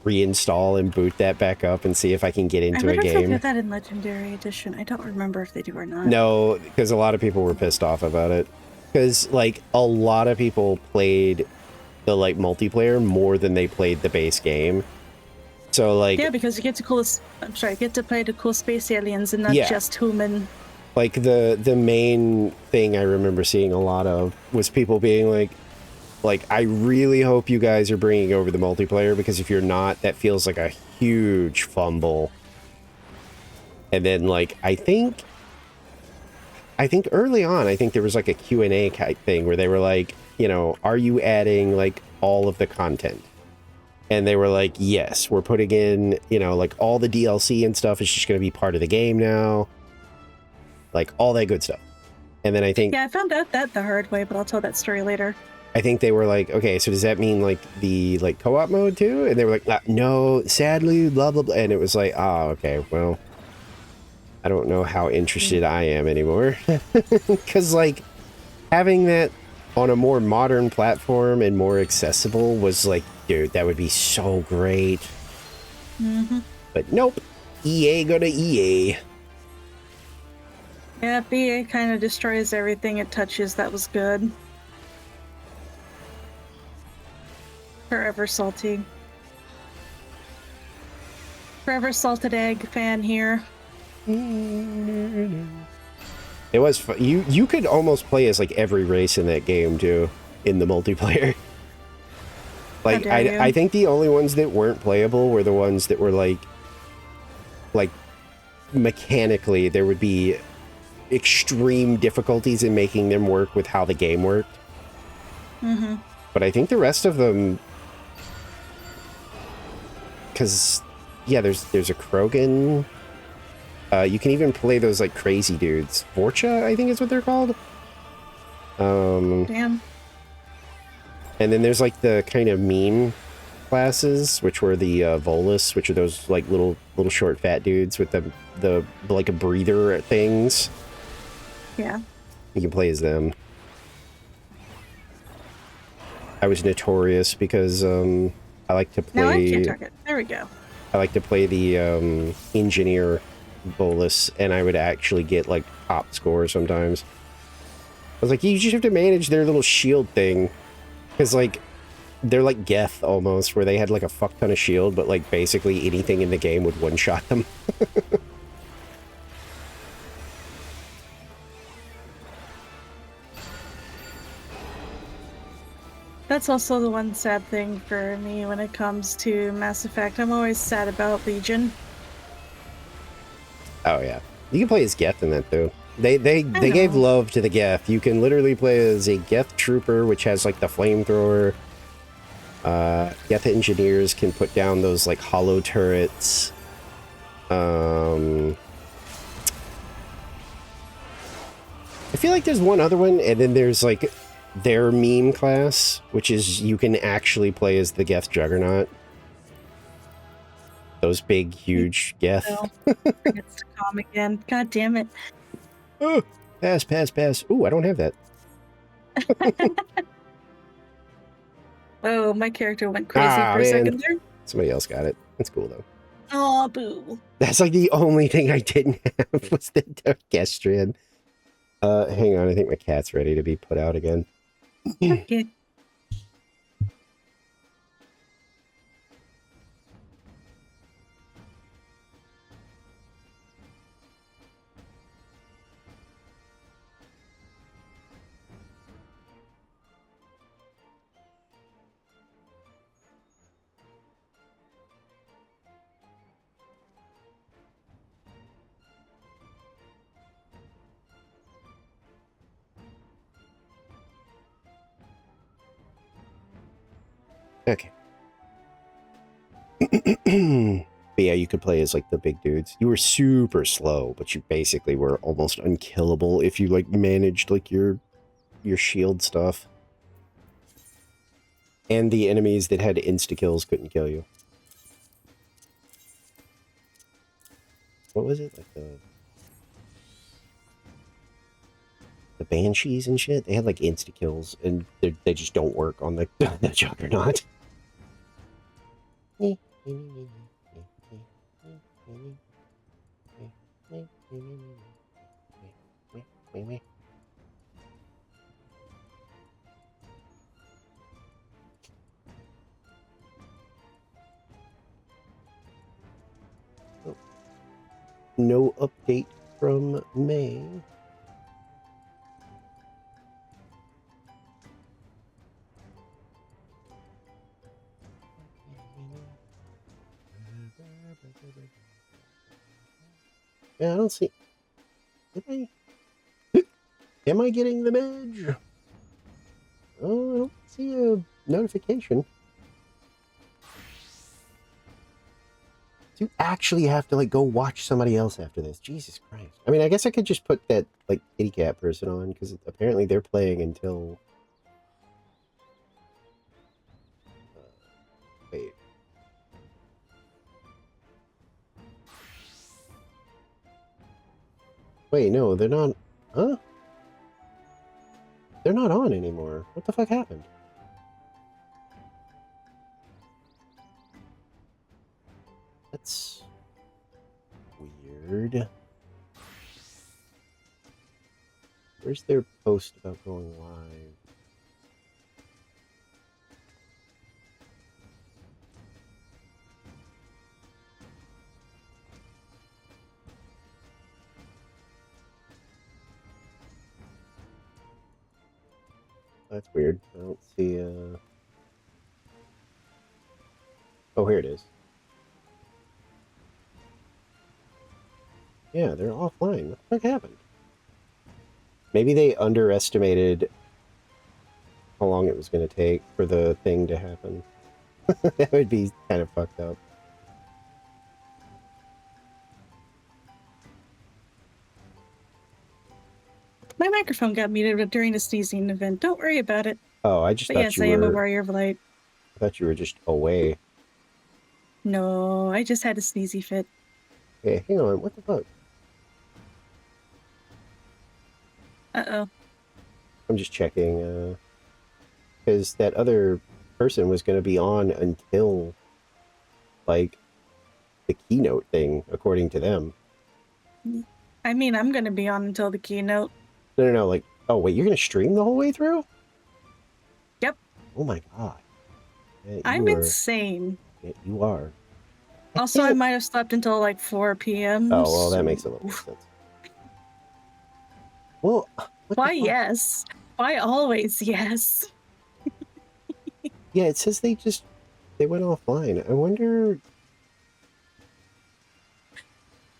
reinstall and boot that back up and see if I can get I into a wonder if they do game. that in Legendary Edition. I don't remember if they do or not. No, because a lot of people were pissed off about it. Because like a lot of people played the like multiplayer more than they played the base game. So like Yeah, because you get to play the cool space aliens and not Yeah. just human. like the main thing I remember seeing a lot of was people being like I really hope you guys are bringing over the multiplayer, because if you're not, that feels like a huge fumble. And then like I think early on, I think there was like a Q&A type thing where they were like, you know, are you adding like all of the content? And they were like, yes, we're putting in, you know, like all the DLC and stuff is just going to be part of the game now. Like all that good stuff. And then I think Yeah, I found out that the hard way, but I'll tell that story later. I think they were like, okay, so does that mean like the like co-op mode too? And they were like, no, sadly, blah, blah, blah. And it was like, oh, okay, well, I don't know how interested I am anymore. Because like having that on a more modern platform and more accessible was like, dude, that would be so great. But nope, EA go to EA. Yeah, BA kind of destroys everything it touches. That was good. Forever salty. Forever salted egg fan here. It was fun. You could almost play as like every race in that game too, in the multiplayer. Like How dare you. I think the only ones that weren't playable were the ones that were like mechanically there would be extreme difficulties in making them work with how the game worked. But I think the rest of them, because yeah, there's a Krogan. You can even play those like crazy dudes. Vorcha, I think is what they're called. Damn. And then there's like the kind of mean classes, which were the Volus, which are those like little short fat dudes with the like a breather things. Yeah. You can play as them. I was notorious because I like to Now I play. can't target. There we go. I like to play the engineer Bolus, and I would actually get like top score sometimes. I was like, you just have to manage their little shield thing, because like they're like Geth almost, where they had like a fuck ton of shield, but like basically anything in the game would one shot them. That's also the one sad thing for me when it comes to Mass Effect. I'm always sad about Legion. Oh yeah, you can play as Geth in that too. They gave love to the Geth. You can literally play as a Geth trooper, which has like the flamethrower. Geth engineers can put down those like hollow turrets. I feel like there's one other one, and then there's like their meme class, which is you can actually play as the Geth Juggernaut. Those big, huge Geth. It's to calm again. God damn it. Oh, pass. Ooh, I don't have that. Oh, my character went crazy Ah, for a man. second there. Somebody else got it. That's cool though. Oh, boo. That's like the only thing I didn't have was the Darkestrian. Hang on, I think my cat's ready to be put out again. Okay. Okay. But yeah, you could play as like the big dudes. You were super slow, but you basically were almost unkillable if you like managed like your shield stuff. And the enemies that had insta kills couldn't kill you. what was it? Like the Banshees and shit? They had like insta-kills, and they just don't work on the, the Juggernaut. No update from May. Yeah, I don't see. Am I getting the badge? Oh, I don't see a notification. Do you actually have to like go watch somebody else after this? Jesus Christ. I mean, I guess I could just put that like kitty cat person on because apparently they're playing until wait. Wait, no, they're not. Huh? They're not on anymore. What the fuck happened? That's weird. Where's their post about going live? That's weird. I don't see oh, here it is. Yeah, they're offline. What the fuck happened? Maybe they underestimated how long it was going to take for the thing to happen. That would be kind of fucked up. My microphone got muted during the sneezing event. Don't worry about it. Oh, I just But thought yes, you I am a were. warrior of light. I thought you were just away. No, I just had a sneezy fit. Hey, hang on. What the fuck? Uh-oh. I'm just checking. Because that other person was going to be on until, like, the keynote thing, according to them. I mean, I'm going to be on until the keynote. No. Like, oh, wait, you're going to stream the whole way through? Yep. Oh my god. Yeah, I'm insane. Yeah, you are. Also, I might have slept until like 4 p.m. Oh, well, that makes a little sense. Well, why yes? Why always yes? Yeah, it says they went offline. I wonder...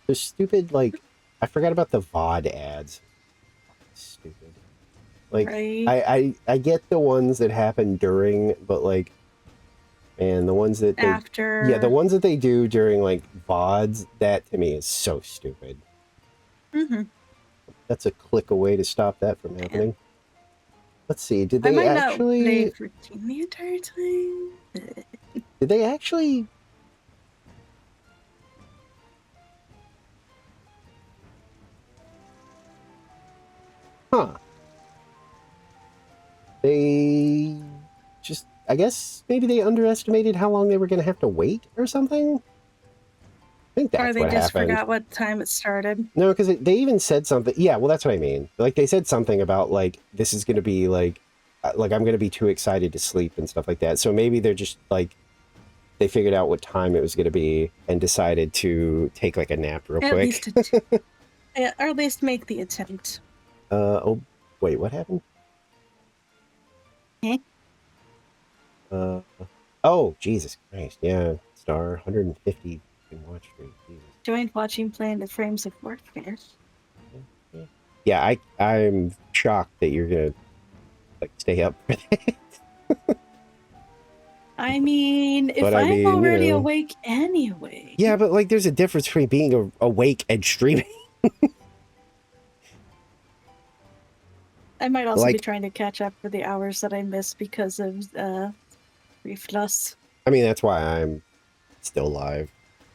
The stupid, like... I forgot about the VOD ads. Stupid. Like, right. I get the ones that happen during, but like... And the ones that they... After... Yeah, the ones that they do during, like, VODs, that to me is so stupid. Mm-hmm. That's a click away to stop that from happening. Man. Let's see, did I they might actually... not play routine the entire time. Did they actually... Huh. They just... I guess maybe they underestimated how long they were going to have to wait or something? I think that's what happened. Or they just forgot what time it started. No, because they even said something. Yeah, well, that's what I mean. Like, they said something about, like, this is going to be, like I'm going to be too excited to sleep and stuff like that. So maybe they're just, like, they figured out what time it was going to be and decided to take, like, a nap real quick. Yeah, or at least make the attempt. Oh, wait, what happened? Eh? Oh, Jesus Christ. Yeah, star 150 in watch stream. Jesus. Joined watching playing the Frames of Warfare. Yeah, I'm shocked that you're gonna like stay up for that. I mean, if I'm already awake anyway. Yeah, but like there's a difference between being awake and streaming. I might also be trying to catch up for the hours that I missed because of reflux. I mean, that's why I'm still live.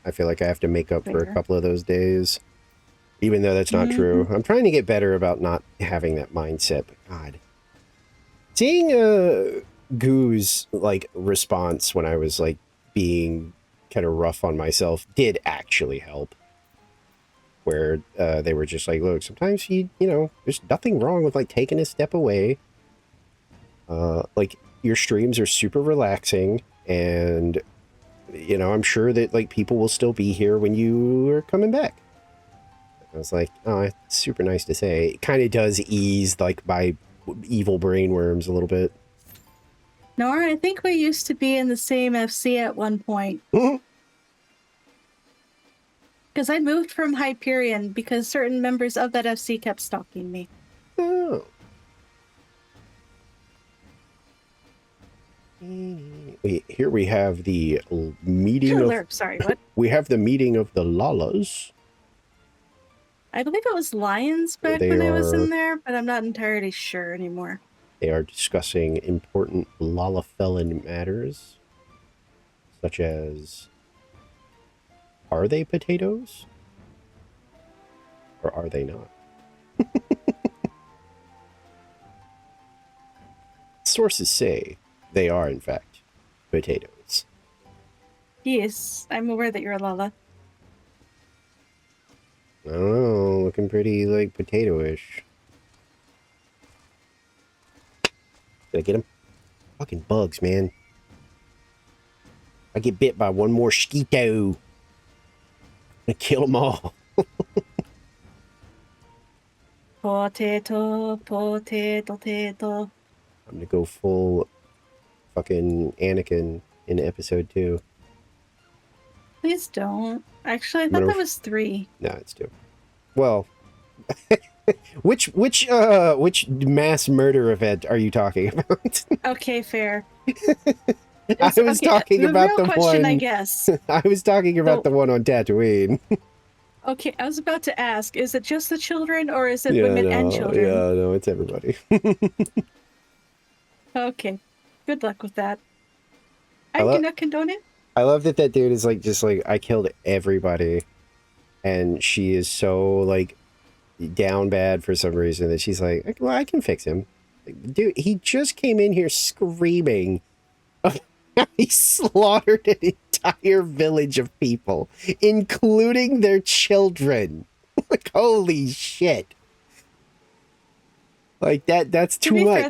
I feel like I have to make up for a Fair. couple of those days. Even though that's not true. I'm trying to get better about not having that mindset, but God. Seeing Goo's, like, response when I was, like, being kind of rough on myself did actually help. Where they were just like, look, sometimes you know, there's nothing wrong with, like, taking a step away. Like, your streams are super relaxing, and, you know, I'm sure that, like, people will still be here when you are coming back. I was like, oh, it's super nice to say. It kind of does ease, like, my evil brainworms a little bit. Nora, I think we used to be in the same FC at one point. Because I moved from Hyperion because certain members of that FC kept stalking me. Oh. Wait, here we have the meeting of... Sorry, what? We have the meeting of the Lalas. I believe it was Lions back They when I was are- in there, but I'm not entirely sure anymore. They are discussing important Lalafellan matters, such as, are they potatoes? Or are they not? Sources say they are, in fact, potatoes. Yes, I'm aware that you're a Lala. I don't know, looking pretty, like, potato-ish. Did I get him? Fucking bugs, man. I get bit by one more mosquito. I'm gonna kill them all. Potato, potato, potato. I'm gonna go full fucking Anakin in episode 2. Please don't. Actually, I thought gonna- that was 3. No, it's 2. Well, which mass murder event are you talking about? Okay, fair. I was talking about real the question, one. I guess. I was talking about the one on Tatooine. Okay, I was about to ask, is it just the children or is it women and children? Yeah, no, it's everybody. Okay. Good luck with that. I I lo- cannot condone it. I love that dude is like, just like, I killed everybody. And she is so, like, down bad for some reason that she's like, well, I can fix him. Like, dude, he just came in here screaming. He slaughtered an entire village of people, including their children. Like, holy shit. Like, that's too To be much. fair,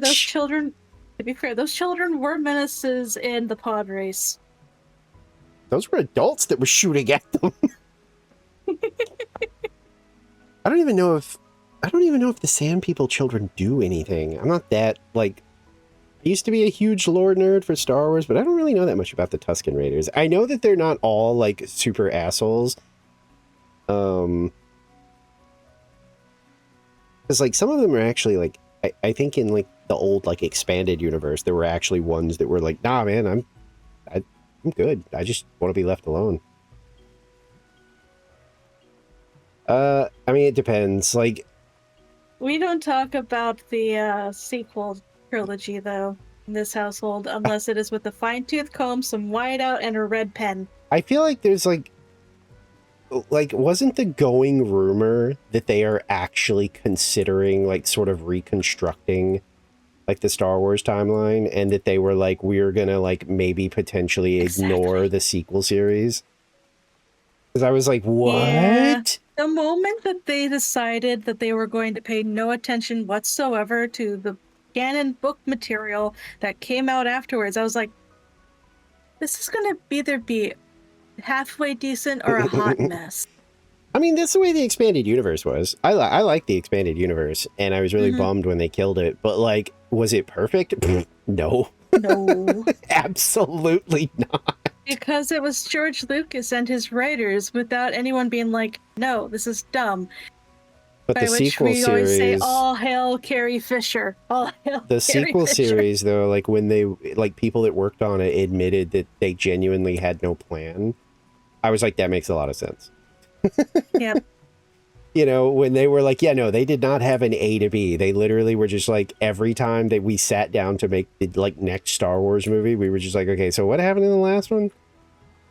those children were menaces in the pod race. Those were adults that were shooting at them. I don't even know if the Sand People children do anything. I'm not that, like, I used to be a huge lore nerd for Star Wars, but I don't really know that much about the Tusken Raiders. I know that they're not all, like, super assholes. Because, like, some of them are actually, like, I think in, like, the old, like, expanded universe, there were actually ones that were like, nah, man, I'm good. I just want to be left alone. I mean, it depends. Like, We don't talk about the sequel trilogy, though, in this household, unless it is with a fine-tooth comb, some whiteout, and a red pen. I feel like there's, like, wasn't the going rumor that they are actually considering, like, sort of reconstructing, like, the Star Wars timeline, and that they were like, we're gonna, like, maybe potentially ignore Exactly. the sequel series? Because I was like, what? Yeah. The moment that they decided that they were going to pay no attention whatsoever to the canon book material that came out afterwards, I was like, this is going to either be halfway decent or a hot mess. I mean, that's the way the expanded universe was. I like the expanded universe, and I was really bummed when they killed it. But, like, was it perfect? No. No. Absolutely not. Because it was George Lucas and his writers without anyone being like, no, this is dumb. But By the which sequel we always say, series... all hail Carrie Fisher. All hail The Carrie sequel Fisher. series, though, like, when they, like, people that worked on it admitted that they genuinely had no plan, I was like, that makes a lot of sense. Yep. You know, when they were like, yeah, no, they did not have an A to B. They literally were just like, every time that we sat down to make the, like, next Star Wars movie, we were just like, okay, so what happened in the last one?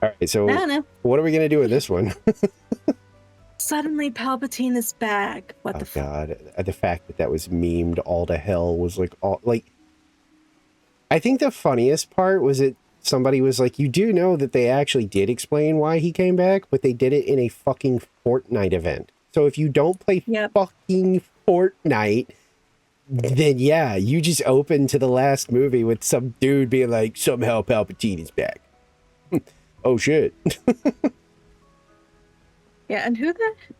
All All right, so I don't know. what are we gonna do with this one? Suddenly Palpatine is back. What Oh the fuck? god, the fact that that was memed all to hell was like all like. I think the funniest part was that somebody was like, "You do know that they actually did explain why he came back, but they did it in a fucking Fortnite event. So if you don't play Yep. fucking Fortnite, then yeah, you just open to the last movie with some dude being like, somehow Palpatine is back." Oh shit. Yeah, and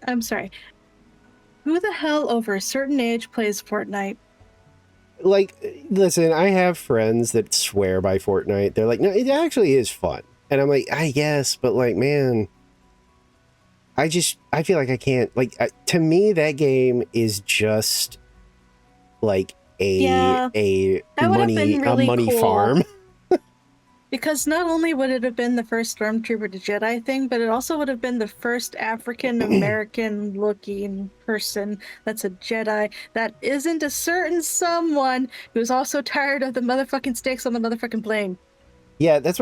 I'm sorry. Who the hell over a certain age plays Fortnite? Like, listen, I have friends that swear by Fortnite. They're like, no, it actually is fun. And I'm like, I guess, but like, man, I feel like I can't, like, to me, that game is just like Yeah, a that would have been really money cool. farm. Because not only would it have been the first Stormtrooper to Jedi thing, but it also would have been the first African American looking person that's a Jedi that isn't a certain someone who's also tired of the motherfucking stakes on the motherfucking plane. Yeah, that's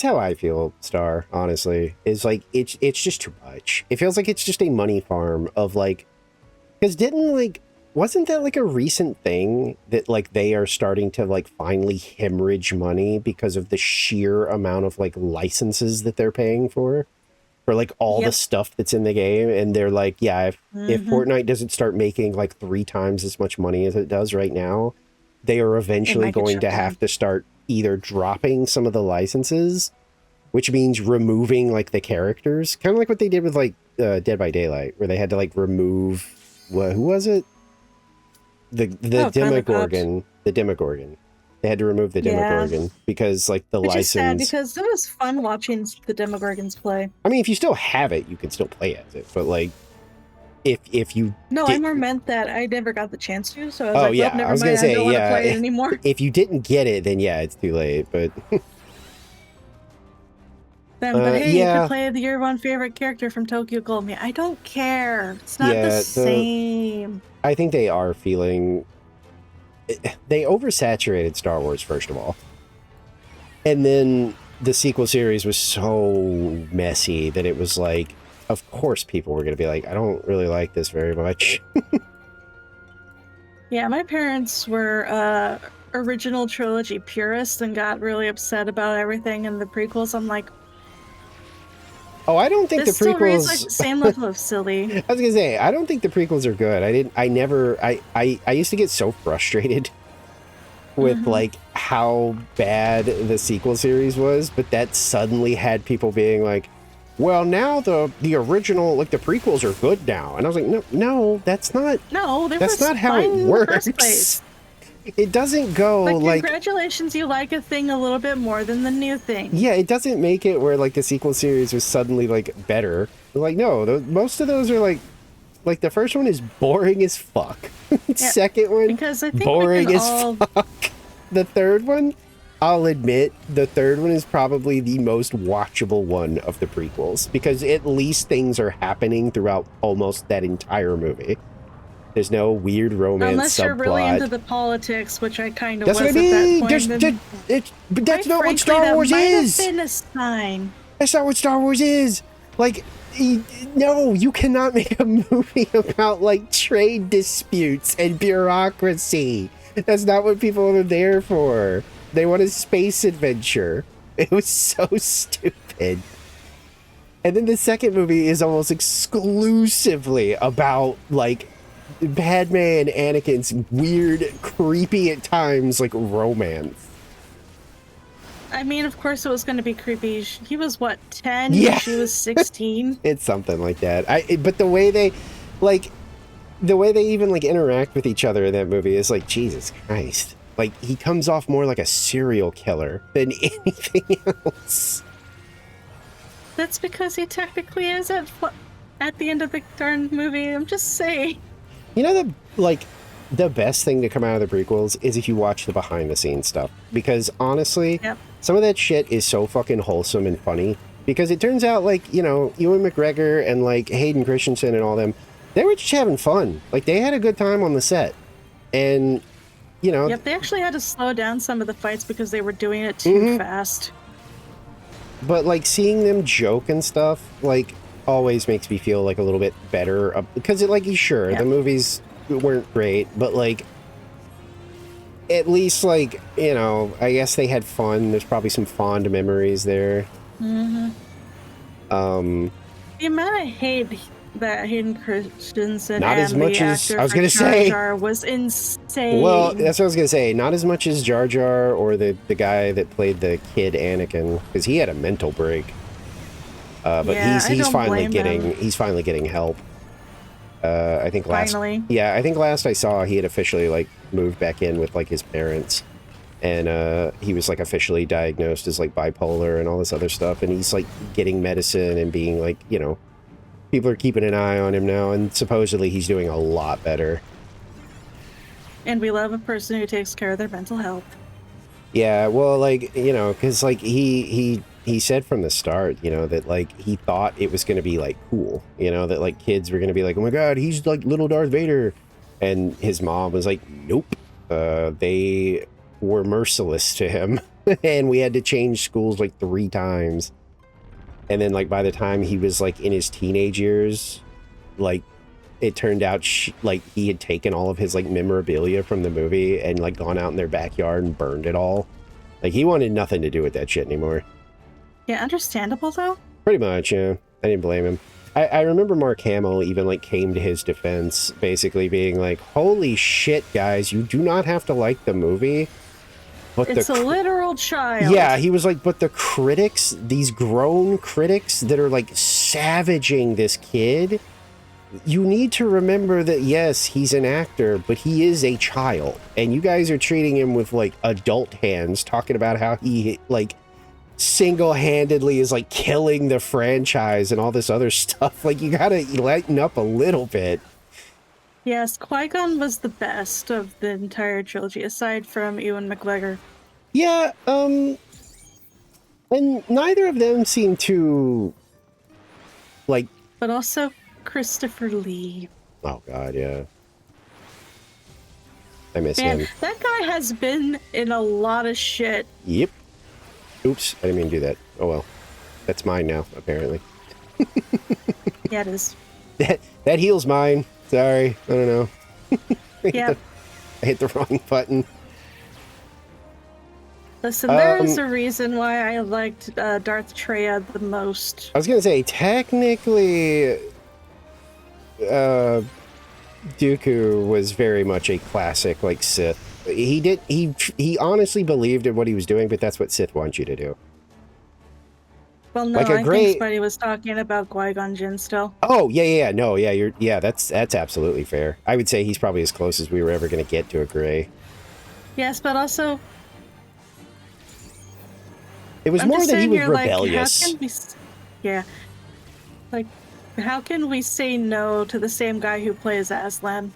how I feel, Star, honestly. Is like, it's just too much. It feels like it's just a money farm of like, because wasn't that like a recent thing that like they are starting to like finally hemorrhage money because of the sheer amount of like licenses that they're paying for like all the Yep. stuff that's in the game, and they're like, yeah, if Mhm. Fortnite doesn't start making like 3 times as much money as it does right now, they are eventually might get going shut to down. have to start either dropping some of the licenses, which means removing like the characters, kind of like what they did with like Dead by Daylight, where they had to like remove who was it? The Oh, finally popped. Demogorgon. They had to remove the Yeah. Demogorgon because like the Which is sad license. because it was fun watching the Demogorgons play. I mean, if you still have it, you can still play as it, but like if you No, I did- more meant that I never got the chance to, so I was Oh, like, yeah, well, never I was mind, gonna say, I don't want to yeah, play it anymore. if you didn't get it, then yeah, it's too late. But Then, but hey, you yeah. could play your one favorite character from Tokyo Ghoul. Me, I don't care. It's not Yeah, the same. I think they are feeling. They oversaturated Star Wars, first of all, and then the sequel series was so messy that it was like, of course, people were going to be like, I don't really like this very much. Yeah, my parents were original trilogy purists and got really upset about everything in the prequels. I'm like, Oh, I don't think this the still reads prequels. like the same level of silly. I was gonna say, I don't think the prequels are good. I used to get so frustrated with like how bad the sequel series was, but that suddenly had people being like, well, now the original, like the prequels are good now. And I was like, no, that's not No, that's not how it works. It doesn't go like congratulations, you like a thing a little bit more than the new thing. yeah, it doesn't make it where like the sequel series was suddenly like better. Like no, most of those are like the first one is boring as fuck. Second one, Because I think boring we can as all fuck. The third one, I'll admit, the third one is probably the most watchable one of the prequels because at least things are happening throughout almost that entire movie. There's no weird romance unless subplot. you're really into the politics, which I kind of That's was what I at that mean. point. But that's Quite not what frankly, Star that Wars might have is. been a sign. That's not what Star Wars is. Like, no, you cannot make a movie about like trade disputes and bureaucracy. That's not what people are there for. They want a space adventure. It was so stupid. And then the second movie is almost exclusively about like Padme and Anakin's weird, creepy at times, like romance. I mean, of course it was going to be creepy. He was, what, 10? Yeah. And she was 16? It's something like that. But the way they even like interact with each other in that movie is like, Jesus Christ. Like, he comes off more like a serial killer than anything else. That's because he technically is at the end of the darn movie. I'm just saying. You know, the best thing to come out of the prequels is if you watch the behind the scenes stuff. Because honestly, Yep. some of that shit is so fucking wholesome and funny. Because it turns out, like, you know, Ewan McGregor and like Hayden Christensen and all them, they were just having fun. Like, they had a good time on the set. And, you know. Yep, they actually had to slow down some of the fights because they were doing it too fast. but like seeing them joke and stuff like always makes me feel like a little bit better because it like sure Yeah. the movies weren't great, but like at least like I guess they had fun. There's probably some fond memories there. Mm-hmm. Um, The amount of hate that Hayden Christensen Not and as much the as- actor I was for gonna Jar say. Jar was insane. well, that's what I was gonna say. Not as much as Jar Jar or the guy that played the kid Anakin, because he had a mental break. But Yeah, I he's don't finally blame getting him. he's finally getting help. I think last Finally. yeah, I think last I saw he had officially like moved back in with like his parents, and he was like officially diagnosed as like bipolar and all this other stuff, and he's like getting medicine and being like people are keeping an eye on him now, and supposedly he's doing a lot better. And we love a person who takes care of their mental health. Yeah, well, like because like he said from the start, that like he thought it was going to be like cool, that like kids were going to be like, oh my god, he's like little Darth Vader, and his mom was like, nope, they were merciless to him, and we had to change schools like 3 times, and then like by the time he was like in his teenage years, like it turned out like he had taken all of his like memorabilia from the movie and like gone out in their backyard and burned it all. Like he wanted nothing to do with that shit anymore. Yeah, understandable though. Pretty much, yeah. I didn't blame him. I remember Mark Hamill even like came to his defense, basically being like, holy shit, guys, you do not have to like the movie. But It's a literal child. yeah, he was like, but the critics, these grown critics that are like savaging this kid, you need to remember that, yes, he's an actor, but he is a child. And you guys are treating him with like adult hands, talking about how he like single-handedly is like killing the franchise and all this other stuff. Like, you gotta lighten up a little bit. Yes, Qui-Gon was the best of the entire trilogy, aside from Ewan McGregor. Yeah, and neither of them seem to like, But also Christopher Lee. oh god, yeah, I miss Man, him. that guy has been in a lot of shit. Yep. Oops, I didn't mean to do that. Oh well, that's mine now, apparently. Yeah, it is. That heal's mine. Sorry, I don't know. Yeah. I hit the wrong button. Listen, there is a reason why I liked Darth Treya the most. I was gonna say, technically, Dooku was very much a classic, like, Sith. He honestly believed in what he was doing, but that's what Sith want you to do. Well, no, Like a I great- think Spidey was talking about Qui-Gon Jinn still. Oh, yeah, no, yeah, that's absolutely fair. I would say he's probably as close as we were ever gonna get to a Gray. Yes, but also, It was I'm more just that he saying was here, like, rebellious. how can we... Yeah. Like, how can we say no to the same guy who plays Aslan?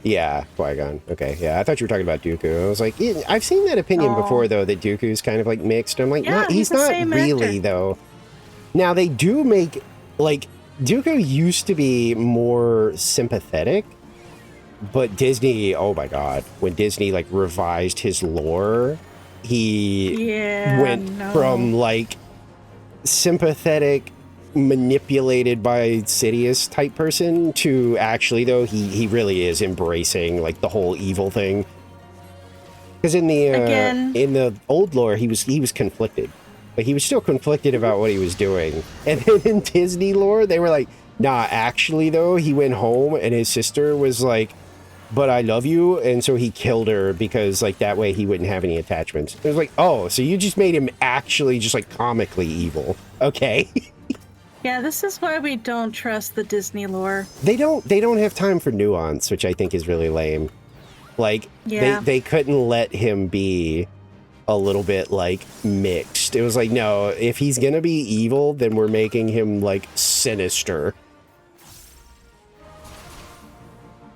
Yeah, Qui-Gon. Okay, yeah, I thought you were talking about Dooku. I was like, yeah, I've seen that opinion Oh. before, though, that Dooku's kind of like mixed. I'm like, Yeah, no, he's he's the not same really, actor. though. Now, they do make, like, Dooku used to be more sympathetic, but Disney, oh my god, when Disney, like, revised his lore, he Yeah, went no. from, like, sympathetic, manipulated by Sidious type person to actually, though, he really is embracing like the whole evil thing. Because in the old lore, he was conflicted, but he was still conflicted about what he was doing. And then in Disney lore, they were like, nah, actually though, he went home and his sister was like, but I love you, and so he killed her because like that way he wouldn't have any attachments. It was like, oh, so you just made him actually just like comically evil. Okay. Yeah, this is why we don't trust the Disney lore. They don't have time for nuance, which I think is really lame. Like, Yeah. they couldn't let him be a little bit, like, mixed. It was like, no, if he's gonna be evil, then we're making him, like, sinister.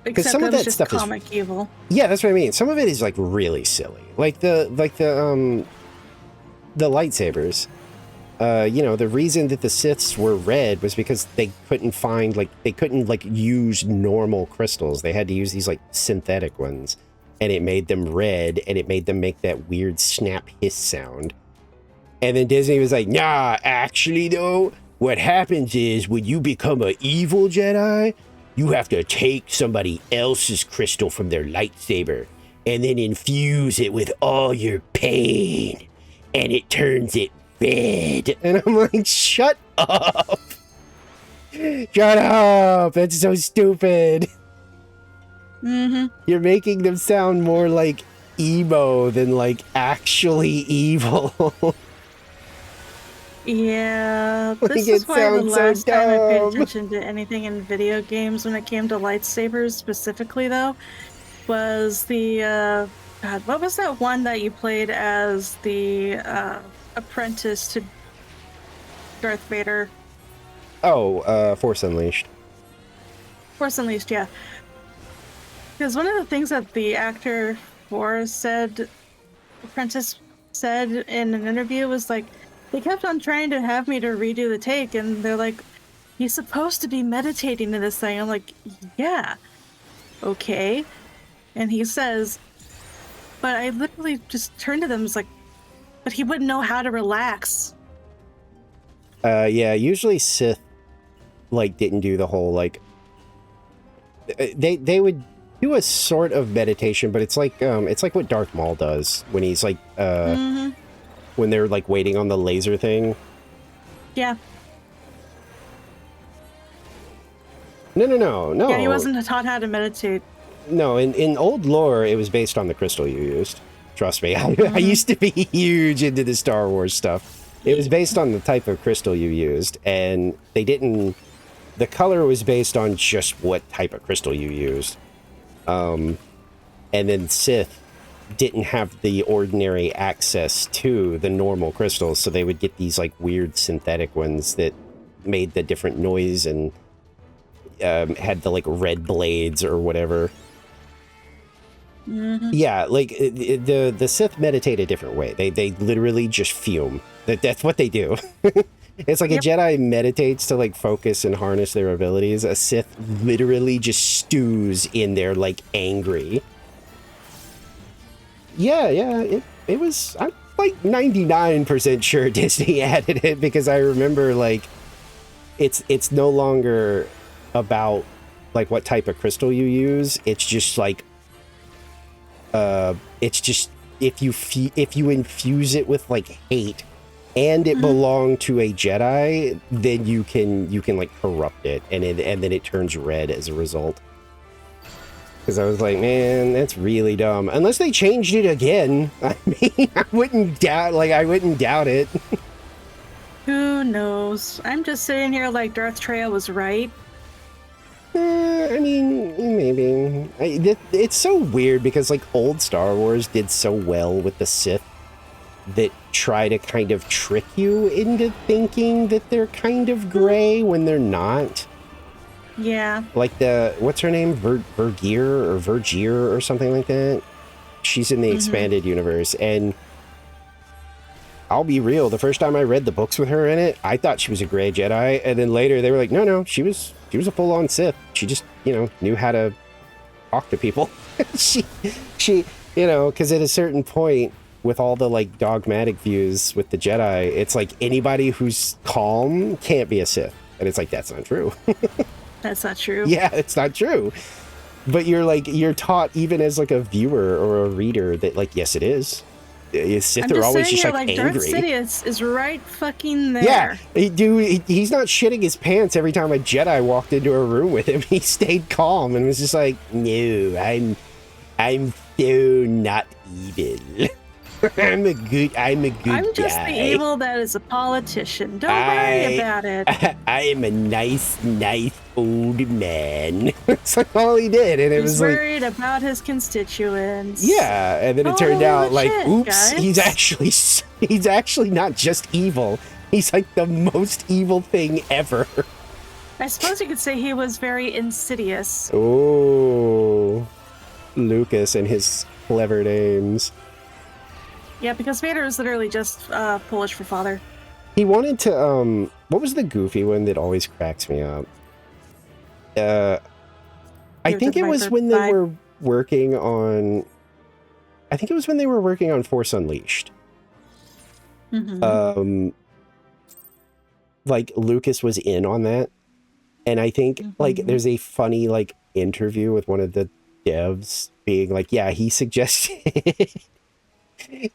Except some of that that was just stuff is- comic evil. Yeah, that's what I mean. Some of it is, like, really silly. Like the lightsabers. The reason that the Siths were red was because they couldn't use normal crystals. They had to use these like synthetic ones. and it made them red, and it made them make that weird snap hiss sound. And then Disney was like, nah, actually though, what happens is when you become an evil Jedi, you have to take somebody else's crystal from their lightsaber and then infuse it with all your pain, and it turns it red. And I'm like, shut up. Shut up. That's so stupid. Mm-hmm. You're making them sound more like emo than like actually evil. Yeah, Like, this it is why the sounds so last time I paid dumb. attention to anything in video games when it came to lightsabers specifically, though, was the, God, what was that one that you played as the apprentice to Darth Vader? Oh, Force Unleashed. Force Unleashed, yeah. Because one of the things that the actor for said, apprentice said in an interview was like, they kept on trying to have me to redo the take, and they're like, he's supposed to be meditating in this thing. I'm like, yeah, okay. And he says, but I literally just turned to them, was like, but he wouldn't know how to relax. Yeah, usually Sith, like, didn't do the whole, like, they would do a sort of meditation, but it's like what Darth Maul does when he's like, Mm-hmm. when they're like waiting on the laser thing. Yeah. No. Yeah, he wasn't taught how to meditate. No, in old lore, it was based on the crystal you used. Trust me, I used to be huge into the Star Wars stuff. It was based on the type of crystal you used, and they didn't... The color was based on just what type of crystal you used. And then Sith didn't have the ordinary access to the normal crystals, so they would get these like weird synthetic ones that made the different noise and had the like red blades or whatever. Mm-hmm. Yeah, like the Sith meditate a different way. They literally just fume. That's what they do. It's like Yep. a Jedi meditates to like focus and harness their abilities. A Sith literally just stews in there like angry. Yeah, it was. I'm like 99% sure Disney added it because I remember like it's no longer about like what type of crystal you use. It's just like it's just if you infuse it with like hate and it belonged to a Jedi, then you can like corrupt it and then it turns red as a result. Because I was like, man, that's really dumb. Unless they changed it again. I mean, I wouldn't doubt it. Who knows? I'm just sitting here like Darth Trail was right. I mean, maybe. It's so weird because like old Star Wars did so well with the Sith that try to kind of trick you into thinking that they're kind of gray when they're not. Yeah. Like what's her name? Vergier or something like that. She's in the expanded universe, and I'll be real, the first time I read the books with her in it, I thought she was a gray Jedi, and then later they were like, no, she was a full-on Sith. She just, knew how to talk to people. she, because at a certain point, with all the, like, dogmatic views with the Jedi, it's like anybody who's calm can't be a Sith. And it's like, that's not true. That's not true. Yeah, it's not true. But you're taught even as, like, a viewer or a reader that, like, yes, it is. Sith are always just like Darth angry. Sidious is right fucking there. Yeah, he's not shitting his pants every time a Jedi walked into a room with him. He stayed calm and was just like, no, I'm so not evil. I'm a good I'm just guy. the evil that is a politician. Don't worry about it. I am a nice old man. It's like all he did, and it He's was like, worried about his constituents. yeah, and then it turned out like, shit, oops, guys. he's actually not just evil. He's like the most evil thing ever. I suppose you could say he was very insidious. Oh, Lucas and his clever names. Yeah, because Vader is literally just Polish for father. He wanted to, what was the goofy one that always cracks me up? I think it was when they were working on I think it was when they were working on Force Unleashed. Mhm. Like Lucas was in on that, and I think like Mhm. there's a funny like interview with one of the devs being like, yeah, he suggested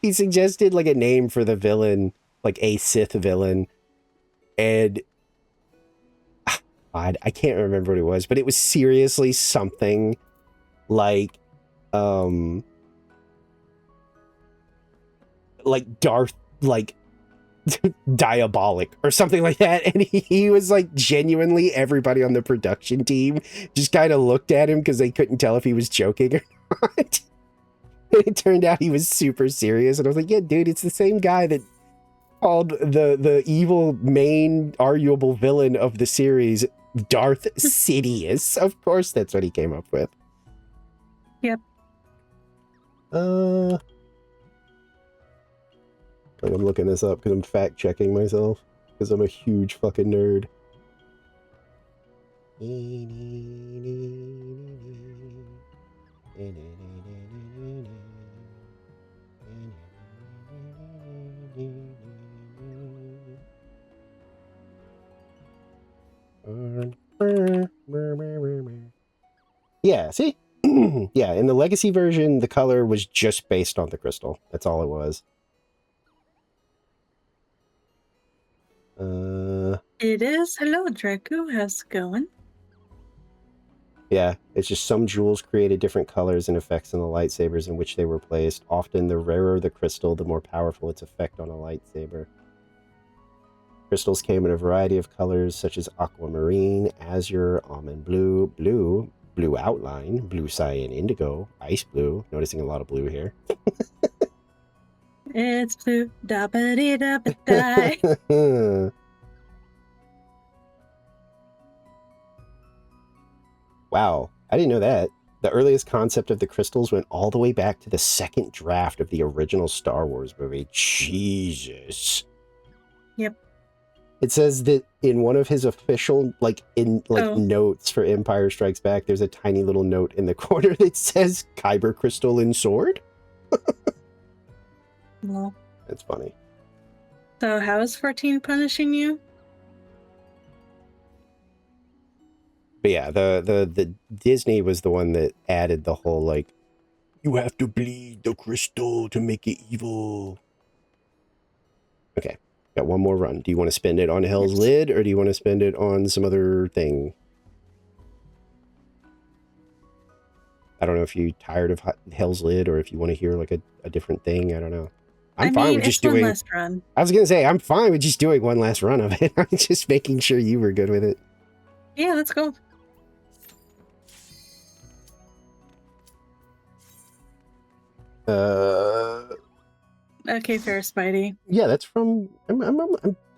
he suggested like a name for the villain, like a Sith villain, and God, I can't remember what it was, but it was seriously something like Darth, like diabolic or something like that. And he was like, genuinely everybody on the production team just kind of looked at him because they couldn't tell if he was joking or not. And it turned out he was super serious. And I was like, yeah, dude, it's the same guy that called the evil main arguable villain of the series Darth Sidious. Of course that's what he came up with. Yep. Like I'm looking this up because I'm fact checking myself because I'm a huge fucking nerd. Yeah, see? Yeah, in the Legacy version, the color was just based on the crystal. That's all it was. It is. Hello, Draco. How's it going? Yeah, it's just some jewels created different colors and effects in the lightsabers in which they were placed. Often, the rarer the crystal, the more powerful its effect on a lightsaber. Crystals came in a variety of colors, such as aquamarine, azure, almond blue, blue outline, blue cyan indigo, ice blue. Noticing a lot of blue here. It's blue. Da ba dee da ba die. Wow, I didn't know that. The earliest concept of the crystals went all the way back to the second draft of the original Star Wars movie. Jesus. Yep. It says that in one of his official, notes for Empire Strikes Back, there's a tiny little note in the corner that says Kyber crystal and sword. Well, That's funny. so how is 14 punishing you? But yeah, the Disney was the one that added the whole like, you have to bleed the crystal to make it evil. Okay, got one more run. Do you want to spend it on Hell's Yes. Lid or do you want to spend it on some other thing? I don't know if you're tired of Hell's Lid or if you want to hear like a different thing. I don't know. I'm fine with just doing. One last run. I was gonna say I'm fine with just doing one last run of it. I'm just making sure you were good with it. Yeah, let's go. Okay, fair, Spidey. Yeah, that's from.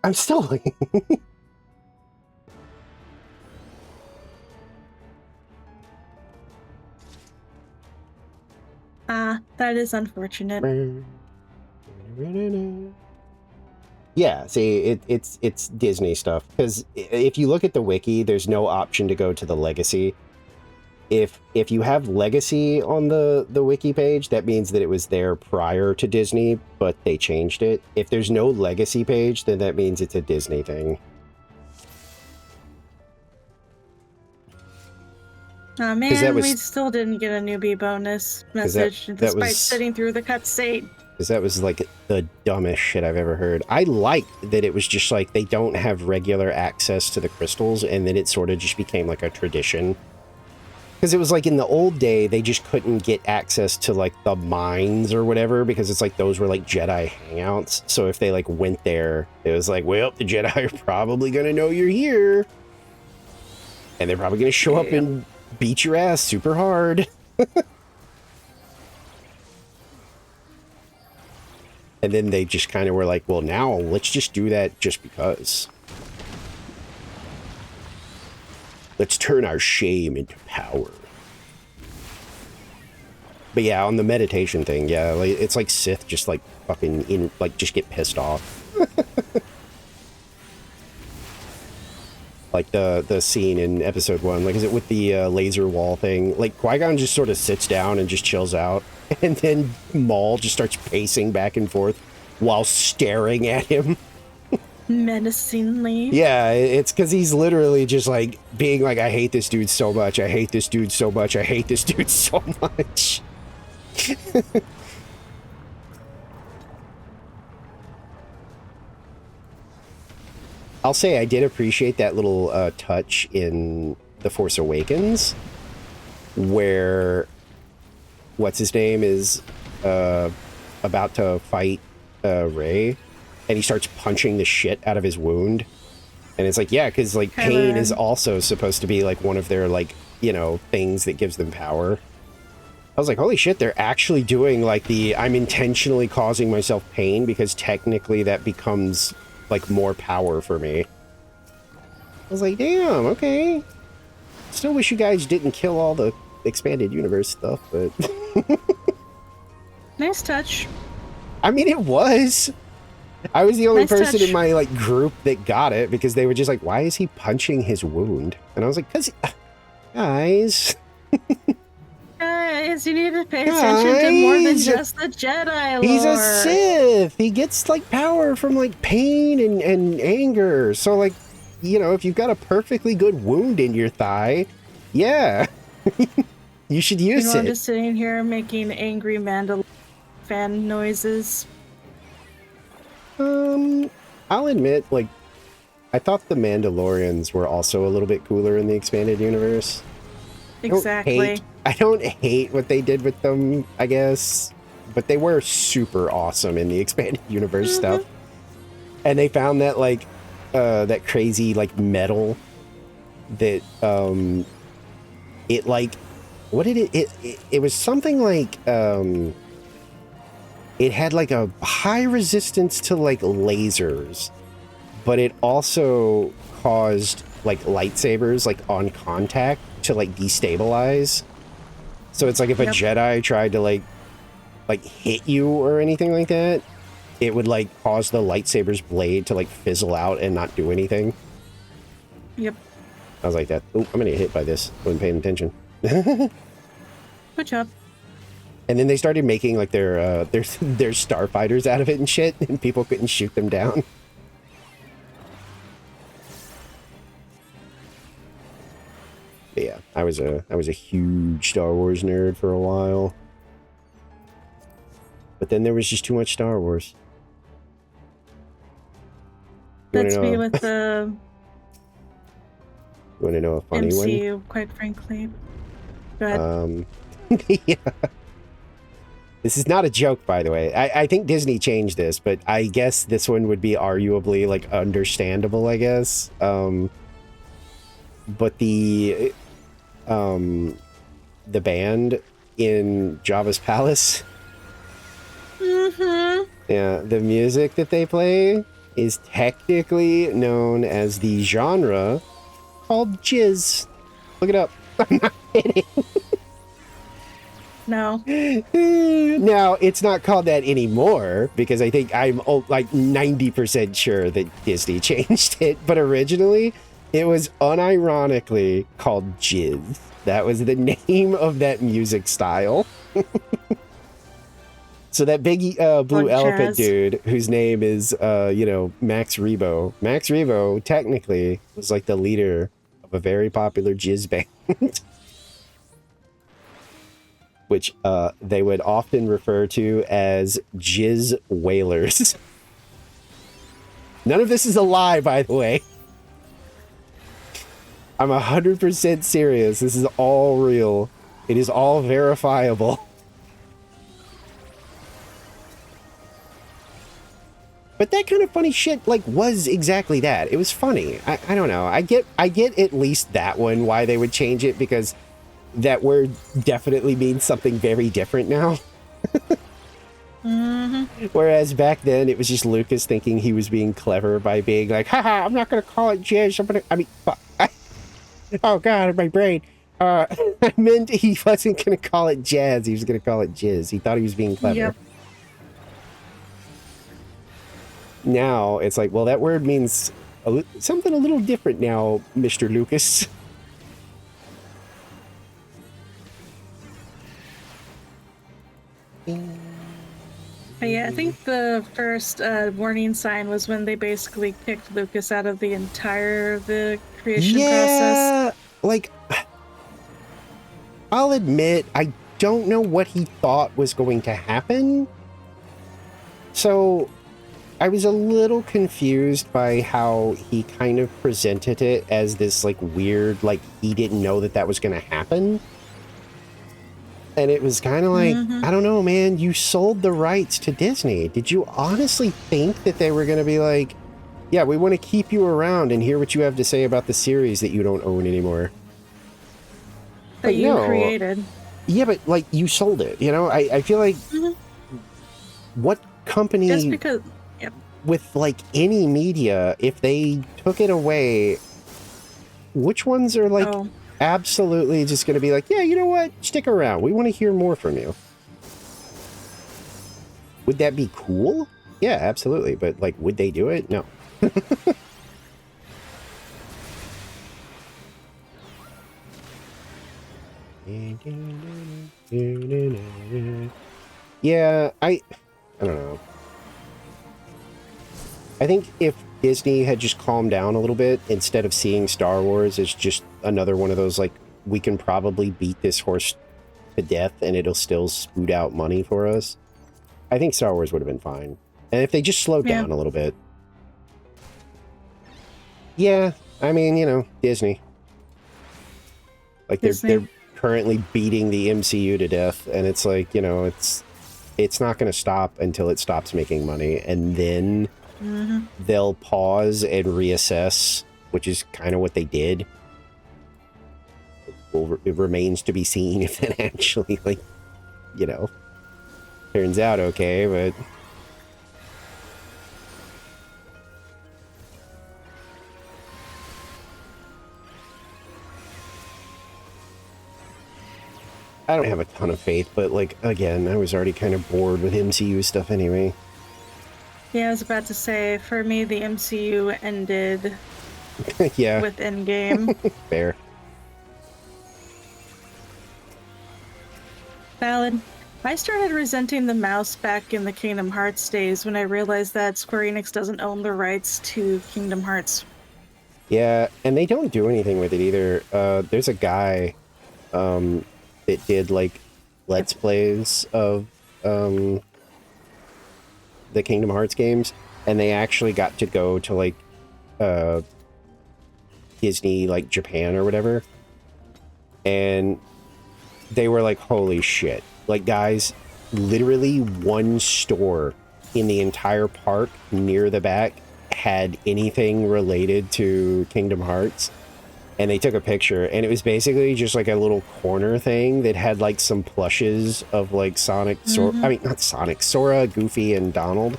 I'm still looking. That is unfortunate. Yeah, see, it's Disney stuff. Because if you look at the wiki, there's no option to go to the legacy. If you have legacy on the wiki page, that means that it was there prior to Disney, but they changed it. If there's no legacy page, then that means it's a Disney thing. Oh man, was- we still didn't get a newbie bonus message despite sitting through the cutscene. Because that was like the dumbest shit I've ever heard. I liked that it was just like they don't have regular access to the crystals, and then it sort of just became like a tradition. Because it was like in the old day, they just couldn't get access to like the mines or whatever, because it's like those were like Jedi hangouts. So if they like went there, it was like, well, the Jedi are probably going to know you're here. And they're probably going to show up and beat your ass super hard. And then they just kind of were like, well, now let's just do that just because. Let's turn our shame into power. But yeah, on the meditation thing, yeah, like, it's like Sith just like fucking just get pissed off. Like the scene in episode 1, like is it with the laser wall thing? Like Qui-Gon just sort of sits down and just chills out. And then Maul just starts pacing back and forth while staring at him. Menacingly. Yeah, it's because he's literally just like being like, I hate this dude so much. I hate this dude so much. I hate this dude so much. I'll say I did appreciate that little touch in The Force Awakens where what's his name is about to fight Rey, and he starts punching the shit out of his wound. And it's like, yeah, because like pain is also supposed to be like one of their like, you know, things that gives them power. I was like, holy shit, they're actually doing like the I'm intentionally causing myself pain because technically that becomes like more power for me. I was like, damn, okay. Still wish you guys didn't kill all the expanded universe stuff, but Nice touch. I mean, it was. I was the only Nice person touch. in my like group that got it because they were just like, why is he punching his wound? And I was like, because guys, Guys, you need to pay attention to more than Guys! just the Jedi lore. he's a Sith. He gets like power from like pain and anger. So like, you know, if you've got a perfectly good wound in your thigh, yeah, you should use I'm it. just sitting here making angry Mandalorian fan noises. I'll admit, like, I thought the Mandalorians were also a little bit cooler in the expanded universe. Exactly. I don't hate what they did with them, I guess, but they were super awesome in the expanded universe stuff. And they found that like that crazy like metal that it like what did it was something like it had like a high resistance to like lasers, but it also caused like lightsabers like on contact to like destabilize. So it's like if a Jedi tried to like hit you or anything like that, it would like cause the lightsaber's blade to like fizzle out and not do anything. Yep. I was like that. Oh, I'm gonna get hit by this. Wasn't paying attention. Good job. And then they started making like their starfighters out of it and shit, and people couldn't shoot them down. But yeah, I was a huge Star Wars nerd for a while. But then there was just too much Star Wars. You That's wanna me know- with the You want to know a funny one? MCU, quite frankly. Go ahead. Yeah. This is not a joke, by the way. I think Disney changed this, but I guess this one would be arguably like understandable, I guess. But the band in Jabba's palace, yeah, the music that they play is technically known as the genre called jizz. Look it up. I'm not kidding. No. Now, it's not called that anymore because I think I'm like 90% sure that Disney changed it. But originally, it was unironically called jizz. That was the name of that music style. So that big blue Like elephant jazz. dude, whose name is, Max Rebo. Max Rebo, technically, was like the leader of a very popular jizz band. Which they would often refer to as jizz whalers. None of this is a lie, by the way. I'm 100% serious. This is all real. It is all verifiable. But that kind of funny shit, like, was exactly that. It was funny. I don't know. I get at least that one, why they would change it, because that word definitely means something very different now. Whereas back then, it was just Lucas thinking he was being clever by being like, haha, I'm not going to call it jizz. Fuck. Oh, God, my brain. I meant he wasn't going to call it jazz. He was going to call it jizz. He thought he was being clever. Yep. Now, it's like, well, that word means something a little different now, Mr. Lucas. But yeah, I think the first warning sign was when they basically kicked Lucas out of the entire the creation process. Yeah, like, I'll admit, I don't know what he thought was going to happen. So, I was a little confused by how he kind of presented it as this, like, weird, like, he didn't know that that was going to happen. And it was kind of like, I don't know, man, you sold the rights to Disney. Did you honestly think that they were going to be like, yeah, we want to keep you around and hear what you have to say about the series that you don't own anymore? That Like, you no. created. Yeah, but, like, you sold it, you know? I feel like what company Just because, yep. with, like, any media, if they took it away, which ones are, like, Oh, absolutely just going to be like, yeah, you know what? Stick around. We want to hear more from you. Would that be cool? Yeah, absolutely. But, like, would they do it? No. Yeah, I don't know. I think if Disney had just calmed down a little bit, instead of seeing Star Wars as just another one of those, like, we can probably beat this horse to death and it'll still spoot out money for us, I think Star Wars would have been fine. And if they just slowed down a little bit. Yeah, I mean, you know, Disney. Like, they're currently beating the MCU to death, and it's like, you know, it's not going to stop until it stops making money, and then they'll pause and reassess, which is kind of what they did. Well, it remains to be seen if it actually, like, you know, turns out okay, but... I don't have a ton of faith, but, like, again, I was already kind of bored with MCU stuff anyway. Yeah, I was about to say, for me, the MCU ended Yeah. with Endgame. Fair. Valid. I started resenting the mouse back in the Kingdom Hearts days when I realized that Square Enix doesn't own the rights to Kingdom Hearts. Yeah, and they don't do anything with it either. There's a guy that did, like, Let's Plays of the Kingdom Hearts games, and they actually got to go to, like, Disney, like, Japan or whatever, and they were like, holy shit. Like, guys, literally one store in the entire park near the back had anything related to Kingdom Hearts, and they took a picture, and it was basically just like a little corner thing that had, like, some plushes of, like, Sonic, I mean, not Sonic, Sora, Goofy, and Donald,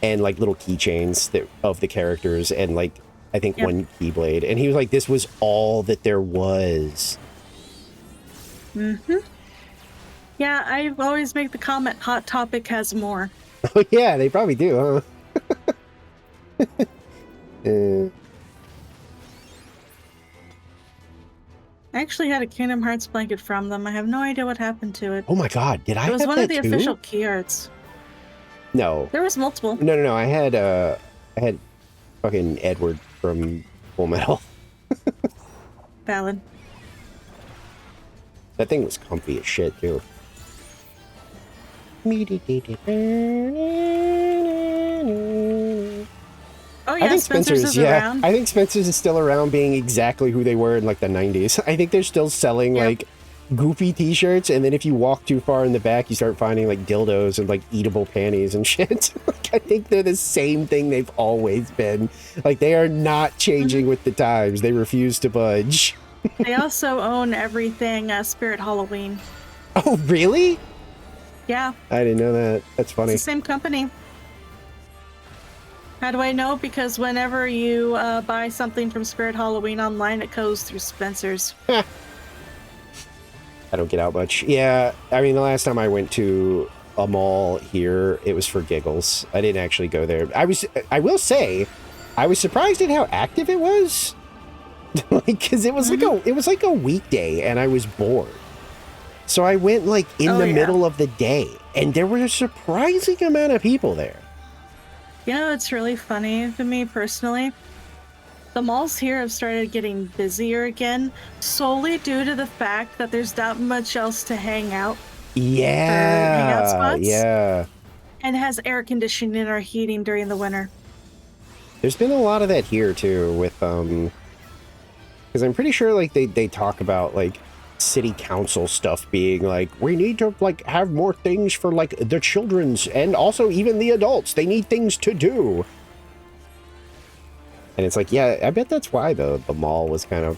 and, like, little keychains that of the characters, and, like, I think one Keyblade, and he was like, this was all that there was. Yeah, I always make the comment, Hot Topic has more. Oh yeah, they probably do, huh? I actually had a Kingdom Hearts blanket from them. I have no idea what happened to it. Oh my god, did I It was have one that of the too? official key arts. No. There was multiple. No, I had fucking Edward from Full Metal. Valid. That thing was comfy as shit, too. Oh yeah, I think Spencer's is around. I think Spencer's is still around, being exactly who they were in, like, the 90s. I think they're still selling, like, Goofy t-shirts, and then if you walk too far in the back, you start finding, like, dildos and, like, eatable panties and shit. Like, I think they're the same thing they've always been. Like, they are not changing with the times. They refuse to budge. They also own everything Spirit Halloween. Oh, really? Yeah, I didn't know that. That's funny. it's the same company. How do I know? Because whenever you buy something from Spirit Halloween online, it goes through Spencer's. I don't get out much. Yeah, I mean, the last time I went to a mall here, it was for giggles. I didn't actually go there. I will say, I was surprised at how active it was. Like, because it was like a weekday, and I was bored. So I went like in Oh, the yeah. middle of the day, and there were a surprising amount of people there. You know, it's really funny to me personally. The malls here have started getting busier again, solely due to the fact that there's not much else to hang out hangout Yeah, spots. yeah. And has air conditioning or heating during the winter. There's been a lot of that here too, with because I'm pretty sure like they talk about like city council stuff being like, we need to like have more things for like the children's and also even the adults. They need things to do. And it's like, yeah, I bet that's why the mall was kind of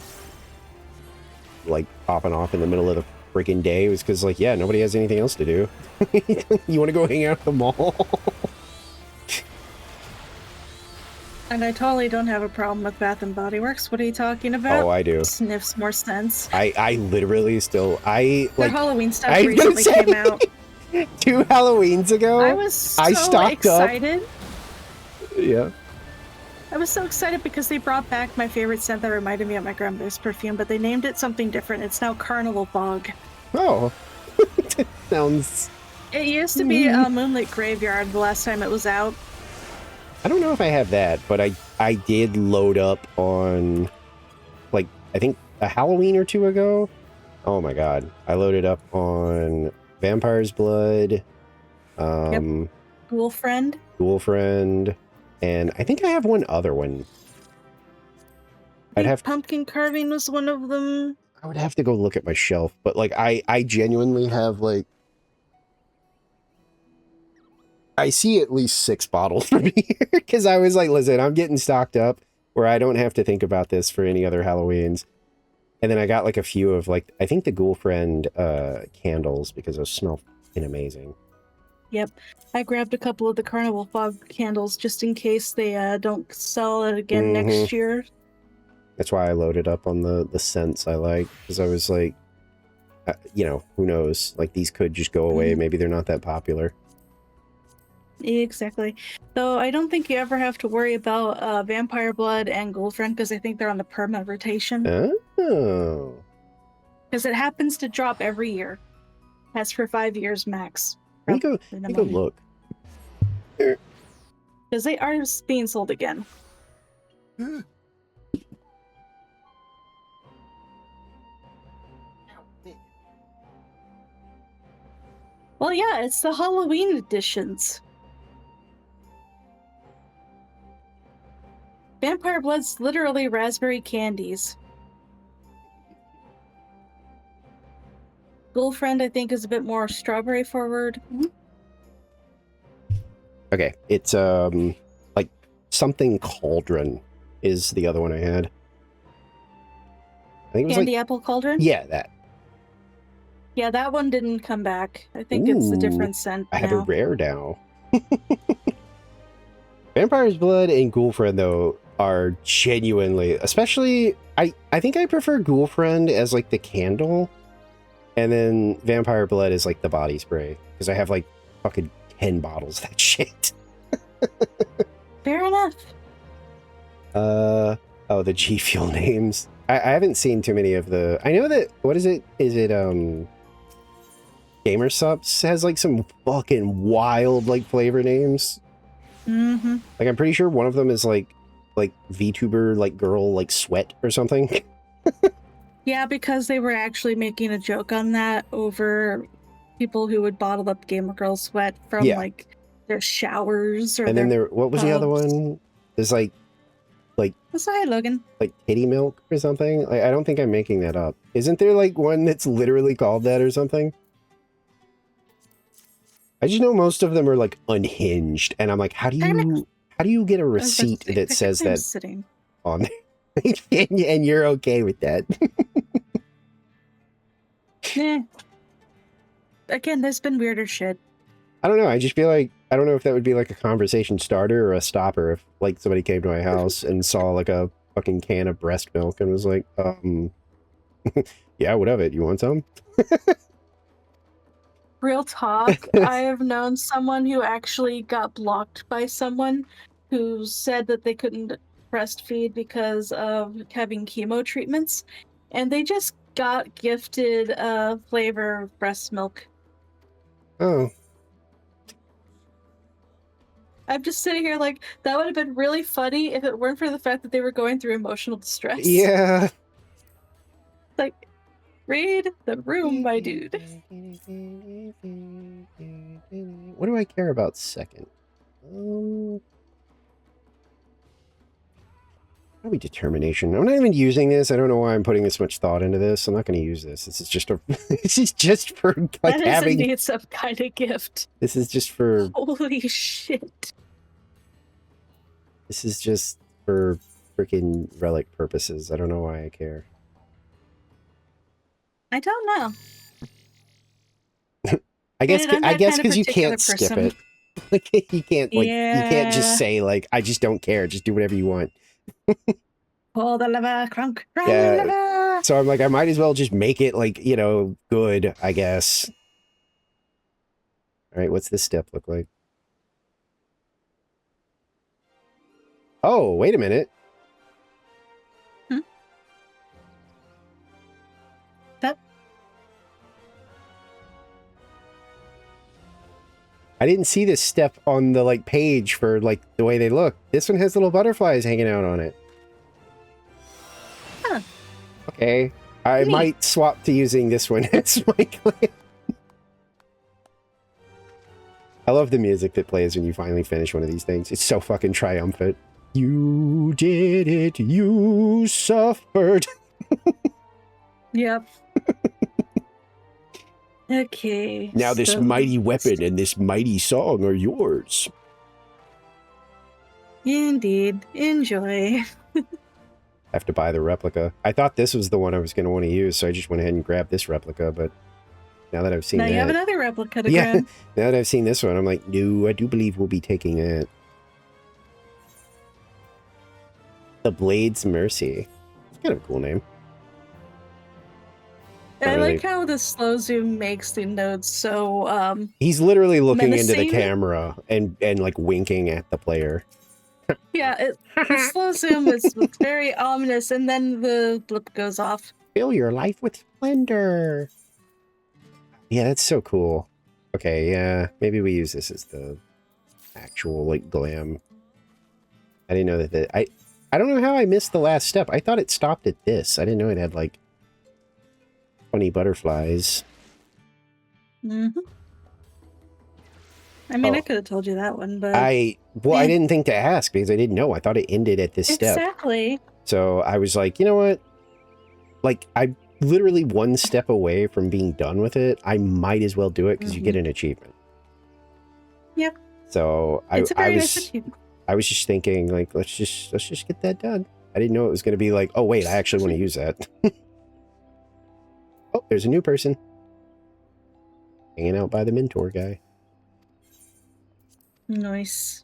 like popping off in the middle of the freaking day. It was because like, yeah, nobody has anything else to do. You want to go hang out at the mall? And I totally don't have a problem with Bath and Body Works. What are you talking about? Oh, I do. Sniffs more sense. I literally still, I Their like Halloween stuff I was gonna recently say- came out. 2 Halloweens ago. I was so I stocked up. excited. Yeah. I was so excited because they brought back my favorite scent that reminded me of my grandmother's perfume, but they named it something different. It's now Carnival Fog. Oh. Sounds... It used to be a Moonlit Graveyard the last time it was out. I don't know if I have that, but I did load up on, like, I think a Halloween or 2 ago. Oh my god. I loaded up on Vampire's Blood, Ghoul Friend. Ghoul Friend, and I think I have one other one. I'd have Pumpkin Carving was one of them. I would have to go look at my shelf, but like I genuinely have like I see at least 6 bottles from here because I was like, listen, I'm getting stocked up where I don't have to think about this for any other Halloweens. And then I got like a few of like, I think the Ghoul Friend candles because those smell fucking amazing. Yep. I grabbed a couple of the Carnival Fog candles just in case they don't sell it again next year. That's why I loaded up on the scents I like, because I was like, you know, who knows? Like these could just go away. Maybe they're not that popular. Exactly. Though I don't think you ever have to worry about Vampire Blood and Ghoul Friend because I think they're on the perma rotation. Oh. Because it happens to drop every year. That's for 5 years max. Let me go look. Because they are being sold again. Well, yeah, it's the Halloween editions. Vampire Blood's literally raspberry candies. Ghoul Friend, I think, is a bit more strawberry forward. Okay, it's like something cauldron is the other one I had. I think it was Candy like Apple Cauldron? yeah, that. Yeah, that one didn't come back. I think it's a Ooh, different scent I have a now. rare now. Vampire's Blood and Ghoul Friend though are genuinely, especially I think I prefer Ghoul Friend as like the candle, and then Vampire Blood is like the body spray because I have like fucking 10 bottles of that shit. Fair enough. Oh, the G Fuel names. I haven't seen too many of the. I know that. What is it? Is it Gamersupps has like some fucking wild like flavor names. Mm-hmm. Like I'm pretty sure one of them is like VTuber like girl like sweat or something. Yeah, because they were actually making a joke on that over people who would bottle up Gamer Girl sweat from Yeah. like their showers or And then their there, what was the other tubs. one? There's like So hi, Logan. titty milk or something. Like I don't think I'm making that up. Isn't there like one that's literally called that or something? I just know most of them are like unhinged, and I'm like, how do you get a receipt that says that Sitting. on there? and you're okay with that? Eh. Again, there's been weirder shit. I don't know. I just feel like I don't know if that would be like a conversation starter or a stopper if like somebody came to my house and saw like a fucking can of breast milk and was like, yeah, what of it? You want some? Real talk, I have known someone who actually got blocked by someone who said that they couldn't breastfeed because of having chemo treatments, and they just got gifted flavor of breast milk. Oh, I'm just sitting here like, that would have been really funny if it weren't for the fact that they were going through emotional distress. yeah. Like, read the room, my dude. What do I care about second? Probably determination. I'm not even using this. I don't know why I'm putting this much thought into this. I'm not going to use this. This is just a. This is just for like That is having. indeed some kind of gift. This is just for. Holy shit. This is just for freaking relic purposes. I don't know why I care. I don't know. I guess. I'm I that guess kind of because you particular can't skip person. it. Like you can't. Like you can't Yeah. just say like I just don't care. Just do whatever you want. Pull the lever, crunk, run Yeah. the lever. So I'm like, I might as well just make it like, you know, good, I guess. All right, what's this step look like? Oh, wait a minute. That I didn't see this step on the like page for like the way they look. This one has little butterflies hanging out on it. Huh. Okay. I Neat. might swap to using this one as my clan. I love the music that plays when you finally finish one of these things. It's so fucking triumphant. You did it. You suffered. Yep. Okay. Now this so- mighty weapon and this mighty song are yours. Indeed. Enjoy. I have to buy the replica. I thought this was the one I was going to want to use, so I just went ahead and grabbed this replica, but now that I've seen Now that... you have another replica to Yeah. grab. Now that I've seen this one, I'm like, no, I do believe we'll be taking it. The Blade's Mercy. It's kind of a cool name. I really- like how the slow zoom makes the nodes so He's literally looking into the Menacing? camera and like winking at the player. yeah, the slow zoom is very ominous, and then the blip goes off. Fill your life with splendor. Yeah, that's so cool. Okay, yeah, maybe we use this as the actual like glam. I didn't know that I don't know how I missed the last step. I thought it stopped at this. I didn't know it had like funny butterflies. Hmm I mean, Oh. I could have told you that one, but I Yeah. didn't think to ask because I didn't know. I thought it ended at this step. exactly. So I was like, you know what? Like I'm literally one step away from being done with it. I might as well do it because you get an achievement. Yep. So It's a I very was nice achievement. I was just thinking like let's just get that done. I didn't know it was going to be like, oh wait, I actually want to use that. Oh, there's a new person hanging out by the mentor guy. Nice.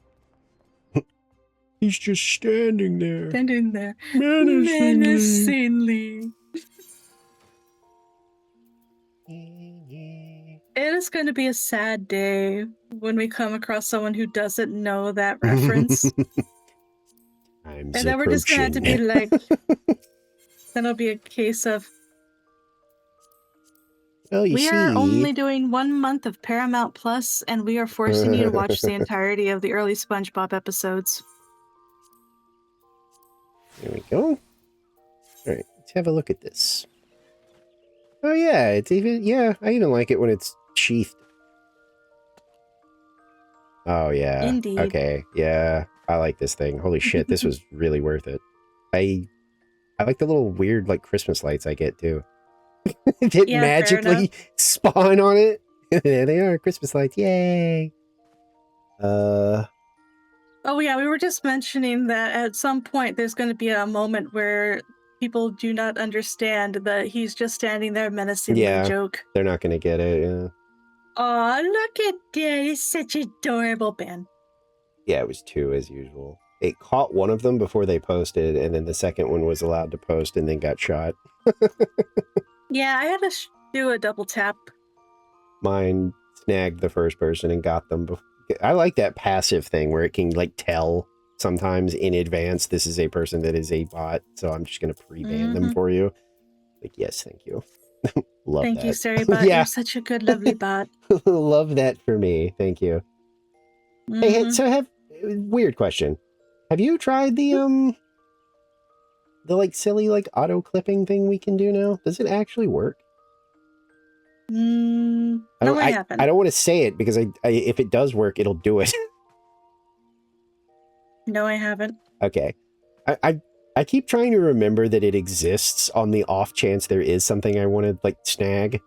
He's just standing there. Standing there. Menacingly. Menacingly. It is going to be a sad day when we come across someone who doesn't know that reference. I'm And then we're just going to have to be like, then it'll be a case of, well, you we see, are only doing 1 month of Paramount Plus, and we are forcing you to watch the entirety of the early SpongeBob episodes. There we go. All right, let's have a look at this. Oh yeah, it's even, yeah, I even like it when it's sheathed. Oh yeah. Indeed. Okay, yeah, I like this thing. Holy shit, this was really worth it. I like the little weird like Christmas lights I get too. That Yeah, fair magically spawn on it. There they are, Christmas lights. Yay. Oh yeah, we were just mentioning that at some point there's going to be a moment where people do not understand that he's just standing there menacingly Yeah. joke. They're not gonna get it, yeah. Aw, look at that. It's such adorable, Ben. Yeah, it was 2 as usual. It caught one of them before they posted, and then the second one was allowed to post and then got shot. Yeah, I had to do a double tap. Mine snagged the first person and got them. I like that passive thing where it can like tell sometimes in advance this is a person that is a bot, so I'm just going to pre-ban them Mhm. for you. Like, yes, thank you. Love Thank you, that. Starybot. Yeah. You're such a good, lovely bot. Love that for me. Thank you. Hey, Mhm. so weird question. Have you tried the like silly like auto clipping thing we can do now? Does it actually work? No, I I haven't. don't want to say it because I if it does work, it'll do it. No, I haven't. Okay. I keep trying to remember that it exists on the off chance there is something I want to like snag,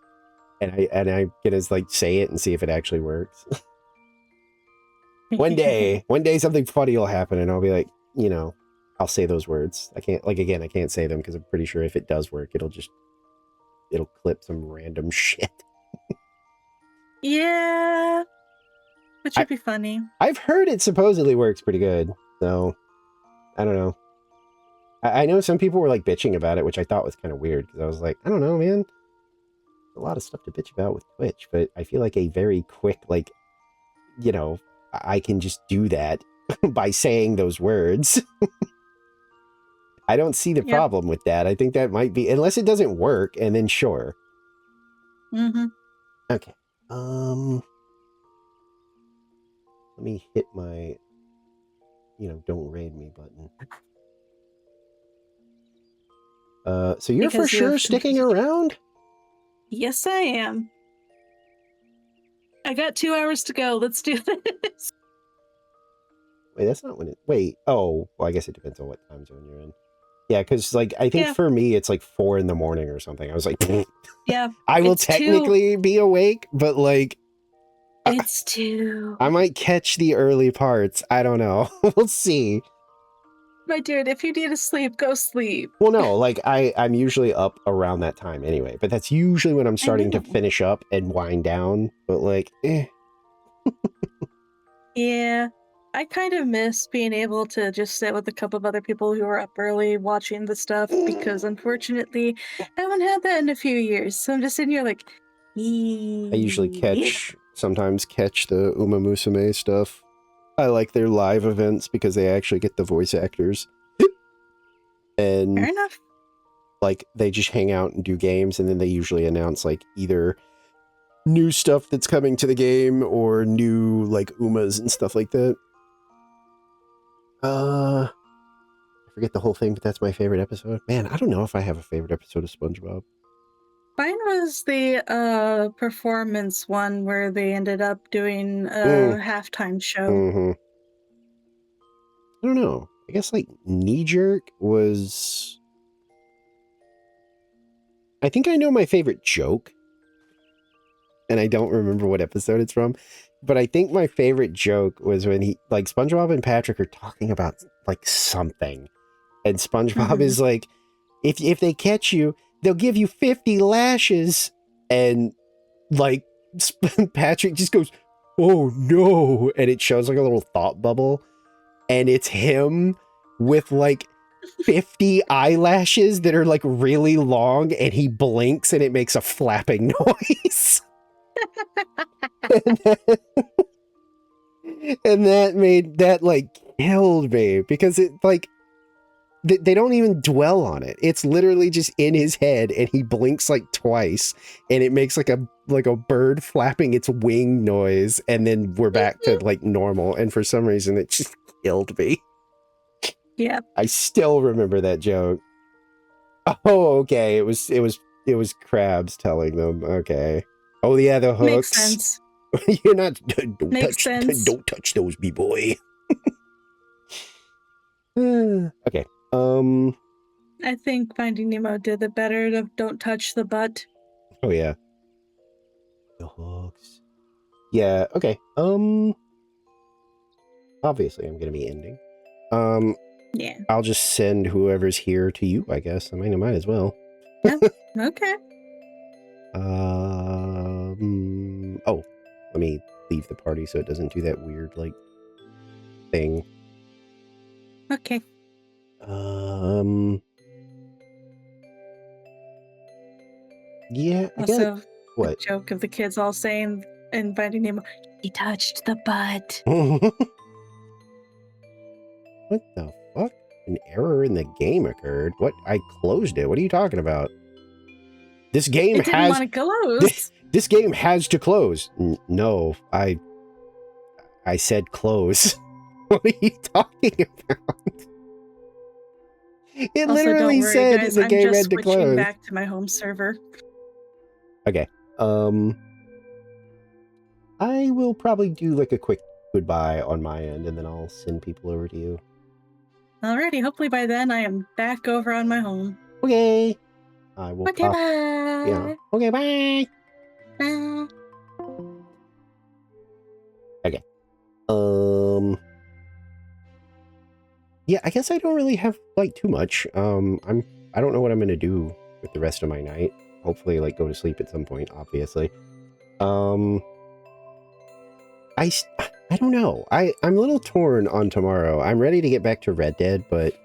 and I'm gonna like say it and see if it actually works. One day something funny will happen, and I'll be like, you know, I'll say those words. I can't I can't say them because I'm pretty sure if it does work, it'll clip some random shit. Yeah, which would be funny. I've heard it supposedly works pretty good, so I don't know. I know some people were like bitching about it, which I thought was kind of weird because I was like, I don't know, man. A lot of stuff to bitch about with Twitch, but I feel like a very quick, like, you know, I can just do that by saying those words. I don't see the problem with that. I think that might be, unless it doesn't work, and then sure. Mm-hmm. Okay. Let me hit my, don't raid me button. So you're for sure sticking around? Yes, I am. I got 2 hours to go. Let's do this. Wait, that's not when it... Wait. Oh, well, I guess it depends on what time zone you're in. Yeah, because, like, I think for me, it's like 4 in the morning or something. I was like, yeah, I will technically be awake, but, like... It's 2. I might catch the early parts. I don't know. We'll see. My dude, if you need to sleep, go sleep. Well, no, like, I'm usually up around that time anyway, but that's usually when I'm starting to finish up and wind down, but, like, Yeah, I kind of miss being able to just sit with a couple of other people who are up early watching the stuff because unfortunately I haven't had that in a few years. So I'm just sitting here like, I usually sometimes catch the Uma Musume stuff. I like their live events because they actually get the voice actors. And fair enough. Like, they just hang out and do games, and then they usually announce, like, either new stuff that's coming to the game or new, like, Umas and stuff like that. I forget the whole thing, but that's my favorite episode. Man, I don't know if I have a favorite episode of SpongeBob. Mine was the performance one where they ended up doing a halftime show. I don't know. I guess, like, Knee Jerk was... I think I know my favorite joke, and I don't remember what episode it's from, but I think my favorite joke was when SpongeBob and Patrick are talking about, like, something, and SpongeBob is like, if they catch you, they'll give you 50 lashes, and, like, Patrick just goes, oh no, and it shows, like, a little thought bubble, and it's him with, like, 50 eyelashes that are, like, really long, and he blinks and it makes a flapping noise. and that like killed me because it, like, they don't even dwell on it. It's literally just in his head, and he blinks like twice, and it makes like a bird flapping its wing noise, and then we're back to like normal. And for some reason, it just killed me. Yeah, I still remember that joke. Oh, okay. It was Krabs telling them. Okay. Oh yeah, the hooks. Makes sense. You're not. Don't touch those, B-boy. Okay. I think Finding Nemo did it better to don't touch the butt. Oh yeah. The hooks. Yeah. Okay. Obviously, I'm gonna be ending. Yeah. I'll just send whoever's here to you, I guess. I mean, I might as well. Yeah. Okay. Oh, let me leave the party so it doesn't do that weird, like, thing. Okay. Yeah, also, what? The joke of the kids all saying in Finding Nemo, he touched the butt. What the fuck? An error in the game occurred? What? I closed it. What are you talking about? This game It didn't has want to close. this game has to close. No, I said close. What are you talking about? It Also, don't literally worry, said guys. the I'm game just had to switching close. back to my home server. Okay. I will probably do like a quick goodbye on my end, and then I'll send people over to you. Alrighty, hopefully by then I am back over on my home. Okay. I will. Okay, bye. Yeah. Okay. Bye. Bye. Okay. Yeah, I guess I don't really have like too much. I don't know what I'm gonna do with the rest of my night. Hopefully, like go to sleep at some point. Obviously. I don't know. I'm a little torn on tomorrow. I'm ready to get back to Red Dead, but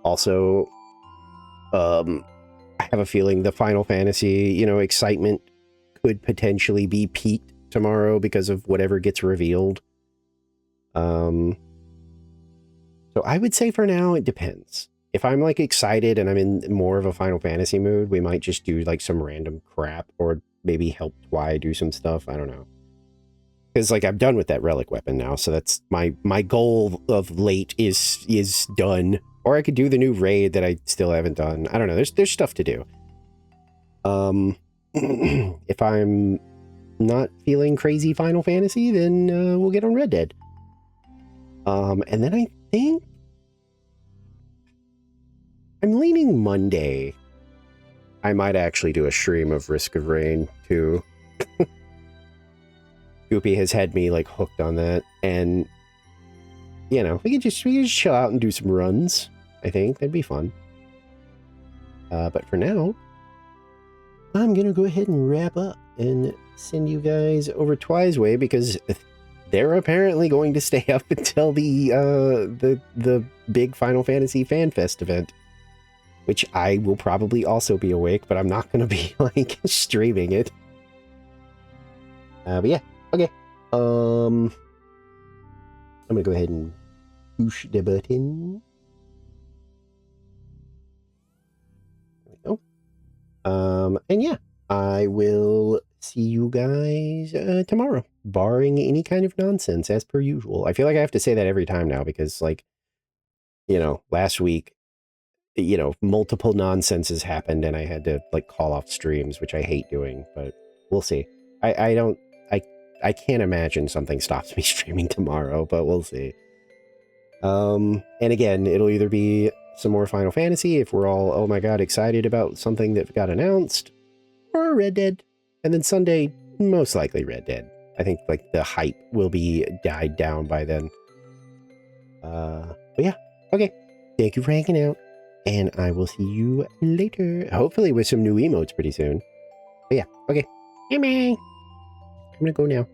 also, I have a feeling the Final Fantasy, excitement could potentially be peaked tomorrow because of whatever gets revealed. So I would say for now, it depends. If I'm like excited and I'm in more of a Final Fantasy mood, we might just do like some random crap or maybe help Twy do some stuff. I don't know. Because like I'm done with that relic weapon now, so that's my goal of late is done. Or I could do the new raid that I still haven't done. I don't know. There's stuff to do. If I'm not feeling crazy Final Fantasy, then we'll get on Red Dead. And then I think I'm leaning Monday. I might actually do a stream of Risk of Rain too. Goopy has had me like hooked on that, and we could just chill out and do some runs. I think that'd be fun. But for now, I'm gonna go ahead and wrap up and send you guys over Twy's way because they're apparently going to stay up until the big Final Fantasy Fan Fest event, which I will probably also be awake, but I'm not gonna be like streaming it. But yeah. Okay, I'm gonna go ahead and push the button. There we go. And yeah, I will see you guys tomorrow, barring any kind of nonsense, as per usual. I feel like I have to say that every time now because, like, last week, multiple nonsenses happened and I had to, like, call off streams, which I hate doing, but we'll see. I can't imagine something stops me streaming tomorrow, but we'll see. And again, it'll either be some more Final Fantasy if we're all, oh my god, excited about something that got announced, or Red Dead. And then Sunday, most likely Red Dead. I think like the hype will be died down by then. But yeah, okay. Thank you for hanging out, and I will see you later. Hopefully with some new emotes pretty soon. But yeah, okay. Bye. I'm gonna go now.